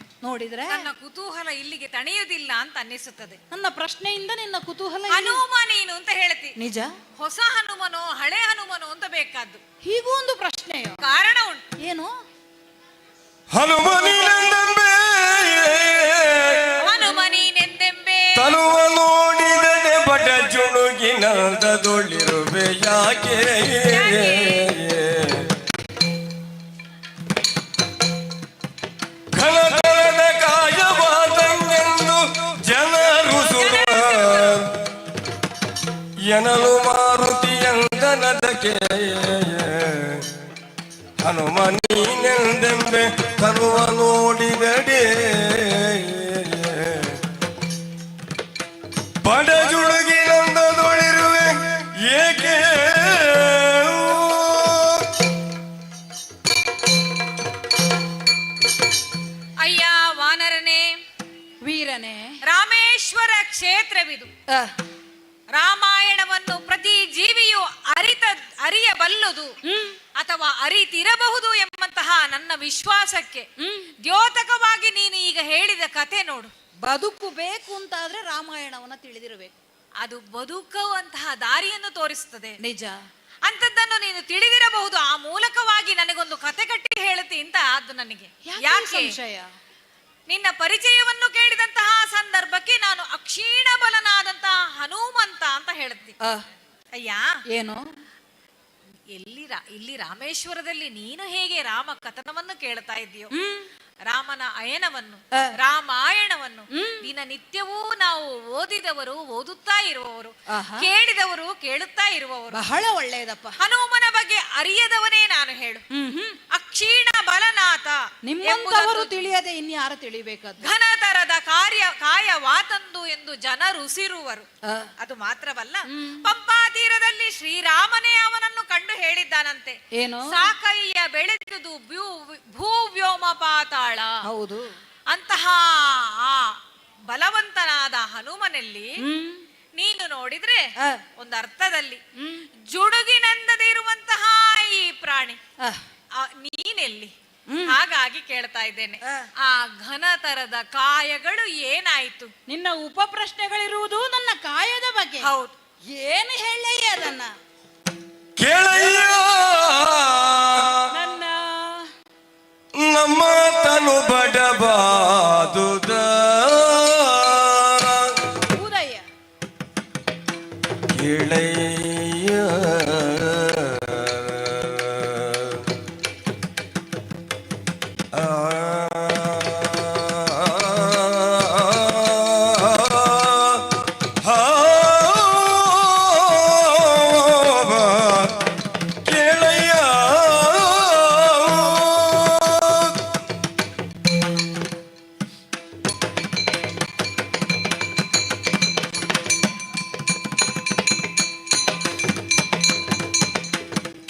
ನನ್ನ ಕುತೂಹಲ ಇಲ್ಲಿಗೆ ತಣಿಯುವುದಿಲ್ಲ ಅಂತ ಅನ್ನಿಸುತ್ತದೆ. ನನ್ನ ಪ್ರಶ್ನೆಯಿಂದ ನಿನ್ನ ಕುತೂಹಲ ಹನುಮ ನೀನು ಅಂತ ಹೇಳ್ತಿ. ನಿಜ? ಹೊಸ ಹನುಮನೋ ಹಳೆ ಹನುಮನೋ ಅಂತ ಬೇಕಾದ್ದು? ಹೀಗೂ ಒಂದು ಪ್ರಶ್ನೆಯೋ? ಕಾರಣ ಉಂಟು. ಏನು? ಹನುಮನಿನೆಂದೆಂಬೆ ಹನುಮನೀನೆಂದೆಂಬೆ ತನುವ ನೋಡಿದನೆ ಬಡ ಜುಣುಗಿನದೊಳಿರುವೆ ಯಾಕೆ ಘನತರದ ಕಾಯವಾದಂಗೆಂದು ಜನರು ಎನಲು ಮಾರುತಿಯಂದನದಕ್ಕೆ ಹನುಮ ನೀನೆಂದೆಂಬೆ ತನುವ ನೋಡಿದಡೆ ಬಡ ಜುಳುಗಿನಂದದೊಳಿರುವೆ ಏಕೆ ಅಯ್ಯ ವಾನರನೇ, ವೀರನೇ, ರಾಮೇಶ್ವರ ಕ್ಷೇತ್ರವಿದು. ರಾಮಾಯಣವನ್ನು ಪ್ರತಿ ಜೀವಿಯು ಅರಿಯಬಲ್ಲುದು ಅಥವಾ ಅರಿತಿರಬಹುದು ಎಂಬಂತಹ ನನ್ನ ವಿಶ್ವಾಸಕ್ಕೆ ದ್ಯೋತಕವಾಗಿ ನೀನು ಈಗ ಹೇಳಿದ ಕತೆ ನೋಡು. ಬದುಕು ಬೇಕು ಅಂತಾದ್ರೆ ರಾಮಾಯಣವನ್ನ ತಿಳಿದಿರಬೇಕು. ಅದು ಬದುಕುವಂತಹ ದಾರಿಯನ್ನು ತೋರಿಸುತ್ತದೆ. ನಿಜ. ಅಂತದ್ದನ್ನು ನೀನು ತಿಳಿದಿರಬಹುದು. ಆ ಮೂಲಕವಾಗಿ ನನಗೊಂದು ಕತೆ ಕಟ್ಟಿ ಹೇಳುತ್ತಿ ಅಂತ ಅದು ನನಗೆ ಯಾಕೆ ಸಂಶಯ? ನಿನ್ನ ಪರಿಚಯವನ್ನು ಕೇಳಿದಂತಹ ಸಂದರ್ಭಕ್ಕೆ ನಾನು ಅಕ್ಷೀಣ ಬಲನಾದಂತಹ ಹನುಮಂತ ಅಂತ ಹೇಳುತ್ತಿ. ಅಯ್ಯ, ಏನು ಇಲ್ಲಿ ರಾಮೇಶ್ವರದಲ್ಲಿ ನೀನು ಹೇಗೆ ರಾಮ ಕಥನವನ್ನು ಕೇಳ್ತಾ ಇದ್ದೀಯೋ ರಾಮನ ಅಯನವನ್ನು ರಾಮಾಯಣವನ್ನು ದಿನನಿತ್ಯವೂ ನಾವು ಓದಿದವರು ಓದುತ್ತಾ ಇರುವವರು, ಕೇಳಿದವರು ಕೇಳುತ್ತಾ ಇರುವವರು. ಬಹಳ ಒಳ್ಳೆಯದಪ್ಪ. ಹನುಮನ ಬಗ್ಗೆ ಅರಿಯದವನೇ ನಾನು ಹೇಳು. ಅಕ್ಷೀಣ ಬಲನಾಥ ನಿಮ್ಮಂತವರು ತಿಳಿಯದೆ ಇನ್ಯಾರು ತಿಳಿಬೇಕಾದ ಘನತರದ ಕಾಯವಾತಂದು ಎಂದು ಜನರುಸಿರುವರು. ಅದು ಮಾತ್ರವಲ್ಲ, ಪಂಪಾ ತೀರದಲ್ಲಿ ಶ್ರೀರಾಮನೇ ಅವನನ್ನು ಕಂಡು ಹೇಳಿದ್ದಾನಂತೆ. ಏನು? ಸಾಕಯ್ಯ ಬೆಳೆದುದು ಭೂವ್ಯೋಮ ಪಾತಾಳ. ಹೌದು. ಅಂತಹ ಆ ಬಲವಂತನಾದ ಹನುಮನಲ್ಲಿ ನೀನು ನೋಡಿದ್ರೆ ಒಂದು ಅರ್ಥದಲ್ಲಿ ಜುಡುಗಿನಂದದೇ ಇರುವಂತಹ ಈ ಪ್ರಾಣಿ ನೀನೆಲ್ಲಿ? ಹಾಗಾಗಿ ಕೇಳ್ತಾ ಇದ್ದೇನೆ, ಆ ಘನತರದ ಕಾಯಗಳು ಏನಾಯ್ತು? ನಿನ್ನ ಉಪ ಪ್ರಶ್ನೆಗಳಿರುವುದು ನನ್ನ ಕಾಯದ ಬಗ್ಗೆ. ಹೌದು. ಏನು ಹೇಳಯ್ಯ ಅದನ್ನ? ಕೇಳಯ್ಯ ನನ್ನ ನಮ್ಮ ತನು ಬಡಬಾದುದ ಉದಯ ಕೇಳಯ್ಯ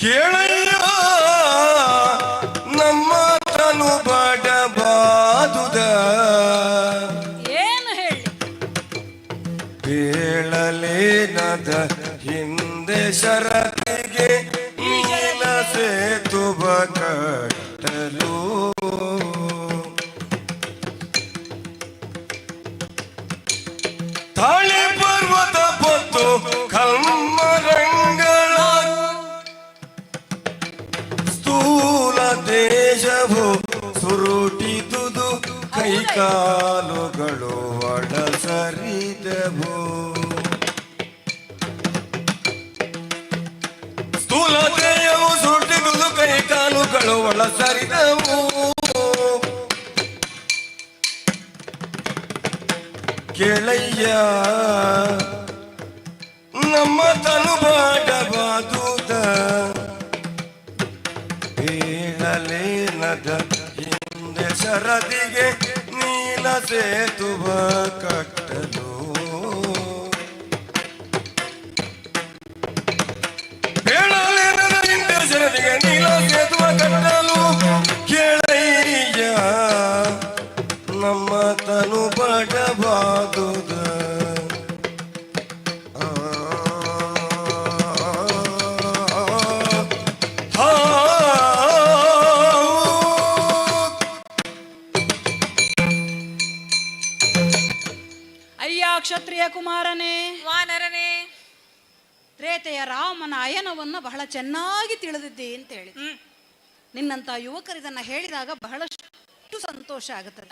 ಕೇಳಯ್ಯ ನಮ್ಮ ತನು ಬಡಬಾದುದ ಏನು ಹೇಳಿ? ಬೇಳಲೇನದ ಹಿಂದೆ ಶರತಿಗೆ ನೀಲ ಸೇತುವ ಕಟ್ಟಲು ತಾಳಿ ಪರ್ವತ ಪೊತ್ತು ಕಲ್ಮರಂಗಳ ಸ್ಥೂಲ ದೇಶವು ಸುರುಟಿದುದು ಕೈಕಾಲುಗಳು ಒಳಸರಿದವು. ಸ್ಥೂಲ ದೇಹವು ಸುರುಟಿದುದು ಕೈಕಾಲುಗಳು ಒಳಸರಿದವು. ಕೇಳಯ್ಯ ನಮ್ಮ ತನು ಬಾಡಬಾದುದ ಬೇಳಲೇನದ ಹಿಂದೆ ಶರದಿಗೆ ನೀಲ ಸೇತುವ ಕಟ್ಟಲು. ಬೇಳಲೇನದ ಹಿಂದೆ ಶರದಿಗೆ ನೀಲ ಸೇತುವ ಕಟ್ಟಲು. ಕೇಳಯ್ಯ ನಮ್ಮ ತನು ಬಡಬಾದುದ ಅಯ್ಯ ಕ್ಷತ್ರಿಯ ಕುಮಾರನೇ, ವಾನರನೇ, ತ್ರೇತೆಯ ರಾಮನ ಅಯನವನ್ನು ಬಹಳ ಚೆನ್ನಾಗಿ ತಿಳಿದಿದ್ದೆ ಅಂತ ಹೇಳಿ. ನಿನ್ನಂತ ಯುವಕರು ಇದನ್ನ ಹೇಳಿದಾಗ ಬಹಳಷ್ಟು ಸಂತೋಷ ಆಗುತ್ತದೆ.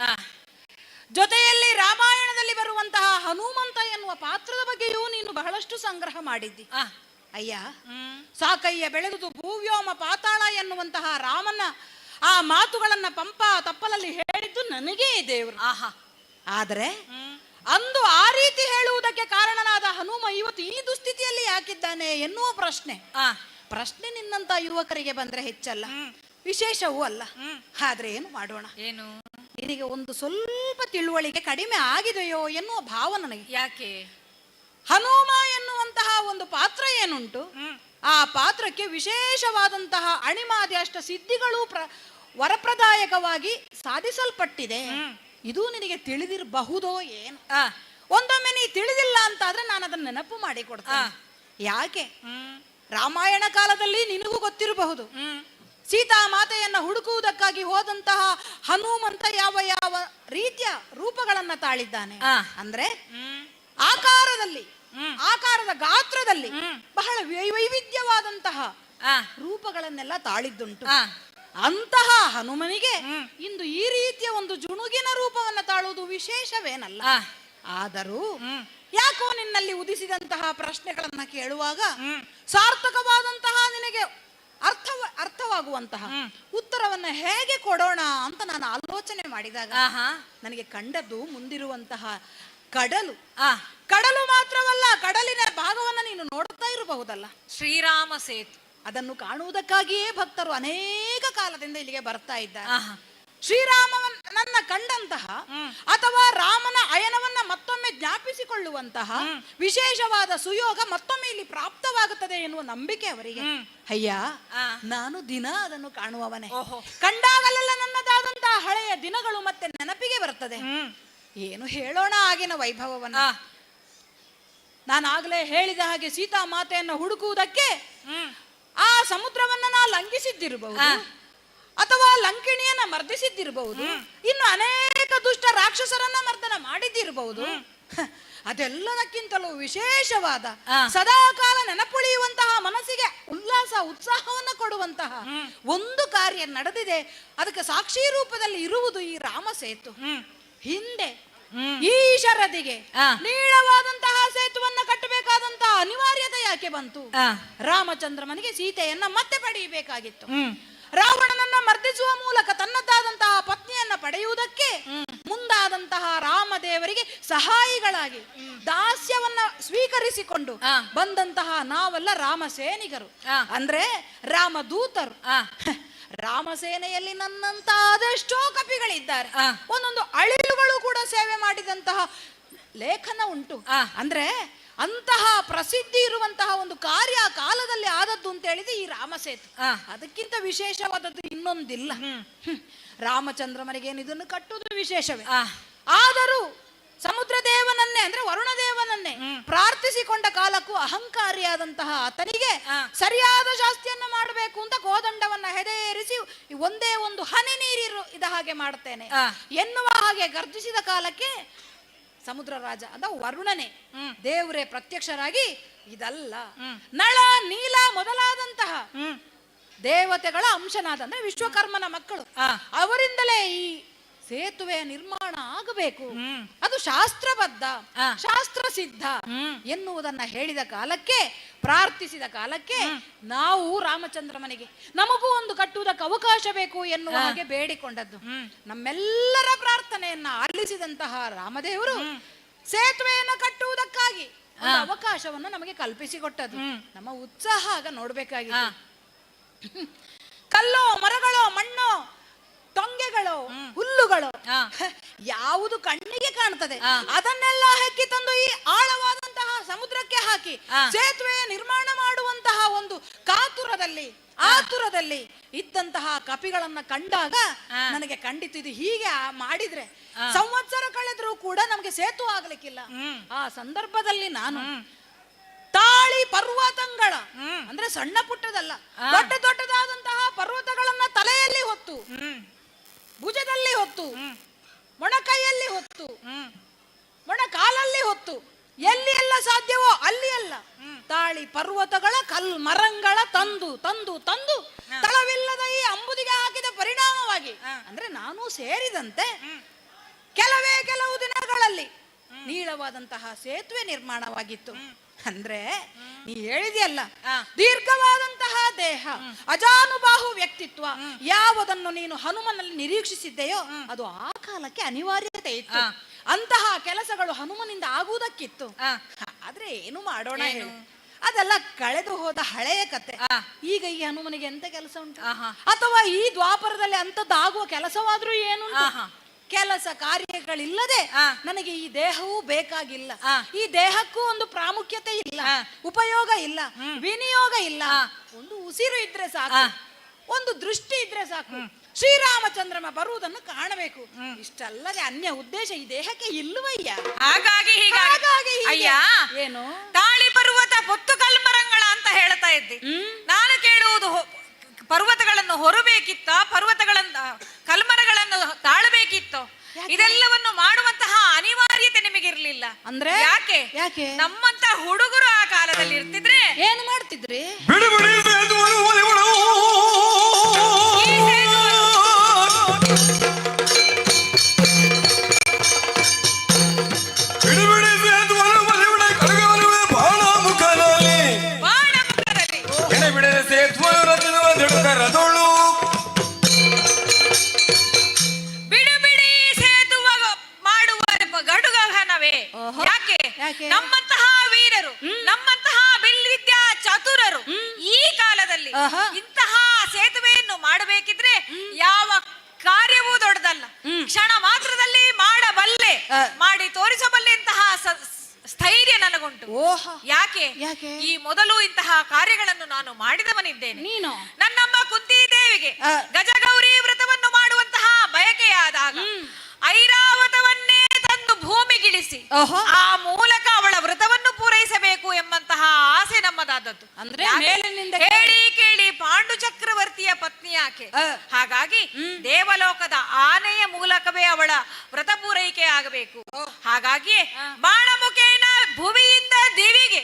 ಜೊತೆಯಲ್ಲಿ ರಾಮಾಯಣದಲ್ಲಿ ಬರುವಂತಹ ಹನುಮಂತ ಎನ್ನುವ ಪಾತ್ರದ ಬಗ್ಗೆಯೂ ನೀನು ಬಹಳಷ್ಟು ಸಂಗ್ರಹ ಮಾಡಿದ್ದಿ. ಅಯ್ಯ, ಸಾಕಯ್ಯ ಬೆಳೆದುದು ಭೂವ್ಯೋಮ ಪಾತಾಳ ಎನ್ನುವಂತಹ ರಾಮನ ಆ ಮಾತುಗಳನ್ನ ಪಂಪ ತಪ್ಪಲಲ್ಲಿ ಹೇಳಿದ್ದು ನನಗೇ ದೇವರು. ಆದರೆ ಅಂದು ಆ ರೀತಿ ಹೇಳುವುದಕ್ಕೆ ಕಾರಣನಾದ ಹನುಮ ಇವತ್ತು ಈ ದುಸ್ಥಿತಿಯಲ್ಲಿ ಯಾಕಿದ್ದಾನೆ ಎನ್ನುವ ಪ್ರಶ್ನೆ ನಿನ್ನಂತ ಯುವಕರಿಗೆ ಬಂದ್ರೆ ಹೆಚ್ಚಲ್ಲ, ವಿಶೇಷವೂ ಅಲ್ಲ. ಆದ್ರೆ ಏನು ಮಾಡೋಣ? ಏನು? ನಿನಗೆ ಒಂದು ಸ್ವಲ್ಪ ತಿಳುವಳಿಕೆ ಕಡಿಮೆ ಆಗಿದೆಯೋ ಎನ್ನುವ ಭಾವ ನನಗೆ. ಯಾಕೆ? ಹನುಮ ಎನ್ನುವಂತಹ ಒಂದು ಪಾತ್ರ ಏನುಂಟು, ಆ ಪಾತ್ರಕ್ಕೆ ವಿಶೇಷವಾದಂತಹ ಅಣಿಮಾದಿ ಅಷ್ಟ ಸಿದ್ಧಿಗಳು ವರಪ್ರದಾಯಕವಾಗಿ ಸಾಧಿಸಲ್ಪಟ್ಟಿದೆ. ಇದು ನಿನಗೆ ತಿಳಿದಿರಬಹುದೋ ಏನು? ಒಂದೊಮ್ಮೆ ನೀ ತಿಳಿದಿಲ್ಲ ಅಂತಾದ್ರೆ ನಾನು ಅದನ್ನ ನೆನಪು ಮಾಡಿ ಕೊಡ್ತೇನೆ. ಯಾಕೆ? ರಾಮಾಯಣ ಕಾಲದಲ್ಲಿ ನಿನಗೂ ಗೊತ್ತಿರಬಹುದು, ಸೀತಾ ಮಾತೆಯನ್ನ ಹುಡುಕುವುದಕ್ಕಾಗಿ ಹೋದಂತಹ ಹನುಮಂತ ಯಾವ ಯಾವ ರೀತಿಯ ರೂಪಗಳನ್ನ ತಾಳಿದ್ದಾನೆ ಅಂದ್ರೆ ಆಕಾರದ ಗಾತ್ರದಲ್ಲಿ ಬಹಳ ವೈವಿಧ್ಯವಾದಂತಹ ರೂಪಗಳನ್ನೆಲ್ಲ ತಾಳಿದ್ದುಂಟು. ಅಂತಹ ಹನುಮನಿಗೆ ಇಂದು ಈ ರೀತಿಯ ಒಂದು ಜುಣುಗಿನ ರೂಪವನ್ನ ತಾಳುವುದು ವಿಶೇಷವೇನಲ್ಲ. ಆದರೂ ಯಾಕೋ ನಿನ್ನಲ್ಲಿ ಉದಿಸಿದಂತಹ ಪ್ರಶ್ನೆಗಳನ್ನ ಕೇಳುವಾಗ ಸಾರ್ಥಕವಾದಂತಹ ನಿನಗೆ ಅರ್ಥವಾಗುವಂತಹ ಉತ್ತರವನ್ನ ಹೇಗೆ ಕೊಡೋಣ ಅಂತ ನಾನು ಆಲೋಚನೆ ಮಾಡಿದಾಗ ನನಗೆ ಕಂಡದ್ದು ಮುಂದಿರುವಂತಹ ಕಡಲು. ಕಡಲು ಮಾತ್ರವಲ್ಲ, ಕಡಲಿನ ಭಾಗವನ್ನ ನೀನು ನೋಡ್ತಾ ಇರಬಹುದಲ್ಲ, ಶ್ರೀರಾಮ ಸೇತು. ಅದನ್ನು ಕಾಣುವುದಕ್ಕಾಗಿಯೇ ಭಕ್ತರು ಅನೇಕ ಕಾಲದಿಂದ ಇಲ್ಲಿಗೆ ಬರ್ತಾ ಇದ್ದಾರೆ. ಶ್ರೀರಾಮನನ್ನ ಕಂಡಂತಹ ಅಥವಾ ರಾಮನ ಅಯನವನ್ನ ಮತ್ತೊಮ್ಮೆ ಜ್ಞಾಪಿಸಿಕೊಳ್ಳುವಂತಹ ವಿಶೇಷವಾದ ಸುಯೋಗ ಮತ್ತೊಮ್ಮೆ ಇಲ್ಲಿ ಪ್ರಾಪ್ತವಾಗುತ್ತದೆ ಎನ್ನುವ ನಂಬಿಕೆ ಅವರಿಗೆ. ಅಯ್ಯ, ನಾನು ದಿನ ಅದನ್ನು ಕಾಣುವವನೇ. ಕಂಡಾಗಲೆಲ್ಲ ನನ್ನದಾದಂತಹ ಹಳೆಯ ದಿನಗಳು ಮತ್ತೆ ನೆನಪಿಗೆ ಬರ್ತದೆ. ಏನು ಹೇಳೋಣ ಆಗಿನ ವೈಭವವನ್ನ. ನಾನಾಗಲೇ ಹೇಳಿದ ಹಾಗೆ ಸೀತಾ ಮಾತೆಯನ್ನು ಹುಡುಕುವುದಕ್ಕೆ ಆ ಸಮುದ್ರವನ್ನ ನಾ ಲಂಘಿಸಿದ್ದಿರಬಹುದು, ಅಥವಾ ಲಂಕಿಣಿಯನ್ನ ಮರ್ದಿಸಿದ್ದಿರಬಹುದು, ಇನ್ನು ಅನೇಕ ದುಷ್ಟ ರಾಕ್ಷಸರನ್ನ ಮರ್ದನ ಮಾಡಿದ್ದಿರಬಹುದು. ಅದೆಲ್ಲದಕ್ಕಿಂತಲೂ ವಿಶೇಷವಾದ ಸದಾಕಾಲ ನೆನಪುಳಿಯುವಂತಹ ಮನಸ್ಸಿಗೆ ಉಲ್ಲಾಸ ಉತ್ಸಾಹವನ್ನ ಕೊಡುವಂತಹ ಒಂದು ಕಾರ್ಯ ನಡೆದಿದೆ. ಅದಕ್ಕೆ ಸಾಕ್ಷಿ ರೂಪದಲ್ಲಿ ಇರುವುದು ಈ ರಾಮ ಸೇತು. ಹಿಂದೆ ಈ ಶರದಿಗೆ ನೀಳವಾದಂತಹ ಸೇತುವನ್ನ ಕಟ್ಟಬೇಕಾದಂತಹ ಅನಿವಾರ್ಯತೆ ಯಾಕೆ ಬಂತು? ರಾಮಚಂದ್ರಮನಿಗೆ ಸೀತೆಯನ್ನ ಮತ್ತೆ ಪಡೆಯಬೇಕಾಗಿತ್ತು. ರಾವಣನನ್ನ ಮರ್ದಿಸುವ ಮೂಲಕ ತನ್ನದಾದಂತಹ ಪತ್ನಿಯನ್ನ ಪಡೆಯುವುದಕ್ಕೆ ಮುಂದಾದಂತಹ ರಾಮದೇವರಿಗೆ ಸಹಾಯಿಗಳಾಗಿ ದಾಸ್ಯವನ್ನ ಸ್ವೀಕರಿಸಿಕೊಂಡು ಬಂದಂತಹ ನಾವೆಲ್ಲ ರಾಮಸೇನಿಗರು, ಅಂದ್ರೆ ರಾಮದೂತರು. ರಾಮಸೇನೆಯಲ್ಲಿ ನನ್ನಂತ ಅದೆಷ್ಟೋ ಕಪಿಗಳಿದ್ದಾರೆ. ಒಂದೊಂದು ಅಳಿಲುಗಳು ಕೂಡ ಸೇವೆ ಮಾಡಿದಂತಹ ಲೇಖನ ಉಂಟು. ಅಂದ್ರೆ ಅಂತಹ ಪ್ರಸಿದ್ಧಿ ಇರುವಂತಹ ಒಂದು ಕಾರ್ಯ ಕಾಲದಲ್ಲಿ ಆದದ್ದು ಅಂತ ಹೇಳಿದ್ರೆ ಈ ರಾಮಸೇತು. ಅದಕ್ಕಿಂತ ವಿಶೇಷವಾದದ್ದು ಇನ್ನೊಂದಿಲ್ಲ. ರಾಮಚಂದ್ರಮನಿಗೇನು ಇದನ್ನು ಕಟ್ಟುವುದು ವಿಶೇಷವೇ. ಆದರೂ ಸಮುದ್ರ ದೇವನನ್ನೇ ಅಂದ್ರೆ ವರುಣ ದೇವನನ್ನೇ ಪ್ರಾರ್ಥಿಸಿಕೊಂಡ ಕಾಲಕ್ಕೂ ಅಹಂಕಾರಿಯಾದಂತಹ ಆತನಿಗೆ ಸರಿಯಾದ ಶಾಸ್ತಿಯನ್ನ ಮಾಡಬೇಕು ಅಂತ ಕೋದಂಡವನ್ನ ಹೆದೆಯೇರಿಸಿ ಒಂದೇ ಒಂದು ಹನಿ ನೀರಿರು ಇದ ಹಾಗೆ ಮಾಡ್ತೇನೆ ಎನ್ನುವ ಹಾಗೆ ಗರ್ಜಿಸಿದ ಕಾಲಕ್ಕೆ ಸಮುದ್ರ ರಾಜ ಅದ ವರುಣನೇ ದೇವರೇ ಪ್ರತ್ಯಕ್ಷರಾಗಿ ಇದಲ್ಲ, ನಳ ನೀಲ ಮೊದಲಾದಂತಹ ದೇವತೆಗಳ ಅಂಶನಾದ ಅಂದ್ರೆ ವಿಶ್ವಕರ್ಮನ ಮಕ್ಕಳು, ಅವರಿಂದಲೇ ಈ ಸೇತುವೆಯ ನಿರ್ಮಾಣ ಆಗಬೇಕು, ಅದು ಶಾಸ್ತ್ರಬದ್ಧ ಶಾಸ್ತ್ರ ಸಿದ್ಧ ಎನ್ನುವುದನ್ನ ಹೇಳಿದ ಕಾಲಕ್ಕೆ, ಪ್ರಾರ್ಥಿಸಿದ ಕಾಲಕ್ಕೆ ನಾವು ರಾಮಚಂದ್ರಮನಿಗೆ ನಮಗೂ ಒಂದು ಕಟ್ಟುವುದಕ್ಕೆ ಅವಕಾಶ ಬೇಕು ಎನ್ನುವ ಹಾಗೆ ಬೇಡಿಕೊಂಡದ್ದು. ನಮ್ಮೆಲ್ಲರ ಪ್ರಾರ್ಥನೆಯನ್ನ ಆಲಿಸಿದಂತಹ ರಾಮದೇವರು ಸೇತುವೆಯನ್ನು ಕಟ್ಟುವುದಕ್ಕಾಗಿ ಒಂದು ಅವಕಾಶವನ್ನು ನಮಗೆ ಕಲ್ಪಿಸಿಕೊಟ್ಟದ್ದು. ನಮ್ಮ ಉತ್ಸಾಹ ಆಗ ನೋಡ್ಬೇಕಾಗಿತ್ತು. ಕಲ್ಲೋ ಮರಗಳೋ ಮಣ್ಣೋ ಟೊಂಗೆಗಳು ಹುಲ್ಲುಗಳು ಯಾವುದು ಕಣ್ಣಿಗೆ ಕಾಣ್ತದೆ ಅದನ್ನೆಲ್ಲ ಹೆಕ್ಕಿ ತಂದು ಈ ಆಳವಾದಂತಹ ಸಮುದ್ರಕ್ಕೆ ಹಾಕಿ ಸೇತುವೆ ನಿರ್ಮಾಣ ಮಾಡುವಂತಹ ಒಂದು ಆತುರದಲ್ಲಿ ಇದ್ದಂತಹ ಕಪಿಗಳನ್ನ ಕಂಡಾಗ ನನಗೆ ಖಂಡಿತ ಇದು ಹೀಗೆ ಮಾಡಿದ್ರೆ ಸಂವತ್ಸರ ಕಳೆದ್ರೂ ಕೂಡ ನಮಗೆ ಸೇತು ಆಗ್ಲಿಕ್ಕಿಲ್ಲ. ಆ ಸಂದರ್ಭದಲ್ಲಿ ನಾನು ತಾಳಿ ಪರ್ವತಗಳ ಅಂದ್ರೆ ಸಣ್ಣ ಪುಟ್ಟದಲ್ಲ, ದೊಡ್ಡ ದೊಡ್ಡದಾದಂತಹ ಪರ್ವತಗಳನ್ನ ತಲೆಯಲ್ಲಿ ಹೊತ್ತು, ಭುಜದಲ್ಲಿ ಹೊತ್ತು, ಮೊಣಕೈಯಲ್ಲಿ ಹೊತ್ತು, ಮೊಣಕಾಲಲ್ಲಿ ಹೊತ್ತು, ಎಲ್ಲಿ ಎಲ್ಲ ಸಾಧ್ಯವೋ ಅಲ್ಲಿ ಎಲ್ಲ ತಾಳಿ ಪರ್ವತಗಳ ಮರಂಗಳ ತಂದು ತಂದು ತಂದು ತಳವಿಲ್ಲದ ಈ ಅಂಬುದಿಗೆ ಹಾಕಿದ ಪರಿಣಾಮವಾಗಿ ಅಂದ್ರೆ ನಾನು ಸೇರಿದಂತೆ ಕೆಲವು ದಿನಗಳಲ್ಲಿ ನೀಳವಾದಂತಹ ಸೇತುವೆ ನಿರ್ಮಾಣವಾಗಿತ್ತು. ಅಂದ್ರೆ ನೀ ಹೇಳಿದೆಯಲ್ಲ, ದೀರ್ಘವಾದಂತಹ ದೇಹ, ಅಜಾನುಬಾಹು ವ್ಯಕ್ತಿತ್ವ ಯಾವುದನ್ನು ನೀನು ಹನುಮನಲ್ಲಿ ನಿರೀಕ್ಷಿಸಿದ್ದೆಯೋ ಅದು ಆ ಕಾಲಕ್ಕೆ ಅನಿವಾರ್ಯತೆ ಇತ್ತು. ಅಂತಹ ಕೆಲಸಗಳು ಹನುಮನಿಂದ ಆಗುವುದಕ್ಕಿತ್ತು. ಆದ್ರೆ ಏನು ಮಾಡೋಣ ಹೇಳು, ಅದೆಲ್ಲ ಕಳೆದು ಹೋದ ಹಳೆಯ ಕತೆ. ಈಗ ಈ ಹನುಮನಿಗೆ ಎಂತ ಕೆಲಸ ಉಂಟು? ಅಥವಾ ಈ ದ್ವಾಪರದಲ್ಲಿ ಅಂತದ್ದಾಗುವ ಕೆಲಸವಾದ್ರೂ ಏನು? ಕೆಲಸ ಕಾರ್ಯಗಳಿಲ್ಲದೆ ನನಗೆ ಈ ದೇಹವೂ ಬೇಕಾಗಿಲ್ಲ. ಈ ದೇಹಕ್ಕೂ ಒಂದು ಪ್ರಾಮುಖ್ಯತೆ ಇಲ್ಲ, ಉಪಯೋಗ ಇಲ್ಲ, ವಿನಿಯೋಗ ಇಲ್ಲ. ಒಂದು ಉಸಿರು ಇದ್ರೆ ಸಾಕು, ಒಂದು ದೃಷ್ಟಿ ಇದ್ರೆ ಸಾಕು, ಶ್ರೀರಾಮಚಂದ್ರಮ ಬರುವುದನ್ನು ಕಾಣಬೇಕು. ಇಷ್ಟಲ್ಲದೆ ಅನ್ಯ ಉದ್ದೇಶ ಈ ದೇಹಕ್ಕೆ ಇಲ್ಲವಯ್ಯ. ಹಾಗಾಗಿ ಏನು ತಾಳಿ ಪರ್ವತ పొత్తు ಕಲ್ಮರಂಗಳ ಅಂತ ಹೇಳ್ತಾ ಇದ್ದೆ. ನಾನು ಕೇಳುವುದು ಪರ್ವತಗಳನ್ನು ಹೊರಬೇಕಿತ್ತ, ಪರ್ವತಗಳನ್ನು ಕಲ್ಮರಗಳನ್ನು ತಾಳಬೇಕಿತ್ತು. ಇದೆಲ್ಲವನ್ನು ಮಾಡುವಂತಹ ಅನಿವಾರ್ಯತೆ ನಿಮಗಿರ್ಲಿಲ್ಲ. ಅಂದ್ರೆ ಯಾಕೆ ನಮ್ಮಂತ ಹುಡುಗರು ಆ ಕಾಲದಲ್ಲಿ ಇರ್ತಿದ್ರೆ ಏನು ಮಾಡ್ತಿದ್ರಿ? ಯಾಕೆ? ನಮ್ಮಂತಹ ವೀರರು, ನಮ್ಮಂತಹ ಬಿಲ್ವಿದ್ಯಾ ಚತುರರು ಈ ಕಾಲದಲ್ಲಿ ಇಂತಹ ಸೇತುವೆಯನ್ನು ಮಾಡಬೇಕಿದ್ರೆ ಯಾವ ಕಾರ್ಯವೂ ದೊಡ್ಡದಲ್ಲ, ಕ್ಷಣ ಮಾತ್ರದಲ್ಲಿ ಮಾಡಬಲ್ಲೆ, ಮಾಡಿ ತೋರಿಸಬಲ್ಲೆ ಇಂತಹ ಸ್ಥೈರ್ಯ ನನಗುಂಟು. ಯಾಕೆ? ಈ ಮೊದಲು ಇಂತಹ ಕಾರ್ಯಗಳನ್ನು ನಾನು ಮಾಡಿದವನಿದ್ದೇನೆ. ನೀನು ನನ್ನಮ್ಮ ಕುಂತಿ ದೇವಿಗೆ ಗಜಗೌರಿ ವ್ರತವನ್ನು ಮಾಡುವಂತಹ ಬಯಕೆಯಾದಾಗ ಐರಾವತವನ್ನೇ ತಂದು ಭೂಮಿಗಿಳಿಸಿ ಆ ಮೂಲಕ ಅವಳ ವ್ರತವನ್ನು ಪೂರೈಸಬೇಕು ಎಂಬಂತಹ ಆಸೆ ನಮ್ಮದಾದದ್ದು. ಅಂದ್ರೆ ಮೇಲಿನಿಂದ ಹೇಳಿ ಕೇಳಿ ಪಾಂಡು ಚಕ್ರವರ್ತಿಯ ಪತ್ನಿ ಆಕೆ. ಹಾಗಾಗಿ ದೇವಲೋಕದ ಆನೆಯ ಮೂಲಕವೇ ಅವಳ ವ್ರತ ಪೂರೈಕೆ ಆಗಬೇಕು. ಹಾಗಾಗಿ ಬಾಣಮುಖೇನ ಭುವಿಯಿಂದ ದಿವಿಗೆ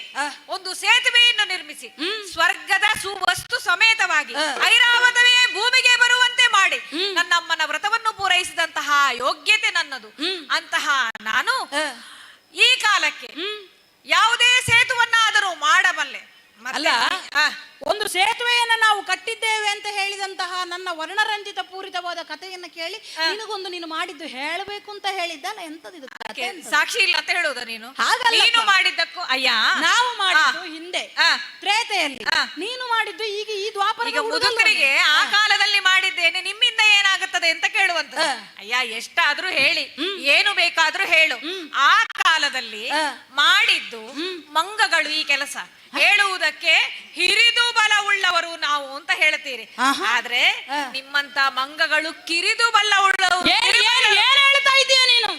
ಒಂದು ಸೇತುವೆಯನ್ನು ನಿರ್ಮಿಸಿ ಸ್ವರ್ಗದ ಸುವಸ್ತು ಸಮೇತವಾಗಿ ಐರಾವತವೇ ಭೂಮಿಗೆ ಬರುವಂತೆ ಮಾಡಿ ನನ್ನಮ್ಮನ ವ್ರತವನ್ನು ಪೂರೈಸಿದಂತಹ ಯೋಗ್ಯತೆ ನನ್ನದು. ಅಂತಹ ನಾನು ಈ ಕಾಲಕ್ಕೆ ಯಾವುದೇ ಸೇತುವನ್ನಾದರೂ ಮಾಡಬಲ್ಲೆ. ಅಲ್ಲ, ಒಂದು ಸೇತುವೆಯನ್ನ ನಾವು ಕಟ್ಟಿದ್ದೇವೆ ಅಂತ ಹೇಳಿದಂತಹ ನನ್ನ ವರ್ಣರಂಜಿತ ಪೂರಿತವಾದ ಕಥೆಯನ್ನ ಕೇಳಿ ನಿನಗೊಂದು ನೀನು ಮಾಡಿದ್ದು ಹೇಳಬೇಕು ಅಂತ ಹೇಳಿದ್ದಲ್ಲ, ಎಂತದಿದು ಕಥೆ? ಸಾಕ್ಷಿ ಇಲ್ಲ ಅಂತ ಹೇಳುವುದ ನೀನು? ಹಾಗಲ್ಲ, ನೀನು ಮಾಡಿದ್ದಕ್ಕೂ ಅಯ್ಯ ನಾವು ಮಾಡಿದ್ದು ಹಿಂದೆ ತ್ರೇತೆಯಲ್ಲಿ, ನೀನು ಮಾಡಿದ್ದು ಈಗ ಈ ದ್ವಾಪರ. ಈಗ ಮುದುಕರಿಗೆ ಆ ಕಾಲದಲ್ಲಿ ಮಾಡಿದ್ದೇನೆ, ನಿಮ್ಮಿಂದ ಏನಾಗುತ್ತದೆ ಅಂತ ಕೇಳುವಂತ. ಅಯ್ಯ ಎಷ್ಟಾದ್ರೂ ಹೇಳಿ, ಏನು ಬೇಕಾದ್ರೂ ಹೇಳು. ಆ ಕಾಲದಲ್ಲಿ ಮಾಡಿದ್ದು ಮಂಗಗಳು ಈ ಕೆಲಸ ಹೇಳುವುದಕ್ಕೆ ಹಿರಿದು ಬಲ ಉಳ್ಳವರು ನಾವು ಅಂತ ಹೇಳ್ತೀರಿ. ಆದ್ರೆ ನಿಮ್ಮಂತ ಮಂಗಗಳು ಕಿರಿದು ಬಲ ಉಳ್ಳವರು. ಏನ್ ಹೇಳ್ತಾ ಇದೀಯ ನೀನು?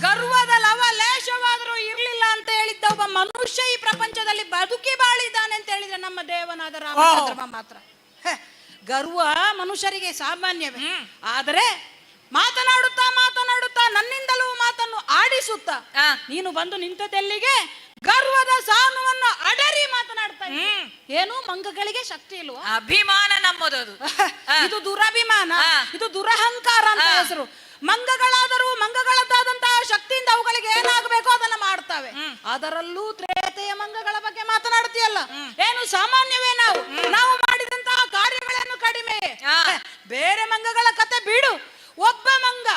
ಗರ್ವದ ಲವಲೇಶವಾದರೂ ಇರ್ಲಿಲ್ಲ ಅಂತ ಹೇಳಿದ್ದ ಒಬ್ಬ ಮನುಷ್ಯ ಈ ಪ್ರಪಂಚದಲ್ಲಿ ಬದುಕಿ ಬಾಳಿದ್ದಾನೆ ಅಂತ ಹೇಳಿದ್ರೆ ನಮ್ಮ ದೇವನಾದ ರಾಮಚಂದ್ರ ಮಾತ್ರ. ಗರ್ವ ಮನುಷ್ಯರಿಗೆ ಸಾಮಾನ್ಯವೇ, ಆದರೆ ಮಾತನಾಡುತ್ತಾ ಮಾತನಾಡುತ್ತಾ ನನ್ನಿಂದಲೂ ಮಾತನ್ನು ಆಡಿಸುತ್ತಾ ನೀನು ಬಂದು ನಿಂತದೆಲ್ಲಿಗೆ ಗರ್ವದ ಸಾನುವನ್ನು ಅಡರಿ ಮಾತನಾಡ್ತಾ ಇದ್ದೀಯ. ಏನು ಮಂಗಗಳಿಗೆ ಶಕ್ತಿ ಇಲ್ವಾ? ಅಭಿಮಾನ ನಮ್ಮದದು. ಇದು ದುರಭಿಮಾನ, ಇದು ದುರಹಂಕಾರ ಅಂತ ಹೆಸರು. ಮಂಗಗಳಾದರೂ ಮಂಗಗಳದ್ದಾದಂತಹ ಶಕ್ತಿಯಿಂದ ಅವುಗಳಿಗೆ ಏನಾಗಬೇಕೋ ಅದನ್ನ ಮಾಡ್ತವೆ. ಅದರಲ್ಲೂ ತ್ರೇತೆಯ ಮಂಗಗಳ ಬಗ್ಗೆ ಮಾತನಾಡ್ತೀಯಲ್ಲ, ಏನು ಸಾಮಾನ್ಯವೇ? ನಾವು ಮಾಡಿದಂತಹ ಕಾರ್ಯಗಳೇನು ಕಡಿಮೆ? ಬೇರೆ ಮಂಗಗಳ ಕತೆ ಬಿಡು. ಒಬ್ಬ ಮಂಗ,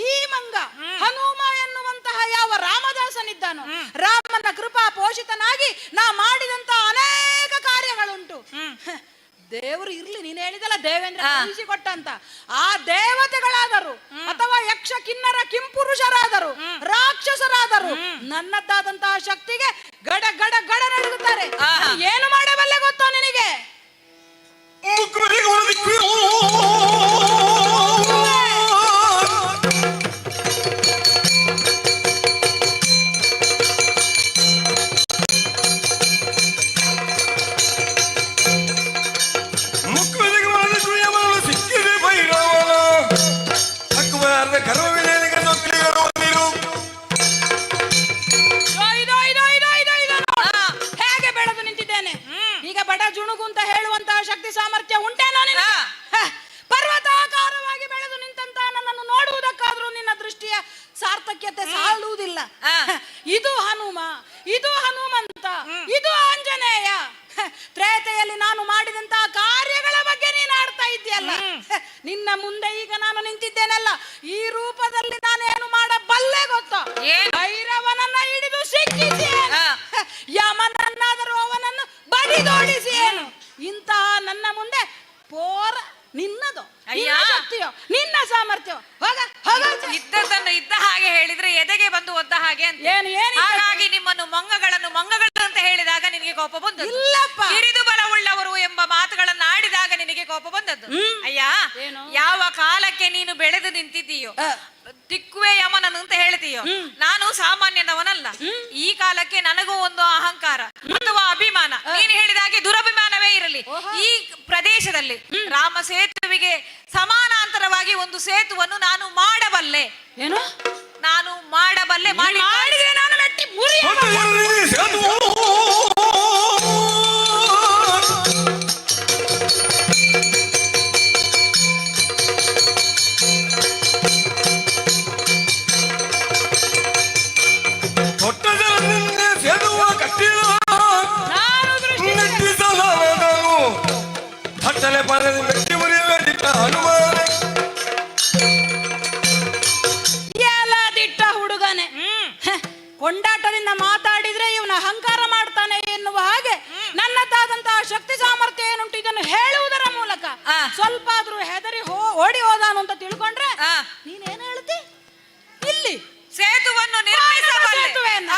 ಈ ಮಂಗ ಹನುಮ ಎನ್ನುವಂತಹ ಯಾವ ರಾಮದಾಸನಿದ್ದಾನೋ, ರಾಮನ ಕೃಪಾ ಪೋಷಿತನಾಗಿ ನಾ ಮಾಡಿದಂತಹ ಅನೇಕ ಕಾರ್ಯಗಳುಂಟು. ದೇವರು ಇರ್ಲಿ, ನೀನು ಹೇಳಿದಲ್ಲ ದೇವೇಂದ್ರ ಕೊಟ್ಟ ಅಂತ, ಆ ದೇವತೆಗಳಾದರು ಅಥವಾ ಯಕ್ಷ ಕಿನ್ನರ ಕಿಂಪುರುಷರಾದರು ರಾಕ್ಷಸರಾದರು ನನ್ನದ್ದಾದಂತಹ ಶಕ್ತಿಗೆ ಗಡ ಗಡ ಗಡ ನಡುಗುತ್ತಾರೆ. ಏನು ಮಾಡಬಲ್ಲೆ ಗೊತ್ತೋ ನಿನಗೆ? ಹೇಗೆ ಬೆಳೆದು ನಿಂತಿದ್ದೇನೆ ಈಗ. ಬಡ ಜುಣುಗು ಅಂತ ಹೇಳುವಂತಹ ಶಕ್ತಿ ಸಾಮರ್ಥ್ಯ ಉಂಟೇನೋ ನಿನಗೆ? ಪರ್ವತಾಕಾರವಾಗಿ ಬೆಳೆದು ನಿಂತಂತ ನನ್ನನ್ನು ನೋಡುವುದಕ್ಕಾದ್ರೂ ನಿನ್ನ ದೃಷ್ಟಿಯ ಸಾರ್ಥಕ್ಯತೆ ಸಾಲುವುದಿಲ್ಲ. ಇದು ಹನುಮ, ಇದು ಹನುಮಂತ, ಇದು ಆಂಜನೇಯ. ತ್ರೇತೆಯಲ್ಲಿ ನಾನು ಮಾಡಿದಂತಹ ಕಾರ್ಯಗಳ ಬಗ್ಗೆ ನೀನು ಆಡ್ತಾ ಇದ್ದೀಯಲ್ಲ. ನಿನ್ನ ಮುಂದೆ ಈಗ ನಾನು ನಿಂತಿದ್ದೇನಲ್ಲ, ಈ ರೂಪದಲ್ಲಿ ನಾನೇನು ಮಾಡಬಲ್ಲೆ ಗೊತ್ತಾ? ಭೈರವನನ್ನ ಹಿಡಿದು ಸಿಕ್ಕಿಸಿ ಯಮನನ್ನಾದರೂ ಅವನನ್ನು ಬಡಿದೋಡಿಸಿ ಏನು. ಇಂತಹ ನನ್ನ ಮುಂದೆ ಪೋರ ನಿನ್ನದು ಶಕ್ತಿಯೋ ನಿನ್ನ ಸಾಮರ್ಥ್ಯವೋ? ಇದ್ದದನ್ನು ಇದ್ದ ಹಾಗೆ ಹೇಳಿದ್ರೆ ಎದೆಗೆ ಬಂದು ಒದ್ದ ಹಾಗೆ ಅಂತ. ಹಾಗಾಗಿ ನಿಮ್ಮನ್ನು ಮಂಗಗಳು ಅಂತ ಹೇಳಿದಾಗ ನಿನಗೆ ಕೋಪ ಬಂದದ್ದು. ಇಲ್ಲಪ್ಪ, ಹಿರಿದು ಬಲವುಳ್ಳವರು ಎಂಬ ಮಾತುಗಳನ್ನು ಆಡಿದಾಗ ನಿನಗೆ ಕೋಪ ಬಂದದ್ದು. ಅಯ್ಯ, ಯಾವ ಕಾಲಕ್ಕೆ ನೀನು ಬೆಳೆದು ನಿಂತಿದ್ದೀಯೋ, ತಿಕ್ಕುವೆ ಯಮನನು ಅಂತ ಹೇಳ್ತೀಯೋ, ನಾನು ಸಾಮಾನ್ಯನವನಲ್ಲ. ಈ ಕಾಲಕ್ಕೆ ನನಗೂ ಒಂದು ಅಹಂಕಾರ ಅಥವಾ ಅಭಿಮಾನ, ನೀನು ಹೇಳಿದಾಗೆ ದುರಭಿಮಾನವೇ ಇರಲಿ. ಈ ಪ್ರದೇಶದಲ್ಲಿ ರಾಮ ಸೇತುವೆಗೆ ಸಮಾನಾಂತರವಾಗಿ ಒಂದು ಸೇತುವನ್ನು ನಾನು ಮಾಡಬಲ್ಲೆ. ಏನು? ನಾನು ಮಾಡಬಲ್ಲೆ. ಮಾಡಿದ್ರೆ ನಾನು ಮೆಟ್ಟಿ ಮುರಿಯ ಪರದಿ ಮೆಟ್ಟಿ ಮುರಿಯಬೇಡಿಟ್ಟ ಹನುಮಾನ ಎಲ್ಲ ದಿಟ್ಟ ಹುಡುಗನೆ. ಕೊಂಡಾಟದಿಂದ ಮಾತಾಡಿದ್ರೆ ಇವನ ಅಹಂಕಾರ ಮಾಡ್ತಾನೆ ಎನ್ನುವ ಹಾಗೆ ನನ್ನದಾದಂತಹ ಶಕ್ತಿ ಸಾಮರ್ಥ್ಯ ಏನುಂಟು ಇದನ್ನು ಹೇಳುವುದರ ಮೂಲಕ ಸ್ವಲ್ಪ ಆದ್ರೂ ಹೆದರಿ ಓಡಿ ಹೋದಾನು ಅಂತ ತಿಳ್ಕೊಂಡ್ರೆ ನೀನೇನು ಹೇಳ್ತಿ? ಇಲ್ಲಿ ಸೇತುವನ್ನು ಸೇತುವೆಯನ್ನ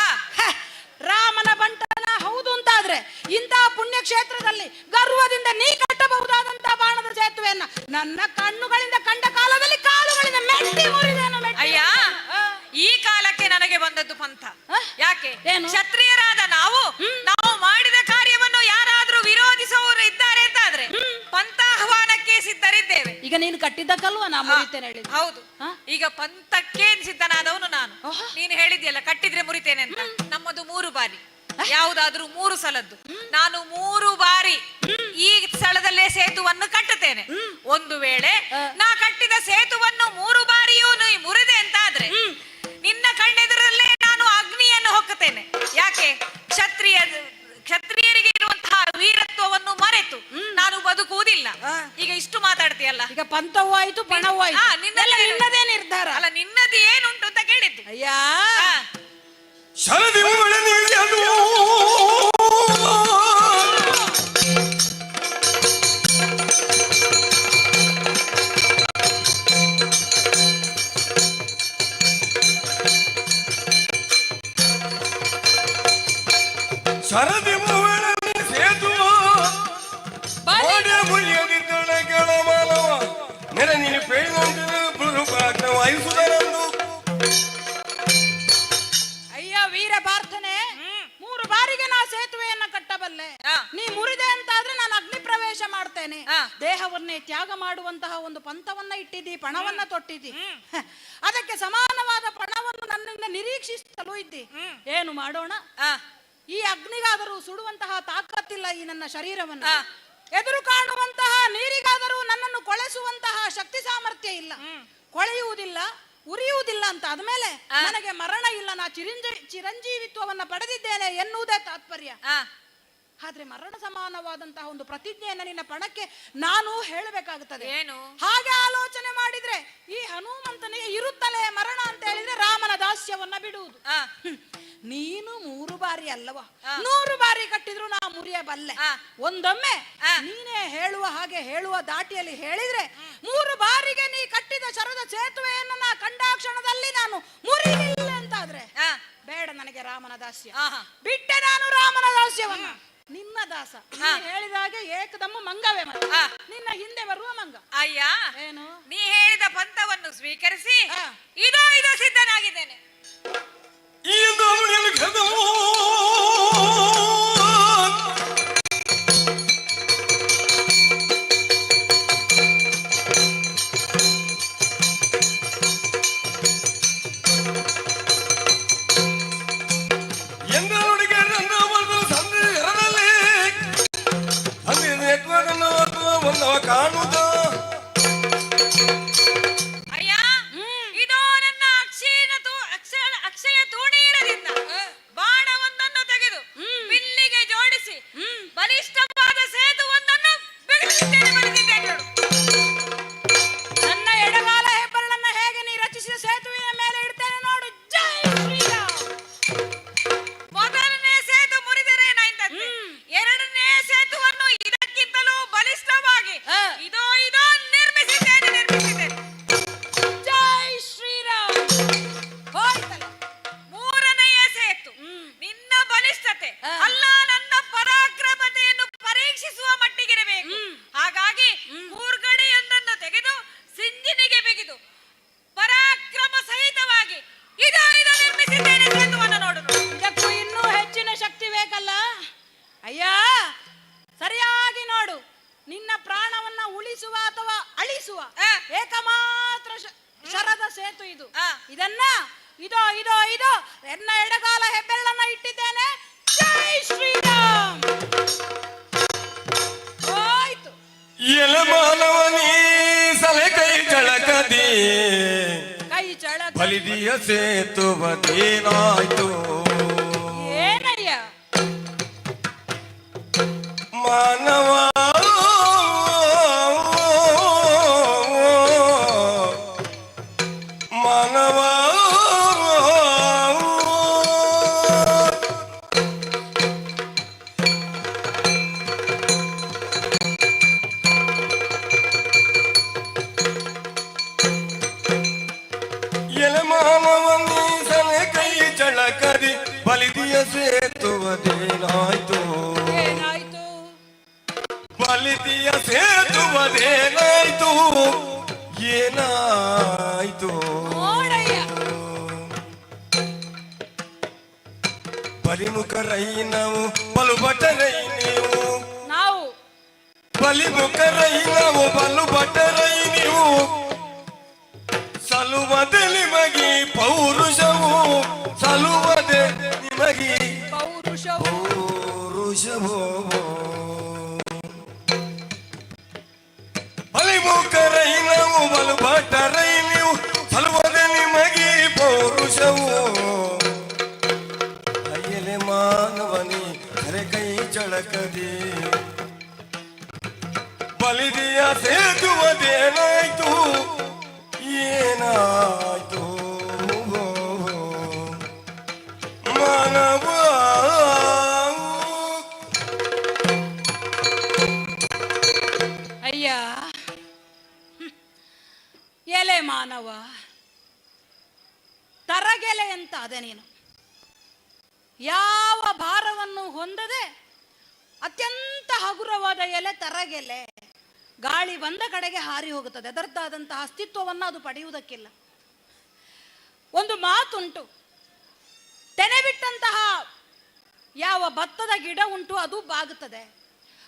ರಾಮನ ಬಂಟನ ಹೌದು ಅಂತಾದ್ರೆ ಇಂತಹ ಪುಣ್ಯಕ್ಷೇತ್ರದಲ್ಲಿ ಗರ್ವದಿಂದ ನೀ ಕಟ್ಟಬಹುದಾದಂತಹ ಬಾಣದ ಸೇತುವೆಯನ್ನ ನನ್ನ ಕಣ್ಣುಗಳಿಂದ ಕಂಡ ಕಾಲದಲ್ಲಿ ಕಾಲುಗಳಿಂದ ಮೆಟ್ಟಿ ಮುರಿದೇನು ಮೆಟ್ಟಿ. ಅಯ್ಯ, ಈ ಕಾಲಕ್ಕೆ ನನಗೆ ಬಂದದ್ದು ಪಂಥ. ಯಾಕೆ? ಏನು? ಕ್ಷತ್ರಿಯರಾದ ನಾವು ಮಾಡಿದ ಕಾರ್ಯವನ್ನು ಯಾರಾದ್ರೂ ವಿರೋಧಿಸುವವರು ಇದ್ದಾರೆ ಅಂತಾದ್ರೆ ಪಂಥಾಹ್ವಾನಕ್ಕೆ ಸಿದ್ಧರಿದ್ದೇವೆ. ಈಗ ನೀನು ಕಟ್ಟಿದ್ದಕ್ಕಲ್ವ ನಾ ಮುರಿತೇನೆ ಹೇಳಿದ್ದು. ಹೌದು, ಈಗ ಪಂಥಕ್ಕೆ ಸಿದ್ಧನಾದವನು ನಾನು. ನೀನು ಹೇಳಿದ್ಯಲ್ಲ ಕಟ್ಟಿದ್ರೆ ಮುರಿತೇನೆ ಅಂತ. ನಮ್ಮದು 3 ಬಾರಿ, ಯಾವುದಾದ್ರೂ 3 ಸಲದ್ದು. ನಾನು 3 ಬಾರಿ ಈ ಸ್ಥಳದಲ್ಲೇ ಸೇತುವನ್ನು ಕಟ್ಟುತ್ತೇನೆ. ಒಂದು ವೇಳೆ ನಾ ಕಟ್ಟಿದ ಸೇತುವನ್ನು 3 ಬಾರಿಯೂ ನೀ ಮುರಿದೆ ಅಂತಾದ್ರೆ ನಿನ್ನ ಕಣ್ಣೆದುರಲ್ಲೇ ನಾನು ಅಗ್ನಿಯನ್ನು ಹೊಕ್ಕುತ್ತೇನೆ. ಯಾಕೆ? ಕ್ಷತ್ರಿಯರಿಗೆ ಇರುವಂತಹ ವೀರತ್ವವನ್ನು ಮರೆತು ನಾನು ಬದುಕುವುದಿಲ್ಲ. ಈಗ ಇಷ್ಟು ಮಾತಾಡ್ತೀಯಲ್ಲ, ಈಗ ಪಂಥವೂ ಆಯ್ತು ಪಣವೂ ಆಯ್ತು, ನಿನ್ನದೇ ನಿರ್ಧಾರ ಅಲ್ಲ. ನಿನ್ನದು ಏನುಂಟು ಅಂತ ಕೇಳಿದ್ದು. ಅಯ್ಯ, ಶರದಿ ಅದು ಶರದಿ ಸೇತು ಮುರಿಯದಿದ್ದಳ ಕೆಳ ಮಾನವ ನೆರೆ ನೀನು ಪೇಳಿದಂತೆ ವಾಯಿಸುವುದರಂದು. ಅಯ್ಯ ವೀರ ಪಾರ್ಥನೆ, 3 ಬಾರಿಗೆ ನಾ ಸೇತುವೆಯನ್ನ ಕಟ್ಟಬಲ್ಲೆ. ನೀ ಮುರಿದೆ ಅಂತಾದ್ರೆ ನಾನು ಅಗ್ನಿ ಪ್ರವೇಶ ಮಾಡ್ತೇನೆ. ದೇಹವನ್ನೇ ತ್ಯಾಗ ಮಾಡುವಂತಹ ಒಂದು ಪಂಥವನ್ನ ಇಟ್ಟಿದ್ದಿ, ಪಣವನ್ನ ತೊಟ್ಟಿದ್ದಿ. ಅದಕ್ಕೆ ಸಮಾನವಾದ ಪಣವನ್ನು ನನ್ನಿಂದ ನಿರೀಕ್ಷಿಸಲು ಇದ್ದಿ. ಏನು ಮಾಡೋಣ? ಈ ಅಗ್ನಿಗಾದರೂ ಸುಡುವಂತಹ ತಾಕತ್ತಿಲ್ಲ ಈ ನನ್ನ ಶರೀರವನ್ನು. ಎದುರು ಕಾಣುವಂತಹ ನೀರಿಗಾದರೂ ನನ್ನನ್ನು ಕೊಳೆಸುವಂತಹ ಶಕ್ತಿ ಸಾಮರ್ಥ್ಯ ಇಲ್ಲ. ಕೊಳೆಯುವುದಿಲ್ಲ, ಉರಿಯುವುದಿಲ್ಲ ಅಂತ ಆದ್ಮೇಲೆ ನನಗೆ ಮರಣ ಇಲ್ಲ, ನಾ ಚಿರಂಜೀವಿತ್ವವನ್ನ ಪಡೆದಿದ್ದೇನೆ ಎನ್ನುವುದೇ ತಾತ್ಪರ್ಯ. ಆದ್ರೆ ಮರಣ ಸಮಾನವಾದಂತಹ ಒಂದು ಪ್ರತಿಜ್ಞೆಯನ್ನ ನಿನ್ನ ಪಣಕ್ಕೆ ನಾನು ಹೇಳಬೇಕಾಗುತ್ತದೆ. ಏನು? ಹಾಗೆ ಆಲೋಚನೆ ಮಾಡಿದ್ರೆ ಈ ಹನುಮಂತನಿಗೆ ಇರುತ್ತಲೇ ಮರಣ ಅಂತ ಹೇಳಿದ್ರೆ ರಾಮನ ದಾಸ್ಯವನ್ನ ಬಿಡುವುದು. ನೀನು 3 ಬಾರಿ ಅಲ್ಲವ, 100 ಬಾರಿ ಕಟ್ಟಿದ್ರು ನಾ ಮುರಿಯಬಲ್ಲೆ. ಒಂದೊಮ್ಮೆ ನೀನೇ ಹೇಳುವ ಹಾಗೆ ಹೇಳುವ ದಾಟಿಯಲ್ಲಿ ಹೇಳಿದ್ರೆ 3 ಬಾರಿಗೆ ನೀ ಕಟ್ಟಿದ ಶರದ ಸೇತುವೆಯನ್ನು ನಾ ಕಂಡಾಕ್ಷಣದಲ್ಲಿ ನಾನು ಮುರಿಲಿಲ್ಲ ಅಂತಾದ್ರೆ ಬೇಡ ನನಗೆ ರಾಮನ ದಾಸ್ಯ. ಬಿಟ್ಟೆ ನಾನು ರಾಮನ ದಾಸ್ಯವನ್ನ. ನಿನ್ನ ದಾಸ ಹೇಳಿದಾಗೆ ಏಕದಮ್ಮ ಮಂಗವೇ ನಿನ್ನ ಹಿಂದೆ ಬರುವ ಮಂಗ. ಅಯ್ಯ, ಏನು? ನೀ ಹೇಳಿದ ಪಂಥವನ್ನು ಸ್ವೀಕರಿಸಿ ಇದೋ ಸಿದ್ಧನಾಗಿದ್ದೇನೆ. ಅಯ್ಯ, ಇದೋ ನನ್ನ ಅಕ್ಷಯ ತೂಣೀರದಿಂದ ಬಾಣವೊಂದನ್ನು ತೆಗೆದು ಬಿಲ್ಲಿಗೆ ಜೋಡಿಸಿ ಬಲಿಷ್ಠವಾದ ಸೇತುವೊಂದನ್ನು ಬೆಳೆಸಿದ್ದೇನೆ. ನನ್ನ ಎಡಗಾಲ ಹೆಬ್ಬರಳನ್ನ ಹೇಗೆ ನೀ ರಚಿಸಿದ ಸೇತುವಿನ ಮೇಲೆ ಇಡ್ತೇನೆ ನೋಡು. ಜೈ ಶ್ರೀರಾಮ್. ಮೊದಲನೇ ಸೇತು ಮುರಿದರೇನಾಯ್ತಂತೆ, ಎರಡನೇ ಸೇತುವನ್ನು ಇದಕ್ಕಿಂತಲೂ ಬಲಿಷ್ಠವಾಗಿ ಇದೋ ನಿರ್ಮಿಸಿದ್ದೇನೆ. ಜೈ ಶ್ರೀರಾಮ್. ಹೋಯ್ತಲ್ಲ. ಮೂರನೆಯ ಸೇತು ನಿನ್ನ ಬಲಿಷ್ಠತೆ ಅಲ್ಲ, ನನ್ನ ಪರಾಕ್ರಮತೆಯನ್ನು ಪರೀಕ್ಷಿಸುವ ಮಟ್ಟಿಗಿರಬೇಕು. ಹಾಗಾಗಿ ಕೂರ್ಗಡೆಯೊಂದನ್ನು ತೆಗೆದು ಸಿಂಜಿನಿಗೆ ಬಿಗಿದು ಪರಾಕ್ರಮ ಸಹಿತವಾಗಿ ಇದೋ ನಿರ್ಮಿಸಿದ್ದೇನೆ ಸೇತುವನ್ನು. ನೋಡು, ಇದಕ್ಕೂ ಇನ್ನೂ ಹೆಚ್ಚಿನ ಶಕ್ತಿ ಬೇಕಲ್ಲ. ಅಯ್ಯ, ಸರಿಯಾಗಿ ನೋಡು. ನಿನ್ನ ಪ್ರಾಣವನ್ನ ಉಳಿಸುವ ಅಥವಾ ಅಳಿಸುವ ಏಕಮಾತ್ರ ಶರದ ಸೇತು ಇದು. ಇದನ್ನ ಇದೋ ಎನ್ನ ಎಡಗಾಲ ಹೆಬ್ಬೆರಳನ್ನ ಇಟ್ಟಿದ್ದೇನೆ. ಜೈ ಶ್ರೀರಾಮ್. ಹೋಯ್ತು. ಎಲೆ ಮಾನವನೀ ಸಲೆ ಕೈ ಚಳಕದಿ ಬಲಿದಿಯ ಸೇತುವದೇನಾಯ್ತು? ಏನಯ್ಯ ಮಾನವ ಸೇತುವದೇನಾಯ್ತು ಏನಾಯ್ತು? ಬಲಿದಿಯ ಸೇತುವದೇನಾಯ್ತು ಏನಾಯ್ತು? ನೋಡಯ್ಯ, ಬಲಿಮುಖರೈ ನಾವು ಬಲುಬಟರೈ ನೀವು, ನಾವು ಬಲಿಮುಖರೈ ನಾವು ಬಲುಬಟರೈ ನೀವು, ಸಲುವದೆ ನಿಮಗಿ ಪೌರುಷವು, ಸಲುವದೆ ನಿಮಗಿ ಪೌರುಷವು. ಪೌರುಷವೋ. ಬಲಿಮುಖರೈ ನಾವು ಬಲುಬಟರೈ ನೀವು, ಸಲುವದೆ ನಿಮಗಿ ಪೌರುಷವು. ಅಯ್ಯಲೆ ಮಾನವನಿ ಕರೆ ಕೈ ಚಳಕದಿ, ಬಲಿದಿಯ ಸೇತುವದೇನಾಯ್ತು ಏನಾಯ್ತು? ಮಾನವ ಅಯ್ಯ, ಎಲೆ ಮಾನವ, ತರಗೆಲೆ ಅಂತ ಅದೇ ನೀನು. ಯಾವ ಭಾರವನ್ನು ಹೊಂದದೆ ಅತ್ಯಂತ ಹಗುರವಾದ ಎಲೆ ತರಗೆಲೆ. ಗಾಳಿ ಬಂದ ಕಡೆಗೆ ಹಾರಿ ಹೋಗುತ್ತದೆ, ಅದರದ್ದಾದಂತಹ ಅಸ್ತಿತ್ವವನ್ನು ಅದು ಪಡೆಯುವುದಕ್ಕಿಲ್ಲ. ಒಂದು ಮಾತುಂಟು, ತೆನೆ ಬಿಟ್ಟಂತಹ ಯಾವ ಭತ್ತದ ಗಿಡ ಉಂಟು ಅದು ಬಾಗುತ್ತದೆ,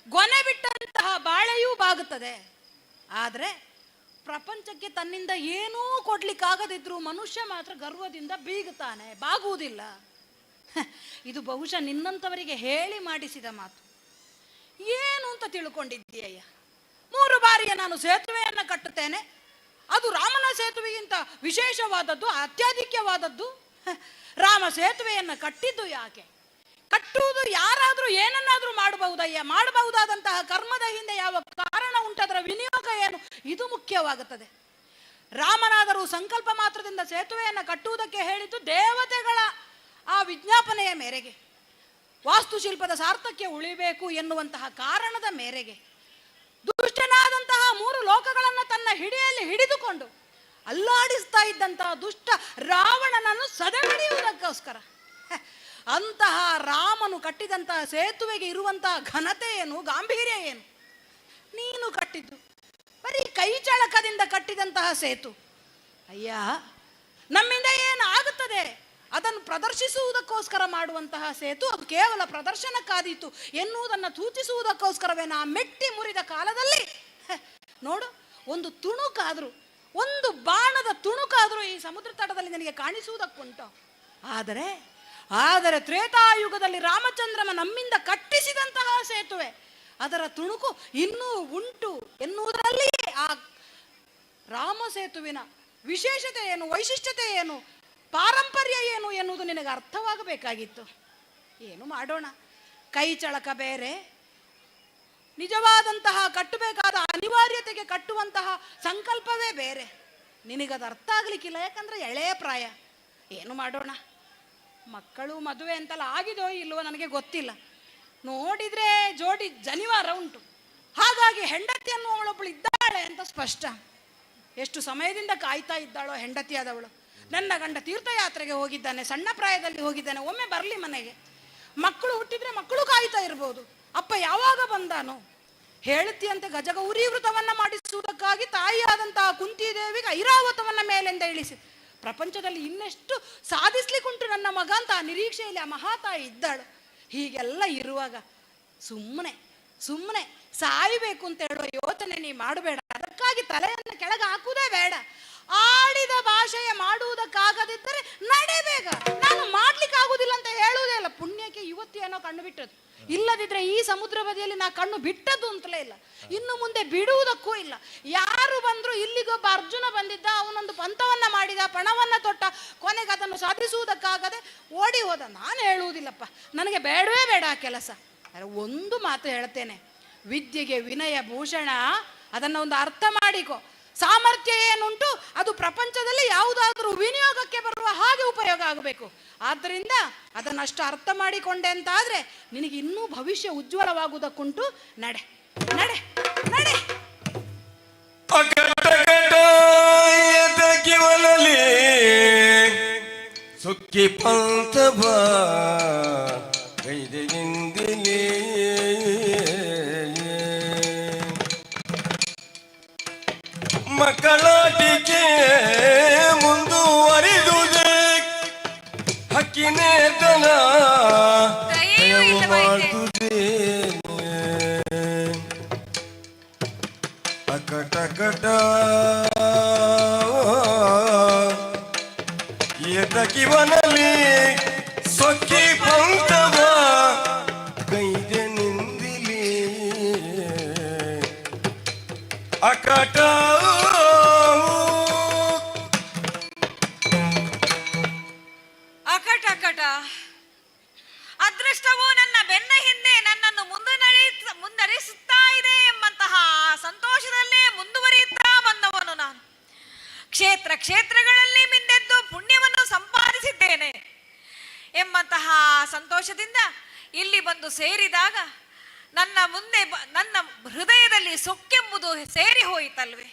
ಗೊನೆ ಬಿಟ್ಟಂತಹ ಬಾಳೆಯೂ ಬಾಗುತ್ತದೆ. ಆದರೆ ಪ್ರಪಂಚಕ್ಕೆ ತನ್ನಿಂದ ಏನೂ ಕೊಡ್ಲಿಕ್ಕಾಗದಿದ್ರು ಮನುಷ್ಯ ಮಾತ್ರ ಗರ್ವದಿಂದ ಬೀಗುತ್ತಾನೆ, ಬಾಗುವುದಿಲ್ಲ. ಇದು ಬಹುಶಃ ನಿನ್ನಂಥವರಿಗೆ ಹೇಳಿ ಮಾಡಿಸಿದ ಮಾತು. ಏನು ಅಂತ ತಿಳ್ಕೊಂಡಿದ್ದೀಯ? 3 ಬಾರಿಯ ನಾನು ಸೇತುವೆಯನ್ನು ಕಟ್ಟುತ್ತೇನೆ, ಅದು ರಾಮನ ಸೇತುವೆಗಿಂತ ವಿಶೇಷವಾದದ್ದು, ಅತ್ಯಧಿಕವಾದದ್ದು. ರಾಮ ಸೇತುವೆಯನ್ನು ಕಟ್ಟಿದ್ದು ಯಾಕೆ? ಕಟ್ಟುವುದು ಯಾರಾದರೂ ಏನನ್ನಾದರೂ ಮಾಡಬಹುದಯ್ಯ. ಮಾಡಬಹುದಾದಂತಹ ಕರ್ಮದ ಹಿಂದೆ ಯಾವ ಕಾರಣ ಉಂಟು, ಅದರ ವಿನಿಯೋಗ ಏನು, ಇದು ಮುಖ್ಯವಾಗುತ್ತದೆ. ರಾಮನಾದರೂ ಸಂಕಲ್ಪ ಮಾತ್ರದಿಂದ ಸೇತುವೆಯನ್ನು ಕಟ್ಟುವುದಕ್ಕೆ ಹೇಳಿದ್ದು ದೇವತೆಗಳ ಆ ವಿಜ್ಞಾಪನೆಯ ಮೇರೆಗೆ, ವಾಸ್ತುಶಿಲ್ಪದ ಸಾರ್ಥಕ್ಯ ಉಳಿಬೇಕು ಎನ್ನುವಂತಹ ಕಾರಣದ ಮೇರೆಗೆ. ದುಷ್ಟನಾದಂತಹ 3 ಲೋಕಗಳನ್ನು ತನ್ನ ಹಿಡಿಯಲ್ಲಿ ಹಿಡಿದುಕೊಂಡು ಅಲ್ಲಾಡಿಸ್ತಾ ಇದ್ದಂತಹ ದುಷ್ಟ ರಾವಣನನ್ನು ಸದೆಬಡಿಯುವುದಕ್ಕೋಸ್ಕರ ಅಂತಹ ರಾಮನು ಕಟ್ಟಿದಂತಹ ಸೇತುವೆಗೆ ಇರುವಂತಹ ಘನತೆ ಏನು, ಗಾಂಭೀರ್ಯ ಏನು? ನೀನು ಕಟ್ಟಿದ್ದು ಬರೀ ಕೈ ಚಳಕದಿಂದ ಕಟ್ಟಿದಂತಹ ಸೇತು. ಅಯ್ಯ, ನಮ್ಮಿಂದ ಏನು ಆಗುತ್ತದೆ ಅದನ್ನು ಪ್ರದರ್ಶಿಸುವುದಕ್ಕೋಸ್ಕರ ಮಾಡುವಂತಹ ಸೇತು, ಅದು ಕೇವಲ ಪ್ರದರ್ಶನಕ್ಕಾದೀತು ಎನ್ನುವುದನ್ನು ಸೂಚಿಸುವುದಕ್ಕೋಸ್ಕರವೇ ನಾ ಮೆಟ್ಟಿ ಮುರಿದ ಕಾಲದಲ್ಲಿ ನೋಡು, ಒಂದು ತುಣುಕಾದರೂ, ಒಂದು ಬಾಣದ ತುಣುಕಾದರೂ ಈ ಸಮುದ್ರ ತಟದಲ್ಲಿ ನನಗೆ ಕಾಣಿಸುವುದಕ್ಕುಂಟು. ಆದರೆ ತ್ರೇತಾಯುಗದಲ್ಲಿ ರಾಮಚಂದ್ರನ ನಮ್ಮಿಂದ ಕಟ್ಟಿಸಿದಂತಹ ಸೇತುವೆ, ಅದರ ತುಣುಕು ಇನ್ನೂ ಉಂಟು ಎನ್ನುವುದರಲ್ಲಿಯೇ ಆ ರಾಮ ಸೇತುವಿನ ವಿಶೇಷತೆ ಏನು, ವೈಶಿಷ್ಟ್ಯತೆ ಏನು, ಪಾರಂಪರ್ಯ ಏನು ಎನ್ನುವುದು ನಿನಗೆ ಅರ್ಥವಾಗಬೇಕಾಗಿತ್ತು. ಏನು ಮಾಡೋಣ, ಕೈ ಚಳಕ ಬೇರೆ, ನಿಜವಾದಂತಹ ಕಟ್ಟಬೇಕಾದ ಅನಿವಾರ್ಯತೆಗೆ ಕಟ್ಟುವಂತಹ ಸಂಕಲ್ಪವೇ ಬೇರೆ. ನಿನಗದು ಅರ್ಥ ಆಗಲಿಕ್ಕಿಲ್ಲ, ಯಾಕಂದರೆ ಎಳೆಯ ಪ್ರಾಯ. ಏನು ಮಾಡೋಣ, ಮಕ್ಕಳು ಮದುವೆ ಅಂತೆಲ್ಲ ಆಗಿದೋ ಇಲ್ವೋ ನನಗೆ ಗೊತ್ತಿಲ್ಲ. ನೋಡಿದರೆ ಜೋಡಿ ಜನಿವಾರ ಉಂಟು, ಹಾಗಾಗಿ ಹೆಂಡತಿ ಅನ್ನುವಳೊಬ್ಬಳು ಇದ್ದಾಳೆ ಅಂತ ಸ್ಪಷ್ಟ. ಎಷ್ಟು ಸಮಯದಿಂದ ಕಾಯ್ತಾ ಇದ್ದಾಳೋ ಹೆಂಡತಿಯಾದವಳು. ನನ್ನ ಗಂಡ ತೀರ್ಥಯಾತ್ರೆಗೆ ಹೋಗಿದ್ದಾನೆ, ಸಣ್ಣ ಪ್ರಾಯದಲ್ಲಿ ಹೋಗಿದ್ದಾನೆ, ಒಮ್ಮೆ ಬರಲಿ ಮನೆಗೆ. ಮಕ್ಕಳು ಹುಟ್ಟಿದ್ರೆ ಮಕ್ಕಳು ಕಾಯ್ತಾ ಇರ್ಬೋದು, ಅಪ್ಪ ಯಾವಾಗ ಬಂದಾನು? ಹೇಳುತ್ತಿಯಂತೆ ಗಜಗೌರಿ ವೃತವನ್ನ ಮಾಡಿಸುವುದಕ್ಕಾಗಿ ತಾಯಿಯಾದಂತಹ ಕುಂತಿದೇವಿಗೆ ಐರಾವತವನ್ನ ಮೇಲೆಂದ ಇಳಿಸಿ, ಪ್ರಪಂಚದಲ್ಲಿ ಇನ್ನೆಷ್ಟು ಸಾಧಿಸ್ಲಿಕ್ಕುಂಟು ನನ್ನ ಮಗ ಅಂತ ಆ ನಿರೀಕ್ಷೆಯಲ್ಲಿ ಆ ಮಹಾತಾಯಿ ಇದ್ದಾಳು. ಹೀಗೆಲ್ಲ ಇರುವಾಗ ಸುಮ್ಮನೆ ಸಾಯಬೇಕು ಅಂತ ಹೇಳುವ ಯೋಚನೆ ನೀ ಮಾಡಬೇಡ. ಅದಕ್ಕಾಗಿ ತಲೆಯನ್ನು ಕೆಳಗೆ ಹಾಕುವುದೇ ಬೇಡ. ಆಡಿದ ಭಾಷೆಯ ಮಾಡುವುದಕ್ಕಾಗದಿದ್ದರೆ ನಡೆಬೇಗ. ನಾನು ಮಾಡ್ಲಿಕ್ಕಾಗುವುದಿಲ್ಲ ಅಂತ ಹೇಳುವುದೇ ಇಲ್ಲ. ಪುಣ್ಯಕ್ಕೆ ಇವತ್ತೇನೋ ಕಣ್ಣು ಬಿಟ್ಟದ್ದು, ಇಲ್ಲದಿದ್ರೆ ಈ ಸಮುದ್ರ ಬದಿಯಲ್ಲಿ ನಾ ಕಣ್ಣು ಬಿಟ್ಟದ್ದು ಅಂತಲೇ ಇಲ್ಲ, ಇನ್ನು ಮುಂದೆ ಬಿಡುವುದಕ್ಕೂ ಇಲ್ಲ. ಯಾರು ಬಂದ್ರು, ಇಲ್ಲಿಗೊಬ್ಬ ಅರ್ಜುನ ಬಂದಿದ್ದ, ಅವನೊಂದು ಪಂಥವನ್ನ ಮಾಡಿದ, ಪಣವನ್ನ ತೊಟ್ಟ, ಕೊನೆಗೆ ಅದನ್ನು ಸಾಧಿಸುವುದಕ್ಕಾಗದೆ ಓಡಿ ಹೋದ. ನಾನು ಹೇಳುವುದಿಲ್ಲಪ್ಪ, ನನಗೆ ಬೇಡವೇ ಬೇಡ ಆ ಕೆಲಸ. ಒಂದು ಮಾತು ಹೇಳ್ತೇನೆ, ವಿದ್ಯೆಗೆ ವಿನಯ ಭೂಷಣ, ಅದನ್ನ ಒಂದು ಅರ್ಥ ಮಾಡಿಕೊ. ಸಾಮರ್ಥ್ಯ ಏನುಂಟು ಅದು ಪ್ರಪಂಚದಲ್ಲಿ ಯಾವುದಾದ್ರೂ ವಿನಿಯೋಗಕ್ಕೆ ಬರುವ ಹಾಗೆ ಉಪಯೋಗ ಆಗಬೇಕು. ಆದ್ದರಿಂದ ಅದನ್ನಷ್ಟು ಅರ್ಥ ಮಾಡಿಕೊಂಡೆ ಅಂತಾದ್ರೆ ನಿನಗೆ ಇನ್ನೂ ಭವಿಷ್ಯ ಉಜ್ವಲವಾಗುವುದಕ್ಕುಂಟು. ನಡೆ ನಡೆ ನಡೆ. ಸುಕ್ಕಿ ಪಂತವ ಗೈದೆಯಿಂದಲೇ ಮಕ್ಕಳಾಟಿಕೆ ಮುಂದುವರಿದುದೇ ಹಕ್ಕಿನೇತನ ಮಾಡುವುದೇ ಅಕಟಕಟ ಎದಕಿವನಲ್ಲಿ ಸೊಕ್ಕಿ ಪಂತವ ಗೈದೆ ನಿಂದಿಲಿ ಅಕಟ ಅಕಟ ಅದೃಷ್ಟವು ನನ್ನ ಬೆನ್ನ ಹಿಂದೆ ನನ್ನನ್ನು ಮುಂದರಿಸುತ್ತಾ ಇದೆ ಎಂಬಂತಹ ಸಂತೋಷದಲ್ಲೇ ಮುಂದುವರಿಯುತ್ತಾ ಬಂದವನು ನಾನು. ಕ್ಷೇತ್ರಗಳಲ್ಲಿ ಮಿಂದೆದ್ದು ಪುಣ್ಯವನ್ನು ಸಂಪಾದಿಸಿದ್ದೇನೆ ಎಂಬಂತಹ ಸಂತೋಷದಿಂದ ಇಲ್ಲಿ ಬಂದು ಸೇರಿದಾಗ ನನ್ನ ಮುಂದೆ ನನ್ನ ಹೃದಯದಲ್ಲಿ ಸೊಕ್ಕೆಂಬುದು ಸೇರಿ ಹೋಯಿತಲ್ವೇ.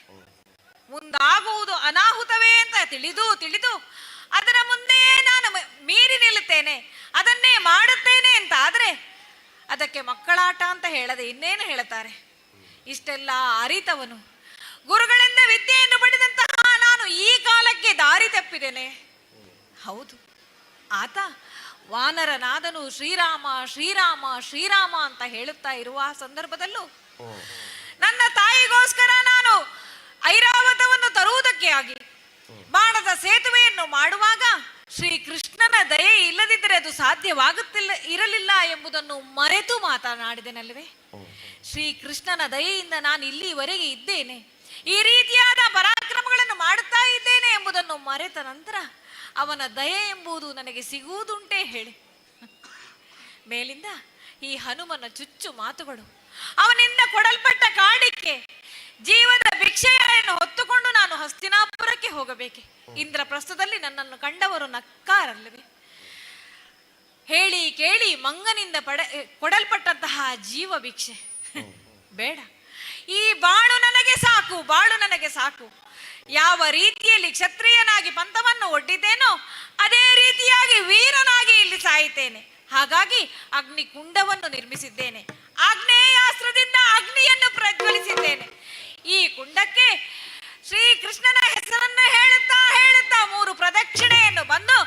ಮುಂದಾಗುವುದು ಅನಾಹುತವೇ ಅಂತ ತಿಳಿದು ಅದರ ಮುಂದೆಯೇ ನಾನು ಮೀರಿ ನಿಲ್ಲುತ್ತೇನೆ, ಅದನ್ನೇ ಮಾಡುತ್ತೇನೆ ಅಂತ ಆದ್ರೆ ಅದಕ್ಕೆ ಮಕ್ಕಳಾಟ ಅಂತ ಹೇಳದೆ ಇನ್ನೇನು ಹೇಳುತ್ತಾರೆ. ಇಷ್ಟೆಲ್ಲ ಅರಿತವನು, ಗುರುಗಳಿಂದ ವಿದ್ಯೆಯನ್ನು ಪಡೆದಂತಹ ನಾನು ಈ ಕಾಲಕ್ಕೆ ದಾರಿ ತಪ್ಪಿದ್ದೇನೆ. ಹೌದು, ಆತ ವಾನರನಾದನು ಶ್ರೀರಾಮ ಶ್ರೀರಾಮ ಶ್ರೀರಾಮ ಅಂತ ಹೇಳುತ್ತಾ ಇರುವ ಸಂದರ್ಭದಲ್ಲೂ ನನ್ನ ತಾಯಿಗೋಸ್ಕರ ನಾನು ಐರಾವತವನ್ನು ತರುವುದಕ್ಕೆ ಆಗಿ ಬಾಣದ ಸೇತುವೆಯನ್ನು ಮಾಡುವಾಗ ಶ್ರೀಕೃಷ್ಣನ ದಯೆ ಇಲ್ಲದಿದ್ದರೆ ಅದು ಇರಲಿಲ್ಲ ಎಂಬುದನ್ನು ಮರೆತು ಮಾತನಾಡಿದೆನಲ್ವೇ. ಶ್ರೀಕೃಷ್ಣನ ದಯೆಯಿಂದ ನಾನು ಇಲ್ಲಿವರೆಗೆ ಇದ್ದೇನೆ, ಈ ರೀತಿಯಾದ ಪರಾಕ್ರಮಗಳನ್ನು ಮಾಡುತ್ತಾ ಇದ್ದೇನೆ ಎಂಬುದನ್ನು ಮರೆತ ನಂತರ ಅವನ ದಯೆ ಎಂಬುದು ನನಗೆ ಸಿಗುವುದುಂಟೇ ಹೇಳಿ. ಮೇಲಿಂದ ಈ ಹನುಮನ ಚುಚ್ಚು ಮಾತುಗಳು, ಅವನಿಂದ ಕೊಡಲ್ಪಟ್ಟ ಕಾಣಿಕೆ, ಜೀವದ ಭಿಕ್ಷೆಯನ್ನು ಹೊತ್ತುಕೊಂಡು ನಾನು ಹಸ್ತಿನಾಪುರಕ್ಕೆ ಹೋಗಬೇಕೆ. ಇಂದ್ರಪ್ರಸ್ಥದಲ್ಲಿ ನನ್ನನ್ನು ಕಂಡವರು ನಕ್ಕಾರಲ್ಲವೇ. ಹೇಳಿ ಕೇಳಿ ಮಂಗನಿಂದ ಕೊಡಲ್ಪಟ್ಟಂತಹ ಜೀವ ಭಿಕ್ಷೆ ಬೇಡ, ಈ ಬಾಳು ನನಗೆ ಸಾಕು. ಯಾವ ರೀತಿಯಲ್ಲಿ ಕ್ಷತ್ರಿಯನಾಗಿ ಪಂಥವನ್ನು ಒಡ್ಡಿದ್ದೇನೋ ಅದೇ ರೀತಿಯಾಗಿ ವೀರನಾಗಿ ಇಲ್ಲಿ ಸಾಯುತ್ತೇನೆ. ಹಾಗಾಗಿ ಅಗ್ನಿಕುಂಡವನ್ನು ನಿರ್ಮಿಸಿದ್ದೇನೆ, ಆಗ್ನೇಯಾಸ್ತ್ರದಿಂದ ಅಗ್ನಿಯನ್ನು ಪ್ರಜ್ವಲಿಸಿದ್ದೇನೆ. ಈ ಕುಂಡಕ್ಕೆ ಶ್ರೀಕೃಷ್ಣನ ಹೆಸರನ್ನು ಹೇಳುತ್ತಾ 3 ಪ್ರದಕ್ಷಿಣೆಯನ್ನು ಬಂದು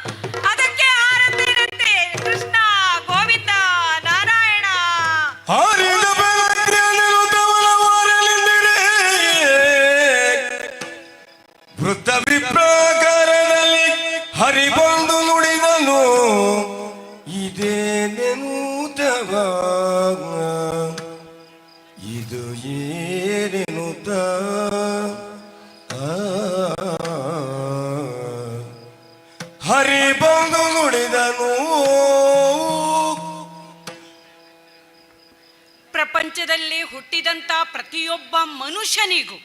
ಅದಕ್ಕೆ ಆರತಿರಂತೆ ಕೃಷ್ಣ ಗೋವಿಂದ ನಾರಾಯಣ ವೃತ್ತ ವಿಪ್ರಾಕಾರದಲ್ಲಿ ಹರಿ ಬಂದು ನುಡಿದನು, ಇದೇನೆನುತವ ಇದು ಏನೆನುತ ಹರಿ ಬಂದು ನುಡಿದನು. ಪ್ರಪಂಚದಲ್ಲಿ ಹುಟ್ಟಿದಂತ ಪ್ರತಿಯೊಬ್ಬ ಮನುಷ್ಯನಿಗೂ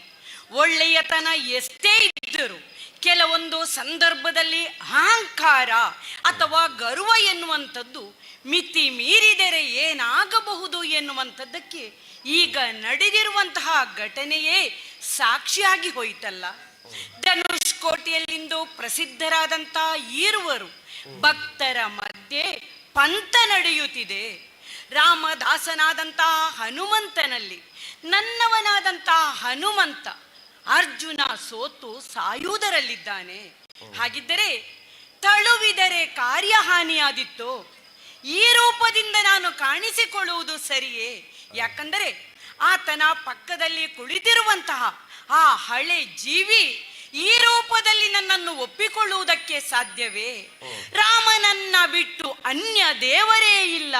ಒಳ್ಳೆಯತನ ಎಷ್ಟೇ ಇದ್ದರೂ ಕೆಲವೊಂದು ಸಂದರ್ಭದಲ್ಲಿ ಅಹಂಕಾರ ಅಥವಾ ಗರ್ವ ಎನ್ನುವಂಥದ್ದು ಮಿತಿ ಮೀರಿದರೆ ಏನಾಗಬಹುದು ಎನ್ನುವಂಥದ್ದಕ್ಕೆ ಈಗ ನಡೆದಿರುವಂತಹ ಘಟನೆಯೇ ಸಾಕ್ಷಿಯಾಗಿ ಹೋಯಿತಲ್ಲ. ಧನುಷ್ಕೋಟಿಯಲ್ಲಿಂದು ಪ್ರಸಿದ್ಧರಾದಂತಹ ಈರುವರು ಭಕ್ತರ ಮಧ್ಯೆ ಪಂಥ ನಡೆಯುತ್ತಿದೆ. ರಾಮದಾಸನಾದಂತಹ ಹನುಮಂತನಲ್ಲಿ ನನ್ನವನಾದಂತಹ ಹನುಮಂತ ಅರ್ಜುನ ಸೋತು ಸಾಯುವುದರಲ್ಲಿದ್ದಾನೆ. ಹಾಗಿದ್ದರೆ ತಳುವಿದರೆ ಕಾರ್ಯಹಾನಿಯಾದಿತ್ತು. ಈ ರೂಪದಿಂದ ನಾನು ಕಾಣಿಸಿಕೊಳ್ಳುವುದು ಸರಿಯೇ? ಯಾಕಂದರೆ ಆತನ ಪಕ್ಕದಲ್ಲಿ ಕುಳಿತಿರುವಂತಹ ಆ ಹಳೆ ಜೀವಿ ಈ ರೂಪದಲ್ಲಿ ನನ್ನನ್ನು ಒಪ್ಪಿಕೊಳ್ಳುವುದಕ್ಕೆ ಸಾಧ್ಯವೇ? ರಾಮನನ್ನ ಬಿಟ್ಟು ಅನ್ಯ ದೇವರೇ ಇಲ್ಲ,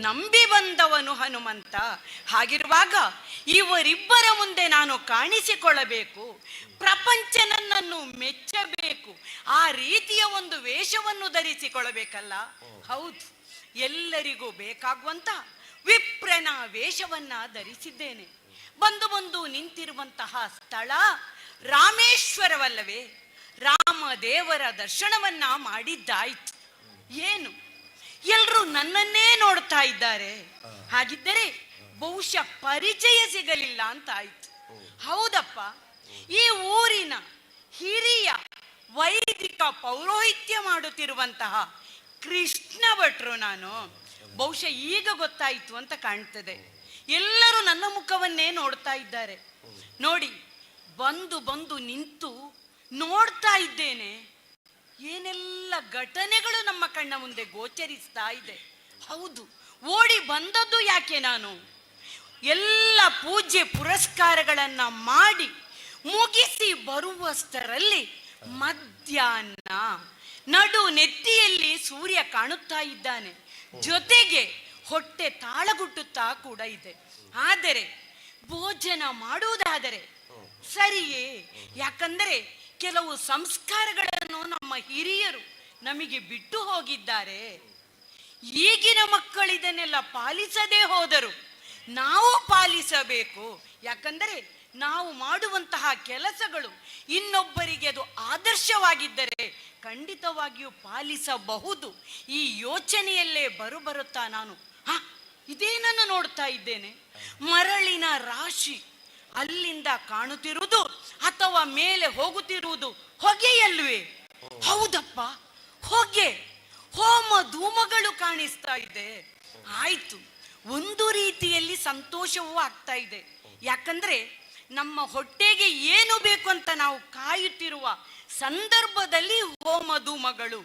ನಂಬಿ ಬಂದವನು ಹನುಮಂತ. ಹಾಗಿರುವಾಗ ಇವರಿಬ್ಬರ ಮುಂದೆ ನಾನು ಕಾಣಿಸಿಕೊಳ್ಳಬೇಕು, ಪ್ರಪಂಚ ನನ್ನನ್ನು ಮೆಚ್ಚಬೇಕು. ಆ ರೀತಿಯ ಒಂದು ವೇಷವನ್ನು ಧರಿಸಿಕೊಳ್ಳಬೇಕಲ್ಲ. ಹೌದು, ಎಲ್ಲರಿಗೂ ಬೇಕಾಗುವಂತ ವಿಪ್ರನ ವೇಷವನ್ನ ಧರಿಸಿದ್ದೇನೆ. ಬಂದು ನಿಂತಿರುವಂತಹ ಸ್ಥಳ ರಾಮೇಶ್ವರವಲ್ಲವೇ? ರಾಮದೇವರ ದರ್ಶನವನ್ನ ಮಾಡಿದ್ದಾಯ್ತು. ಏನು ಎಲ್ರೂ ನನ್ನನ್ನೇ ನೋಡ್ತಾ ಇದ್ದಾರೆ. ಹಾಗಿದ್ದರೆ ಬಹುಶಃ ಪರಿಚಯ ಸಿಗಲಿಲ್ಲ ಅಂತ ಆಯ್ತು. ಹೌದಪ್ಪ, ಈ ಊರಿನ ಹಿರಿಯ ವೈದಿಕ ಪೌರೋಹಿತ್ಯ ಮಾಡುತ್ತಿರುವಂತಹ ಕೃಷ್ಣ ಭಟ್ರು ನಾನು. ಬಹುಶಃ ಈಗ ಗೊತ್ತಾಯಿತು ಅಂತ ಕಾಣ್ತದೆ. ಎಲ್ಲರೂ ನನ್ನ ಮುಖವನ್ನೇ ನೋಡ್ತಾ ಇದ್ದಾರೆ. ನೋಡಿ, ಬಂದು ಬಂದು ನಿಂತು ನೋಡ್ತಾ ಇದ್ದೇನೆ. ಏನೆಲ್ಲ ಘಟನೆಗಳು ನಮ್ಮ ಕಣ್ಣ ಮುಂದೆ ಗೋಚರಿಸ್ತಾ ಇದೆ. ಹೌದು, ಓಡಿ ಬಂದದ್ದು ಯಾಕೆ ನಾನು? ಎಲ್ಲ ಪೂಜೆ ಪುರಸ್ಕಾರಗಳನ್ನ ಮಾಡಿ ಮುಗಿಸಿ ಬರುವಷ್ಟರಲ್ಲಿ ಮಧ್ಯಾಹ್ನ ನಡು ನೆತ್ತಿಯಲ್ಲಿ ಸೂರ್ಯ ಕಾಣುತ್ತಾ ಇದ್ದಾನೆ. ಜೊತೆಗೆ ಹೊಟ್ಟೆ ತಾಳಗುಟ್ಟುತ್ತಾ ಕೂಡ ಇದೆ. ಆದರೆ ಭೋಜನ ಮಾಡುವುದಾದರೆ ಸರಿಯೇ? ಯಾಕಂದರೆ ಕೆಲವು ಸಂಸ್ಕಾರಗಳನ್ನು ನಮ್ಮ ಹಿರಿಯರು ನಮಗೆ ಬಿಟ್ಟು ಹೋಗಿದ್ದಾರೆ. ಈಗಿನ ಮಕ್ಕಳಿದನ್ನೆಲ್ಲ ಪಾಲಿಸದೇ ಹೋದರು ನಾವು ಪಾಲಿಸಬೇಕು. ಯಾಕಂದರೆ ನಾವು ಮಾಡುವಂತಹ ಕೆಲಸಗಳು ಇನ್ನೊಬ್ಬರಿಗೆ ಅದು ಆದರ್ಶವಾಗಿದ್ದರೆ ಖಂಡಿತವಾಗಿಯೂ ಪಾಲಿಸಬಹುದು. ಈ ಯೋಚನೆಯಲ್ಲೇ ಬರುತ್ತಾ ನಾನು ಇದೇನನ್ನು ನೋಡ್ತಾ ಇದ್ದೇನೆ. ಮರಳಿನ ರಾಶಿ ಅಲ್ಲಿಂದ ಕಾಣುತ್ತಿರುವುದು ಅಥವಾ ಮೇಲೆ ಹೋಗುತ್ತಿರುವುದು ಹೊಗೆಯಲ್ವೇ? ಹೌದಪ್ಪ, ಹೊಗೆ, ಹೋಮ ಧೂಮಗಳು ಕಾಣಿಸ್ತಾ ಇದೆ. ಆಯ್ತು, ಒಂದು ರೀತಿಯಲ್ಲಿ ಸಂತೋಷವೂ ಆಗ್ತಾ ಇದೆ. ಯಾಕಂದ್ರೆ ನಮ್ಮ ಹೊಟ್ಟೆಗೆ ಏನು ಬೇಕು ಅಂತ ನಾವು ಕಾಯುತ್ತಿರುವ ಸಂದರ್ಭದಲ್ಲಿ ಹೋಮ ಧೂಮಗಳು.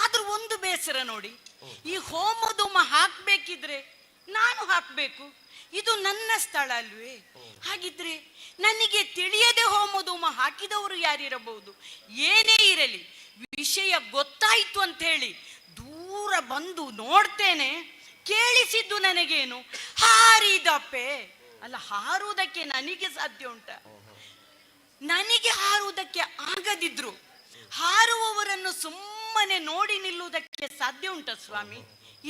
ಆದ್ರೂ ಒಂದು ಬೇಸರ ನೋಡಿ, ಈ ಹೋಮ ಧೂಮ ಹಾಕ್ಬೇಕಿದ್ರೆ ನಾನು ಹಾಕ್ಬೇಕು. ಇದು ನನ್ನ ಸ್ಥಳ ಅಲ್ವೇ? ಹಾಗಿದ್ರೆ ನನಗೆ ತಿಳಿಯದೆ ಹೋಮಧೂಮ ಹಾಕಿದವರು ಯಾರಿರಬಹುದು? ಏನೇ ಇರಲಿ, ವಿಷಯ ಗೊತ್ತಾಯ್ತು ಅಂತ ಹೇಳಿ ದೂರ ಬಂದು ನೋಡ್ತೇನೆ. ಕೇಳಿಸಿದ್ದು ನನಗೇನು? ಹಾರಿದಪ್ಪೆ. ಅಲ್ಲ, ಹಾರುವುದಕ್ಕೆ ನನಗೆ ಸಾಧ್ಯ ಉಂಟ? ನನಗೆ ಹಾರುವುದಕ್ಕೆ ಆಗದಿದ್ರು ಹಾರುವವರನ್ನು ಸುಮ್ಮನೆ ನೋಡಿ ನಿಲ್ಲುವುದಕ್ಕೆ ಸಾಧ್ಯ ಉಂಟ ಸ್ವಾಮಿ?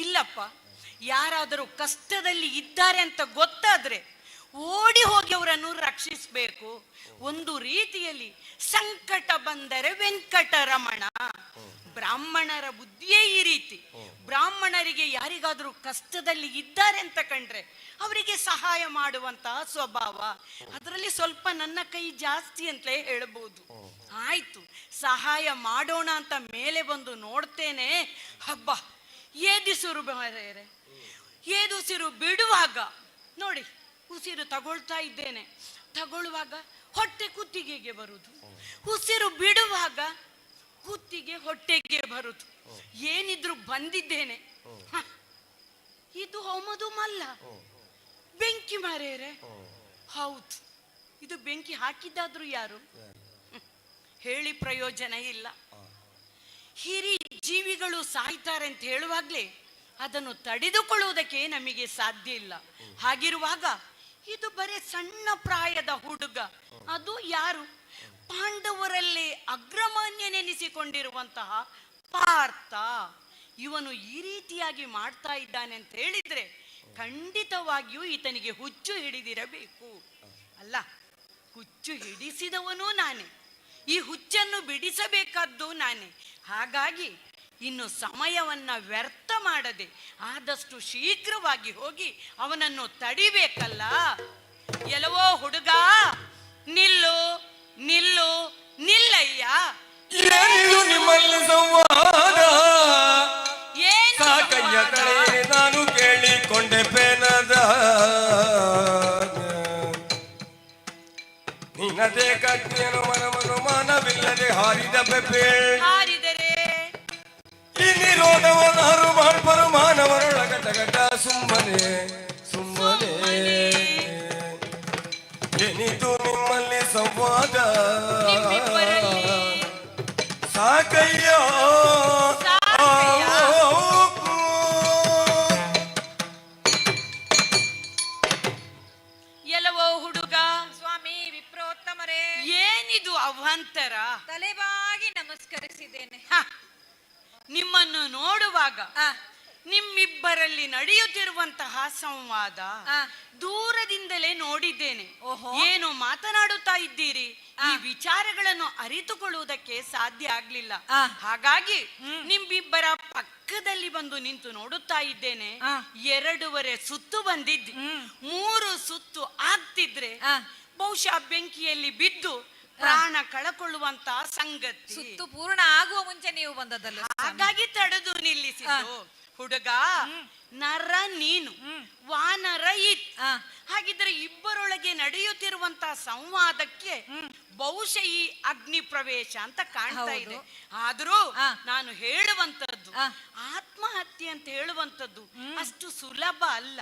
ಇಲ್ಲಪ್ಪ. ಯಾರಾದರೂ ಕಷ್ಟದಲ್ಲಿ ಇದ್ದಾರೆ ಅಂತ ಗೊತ್ತಾದ್ರೆ ಓಡಿ ಹೋಗಿ ಅವರನ್ನು ರಕ್ಷಿಸಬೇಕು. ಒಂದು ರೀತಿಯಲ್ಲಿ ಸಂಕಟ ಬಂದರೆ ವೆಂಕಟರಮಣ. ಬ್ರಾಹ್ಮಣರ ಬುದ್ಧಿಯೇ ಈ ರೀತಿ. ಬ್ರಾಹ್ಮಣರಿಗೆ ಯಾರಿಗಾದ್ರೂ ಕಷ್ಟದಲ್ಲಿ ಇದ್ದಾರೆ ಅಂತ ಕಂಡ್ರೆ ಅವರಿಗೆ ಸಹಾಯ ಮಾಡುವಂತಹ ಸ್ವಭಾವ. ಅದರಲ್ಲಿ ಸ್ವಲ್ಪ ನನ್ನ ಕೈ ಜಾಸ್ತಿ ಅಂತಲೇ ಹೇಳ್ಬೋದು. ಆಯ್ತು, ಸಹಾಯ ಮಾಡೋಣ ಅಂತ ಮೇಲೆ ಬಂದು ನೋಡ್ತೇನೆ. ಹಬ್ಬ, ಏದಿಸುರು ಮಾರ್ರೆ, ಏದುಸಿರು ಬಿಡುವಾಗ ನೋಡಿ, ಉಸಿರು ತಗೊಳ್ತಾ ಇದ್ದೇನೆ. ತಗೊಳ್ಳುವಾಗ ಹೊಟ್ಟೆ ಕುತ್ತಿಗೆಗೆ ಬರುದು, ಉಸಿರು ಬಿಡುವಾಗ ಕುತ್ತಿಗೆ ಹೊಟ್ಟೆಗೆ ಬರುದು. ಏನಿದ್ರು ಬಂದಿದ್ದೇನೆ. ಇದು ಹೋಮಧೂಮಲ್ಲ, ಬೆಂಕಿ ಮಾರೇರೆ. ಹೌದು, ಇದು ಬೆಂಕಿ ಹಾಕಿದ್ದಾದ್ರೂ ಯಾರು? ಹೇಳಿ ಪ್ರಯೋಜನ ಇಲ್ಲ. ಹಿರಿ ಜೀವಿಗಳು ಸಾಯ್ತಾರೆ ಅಂತ ಹೇಳುವಾಗ್ಲೇ ಅದನ್ನು ತಡೆದುಕೊಳ್ಳುವುದಕ್ಕೆ ನಮಗೆ ಸಾಧ್ಯ ಇಲ್ಲ. ಹಾಗಿರುವಾಗ ಇದು ಬರೀ ಸಣ್ಣ ಪ್ರಾಯದ ಹುಡುಗ. ಅದು ಯಾರು? ಪಾಂಡವರಲ್ಲಿ ಅಗ್ರಮಾನ್ಯನೆನಿಸಿಕೊಂಡಿರುವಂತಹ ಪಾರ್ಥ. ಇವನು ಈ ರೀತಿಯಾಗಿ ಮಾಡ್ತಾ ಇದ್ದಾನೆ ಅಂತ ಹೇಳಿದ್ರೆ ಖಂಡಿತವಾಗಿಯೂ ಈತನಿಗೆ ಹುಚ್ಚು ಹಿಡಿದಿರಬೇಕು. ಅಲ್ಲ, ಹುಚ್ಚು ಹಿಡಿಸಿದವನು ನಾನೇ, ಈ ಹುಚ್ಚನ್ನು ಬಿಡಿಸಬೇಕಾದ್ದು ನಾನೇ. ಹಾಗಾಗಿ ಇನ್ನು ಸಮಯವನ್ನ ವ್ಯರ್ಥ ಮಾಡದೆ ಆದಷ್ಟು ಶೀಘ್ರವಾಗಿ ಹೋಗಿ ಅವನನ್ನು ತಡಿಬೇಕಲ್ಲ. ಎಲ್ಲವೋ ಹುಡುಗ, ನಿಲ್ಲು ನಿಲ್ಲು ನಿಲ್ಲಯ್ಯ. ಏನಿದು ನಿಮ್ಮಲ್ಲಿ ಸಂವಾದ? ಸಾಕಯ್ಯ ತಡೆ, ನಾನು ಕೇಳಿಕೊಂಡೆ ಪೇನದ. ನಿನ್ನದೇ ಕಟ್ಟಿಯನು ಮನವನ್ನು ಮಾನವಿಲ್ಲದೆ ಹಾರಿದ ಬೆಪ್ಪೆ. ಹಾರಿದರೆ ಈ ನಿರೋಧವನ್ನಾರು ಮಾಡ್ಬರು ಮಾನವರೊಳಗ ಟಗಟ. ಸುಮ್ಮನೆ ಸುಮ್ಮನೆ ಏನಿದು ನಿಮ್ಮಲ್ಲಿ ಸಂವಾದ? ಸಾಕಯ್ಯ ಎಲ್ಲವೋ ಹುಡುಗ. ಸ್ವಾಮಿ ವಿಪ್ರೋತ್ತಮರೇ, ಏನಿದು ಅವಾಂತರ? ತಲೆಬಾಗಿ ನಮಸ್ಕರಿಸಿದ್ದೇನೆ. ನಿಮ್ಮನ್ನು ನೋಡುವಾಗ ನಿಮ್ಮಿಬ್ಬರಲ್ಲಿ ನಡೆಯುತ್ತಿರುವಂತಹ ಸಂವಾದ ದೂರದಿಂದಲೇ ನೋಡಿದ್ದೇನೆ. ಏನು ಮಾತನಾಡುತ್ತಾ ಇದ್ದೀರಿ? ಈ ವಿಚಾರಗಳನ್ನು ಅರಿತುಕೊಳ್ಳುವುದಕ್ಕೆ ಸಾಧ್ಯ ಆಗ್ಲಿಲ್ಲ. ಹಾಗಾಗಿ ನಿಮ್ಮಿಬ್ಬರ ಪಕ್ಕದಲ್ಲಿ ಬಂದು ನಿಂತು ನೋಡುತ್ತಾ ಇದ್ದೇನೆ. 2.5 ಸುತ್ತು ಬಂದಿದ್ದಿ. 3 ಸುತ್ತು ಆಗ್ತಿದ್ರೆ ಬಹುಶಃ ಬೆಂಕಿಯಲ್ಲಿ ಬಿದ್ದು ಪ್ರಾಣ ಕಳಕೊಳ್ಳುವಂತ ಸಂಗತಿ. ಸುತ್ತು ಪೂರ್ಣ ಆಗುವ ಮುಂಚೆ ನೀವು ಬಂದದಲ್ಲ, ಹಾಗಾಗಿ ತಡೆದು ನಿಲ್ಲಿಸಿದ್ದು. ಹುಡುಗ ನರ ನೀನು, ವಾನರ ಇತ್. ಹಾಗಿದ್ರೆ ಇಬ್ಬರೊಳಗೆ ನಡೆಯುತ್ತಿರುವಂತ ಸಂವಾದಕ್ಕೆ ಬಹುಶಃ ಈ ಅಗ್ನಿ ಪ್ರವೇಶ ಅಂತ ಕಾಣ್ತಾ ಇದೆ. ಆದ್ರೂ ನಾನು ಹೇಳುವಂತದ್ದು ಆತ್ಮಹತ್ಯೆ ಅಂತ ಹೇಳುವಂತದ್ದು ಅಷ್ಟು ಸುಲಭ ಅಲ್ಲ.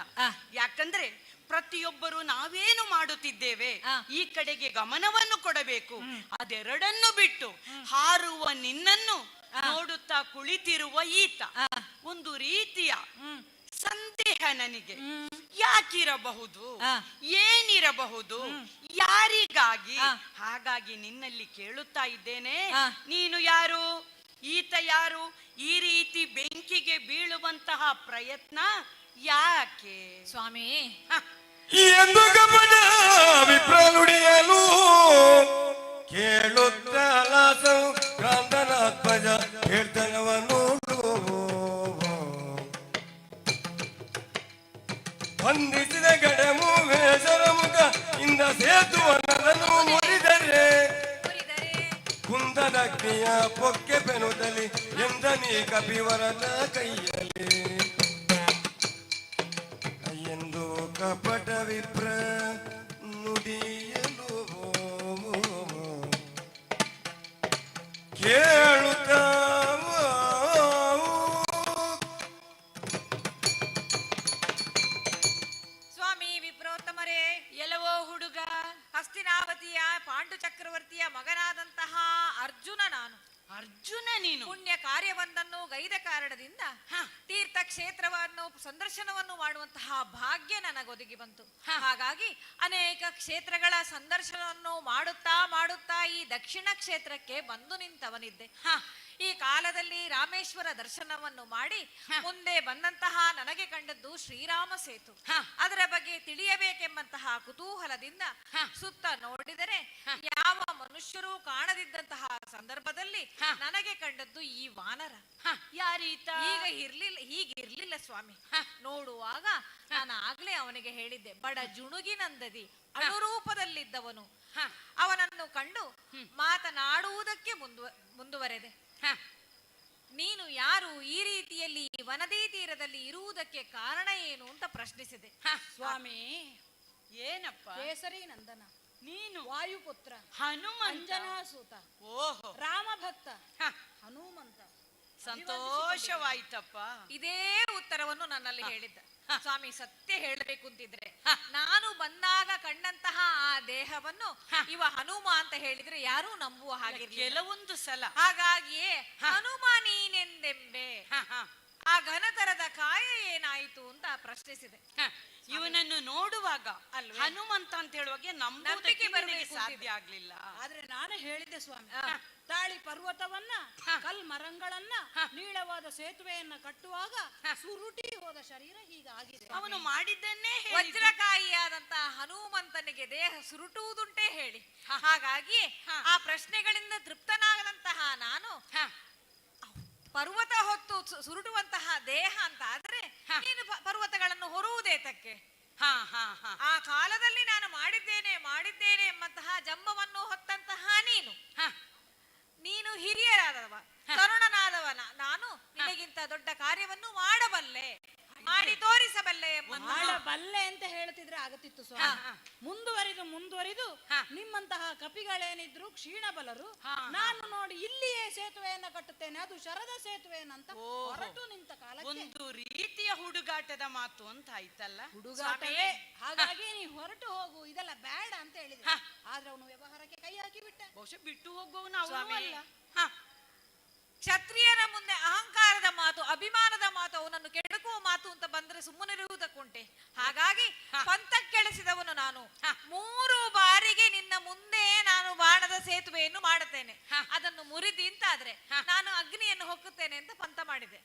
ಯಾಕಂದ್ರೆ ಪ್ರತಿಯೊಬ್ಬರು ನಾವೇನು ಮಾಡುತ್ತಿದ್ದೇವೆ ಈ ಕಡೆಗೆ ಗಮನವನ್ನು ಕೊಡಬೇಕು. ಅದೆರಡನ್ನು ಬಿಟ್ಟು ಹಾರುವ ನಿನ್ನನ್ನು ನೋಡುತ್ತಾ ಕುಳಿತಿರುವ ಈತ ಒಂದು ರೀತಿಯ ಸಂದೇಹ ನನಗೆ. ಯಾಕಿರಬಹುದು, ಏನಿರಬಹುದು, ಯಾರಿಗಾಗಿ? ಹಾಗಾಗಿ ನಿನ್ನಲ್ಲಿ ಕೇಳುತ್ತಾ ಇದ್ದೇನೆ, ನೀನು ಯಾರು, ಈತ ಯಾರು, ಈ ರೀತಿ ಬೆಂಕಿಗೆ ಬೀಳುವಂತಹ ಪ್ರಯತ್ನ ಯಾಕೆ? ಸ್ವಾಮಿ ಎಂದು ಗಮನ ವಿಪ್ರ ನುಡಿಯಲು ಕೇಳುತ್ತಲಾಸವು ಕ್ರಾಂತನಾತ್ಮಜ ಕೀರ್ತನವನ್ನು ಬಂಧಿಸಿದ ಗಡಮು ವೇಷರ ಮುಖ ಇಂದ ಸೇತುವನನ್ನು ಮುರಿದರೆ ಕುಂದನಗ್ನಿಯ ಪೊಕ್ಕೆ ಪೆನುದಲ್ಲಿ ಎಂದನಿ ಕಪಿವರನ ಕೈಯಲ್ಲಿ ಎಂದು ಕಪಟ ವಿಪ್ರ ನುಡಿಯಲು ಕೇಳುತ್ತ ಸ್ವಾಮಿ ವಿಪ್ರೋತ್ತಮರೇ, ಎಲ್ಲವೋ ಹುಡುಗ, ಹಸ್ತಿನಾವತಿಯ ಪಾಂಡು ಚಕ್ರವರ್ತಿಯ ಮಗನಾದಂತಹ ಅರ್ಜುನ ನಾನು. ಅರ್ಜುನ ನೀನು? ಪುಣ್ಯ ಕಾರ್ಯವೊಂದನ್ನು ಗೈದ ಕಾರಣದಿಂದ ತೀರ್ಥ ಕ್ಷೇತ್ರವನ್ನು ಸಂದರ್ಶನವನ್ನು ಮಾಡುವಂತಹ ಭಾಗ್ಯ ನನಗೊದಗಿ ಬಂತು. ಹಾಗಾಗಿ ಅನೇಕ ಕ್ಷೇತ್ರಗಳ ಸಂದರ್ಶನವನ್ನು ಮಾಡುತ್ತಾ ಮಾಡುತ್ತಾ ಈ ದಕ್ಷಿಣ ಕ್ಷೇತ್ರಕ್ಕೆ ಬಂದು ನಿಂತವನಿದ್ದೆ. ಈ ಕಾಲದಲ್ಲಿ ರಾಮೇಶ್ವರ ದರ್ಶನವನ್ನು ಮಾಡಿ ಮುಂದೆ ಬಂದಂತಹ ನನಗೆ ಕಂಡದ್ದು ಶ್ರೀರಾಮ ಸೇತು. ಅದರ ಬಗ್ಗೆ ತಿಳಿಯಬೇಕೆಂಬಂತಹ ಕುತೂಹಲದಿಂದ ಸುತ್ತ ನೋಡಿದರೆ ಯಾವ ಮನುಷ್ಯರು ಕಾಣದಿದ್ದಂತಹ ಸಂದರ್ಭದಲ್ಲಿ ನನಗೆ ಕಂಡದ್ದು ಈ ವಾನರ. ಯಾರೀತ? ಹೀಗಿರ್ಲಿಲ್ಲ ಸ್ವಾಮಿ. ನೋಡುವಾಗ ನಾನು ಆಗ್ಲೇ ಅವನಿಗೆ ಹೇಳಿದ್ದೆ, ಬಡ ಜುಣುಗಿನಂದದಿ ಅನುರೂಪದಲ್ಲಿದ್ದವನು. ಅವನನ್ನು ಕಂಡು ಮಾತನಾಡುವುದಕ್ಕೆ ಮುಂದುವರೆದೆ. ನೀನು ಯಾರು, ಈ ರೀತಿಯಲ್ಲಿ ವನದಿ ತೀರದಲ್ಲಿ ಇರುವುದಕ್ಕೆ ಕಾರಣ ಏನು ಅಂತ ಪ್ರಶ್ನಿಸಿದೆ. ಸ್ವಾಮಿ ಏನಪ್ಪ? ಕೇಸರಿ ನಂದನ, ನೀನು ವಾಯುಪುತ್ರ, ಹನುಮಂತ, ಸೂತ, ಓಹೋ ರಾಮ ಭಕ್ತ ಹನುಮಂತ. ಸಂತೋಷವಾಯ್ತಪ್ಪ. ಇದೇ ಉತ್ತರವನ್ನು ನನ್ನಲ್ಲಿ ಹೇಳಿದ್ದ. ಸ್ವಾಮಿ ಸತ್ಯ ಹೇಳಬೇಕು ಅಂತಿದ್ರೆ, ನಾನು ಬಂದಾಗ ಕಂಡಂತಹ ಆ ದೇಹವನ್ನು ಇವ ಹನುಮ ಅಂತ ಹೇಳಿದ್ರೆ ಯಾರೂ ನಂಬುವ ಹಾಗೆ ಕೆಲವೊಂದು ಸಲ. ಹಾಗಾಗಿಯೇ ಹನುಮ ನೀನೆಂದೆಂಬೆ, ಆ ಘನತರದ ಕಾಯ ಏನಾಯಿತು ಅಂತ ಪ್ರಶ್ನಿಸಿದೆ. ಇವನನ್ನು ನೋಡುವಾಗ ಹನುಮಂತ ಅಂತ ಹೇಳುವಾಗ ನಂಬಿಕೆ ಬರಲಿಕ್ಕೆ ಸಾಧ್ಯ ಆಗ್ಲಿಲ್ಲ. ಆದ್ರೆ ನಾನು ಹೇಳಿದ್ದೆ ಸ್ವಾಮಿ, ತಾಳಿ ಪರ್ವತವನ್ನ, ಕಲ್ ಮರಂಗಳನ್ನ, ನೀಳವಾದ ಸೇತುವೆಯನ್ನ ಕಟ್ಟುವಾಗ ಸುರುಟಿ ಹೋದ ಶರೀರ ಹೀಗಾಗಿದೆ. ಅವನು ಮಾಡಿದ್ದನ್ನೇ ವಜ್ರಕಾಯಿಯಾದಂತಹ ಹನುಮಂತನಿಗೆ ದೇಹ ಸುರುಟುವುದುಂಟೇ ಹೇಳಿ. ಹಾಗಾಗಿ ಆ ಪ್ರಶ್ನೆಗಳಿಂದ ತೃಪ್ತನಾಗದಂತಹ ನಾನು ಪರ್ವತ ಹೊತ್ತು ಸುರುಟುವಂತಹ ದೇಹ ಅಂತ ಆದ್ರೆ ನೀನು ಪರ್ವತಗಳನ್ನು ಹೊರುವುದೇತಕ್ಕೆ? ಆ ಕಾಲದಲ್ಲಿ ನಾನು ಮಾಡಿದ್ದೇನೆ ಎಂಬಂತಹ ಜಂಬವನ್ನು ಹೊತ್ತಂತಹ ನೀನು ಹಿರಿಯರಾದವ, ತರುಣನಾದವನ ನಾನು ನಿನಗಿಂತ ದೊಡ್ಡ ಕಾರ್ಯವನ್ನು ಮಾಡಬಲ್ಲೆ, ಮಾಡಿ ತೋರಿಸಬಲ್ಲೆ. ಮಾಡಬಲ್ಲೆ ಅಂತ ಹೇಳ್ತಿದ್ರೆ ಆಗುತ್ತಿತ್ತು ಸ್ವಾಮಿ. ಮುಂದುವರಿದು ನಿಮ್ಮಂತಹ ಕಪಿಗಳೇನಿದ್ರು ಕ್ಷೀಣಬಲರು, ನಾನು ನೋಡಿ ಇಲ್ಲಿಯೇ ಸೇತುವೆಯನ್ನ ಕಟ್ಟುತ್ತೇನೆ, ಅದು ಶರದ ಸೇತುವೆಯನ್ನಂತ ಹೊರಟು ನಿಂತ ಕಾಲ ಒಂದು ರೀತಿಯ ಹುಡುಗಾಟದ ಮಾತು ಅಂತ ಆಯ್ತಲ್ಲ. ಹುಡುಗಾಟವೇ. ಹಾಗಾಗಿ ನೀ ಹೊರಟು ಹೋಗು, ಇದೆಲ್ಲ ಬೇಡ ಅಂತ ಹೇಳಿದ್ರೆ, ಆದ್ರೆ ಅವನು ವ್ಯವಹಾರಕ್ಕೆ ಕೈ ಹಾಕಿ ಬಿಟ್ಟ. ಬಹುಶಃ ಬಿಟ್ಟು ಹೋಗುವವನು ಅವನು ಅಲ್ಲ. ಕ್ಷತ್ರಿಯರ ಮುಂದೆ ಅಹಂಕಾರದ ಮಾತು, ಅಭಿಮಾನದ ಮಾತು, ಅವನನ್ನು ಕೆಡಕುವ ಮಾತು ಅಂತ ಬಂದ್ರೆ ಸುಮ್ಮನಿರುವುದಕ್ಕುಂಟೆ. ಹಾಗಾಗಿ ಪಂಥಕ್ಕೆಳೆಸಿದವನು ನಾನು. 3 ಬಾರಿಗೆ ನಿನ್ನ ಮುಂದೆ ನಾನು ಬಾಣದ ಸೇತುವೆಯನ್ನು ಮಾಡುತ್ತೇನೆ, ಅದನ್ನು ಮುರಿದಿ ಅಂತಾದ್ರೆ ನಾನು ಅಗ್ನಿಯನ್ನು ಹೊಕ್ಕುತ್ತೇನೆ ಅಂತ ಪಂಥ ಮಾಡಿದೆ.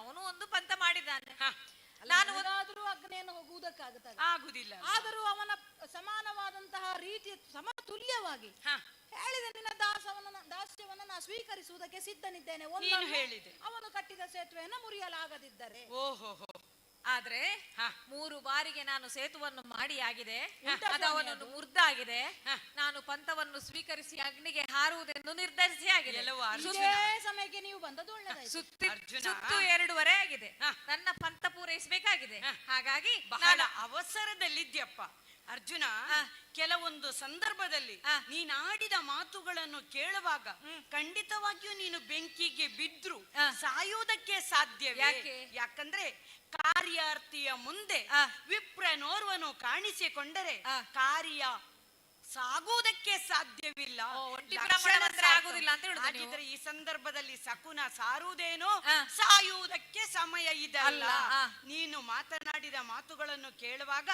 ಅವನು ಒಂದು ಪಂಥ ಮಾಡಿದ್ದಾನೆ. ನಾನು ಆದರೂ ಅಗ್ನಿಯನ್ನು ಹೋಗುವುದಕ್ಕಾಗುತ್ತದೆ? ಆಗುದಿಲ್ಲ. ಆದರೂ ಅವನ ಸಮಾನವಾದಂತಹ ರೀತಿ ಸಮತುಲ್ಯವಾಗಿ ಹೇಳಿದ ನಿನ್ನ ದಾಸ್ಯವನ್ನ ನಾ ಸ್ವೀಕರಿಸುವುದಕ್ಕೆ ಸಿದ್ಧನಿದ್ದೇನೆ. ಒಂದು ಹೇಳಿದೆ, ಅವನು ಕಟ್ಟಿದ ಸೇತುವೆಯನ್ನು ಮುರಿಯಲಾಗದಿದ್ದರೆ. ಓಹೋ, ಆದ್ರೆ 3 ಬಾರಿಗೆ ನಾನು ಸೇತುವನ್ನು ಮಾಡಿ ಆಗಿದೆ, ಅದವನನ್ನು ಮುರಿದಾಗಿದೆ. ನಾನು ಪಂಥವನ್ನು ಸ್ವೀಕರಿಸಿ ಅಗ್ನಿಗೆ ಹಾರುವುದೆಂದು ನಿರ್ಧರಿಸಿ ಆಗಿದೆ. ಸಮಯಕ್ಕೆ ನೀವು ಬಂದದ್ದು ಒಳ್ಳೆದಾಯ್ತು. ಸುತ್ತು 2:30 ಆಗಿದೆ. ನನ್ನ ಪಂಥ ಪೂರೈಸಬೇಕಾಗಿದೆ. ಹಾಗಾಗಿ ಬಹಳ ಅವಸರದಲ್ಲಿದ್ಯಪ್ಪ ಅರ್ಜುನ. ಕೆಲವೊಂದು ಸಂದರ್ಭದಲ್ಲಿ ನೀನಾಡಿದ ಮಾತುಗಳನ್ನು ಕೇಳುವಾಗ ಖಂಡಿತವಾಗಿಯೂ ನೀನು ಬೆಂಕಿಗೆ ಬಿದ್ರು ಸಾಯುವುದಕ್ಕೆ ಸಾಧ್ಯವೇ? ಯಾಕಂದ್ರೆ ಕಾರ್ಯಾರ್ಥಿಯ ಮುಂದೆ ವಿಪ್ರನೋರ್ವನು ಕಾಣಿಸಿಕೊಂಡರೆ ಕಾರ್ಯ ಸಾಗುವುದಕ್ಕೆ ಸಾಧ್ಯವಿಲ್ಲ, ಆಗುದಿಲ್ಲ ಅಂತ ಹಾಗಿದ್ರೆ ಈ ಸಂದರ್ಭದಲ್ಲಿ ಶಕುನ ಸಾರುವುದೇನೋ, ಸಾಯುವುದಕ್ಕೆ ಸಮಯ ಇದಲ್ಲ. ನೀನು ಮಾತನಾಡಿದ ಮಾತುಗಳನ್ನು ಕೇಳುವಾಗ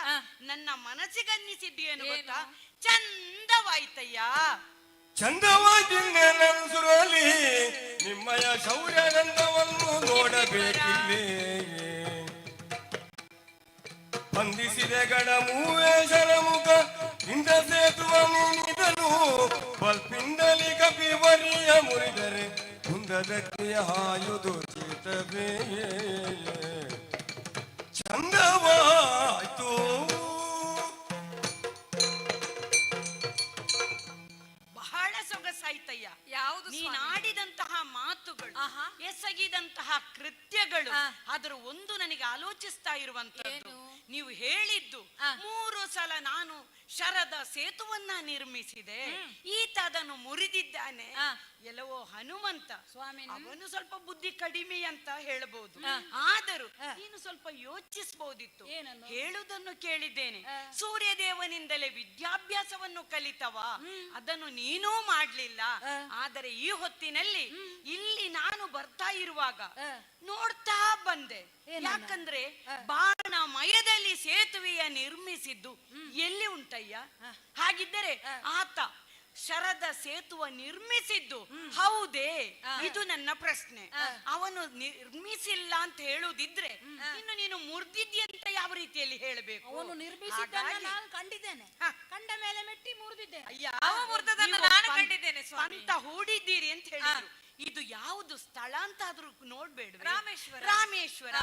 ನನ್ನ ಮನಸ್ಸಿಗನ್ನಿಸಿದ್ದೇನು ಗೊತ್ತಾ? ಚಂದವಾಯ್ತಯ್ಯ, ಚಂದವಾದಿನ್ನೆನಸುರಲಿ ನಿಮ್ಮಯ ಶೌರ್ಯನಂದವನ್ನು ನೋಡಬೇಕಿಲ್ಲೇ. ಬಂಧಿಸಿದೆ ಗಣ ಮೂವೇಶನ ಮುಖ ಇಂದ ಸೇತುವ ನೀನಿದನು ಬಲ್ಪಿಂದಲಿ ಕಪಿವರಿಯ ಮುರಿದರೆ ಕುಂದದಕ್ಕೆ ಹಾಯುದು ಚೇತವೇ. ಚಂದವಾಯ್ತು ಬಹಳ ಸೊಗಸಾಯ್ತಯ್ಯ. ಯಾವುದು ನೀನಾಡಿದಂತಹ ಮಾತುಗಳು, ಎಸಗಿದಂತಹ ಕೃತ್ಯಗಳು, ಅದರ ಒಂದು ನನಗೆ ಆಲೋಚಿಸ್ತಾ ಇರುವಂತದ್ದು. ನೀವು ಹೇಳಿದ್ದು 3 ಸಲ ನಾನು ಶರದ ಸೇತುವನ್ನ ನಿರ್ಮಿಸಿದೆ, ಈತ ಅದನ್ನು ಮುರಿದಿದ್ದಾನೆ. ಎಲ್ಲವೋ ಹನುಮಂತ ಸ್ವಾಮಿ, ಅವನು ಸ್ವಲ್ಪ ಬುದ್ಧಿ ಕಡಿಮೆ ಅಂತ ಹೇಳಬಹುದು. ಆದರೂ ನೀನು ಸ್ವಲ್ಪ ಯೋಚಿಸಬಹುದಿತ್ತು. ಹೇಳುವುದನ್ನು ಕೇಳಿದ್ದೇನೆ, ಸೂರ್ಯದೇವನಿಂದಲೇ ವಿದ್ಯಾಭ್ಯಾಸವನ್ನು ಕಲಿತವ, ಅದನ್ನು ನೀನೂ ಮಾಡ್ಲಿಲ್ಲ. ಆದರೆ ಈ ಹೊತ್ತಿನಲ್ಲಿ ಇಲ್ಲಿ ನಾನು ಬರ್ತಾ ಇರುವಾಗ ನೋಡ್ತಾ ಬಂದೆ. ಯಾಕಂದ್ರೆ ಬಾಣಮಯದಲ್ಲಿ ಸೇತುವೆಯ ನಿರ್ಮಿಸಿದ್ದು ಎಲ್ಲಿ ಉಂಟಯ್ಯ? ಹಾಗಿದ್ದರೆ ಆತ ಶರದ ಸೇತುವ ನಿರ್ಮಿಸಿದ್ದು ಹೌದೇ? ಇದು ನನ್ನ ಪ್ರಶ್ನೆ. ಅವನು ನಿರ್ಮಿಸಿಲ್ಲ ಅಂತ ಹೇಳುವುದಿದ್ರೆ ಇನ್ನು ನೀನು ಮುರಿದಿದ್ಯಂತ ಯಾವ ರೀತಿಯಲ್ಲಿ ಹೇಳಬೇಕು? ಅವನು ನಿರ್ಮಿಸಿದ್ದನ್ನು ನಾನು ಕಂಡಿದ್ದೇನೆ, ಕಂಡ ಮೇಲೆ ಮೆಟ್ಟಿ ಮುರಿದಿದ್ದೇನೆ. ಅಂತ ಹೂಡಿದ್ದೀರಿ ಅಂತ ಹೇಳಿದ್ರು. ಇದು ಯಾವುದು ಸ್ಥಳ ಅಂತ ಆದ್ರೂ ನೋಡ್ಬೇಡ? ರಾಮೇಶ್ವರ. ರಾಮೇಶ್ವರ.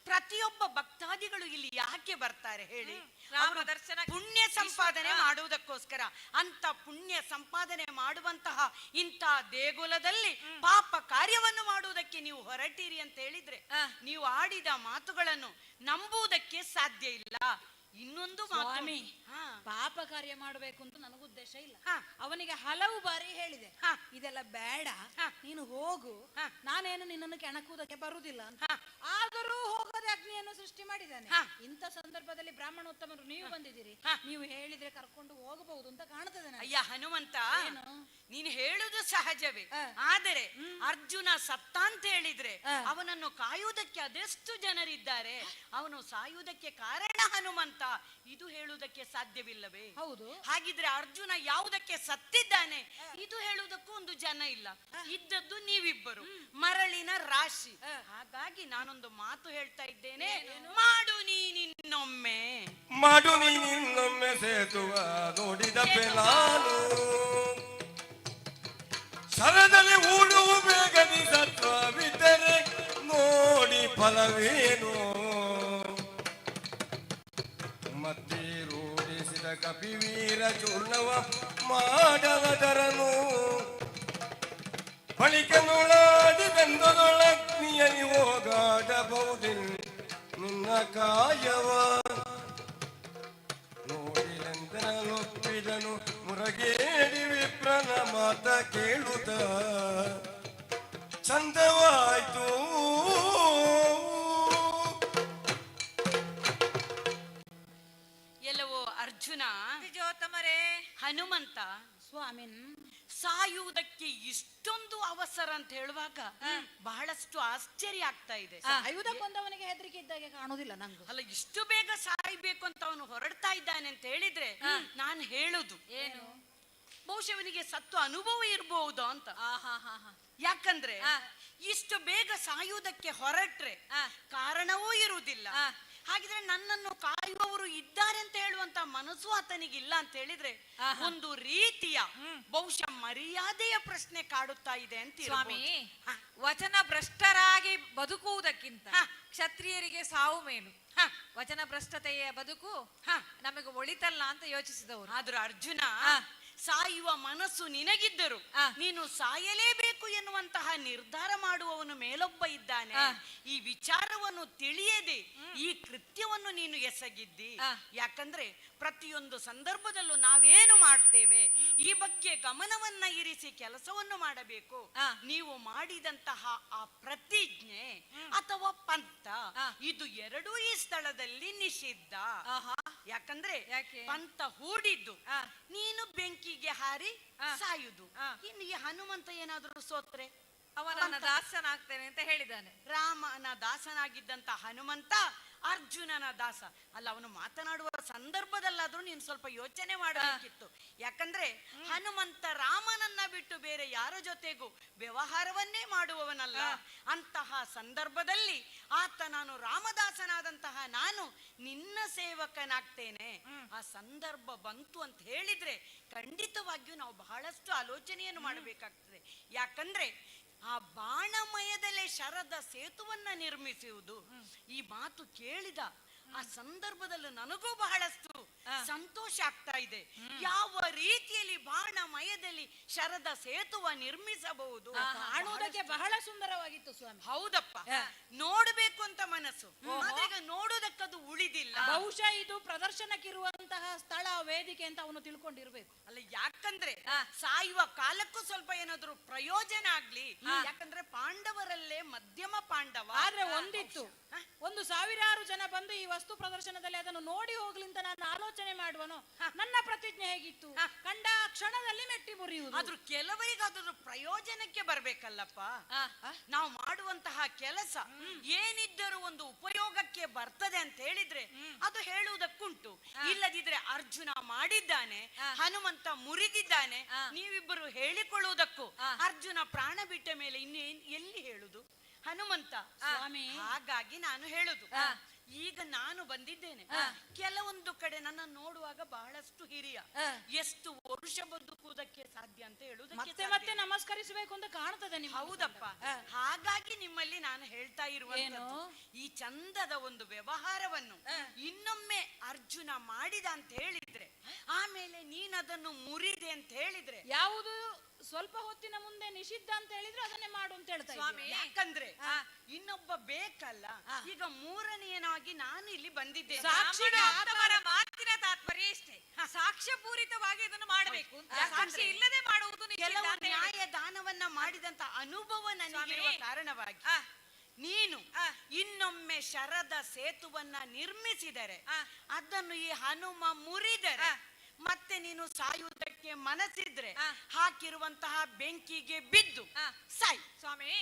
ಪ್ರತಿಯೊಬ್ಬ ಭಕ್ತಾದಿಗಳು ಇಲ್ಲಿ ಯಾಕೆ ಬರ್ತಾರೆ ಹೇಳಿ? ಅವರು ದರ್ಶನ ಪುಣ್ಯ ಸಂಪಾದನೆ ಮಾಡುವುದಕ್ಕೋಸ್ಕರ. ಅಂತ ಪುಣ್ಯ ಸಂಪಾದನೆ ಮಾಡುವಂತಹ ಇಂಥ ದೇಗುಲದಲ್ಲಿ ಪಾಪ ಕಾರ್ಯವನ್ನು ಮಾಡುವುದಕ್ಕೆ ನೀವು ಹೊರಟಿರಿ ಅಂತ ಹೇಳಿದ್ರೆ ನೀವು ಆಡಿದ ಮಾತುಗಳನ್ನು ನಂಬುವುದಕ್ಕೆ ಸಾಧ್ಯ ಇಲ್ಲ. ಇನ್ನೊಂದು ಸ್ವಾಮಿ, ಪಾಪ ಕಾರ್ಯ ಮಾಡಬೇಕು ಅಂತ ನನಗೆ ಉದ್ದೇಶ ಇಲ್ಲ. ಅವನಿಗೆ ಹಲವು ಬಾರಿ ಹೇಳಿದೆ, ಇದೆಲ್ಲ ಬೇಡ, ನೀನು ಹೋಗು, ನಾನೇನು ನಿನ್ನನ್ನು ಕೆಣಕುವುದಕ್ಕೆ ಬರುವುದಿಲ್ಲ ಅಂತ. ಆದರೂ ಹೋಗದೆ ಅಗ್ನಿಯನ್ನು ಸೃಷ್ಟಿ ಮಾಡಿದ್ದಾನೆ. ಇಂಥ ಸಂದರ್ಭದಲ್ಲಿ ಬ್ರಾಹ್ಮಣೋತ್ತಮರು ನೀವು ಬಂದಿದ್ದೀರಿ, ನೀವು ಹೇಳಿದ್ರೆ ಕರ್ಕೊಂಡು ಹೋಗಬಹುದು ಅಂತ ಕಾಣ್ತದೆ. ಅಯ್ಯ ಹನುಮಂತ, ನೀನು ಹೇಳುದು ಸಹಜವೇ. ಆದರೆ ಅರ್ಜುನ ಸತ್ತ ಅಂತ ಹೇಳಿದ್ರೆ ಅವನನ್ನು ಕಾಯುವುದಕ್ಕೆ ಅದೆಷ್ಟು ಜನರಿದ್ದಾರೆ? ಅವನು ಸಾಯುವುದಕ್ಕೆ ಕಾರಣ ಹನುಮಂತ, ಇದು ಹೇಳುವುದಕ್ಕೆ ಸಾಧ್ಯವಿಲ್ಲವೇ? ಹೌದು. ಹಾಗಿದ್ರೆ ಅರ್ಜುನ ಯಾವುದಕ್ಕೆ ಸತ್ತಿದ್ದಾನೆ ಇದು ಹೇಳುವುದಕ್ಕೂ ಒಂದು ಜನ ಇಲ್ಲ. ಇದ್ದದ್ದು ನೀವಿಬ್ಬರು, ಮರಳಿನ ರಾಶಿ. ಹಾಗಾಗಿ ನಾನೊಂದು ಮಾತು ಹೇಳ್ತಾ ಇದ್ದೇನೆ, ಮಾಡು ನೀನಿನ್ನೊಮ್ಮೆ, ಮಾಡು ನೀನಿನ್ನೊಮ್ಮೆ ಸೇತುವ ನೋಡಿದ ನಾನು ಶರದಲ್ಲಿ ಊಡುವ ಬೇಗದಿ ಸತ್ವವಿದ್ದರೆ ನೋಡಿ ಫಲವೇನು. ಮತ್ತೆ ರೂಢಿಸಿದ ಕಪಿವೀರ ಚೂರ್ಣವ ಮಾಡಲದರನು ಬಳಿಕ ನೋಡಾಡಿದಂದೊಳಗ್ನಿಯಲ್ಲಿ ಹೋಗಾಡಬಹುದೇ ನಿನ್ನ ಕಾಯವ. ನೋಡಿದಂದನೊಪ್ಪಿದನು ಮುರಗೇಡಿ ವಿಪ್ರನ ಮಾತ ಕೇಳುತ್ತ ಚಂದವಾಯ್ತು. ಎಲ್ಲವೋ ಅರ್ಜುನ, ದ್ವಿಜೋತ್ತಮರೇ, ಹನುಮಂತ ಸ್ವಾಮಿನ್, ಸಾಯುವುದಕ್ಕೆ ಇಷ್ಟೊಂದು ಅವಸರ ಅಂತ ಹೇಳುವಾಗ ಬಹಳಷ್ಟು ಆಶ್ಚರ್ಯ ಆಗ್ತಾ ಇದೆ. ಆಯುಧ ಕೊಂದವನಿಗೆ ಹೆದರಿಕೆ ಇದ್ದಾಗೆ ಕಾಣುವುದಿಲ್ಲ ನಂಗೆ. ಅಲ್ಲ, ಇಷ್ಟು ಬೇಗ ಸಾಯ್ಬೇಕು ಅಂತ ಅವನು ಹೊರಡ್ತಾ ಇದ್ದಾನೆ ಅಂತ ಹೇಳಿದ್ರೆ ನಾನು ಹೇಳುದು ಏನು, ಬಹುಶಃ ಅವನಿಗೆ ಸತ್ತು ಅನುಭವ ಇರಬಹುದು ಅಂತ. ಯಾಕಂದ್ರೆ ಇಷ್ಟು ಬೇಗ ಸಾಯುವುದಕ್ಕೆ ಹೊರಟ್ರೆ ಕಾರಣವೂ ಇರುವುದಿಲ್ಲ. ಹಾಗಿದ್ರೆ ನನ್ನನ್ನು ಕಾಯುವವರು ಇದ್ದಾರೆ ಅಂತ ಹೇಳುವಂತ ಮನಸ್ಸು ಆತನಿಗಿಲ್ಲ ಅಂತ ಹೇಳಿದ್ರೆ ಒಂದು ರೀತಿಯ ಬಹುಶಃ ಮರ್ಯಾದೆಯ ಪ್ರಶ್ನೆ ಕಾಡುತ್ತಾ ಇದೆ ಅಂತ. ಸ್ವಾಮಿ, ವಚನ ಭ್ರಷ್ಟರಾಗಿ ಬದುಕುವುದಕ್ಕಿಂತ ಕ್ಷತ್ರಿಯರಿಗೆ ಸಾವು ಮೇಲು. ವಚನ ಭ್ರಷ್ಟತೆಯ ಬದುಕು ನಮಗೆ ಒಳಿತಲ್ಲ ಅಂತ ಯೋಚಿಸಿದವರು. ಆದ್ರೂ ಅರ್ಜುನ, ಸಾಯುವ ಮನಸ್ಸು ನಿನಗಿದ್ದರು ನೀನು ಸಾಯಲೇಬೇಕು ಎನ್ನುವಂತಹ ನಿರ್ಧಾರ ಮಾಡುವವನು ಮೇಲೊಬ್ಬ ಇದ್ದಾನೆ. ಈ ವಿಚಾರವನ್ನು ತಿಳಿಯದೆ ಈ ಕೃತ್ಯವನ್ನು ನೀನು ಎಸಗಿದ್ದಿ. ಯಾಕಂದ್ರೆ ಪ್ರತಿಯೊಂದು ಸಂದರ್ಭದಲ್ಲೂ ನಾವೇನು ಮಾಡ್ತೇವೆ ಈ ಬಗ್ಗೆ ಗಮನವನ್ನ ಇರಿಸಿ ಕೆಲಸವನ್ನು ಮಾಡಬೇಕು. ನೀವು ಮಾಡಿದಂತಹ ಆ ಪ್ರತಿಜ್ಞೆ ಅಥವಾ ಪಂಥ ಇದು ಎರಡೂ ಈ ಸ್ಥಳದಲ್ಲಿ ನಿಷಿದ್ಧ. ಯಾಕಂದ್ರೆ ಪಂಥ ಹೂಡಿದ್ದು ನೀನು ಬೆಂಕಿಗೆ ಹಾರಿ ಸಾಯುದು. ಇನ್ನು ಈ ಹನುಮಂತ ಏನಾದ್ರೂ ಸೋತ್ರೆ ಅವನ ದಾಸನಾಗ್ತೇನೆ ಅಂತ ಹೇಳಿದ್ದಾನೆ. ರಾಮನ ದಾಸನಾಗಿದ್ದಂತ ಹನುಮಂತ ಅರ್ಜುನನ ದಾಸ ಅಲ್ಲ. ಅವನು ಮಾತನಾಡುವ ಸಂದರ್ಭದಲ್ಲಾದ್ರೂ ನೀನು ಸ್ವಲ್ಪ ಯೋಚನೆ ಮಾಡಬೇಕಿತ್ತು. ಯಾಕಂದ್ರೆ ಹನುಮಂತ ರಾಮನನ್ನ ಬಿಟ್ಟು ಬೇರೆ ಯಾರ ಜೊತೆಗೂ ವ್ಯವಹಾರವನ್ನೇ ಮಾಡುವವನಲ್ಲ. ಅಂತಹ ಸಂದರ್ಭದಲ್ಲಿ ಆತ ನಾನು ರಾಮದಾಸನಾದಂತಹ ನಾನು ನಿನ್ನ ಸೇವಕನಾಗ್ತೇನೆ ಆ ಸಂದರ್ಭ ಬಂತು ಅಂತ ಹೇಳಿದ್ರೆ ಖಂಡಿತವಾಗಿಯೂ ನಾವು ಬಹಳಷ್ಟು ಆಲೋಚನೆಯನ್ನು ಮಾಡಬೇಕಾಗ್ತದೆ. ಯಾಕಂದ್ರೆ ಆ ಬಾಣಮಯದಲ್ಲೇ ಶರದ ಸೇತುವನ್ನ ನಿರ್ಮಿಸುವುದು ಈ ಮಾತು ಕೇಳಿದ ಆ ಸಂದರ್ಭದಲ್ಲಿ ನನಗೂ ಬಹಳಷ್ಟು ಸಂತೋಷ ಆಗ್ತಾ ಇದೆ. ಯಾವ ರೀತಿಯಲ್ಲಿ ಬಾಣಮಯದಲ್ಲಿ ಶರದ ಸೇತುವ ನಿರ್ಮಿಸಬಹುದು ಕಾಣುವುದಕ್ಕೆ ಬಹಳ ಸುಂದರವಾಗಿತ್ತು ಸ್ವಾಮಿ. ಹೌದಪ್ಪ, ನೋಡಬೇಕು ಅಂತ ಮನಸ್ಸು, ಈಗ ನೋಡೋದಕ್ಕದು ಉಳಿದಿಲ್ಲ. ಬಹುಶಃ ಇದು ಪ್ರದರ್ಶನಕ್ಕಿರುವಂತಹ ಸ್ಥಳ ವೇದಿಕೆ ಅಂತ ಅವನು ತಿಳ್ಕೊಂಡಿರ್ಬೇಕು. ಅಲ್ಲ, ಯಾಕಂದ್ರೆ ಸಾಯುವ ಕಾಲಕ್ಕೂ ಸ್ವಲ್ಪ ಏನಾದ್ರು ಪ್ರಯೋಜನ ಆಗ್ಲಿ. ಯಾಕಂದ್ರೆ ಪಾಂಡವರಲ್ಲೇ ಮಧ್ಯಮ ಪಾಂಡವ. ಆದ್ರೆ ಒಂದಿತ್ತು, ಒಂದು ಸಾವಿರಾರು ಜನ ಬಂದು ಈ ವಸ್ತು ಪ್ರದರ್ಶನದಲ್ಲಿ ಅದನ್ನು ನೋಡಿ ಹೋಗ್ಲಿ ಅಂತ ನಾನು ಆಲೋಚನೆ ಮಾಡುವನು. ನನ್ನ ಪ್ರತಿಜ್ಞೆ ಹೇಗಿತ್ತು, ಕಂಡ ಕ್ಷಣದಲ್ಲಿ ಮೆಟ್ಟಿ ಮುರಿಯುವುದು. ಆದ್ರೂ ಕೆಲವರಿಗಾದ್ರೂ ಪ್ರಯೋಜನಕ್ಕೆ ಬರ್ಬೇಕಲ್ಲಪ್ಪ. ನಾವು ಮಾಡುವಂತಹ ಕೆಲಸ ಏನಿದ್ದರೂ ಒಂದು ಉಪಯೋಗಕ್ಕೆ ಬರ್ತದೆ ಅಂತ ಹೇಳಿದ್ರೆ ಅದು ಹೇಳುವುದಕ್ಕುಂಟು. ಇಲ್ಲದಿದ್ರೆ ಅರ್ಜುನ ಮಾಡಿದ್ದಾನೆ, ಹನುಮಂತ ಮುರಿದಿದ್ದಾನೆ, ನೀವಿಬ್ಬರು ಹೇಳಿಕೊಳ್ಳುವುದಕ್ಕೂ ಅರ್ಜುನ ಪ್ರಾಣ ಬಿಟ್ಟ ಮೇಲೆ ಇನ್ನೇನ್ ಎಲ್ಲಿ ಹೇಳುದು ಹನುಮಂತ ಸ್ವಾಮಿ. ಹಾಗಾಗಿ ನಾನು ಹೇಳುದು, ಈಗ ನಾನು ಬಂದಿದ್ದೇನೆ. ಕೆಲವೊಂದು ಕಡೆ ನನ್ನ ನೋಡುವಾಗ ಬಹಳಷ್ಟು ಹಿರಿಯ, ಎಷ್ಟು ವರುಷ ಬದುಕುವುದಕ್ಕೆ ಸಾಧ್ಯ ಅಂತ ಹೇಳುವುದಕ್ಕೆ ಮತ್ತೆ ನಮಸ್ಕರಿಸಬೇಕು ಅಂತ ಕಾಣ್ತದೆ ನಿಮ್ಗೆ. ಹೌದಪ್ಪ, ಹಾಗಾಗಿ ನಿಮ್ಮಲ್ಲಿ ನಾನು ಹೇಳ್ತಾ ಇರುವಂತದ್ದು ಈ ಚಂದದ ಒಂದು ವ್ಯವಹಾರವನ್ನು ಇನ್ನೊಮ್ಮೆ ಅರ್ಜುನ ಮಾಡಿದ ಅಂತ ಹೇಳಿದ್ರೆ, ಆಮೇಲೆ ನೀನದನ್ನು ಮುರಿದೆ ಅಂತ ಹೇಳಿದ್ರೆ, ಯಾವುದು ಸ್ವಲ್ಪ ಹೊತ್ತಿನ ಮುಂದೆ ನಿಷಿದ್ಧ ಅಂತ ಹೇಳಿದ್ರೆ ಅದನ್ನೇ ಮಾಡು ಅಂತ ಹೇಳ್ತಾ ಸ್ವಾಮಿ. ಯಾಕಂದ್ರೆ ಇನ್ನೊಬ್ಬ ಬೇಕಲ್ಲ. ಈಗ ಮೂರನೆಯನಾಗಿ ನಾನು ಇಲ್ಲಿ ಬಂದಿದ್ದೇನೆ. ಮಾತಿನ ತಾತ್ಪರ್ಯ ಇಷ್ಟೇ, ಸಾಕ್ಷ್ಯ ಪೂರಿತವಾಗಿ ಇದನ್ನು ಮಾಡಬೇಕು. ಸಾಕ್ಷ್ಯ ಇಲ್ಲದೆ ಮಾಡುವುದು ಕೆಲವು ನ್ಯಾಯ ದಾನವನ್ನ ಮಾಡಿದಂತ ಅನುಭವ ನನಗಿರುವ ಕಾರಣವಾಗಿ ನೀನು ಇನ್ನೊಮ್ಮೆ ಶರದ ಸೇತುವನ್ನ ನಿರ್ಮಿಸಿದರೆ, ಅದನ್ನು ಈ ಹನುಮ ಮುರಿದರೆ, ಮತ್ತೆ ನೀನು ಸಾಯುವುದಕ್ಕೆ ಮನಸ್ಸಿದ್ರೆ ಹಾಕಿರುವಂತಹ ಬೆಂಕಿಗೆ ಬಿದ್ದು ಸಾಯ್. ಸ್ವಾಮಿ,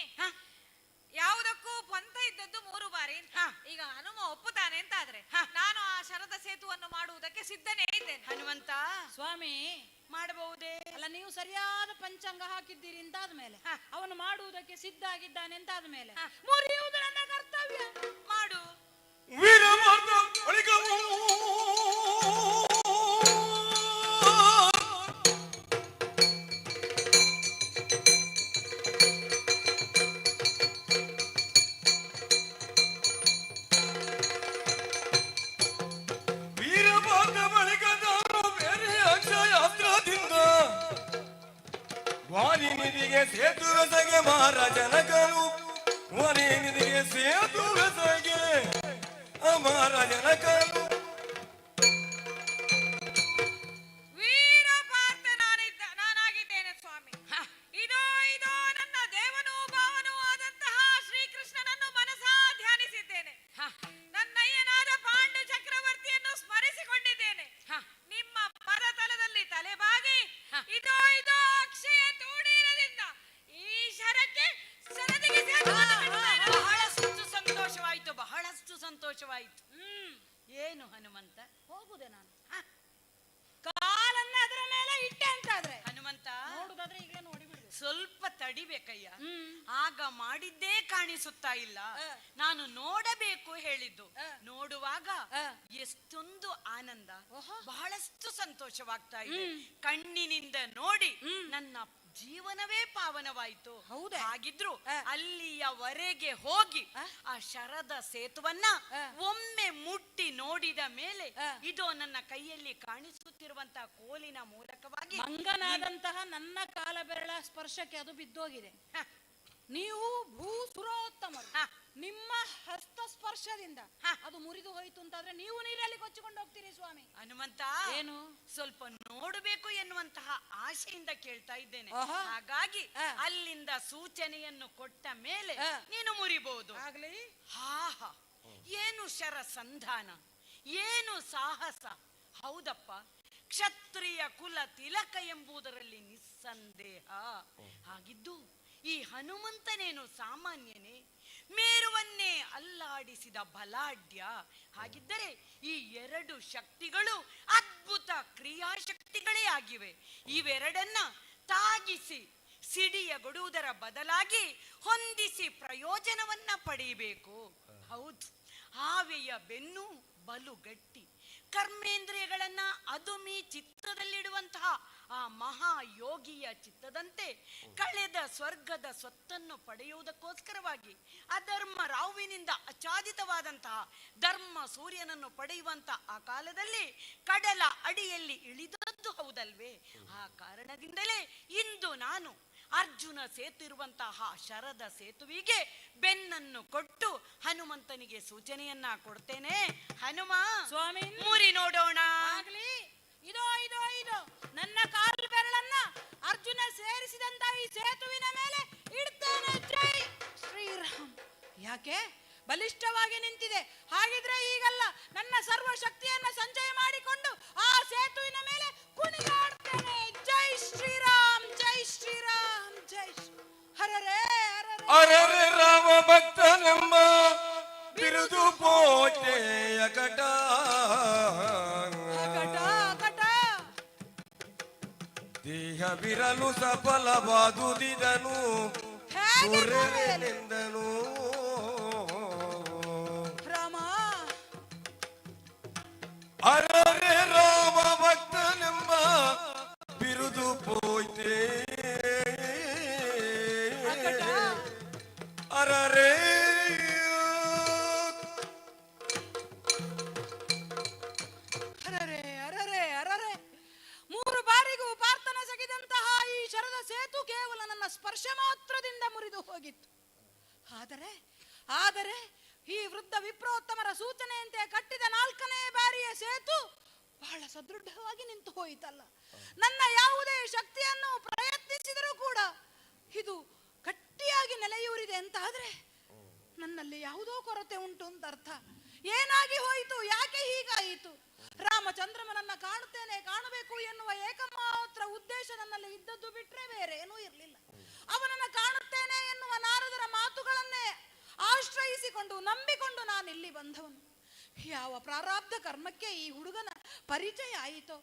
ಯಾವುದಕ್ಕೂ ಪಂಥ ಇದ್ದದ್ದು 3 ಬಾರಿ. ಈಗ ಹನುಮ ಒಪ್ಪುತ್ತಾನೆ ಅಂತ ಆದ್ರೆ ನಾನು ಆ ಶರದ ಸೇತುವನ್ನು ಮಾಡುವುದಕ್ಕೆ ಸಿದ್ಧನೇ ಇದ್ದೇನೆ. ಹನುಮಂತ ಸ್ವಾಮಿ ಮಾಡಬಹುದೇ? ಅಲ್ಲ, ನೀವು ಸರಿಯಾದ ಪಂಚಾಂಗ ಹಾಕಿದ್ದೀರಿ ಅಂತ ಆದ್ಮೇಲೆ, ಅವನು ಮಾಡುವುದಕ್ಕೆ ಸಿದ್ಧ ಆಗಿದ್ದಾನೆ ಅಂತ ಆದ್ಮೇಲೆ ಮುರಿಯುವುದು ನನ್ನ ಕರ್ತವ್ಯ. ಮಾಡು. ವಾಲಿನಿಧಿಗೆ ಸೇತುವೆಸಗೆ ಮಹಾರಾಜನಕರು, ವಾಲಿನಿಧಿಗೆ ಸೇತುವೆಸಗೆ ಮಹಾರಾಜನಕರು. ವೀರ ಪಾರ್ಥ ನಾನಾಗಿದ್ದೇನೆ ಸ್ವಾಮಿ. ಇದೋ ನನ್ನ ದೇವನೂ ಭಾವನೂ ಆದಂತಹ ಶ್ರೀಕೃಷ್ಣನನ್ನು ಮನಸಾ ಧ್ಯಾನಿಸಿದ್ದೇನೆ. ನನ್ನಯ್ಯನಾದ ಪಾಂಡು ಚಕ್ರವರ್ತಿಯನ್ನು ಸ್ಮರಿಸಿಕೊಂಡಿದ್ದೇನೆ. ನಿಮ್ಮ ಪದತಲದಲ್ಲಿ ತಲೆಬಾಗಿ ಇದೋ ಅಕ್ಷಯ ತೂಣೀರದಿಂದ ಈ ಶರಕ್ಕೆ ಸರದಿಗೆ ಬಹಳಷ್ಟು ಸಂತೋಷವಾಯಿತು, ಬಹಳಷ್ಟು ಸಂತೋಷವಾಯಿತು. ಏನು ಹನುಮಂತ, ಹೋಗುದೆ ನಾನು ಕಾಲನ್ನ ಅದರ ಮೇಲೆ ಇಟ್ಟೆ ಅಂತಾದ್ರೆ ಹನುಮಂತ ನೋಡುದಾದ್ರೆ ಈಗ ನೋಡಿಬಿಡುದು. ಸ್ವಲ್ಪ ತಡಿಬೇಕಯ್ಯ. ಆಗ ಮಾಡಿದ್ದೇ ಕಾಣಿಸುತ್ತಾ ಇಲ್ಲ. ನಾನು ನೋಡಬೇಕು ಹೇಳಿದ್ದು, ನೋಡುವಾಗ ಎಷ್ಟೊಂದು ಆನಂದ, ಬಹಳಷ್ಟು ಸಂತೋಷವಾಗ್ತಾ ಇದೆ. ಕಣ್ಣಿನಿಂದ ನೋಡಿ ನನ್ನ ಜೀವನವೇ ಪಾವನವಾಯಿತು. ಹೌದೇ? ಹಾಗಿದ್ರು ಅಲ್ಲಿಯವರೆಗೆ ಹೋಗಿ ಆ ಶರದ ಸೇತುವನ್ನ ಒಮ್ಮೆ ಮುಟ್ಟಿ ನೋಡಿದ ಮೇಲೆ ಇದು ನನ್ನ ಕೈಯಲ್ಲಿ ಕಾಣಿಸುತ್ತಿರುವಂತಹ ಕೋಲಿನ ಮೂಲಕವಾಗಿ ಮಂಗನಾದಂತಹ ನನ್ನ ಕಾಲ ಬೆರಳ ಸ್ಪರ್ಶಕ್ಕೆ ಅದು ಬಿದ್ದೋಗಿದೆ. ನೀವು ಭೂಸುರೋತ್ತಮರು, ನಿಮ್ಮ ಹಸ್ತ ಸ್ಪರ್ಶದಿಂದ ಅದು ಮುರಿದು ಹೋಯಿತು ಅಂತಾದ್ರೆ ನೀವು ನೀರಲ್ಲಿ ಕೊಚ್ಚಿಕೊಂಡು ಹೋಗ್ತೀರಿ ಸ್ವಾಮಿ. ಹನುಮಂತ, ಏನು ಸ್ವಲ್ಪ ನೋಡಬೇಕು ಎನ್ನುವಂತಹ ಆಶೆಯಿಂದ ಕೇಳ್ತಾ ಇದ್ದೇನೆ. ಹಾಗಾಗಿ ಅಲ್ಲಿಂದ ಸೂಚನೆಯನ್ನು ಕೊಟ್ಟ ಮೇಲೆ ನೀನು ಮುರಿಬಹುದು. ಆಗ್ಲಿ. ಹಾ, ಏನು ಶರ ಸಂಧಾನ, ಏನು ಸಾಹಸ. ಹೌದಪ್ಪ, ಕ್ಷತ್ರಿಯ ಕುಲ ತಿಲಕ ಎಂಬುದರಲ್ಲಿ ನಿಸ್ಸಂದೇಹ. ಹಾಗಿದ್ದು ಈ ಹನುಮಂತನೇನು ಸಾಮಾನ್ಯನೇ? ಮೇರುವನ್ನೇ ಅಲ್ಲಾಡಿಸಿದ ಬಲಾಢ್ಯ. ಹಾಗಿದ್ದರೆ ಈ ಎರಡು ಶಕ್ತಿಗಳು ಅದ್ಭುತ ಕ್ರಿಯಾಶಕ್ತಿಗಳೇ ಆಗಿವೆ. ಇವೆರಡನ್ನ ತಾಗಿಸಿ ಸಿಡಿಯಗೊಡುವುದರ ಬದಲಾಗಿ ಹೊಂದಿಸಿ ಪ್ರಯೋಜನವನ್ನ ಪಡೆಯಬೇಕು. ಹೌದು, ಆವೆಯ ಬೆನ್ನು ಬಲು ಗಟ್ಟಿ. ಕರ್ಮೇಂದ್ರಿಯಗಳನ್ನ ಅದುಮಿ ಚಿತ್ತದಲ್ಲಿಡುವಂತಹ ಆ ಮಹಾಯೋಗಿಯ ಚಿತ್ತದಂತೆ ಕಳೆದ ಸ್ವರ್ಗದ ಸ್ವತ್ತನ್ನು ಪಡೆಯುವುದಕ್ಕೋಸ್ಕರವಾಗಿ ಅಧರ್ಮ ರಾಹುವಿನಿಂದ ಆಚ್ಛಾದಿತವಾದಂತಹ ಧರ್ಮ ಸೂರ್ಯನನ್ನು ಪಡೆಯುವಂತ ಆ ಕಾಲದಲ್ಲಿ ಕಡಲ ಅಡಿಯಲ್ಲಿ ಇಳಿದದ್ದು ಹೌದಲ್ವೇ? ಆ ಕಾರಣದಿಂದಲೇ ಇಂದು ನಾನು ಅರ್ಜುನ ಸೇತುವಂತಹ ಶರದ ಸೇತುವಿಗೆ ಬೆನ್ನನ್ನು ಕೊಟ್ಟು ಹನುಮಂತನಿಗೆ ಸೂಚನೆಯನ್ನ ಕೊಡ್ತೇನೆ. ಹನುಮ, ಸ್ವಾಮಿ, ಮುರಿ ನೋಡೋಣ. ಆಗ್ಲಿ. ಇದೋ ಇದೋ ಇದೋ ನನ್ನ ಕಾಲು ಬೆರಳನ್ನ ಅರ್ಜುನ ಸೇರಿಸಿದಂತ ಈ ಸೇತುವಿನ ಮೇಲೆ ಇಡ್ತೇನೆ. ಜೈ ಶ್ರೀರಾಮ್. ಯಾಕೆ ಬಲಿಷ್ಠವಾಗಿ ನಿಂತಿದೆ? ಹಾಗಿದ್ರೆ ಈಗಲ್ಲ ನನ್ನ ಸರ್ವ ಶಕ್ತಿಯನ್ನ ಸಂಚಯ ಮಾಡಿಕೊಂಡು ಆ ಸೇತುವಿನ ಮೇಲೆ ಕುಣಿದಾಡ್ತೇನೆ. ಜೈ ಶ್ರೀರಾಮ್, ಜೈ ಶ್ರೀರಾಮ್, ಜೈ ಹರರೇ ಅರರೆ ರಾಮ ಭಕ್ತನೆಂಬ ಬಿರುದು ಪೋಟೆಯ ಕಟ ದೇಹ ಬಿರಲು ಸಫಲವಾದುದಿದನು ಸೂರ್ಯನೆಂದನು. ರಾಮ ಅರರೆ ರಾಮ ಭಕ್ತನೆಂಬ ಬಿರುದು ಪೋಯ್ತೆ ಅರರೆ ಅರರೆ ಅರರೆ ಅರರೆ. 3 ಬಾರಿಗೂ ಪಾರ್ಥನ ಸಗಿದಂತಹ ಈ ಶರದ ಸೇತು ಕೇವಲ ನನ್ನ ಸ್ಪರ್ಶ ಮಾತ್ರದಿಂದ ಮುರಿದು ಹೋಗಿತ್ತು. ಆದರೆ ಈ ವೃದ್ಧ ವಿಪ್ರೋತ್ತಮರ ಸೂಚನೆಯಂತೆ ಕಟ್ಟಿದ 4ನೇ ಬಾರಿಯ ಸೇತು ಬಹಳ ಸದೃಢವಾಗಿ ನಿಂತು ಹೋಯಿತಲ್ಲ. ನನ್ನ ಯಾವುದೇ ಶಕ್ತಿಯನ್ನು ಪ್ರಯತ್ನಿಸಿದರೂ ಕೂಡ ಇದು ಗಟ್ಟಿಯಾಗಿ ನೆಲೆಯೂರಿದೆ ಅಂತ ಆದ್ರೆ ನನ್ನಲ್ಲಿ ಯಾವುದೋ ಕೊರತೆ ಉಂಟು ಅಂತ ಅರ್ಥ. ಏನಾಗಿ ಹೋಯಿತು? ಯಾಕೆ ಹೀಗಾಯಿತು? ರಾಮಚಂದ್ರಮನನ್ನ ಕಾಣಬೇಕು ಎನ್ನುವ ಏಕಮಾತ್ರ ಉದ್ದೇಶ ನನ್ನಲ್ಲಿ ಇದ್ದದ್ದು ಬಿಟ್ರೆ ಬೇರೆ ಏನೂ ಇರಲಿಲ್ಲ. ಅವನನ್ನ ಕಾಣುತ್ತೇನೆ ಎನ್ನುವ ನಾರದರ ಮಾತುಗಳನ್ನೇ ಆಶ್ರಯಿಸಿಕೊಂಡು ನಂಬಿಕೊಂಡು ನಾನು ಇಲ್ಲಿ ಬಂದವನು. ಯಾವ ಪ್ರಾರಬ್ಧ ಕರ್ಮಕ್ಕೆ ಈ ಹುಡುಗನ ಪರಿಚಯ ಆಯಿತೋ?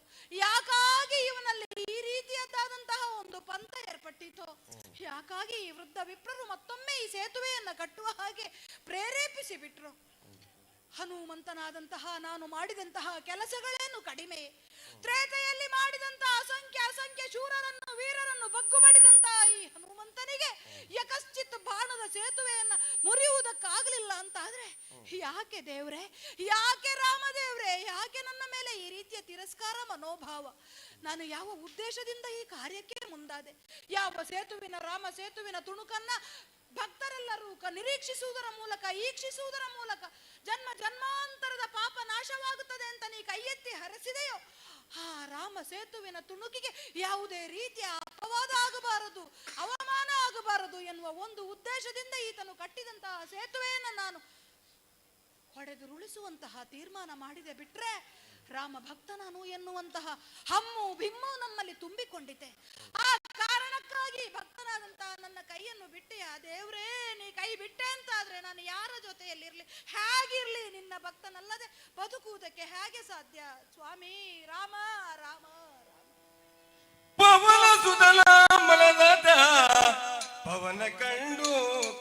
ಯಾಕಾಗಿ ಇವನಲ್ಲಿ ಈ ರೀತಿಯದ್ದಾದಂತಹ ಒಂದು ಪಂಥ ಏರ್ಪಟ್ಟಿತೋ? ಯಾಕಾಗಿ ಈ ವೃದ್ಧ ವಿಪ್ರರು ಮತ್ತೊಮ್ಮೆ ಈ ಸೇತುವೆಯನ್ನ ಕಟ್ಟುವ ಹಾಗೆ ಪ್ರೇರೇಪಿಸಿ ಬಿಟ್ರು? ಹನುಮಂತನಾದಂತಹ ನಾನು ಮಾಡಿದಂತಹ ಕೆಲಸಗಳೇನು ಕಡಿಮೆ? ತ್ರೇತೆಯಲ್ಲಿ ಮಾಡಿದಂತಹ ಅಸಂಖ್ಯ ಶೂರರನ್ನು ವೀರರನ್ನು ಬಗ್ಗು ಬಡಿದಂತಹ ಈ ಹನುಮಂತನಿಗೆ ಯಕಶ್ಚಿತ್ ಬಾಣದ ಸೇತುವೆಯನ್ನ ಮುರಿಯುವುದಕ್ಕಾಗಲಿಲ್ಲ ಅಂತ ಆದ್ರೆ ಯಾಕೆ ದೇವ್ರೆ, ಯಾಕೆ ರಾಮದೇವ್ರೆ, ಯಾಕೆ ನನ್ನ ಮೇಲೆ ಈ ರೀತಿಯ ತಿರಸ್ಕಾರ ಮನೋಭಾವ? ನಾನು ಯಾವ ಉದ್ದೇಶದಿಂದ ಈ ಕಾರ್ಯಕ್ಕೆ ಮುಂದಾದೆ? ಯಾವ ರಾಮ ಸೇತುವಿನ ತುಣುಕನ್ನ ಭಕ್ತರೆಲ್ಲರೂ ನಿರೀಕ್ಷಿಸುವುದರ ಮೂಲಕ, ಈಕ್ಷಿಸುವುದರ ಮೂಲಕ ಜನ್ಮ ಜನ್ಮಾಂತರದ ಪಾಪ ನಾಶವಾಗುತ್ತದೆ ಅಂತ ನೀ ಕೈ ಎತ್ತಿ ಹರಸಿದೆಯೋ ಆ ರಾಮ ಸೇತುವಿನ ತುಣುಕಿಗೆ ಯಾವುದೇ ರೀತಿಯ ಅಪವಾದ ಆಗಬಾರದು, ಅವಮಾನ ಆಗಬಾರದು ಎನ್ನುವ ಒಂದು ಉದ್ದೇಶದಿಂದ ಈತನು ಕಟ್ಟಿದಂತಹ ಸೇತುವೆಯನ್ನು ನಾನು ಹೊಡೆದುರುಳಿಸುವಂತಹ ತೀರ್ಮಾನ ಮಾಡಿದೆ. ಬಿಟ್ರೆ ರಾಮ ಭಕ್ತ ನಾನು ಎನ್ನುವಂತಹ ಹಮ್ಮು ಬಿಮ್ಮು ನಮ್ಮಲ್ಲಿ ತುಂಬಿಕೊಂಡಿದೆ. ಆ ಕಾರಣಕ್ಕಾಗಿ ಭಕ್ತನಾದಂತಹ ನನ್ನ ಕೈಯನ್ನು ಬಿಟ್ಟೆಯಾ ದೇವ್ರೇ? ನೀ ಕೈ ಬಿಟ್ಟೆ ಅಂತ ಆದ್ರೆ ನಾನು ಯಾರ ಜೊತೆಯಲ್ಲಿರ್ಲಿ, ಹೇಗಿರ್ಲಿ? ನಿನ್ನ ಭಕ್ತನಲ್ಲದೆ ಬದುಕುವುದಕ್ಕೆ ಹೇಗೆ ಸಾಧ್ಯ? ಸ್ವಾಮಿ ರಾಮ ರಾಮ ರಾಮ. ಪವನ ಸುತಲ ಮಲದ ಪವನ ಕಂಡು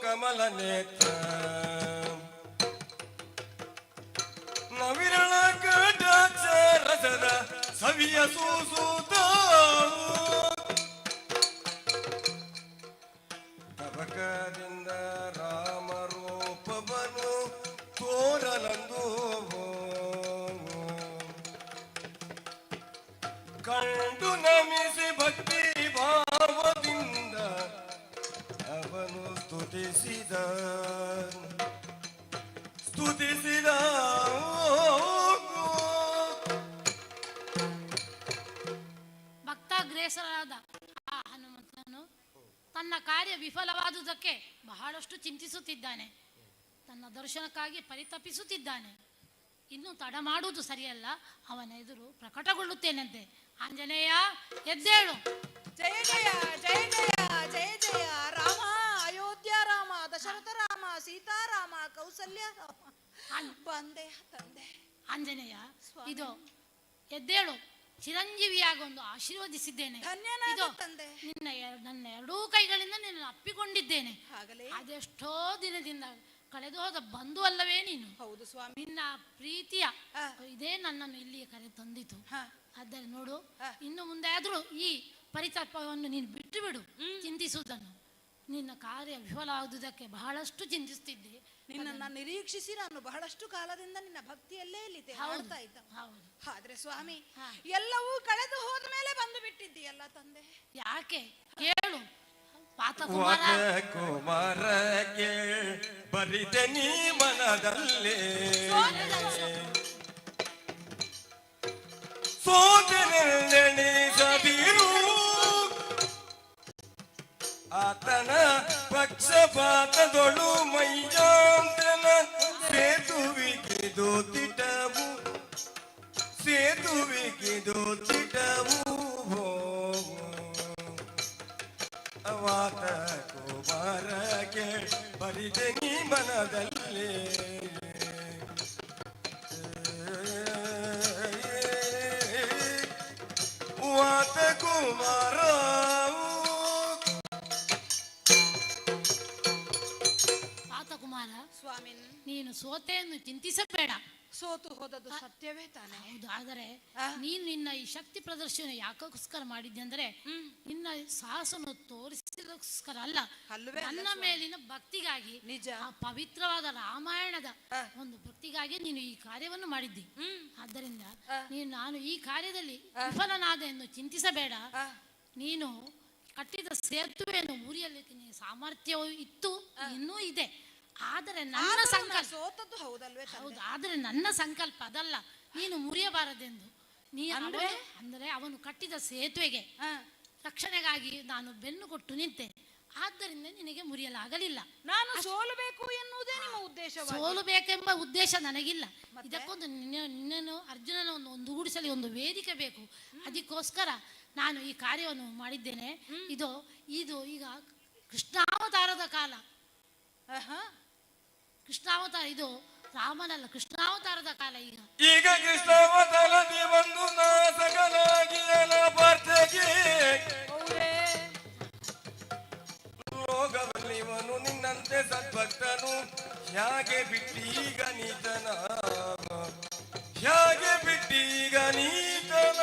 ಕಮಲ ನೇತ್ರ ನವಿರಳ ಕಟಾಕ್ಷ ರಸದ ಸವಿಯ ಸೂಸುತ್ತ ಸ್ತುತಿಸಿದ ಭಕ್ತಾಗ್ರೇಸರಾದ ಆ ಹನುಮಂತನು ತನ್ನ ಕಾರ್ಯ ವಿಫಲವಾದುದಕ್ಕೆ ಬಹಳಷ್ಟು ಚಿಂತಿಸುತ್ತಿದ್ದಾನೆ. ತನ್ನ ದರ್ಶನಕ್ಕಾಗಿ ಪರಿತಪಿಸುತ್ತಿದ್ದಾನೆ. ಇನ್ನು ತಡ ಮಾಡುವುದು ಸರಿಯಲ್ಲ, ಅವನ ಎದುರು ಪ್ರಕಟಗೊಳ್ಳುತ್ತೇನಂತೆ. ಆಂಜನೇಯ ಎದ್ದೇಳು. ಜಯ ಜಯ ಜಯ ಜಯ ಜಯ ಜಯ ರಾಮ, ಅಯೋಧ್ಯ ರಾಮ, ದಶರಥ ರಾಮ, ಸೀತಾರಾಮ, ಕೌಸಲ್ಯ ರಾಮ. ಬಂದೆ ತಂದೆ. ಆಂಜನೇಯ ಇದು ಎದ್ದೇಳು, ಚಿರಂಜೀವಿಯಾಗೊಂದು ಆಶೀರ್ವದಿಸಿದ್ದೇನೆ. ಇದು ನನ್ನ ಎರಡೂ ಕೈಗಳಿಂದ ನಿನ್ನನ್ನು ಅಪ್ಪಿಕೊಂಡಿದ್ದೇನೆ. ಅದೆಷ್ಟೋ ದಿನದಿಂದ ಕಳೆದು ಹೋದ ಬಂಧು ಅಲ್ಲವೇ ನೀನು? ಹೌದು ಸ್ವಾಮಿ. ನಿನ್ನ ಪ್ರೀತಿಯ ಇದೇ ನನ್ನನ್ನು ಇಲ್ಲಿಗೆ ಕರೆ ತಂದಿತು. ಆದರೆ ನೋಡು, ಇನ್ನು ಮುಂದೆ ಆದ್ರೂ ಈ ಪರಿತಾಪವನ್ನು ನೀನು ಬಿಟ್ಟು ಬಿಡು ಚಿಂತಿಸುವುದನ್ನು. ನಿನ್ನ ಕಾರ್ಯ ವಿಫಲವಾಗುವುದಕ್ಕೆ ಬಹಳಷ್ಟು ಚಿಂತಿಸುತ್ತಿದ್ದೆ. ನಿನ್ನನ್ನು ನಿರೀಕ್ಷಿಸಿ ನಾನು ಬಹಳಷ್ಟು ಕಾಲದಿಂದ ನಿನ್ನ ಭಕ್ತಿಯಲ್ಲೇ ಮಾಡ್ತಾ ಇದ್ದ. ಆದ್ರೆ ಸ್ವಾಮಿ, ಎಲ್ಲವೂ ಕಳೆದು ಹೋದ ಮೇಲೆ ಬಂದು ಬಿಟ್ಟಿದ್ದೀಯಲ್ಲ ತಂದೆ. ಯಾಕೆ ಕೇಳು. ಕುಮಾರ ಬರಿದೆ ನೀ ಮನದಲ್ಲಿ ಸೋದನೆಣಿಸದಿರು ಆತನ ಪಕ್ಷಪಾತದೊಳು ಮೈಯಾಂತನ ಸೇತುವಿಗಿದು ತಿಟವು ಸೇತುವಿಗಿದು ತಿಟವು ಅವಾತ ಕುಮಾರಗೆ ಬರಿದೆ ನೀ ಮನದಲ್ಲಿ ವಾತ ಕುಮಾರ ಕುಮಾರ ಸ್ವಾಮಿ, ನೀನು ಸೋತೆಯನ್ನು ಚಿಂತಿಸಬೇಡ. ಸೋತು ಹೋದದ್ದು ಸತ್ಯವೇ ತಾನೆ. ಹೌದು, ಆದರೆ ನೀನು ನಿನ್ನ ಈ ಶಕ್ತಿ ಪ್ರದರ್ಶನ ಯಾಕೋಸ್ಕರ ಮಾಡಿದ್ದೆ ಅಂದ್ರೆ ನಿನ್ನ ಸಾಹಸವನ್ನು ತೋರಿಸೋಸ್ಕರ ಅಲ್ಲ, ನನ್ನ ಮೇಲಿನ ಭಕ್ತಿಗಾಗಿ, ನಿಜ, ಆ ಪವಿತ್ರವಾದ ರಾಮಾಯಣದ ಒಂದು ಭಕ್ತಿಗಾಗಿ ನೀನು ಈ ಕಾರ್ಯವನ್ನು ಮಾಡಿದ್ದಿ. ಆದ್ದರಿಂದ ನಾನು ಈ ಕಾರ್ಯದಲ್ಲಿ ವಿಫಲನಾದ ಎಂದು ಚಿಂತಿಸಬೇಡ. ನೀನು ಕಟ್ಟಿದ ಸೇತುವೆಯನ್ನು ಮುರಿಯಲಿಕ್ಕೆ ನೀನು ಸಾಮರ್ಥ್ಯವೂ ಇತ್ತು, ಇನ್ನೂ ಇದೆ. ಆದರೆ ನನ್ನ ಸಂಕಲ್ಪ ಸೋತದ್ದು ಹೌದಲ್ವೇ? ಹೌದು, ಆದರೆ ನನ್ನ ಸಂಕಲ್ಪ ಅದಲ್ಲ, ನೀನು ಮುರಿಯಬಾರದೆಂದು. ಅಂದರೆ ಅವನು ಕಟ್ಟಿದ ಸೇತುವೆಗೆ ರಕ್ಷಣೆಗಾಗಿ ನಾನು ಬೆನ್ನು ಕೊಟ್ಟು ನಿಂತೆ. ಆದ್ದರಿಂದ ನಿನಗೆ ಮುರಿಯಲಾಗಲಿಲ್ಲ. ನಾನು ಸೋಲಬೇಕು ಎನ್ನುವುದೇ ನಿಮ್ಮ ಉದ್ದೇಶ? ಸೋಲಬೇಕೆಂಬ ಉದ್ದೇಶ ನನಗಿಲ್ಲ. ಇದಕ್ಕೊಂದು ನಿನ್ನನ್ನು ಅರ್ಜುನನ ಒಂದುಗೂಡಿಸಲಿ ಒಂದು ವೇದಿಕೆ ಬೇಕು. ಅದಕ್ಕೋಸ್ಕರ ನಾನು ಈ ಕಾರ್ಯವನ್ನು ಮಾಡಿದ್ದೇನೆ. ಇದು ಈಗ ಕೃಷ್ಣಾವತಾರದ ಕಾಲ. ಕೃಷ್ಣಾವತಾರ, ಇದು ರಾಮನಲ್ಲ, ಕೃಷ್ಣಾವತಾರದ ಕಾಲ. ಈಗ ಕೃಷ್ಣಾವತಾರದಿ ಬಂದು ನಾಸಕನಾಗಿ ಪಾರ್ಥಗೆ ಲೋಕದಲ್ಲಿ ಇವನು ನಿನ್ನಂತೆ ಸದ್ಭಕ್ತನು ಹೇಗೆ ಬಿಟ್ಟೀಗ ನೀತನ, ಹೇಗೆ ಬಿಟ್ಟೀಗ ನೀತನ.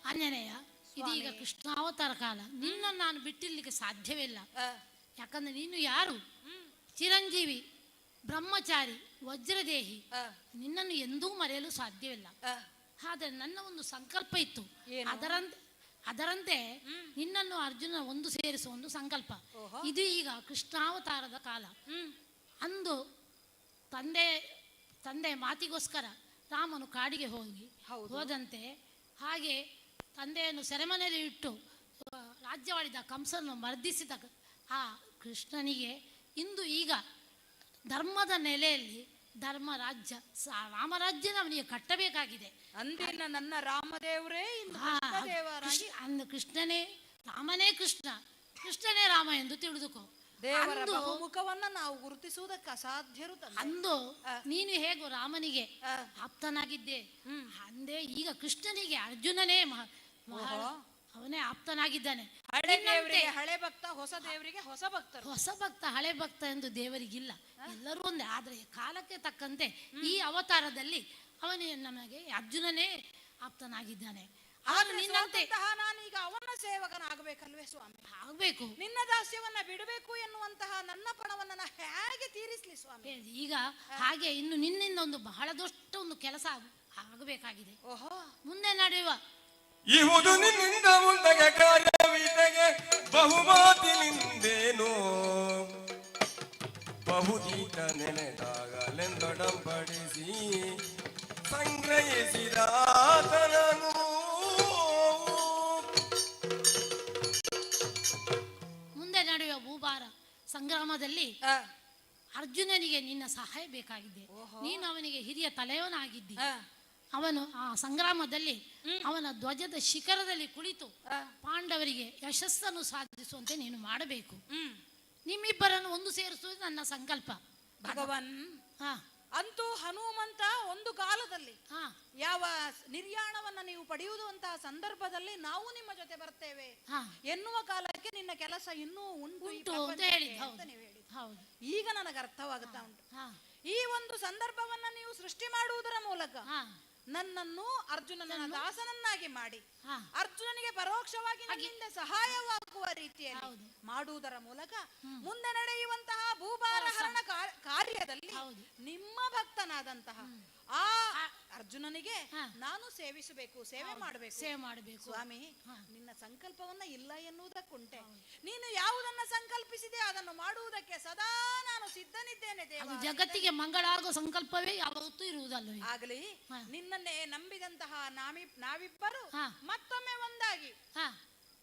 ಆಂಜನೇಯ, ಇದೀಗ ಕೃಷ್ಣಾವತಾರ ಕಾಲ. ನಿನ್ನನ್ನು ನಾನು ಬಿಟ್ಟಿರ್ಲಿಕ್ಕೆ ಸಾಧ್ಯವಿಲ್ಲ. ಯಾಕಂದ್ರೆ ನೀನು ಯಾರು? ಚಿರಂಜೀವಿ, ಬ್ರಹ್ಮಚಾರಿ, ವಜ್ರದೇಹಿ. ನಿನ್ನನ್ನು ಎಂದೂ ಮರೆಯಲು ಸಾಧ್ಯವಿಲ್ಲ. ಆದರೆ ನನ್ನ ಒಂದು ಸಂಕಲ್ಪ ಇತ್ತು. ಅದರಂತೆ ನಿನ್ನನ್ನು ಅರ್ಜುನ ಒಂದು ಸೇರಿಸುವ ಒಂದು ಸಂಕಲ್ಪ. ಇದು ಈಗ ಕೃಷ್ಣಾವತಾರದ ಕಾಲ. ಅಂದು ತಂದೆ ಮಾತಿಗೋಸ್ಕರ ರಾಮನು ಕಾಡಿಗೆ ಹೋದಂತೆ, ಹಾಗೆ ತಂದೆಯನ್ನು ಸೆರೆಮನೆಯಲ್ಲಿ ಇಟ್ಟು ರಾಜ್ಯವಾಳಿದ ಕಂಸನ್ನು ಮರ್ದಿಸಿದ ಆ ಕೃಷ್ಣನಿಗೆ ಇಂದು ಈಗ ಧರ್ಮದ ನೆಲೆಯಲ್ಲಿ ರಾಮರಾಜ್ಯ ಅವನಿಗೆ ಕಟ್ಟಬೇಕಾಗಿದೆ. ಅಂದಿನ ನನ್ನ ರಾಮದೇವರೇ ಅಂದು ಕೃಷ್ಣನೇ ರಾಮನೇ ಕೃಷ್ಣನೇ ರಾಮ ಎಂದು ತಿಳಿದುಕೋ. ದೇವರ ಮುಖವನ್ನ ನಾವು ಗುರುತಿಸುವುದಕ್ಕೆ ಅಸಾಧ್ಯರು. ಅಂದು ನೀನು ಹೇಗೂ ರಾಮನಿಗೆ ಆಪ್ತನಾಗಿದ್ದೆ, ಅಂದೇ ಈಗ ಕೃಷ್ಣನಿಗೆ ಅರ್ಜುನನೇ ಅವನೇ ಆಪ್ತನಾಗಿದ್ದಾನೆ. ಹಳೆ ಭಕ್ತ, ಹೊಸ ದೇವರಿಗೆ ಹೊಸ ಭಕ್ತ. ಹೊಸ ಭಕ್ತ, ಹಳೆ ಭಕ್ತ ಎಂದು ದೇವರಿಗಿಲ್ಲ, ಎಲ್ಲರೂ ಒಂದೇ. ಆದರೆ ಕಾಲಕ್ಕೆ ತಕ್ಕಂತೆ ಈ ಅವತಾರದಲ್ಲಿ ಅವನೇ ನಮಗೆ ಅರ್ಜುನನೇ ಆಪ್ತನಾಗಿದ್ದಾನೆ. ನಿನ್ನಂತೆ ನಾನೀಗ ಅವನ ಸೇವಕನಾಗಬೇಕಲ್ವೇ ಸ್ವಾಮಿ? ಆಗ್ಬೇಕು. ನಿನ್ನ ದಾಸ್ಯವನ್ನ ಬಿಡಬೇಕು ಎನ್ನುವಂತಹ ನನ್ನ ಪಣವನ್ನ ಹೇಗೆ ತೀರಿಸ್ಲಿ ಸ್ವಾಮಿ? ಈಗ ಹಾಗೆ ಇನ್ನು ನಿನ್ನಿಂದ ಒಂದು ಬಹಳ ದೊಡ್ಡ ಒಂದು ಕೆಲಸ ಆಗಬೇಕಾಗಿದೆ. ಮುಂದೆ ನಡೆಯುವ ಇಹುದು ನಿನ್ನಿಂದ ಮುಂದಗೆ ಕಾರ್ಯವಿದೆಗೆ ಬಹುಮಾತಿನಿಂದೇನು ಬಹುದೀಟ ನೆನೆದಾಗಲೆಂದೊಡಂಬಡಿಸಿ ಸಂಗ್ರಹಿಸಿದಾತನನು ಮುಂದೆ ನಡೆಯುವ ಭೂಭಾರ ಸಂಗ್ರಾಮದಲ್ಲಿ ಅರ್ಜುನನಿಗೆ ನಿನ್ನ ಸಹಾಯ ಬೇಕಾಗಿದೆ. ನೀನು ಅವನಿಗೆ ಹಿರಿಯ ತಲೆಯವನಾಗಿದ್ದಿ. ಅವನು ಆ ಸಂಗ್ರಾಮದಲ್ಲಿ ಅವನ ಧ್ವಜದ ಶಿಖರದಲ್ಲಿ ಕುಳಿತು ಪಾಂಡವರಿಗೆ ಯಶಸ್ಸನ್ನು ಸಾಧಿಸುವಂತೆ ನೀನು ಮಾಡಬೇಕು. ನಿಮ್ಮಿಬ್ಬರನ್ನು ಒಂದು ಸೇರಿಸುವುದು ನನ್ನ ಸಂಕಲ್ಪ. ಭಗವನ್ ಅಂತೂ ಹನುಮಂತ ಒಂದು ಕಾಲದಲ್ಲಿ ಯಾವ ನಿರ್ಯಾಣವನ್ನ ನೀವು ಪಡೆಯುವಂತಹ ಸಂದರ್ಭದಲ್ಲಿ ನಾವು ನಿಮ್ಮ ಜೊತೆ ಬರ್ತೇವೆ ಎನ್ನುವ ಕಾಲಕ್ಕೆ ನಿನ್ನ ಕೆಲಸ ಇನ್ನೂ ಉಂಟು ಅಂತ ಹೇಳಿದ್ದು. ಈಗ ನನಗೆ ಅರ್ಥವಾಗುತ್ತಾ ಉಂಟು. ಈ ಒಂದು ಸಂದರ್ಭವನ್ನ ನೀವು ಸೃಷ್ಟಿ ಮಾಡುವುದರ ಮೂಲಕ ನನ್ನನ್ನು ಅರ್ಜುನನ ದಾಸನನ್ನಾಗಿ ಮಾಡಿ ಅರ್ಜುನನಿಗೆ ಪರೋಕ್ಷವಾಗಿ ನನ್ನಿಂದ ಸಹಾಯವಾಗುವ ರೀತಿಯಲ್ಲಿ ಮಾಡುವುದರ ಮೂಲಕ ಮುಂದೆ ನಡೆಯುವಂತಹ ಭೂಭಾರ ಹರಣ ಕಾರ್ಯದಲ್ಲಿ ನಿಮ್ಮ ಭಕ್ತನಾದಂತಹ ಆ ಅರ್ಜುನನಿಗೆ ನಾನು ಸೇವಿಸಬೇಕು, ಸೇವೆ ಮಾಡಬೇಕು. ಸ್ವಾಮಿ, ನಿನ್ನ ಸಂಕಲ್ಪವನ್ನ ಇಲ್ಲ ಎನ್ನುವುದಕ್ಕುಂಟೆ. ನೀನು ಯಾವುದನ್ನ ಸಂಕಲ್ಪಿಸಿದೆ ಅದನ್ನು ಮಾಡುವುದಕ್ಕೆ ಸದಾ ನಾನು ಸಿದ್ಧನಿದ್ದೇನೆ ದೇವ. ಜಗತ್ತಿಗೆ ಮಂಗಳ ಆಗುವ ಸಂಕಲ್ಪವೇ ಯಾವತ್ತೂ ಇರುವುದಲ್ಲ. ಆಗಲಿ, ನಿನ್ನನ್ನೇ ನಂಬಿದಂತಹ ನಾವಿಬ್ಬರು ಮತ್ತೊಮ್ಮೆ ಒಂದಾಗಿ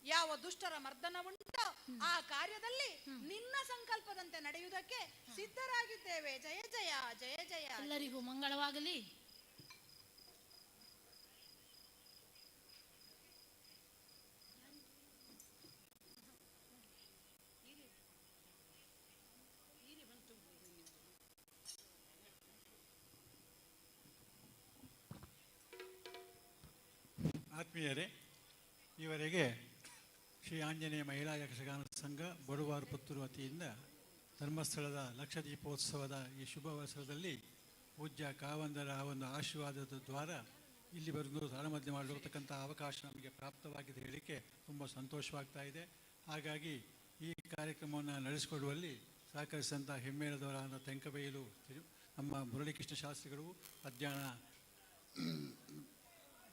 ಯಾವ ದುಷ್ಟರ ಮರ್ದನ ಉಂಟೋ ಆ ಕಾರ್ಯದಲ್ಲಿ ನಿನ್ನ ಸಂಕಲ್ಪದಂತೆ ನಡೆಯುವುದಕ್ಕೆ ಸಿದ್ಧರಾಗಿದ್ದೇವೆ. ಜಯ ಜಯ ಜಯ ಜಯ. ಎಲ್ಲರಿಗೂ ಮಂಗಳವಾಗಲಿ. ಆತ್ಮೀಯರೇ, ಈವರೆಗೆ ಶ್ರೀ ಆಂಜನೇಯ ಮಹಿಳಾ ಯಕ್ಷಗಾನ ಸಂಘ ಬಡವಾರ ಪುತ್ತೂರು ವತಿಯಿಂದ ಧರ್ಮಸ್ಥಳದ ಲಕ್ಷ ದೀಪೋತ್ಸವದ ಈ ಶುಭ ಅವಸರದಲ್ಲಿ ಪೂಜ್ಯ ಕಾವಂದರ ಒಂದು ಆಶೀರ್ವಾದದ ದ್ವಾರ ಇಲ್ಲಿ ಬರೆದು ತಾಳಮದ್ದೆ ಮಾಡಿರತಕ್ಕಂಥ ಅವಕಾಶ ನಮಗೆ ಪ್ರಾಪ್ತವಾಗಿದೆ ಹೇಳಲಿಕ್ಕೆ ತುಂಬ ಸಂತೋಷವಾಗ್ತಾ ಇದೆ. ಹಾಗಾಗಿ ಈ ಕಾರ್ಯಕ್ರಮವನ್ನು ನಡೆಸಿಕೊಡುವಲ್ಲಿ ಸಹಕರಿಸಿದಂಥ ಹೆಮ್ಮೇಳದವರಾದ ತೆಂಕಬೈಲು ನಮ್ಮ ಮುರಳೀಕೃಷ್ಣ ಶಾಸ್ತ್ರಿಗಳು, ಅಧ್ಯಾನ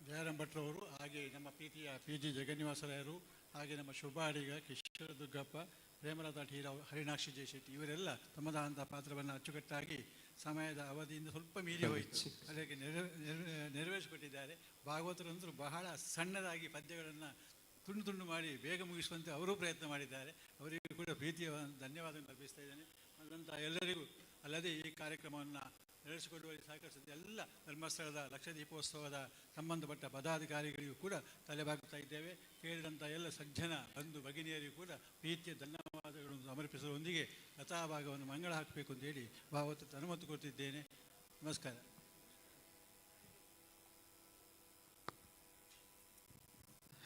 ಜಯರಾಮ್ ಭಟ್ರವರು, ಹಾಗೆ ನಮ್ಮ ಪ್ರೀತಿಯ PG ಜಗನ್ನಿವಾಸರಾಯರು, ಹಾಗೆ ನಮ್ಮ ಶುಭಾಡಿಗ ಕಿಶೋರ ದುರ್ಗಪ್ಪ, ಪ್ರೇಮಲತಾ ಠೀರಾವ್, ಹರಿಣಾಕ್ಷಿ ಜಯಶೆಟ್ಟಿ ಇವರೆಲ್ಲ ತಮ್ಮದಾದಂಥ ಪಾತ್ರವನ್ನು ಅಚ್ಚುಕಟ್ಟಾಗಿ ಸಮಯದ ಅವಧಿಯಿಂದ ಸ್ವಲ್ಪ ಮೀರಿ ಹೋಯಿತು ಅದಕ್ಕೆ ನೆರವೇರಿಸಿಕೊಟ್ಟಿದ್ದಾರೆ. ಭಾಗವತರಂತರೂ ಬಹಳ ಸಣ್ಣದಾಗಿ ಪದ್ಯಗಳನ್ನು ತುಂಡು ತುಂಡು ಮಾಡಿ ಬೇಗ ಮುಗಿಸುವಂತೆ ಅವರೂ ಪ್ರಯತ್ನ ಮಾಡಿದ್ದಾರೆ. ಅವರಿಗೂ ಕೂಡ ಪ್ರೀತಿಯ ಧನ್ಯವಾದವನ್ನು ಅರ್ಪಿಸ್ತಾ ಇದ್ದೇನೆ. ಅದಂಥ ಎಲ್ಲರಿಗೂ ಅಲ್ಲದೆ ಈ ಕಾರ್ಯಕ್ರಮವನ್ನು ನಡೆಸಿಕೊಡುವಲ್ಲಿ ಸಹಕರಿಸಿದ ಎಲ್ಲ ಧರ್ಮಸ್ಥಳದ ಲಕ್ಷ ದೀಪೋತ್ಸವದ ಸಂಬಂಧಪಟ್ಟ ಪದಾಧಿಕಾರಿಗಳಿಗೂ ಕೂಡ ತಲೆಬಾಗುತ್ತಾ ಇದ್ದೇವೆ. ಕೇಳಿದಂಥ ಎಲ್ಲ ಸಜ್ಜನ ಬಂಧು ಭಗಿನಿಯರಿಗೂ ಕೂಡ ಪ್ರೀತಿಯ ಧನ್ಯವಾದಗಳನ್ನು ಸಮರ್ಪಿಸುವುದರೊಂದಿಗೆ ಕಥಾಭಾಗವನ್ನು ಮಂಗಳ ಹಾಕಬೇಕು ಅಂತೇಳಿ ಭಾವತ್ತು ಅನುಮತಿ ಕೊಡ್ತಿದ್ದೇನೆ. ನಮಸ್ಕಾರ.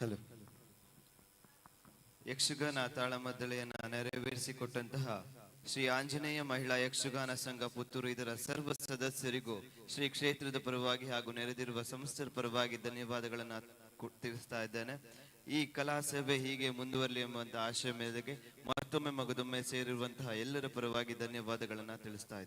ಹಲೋ. ಯಕ್ಷಗಾನ ತಾಳಮದ್ದಳೆಯನ್ನು ನೆರವೇರಿಸಿಕೊಟ್ಟಂತಹ ಶ್ರೀ ಆಂಜನೇಯ ಮಹಿಳಾ ಯಕ್ಷಗಾನ ಸಂಘ ಪುತ್ತೂರು ಇದರ ಸರ್ವ ಸದಸ್ಯರಿಗೂ ಶ್ರೀ ಕ್ಷೇತ್ರದ ಪರವಾಗಿ ಹಾಗೂ ನೆರೆದಿರುವ ಸಂಸ್ಥರ ಪರವಾಗಿ ಧನ್ಯವಾದಗಳನ್ನು ತಿಳಿಸ್ತಾ ಇದ್ದೇನೆ. ಈ ಕಲಾ ಸೇವೆ ಹೀಗೆ ಮುಂದುವರಲಿ ಎಂಬಂತಹ ಆಶಯ ಮೇರೆಗೆ ಮತ್ತೊಮ್ಮೆ ಮಗದೊಮ್ಮೆ ಸೇರಿರುವಂತಹ ಎಲ್ಲರ ಪರವಾಗಿ ಧನ್ಯವಾದಗಳನ್ನು ತಿಳಿಸ್ತಾ ಇದ್ದೇನೆ.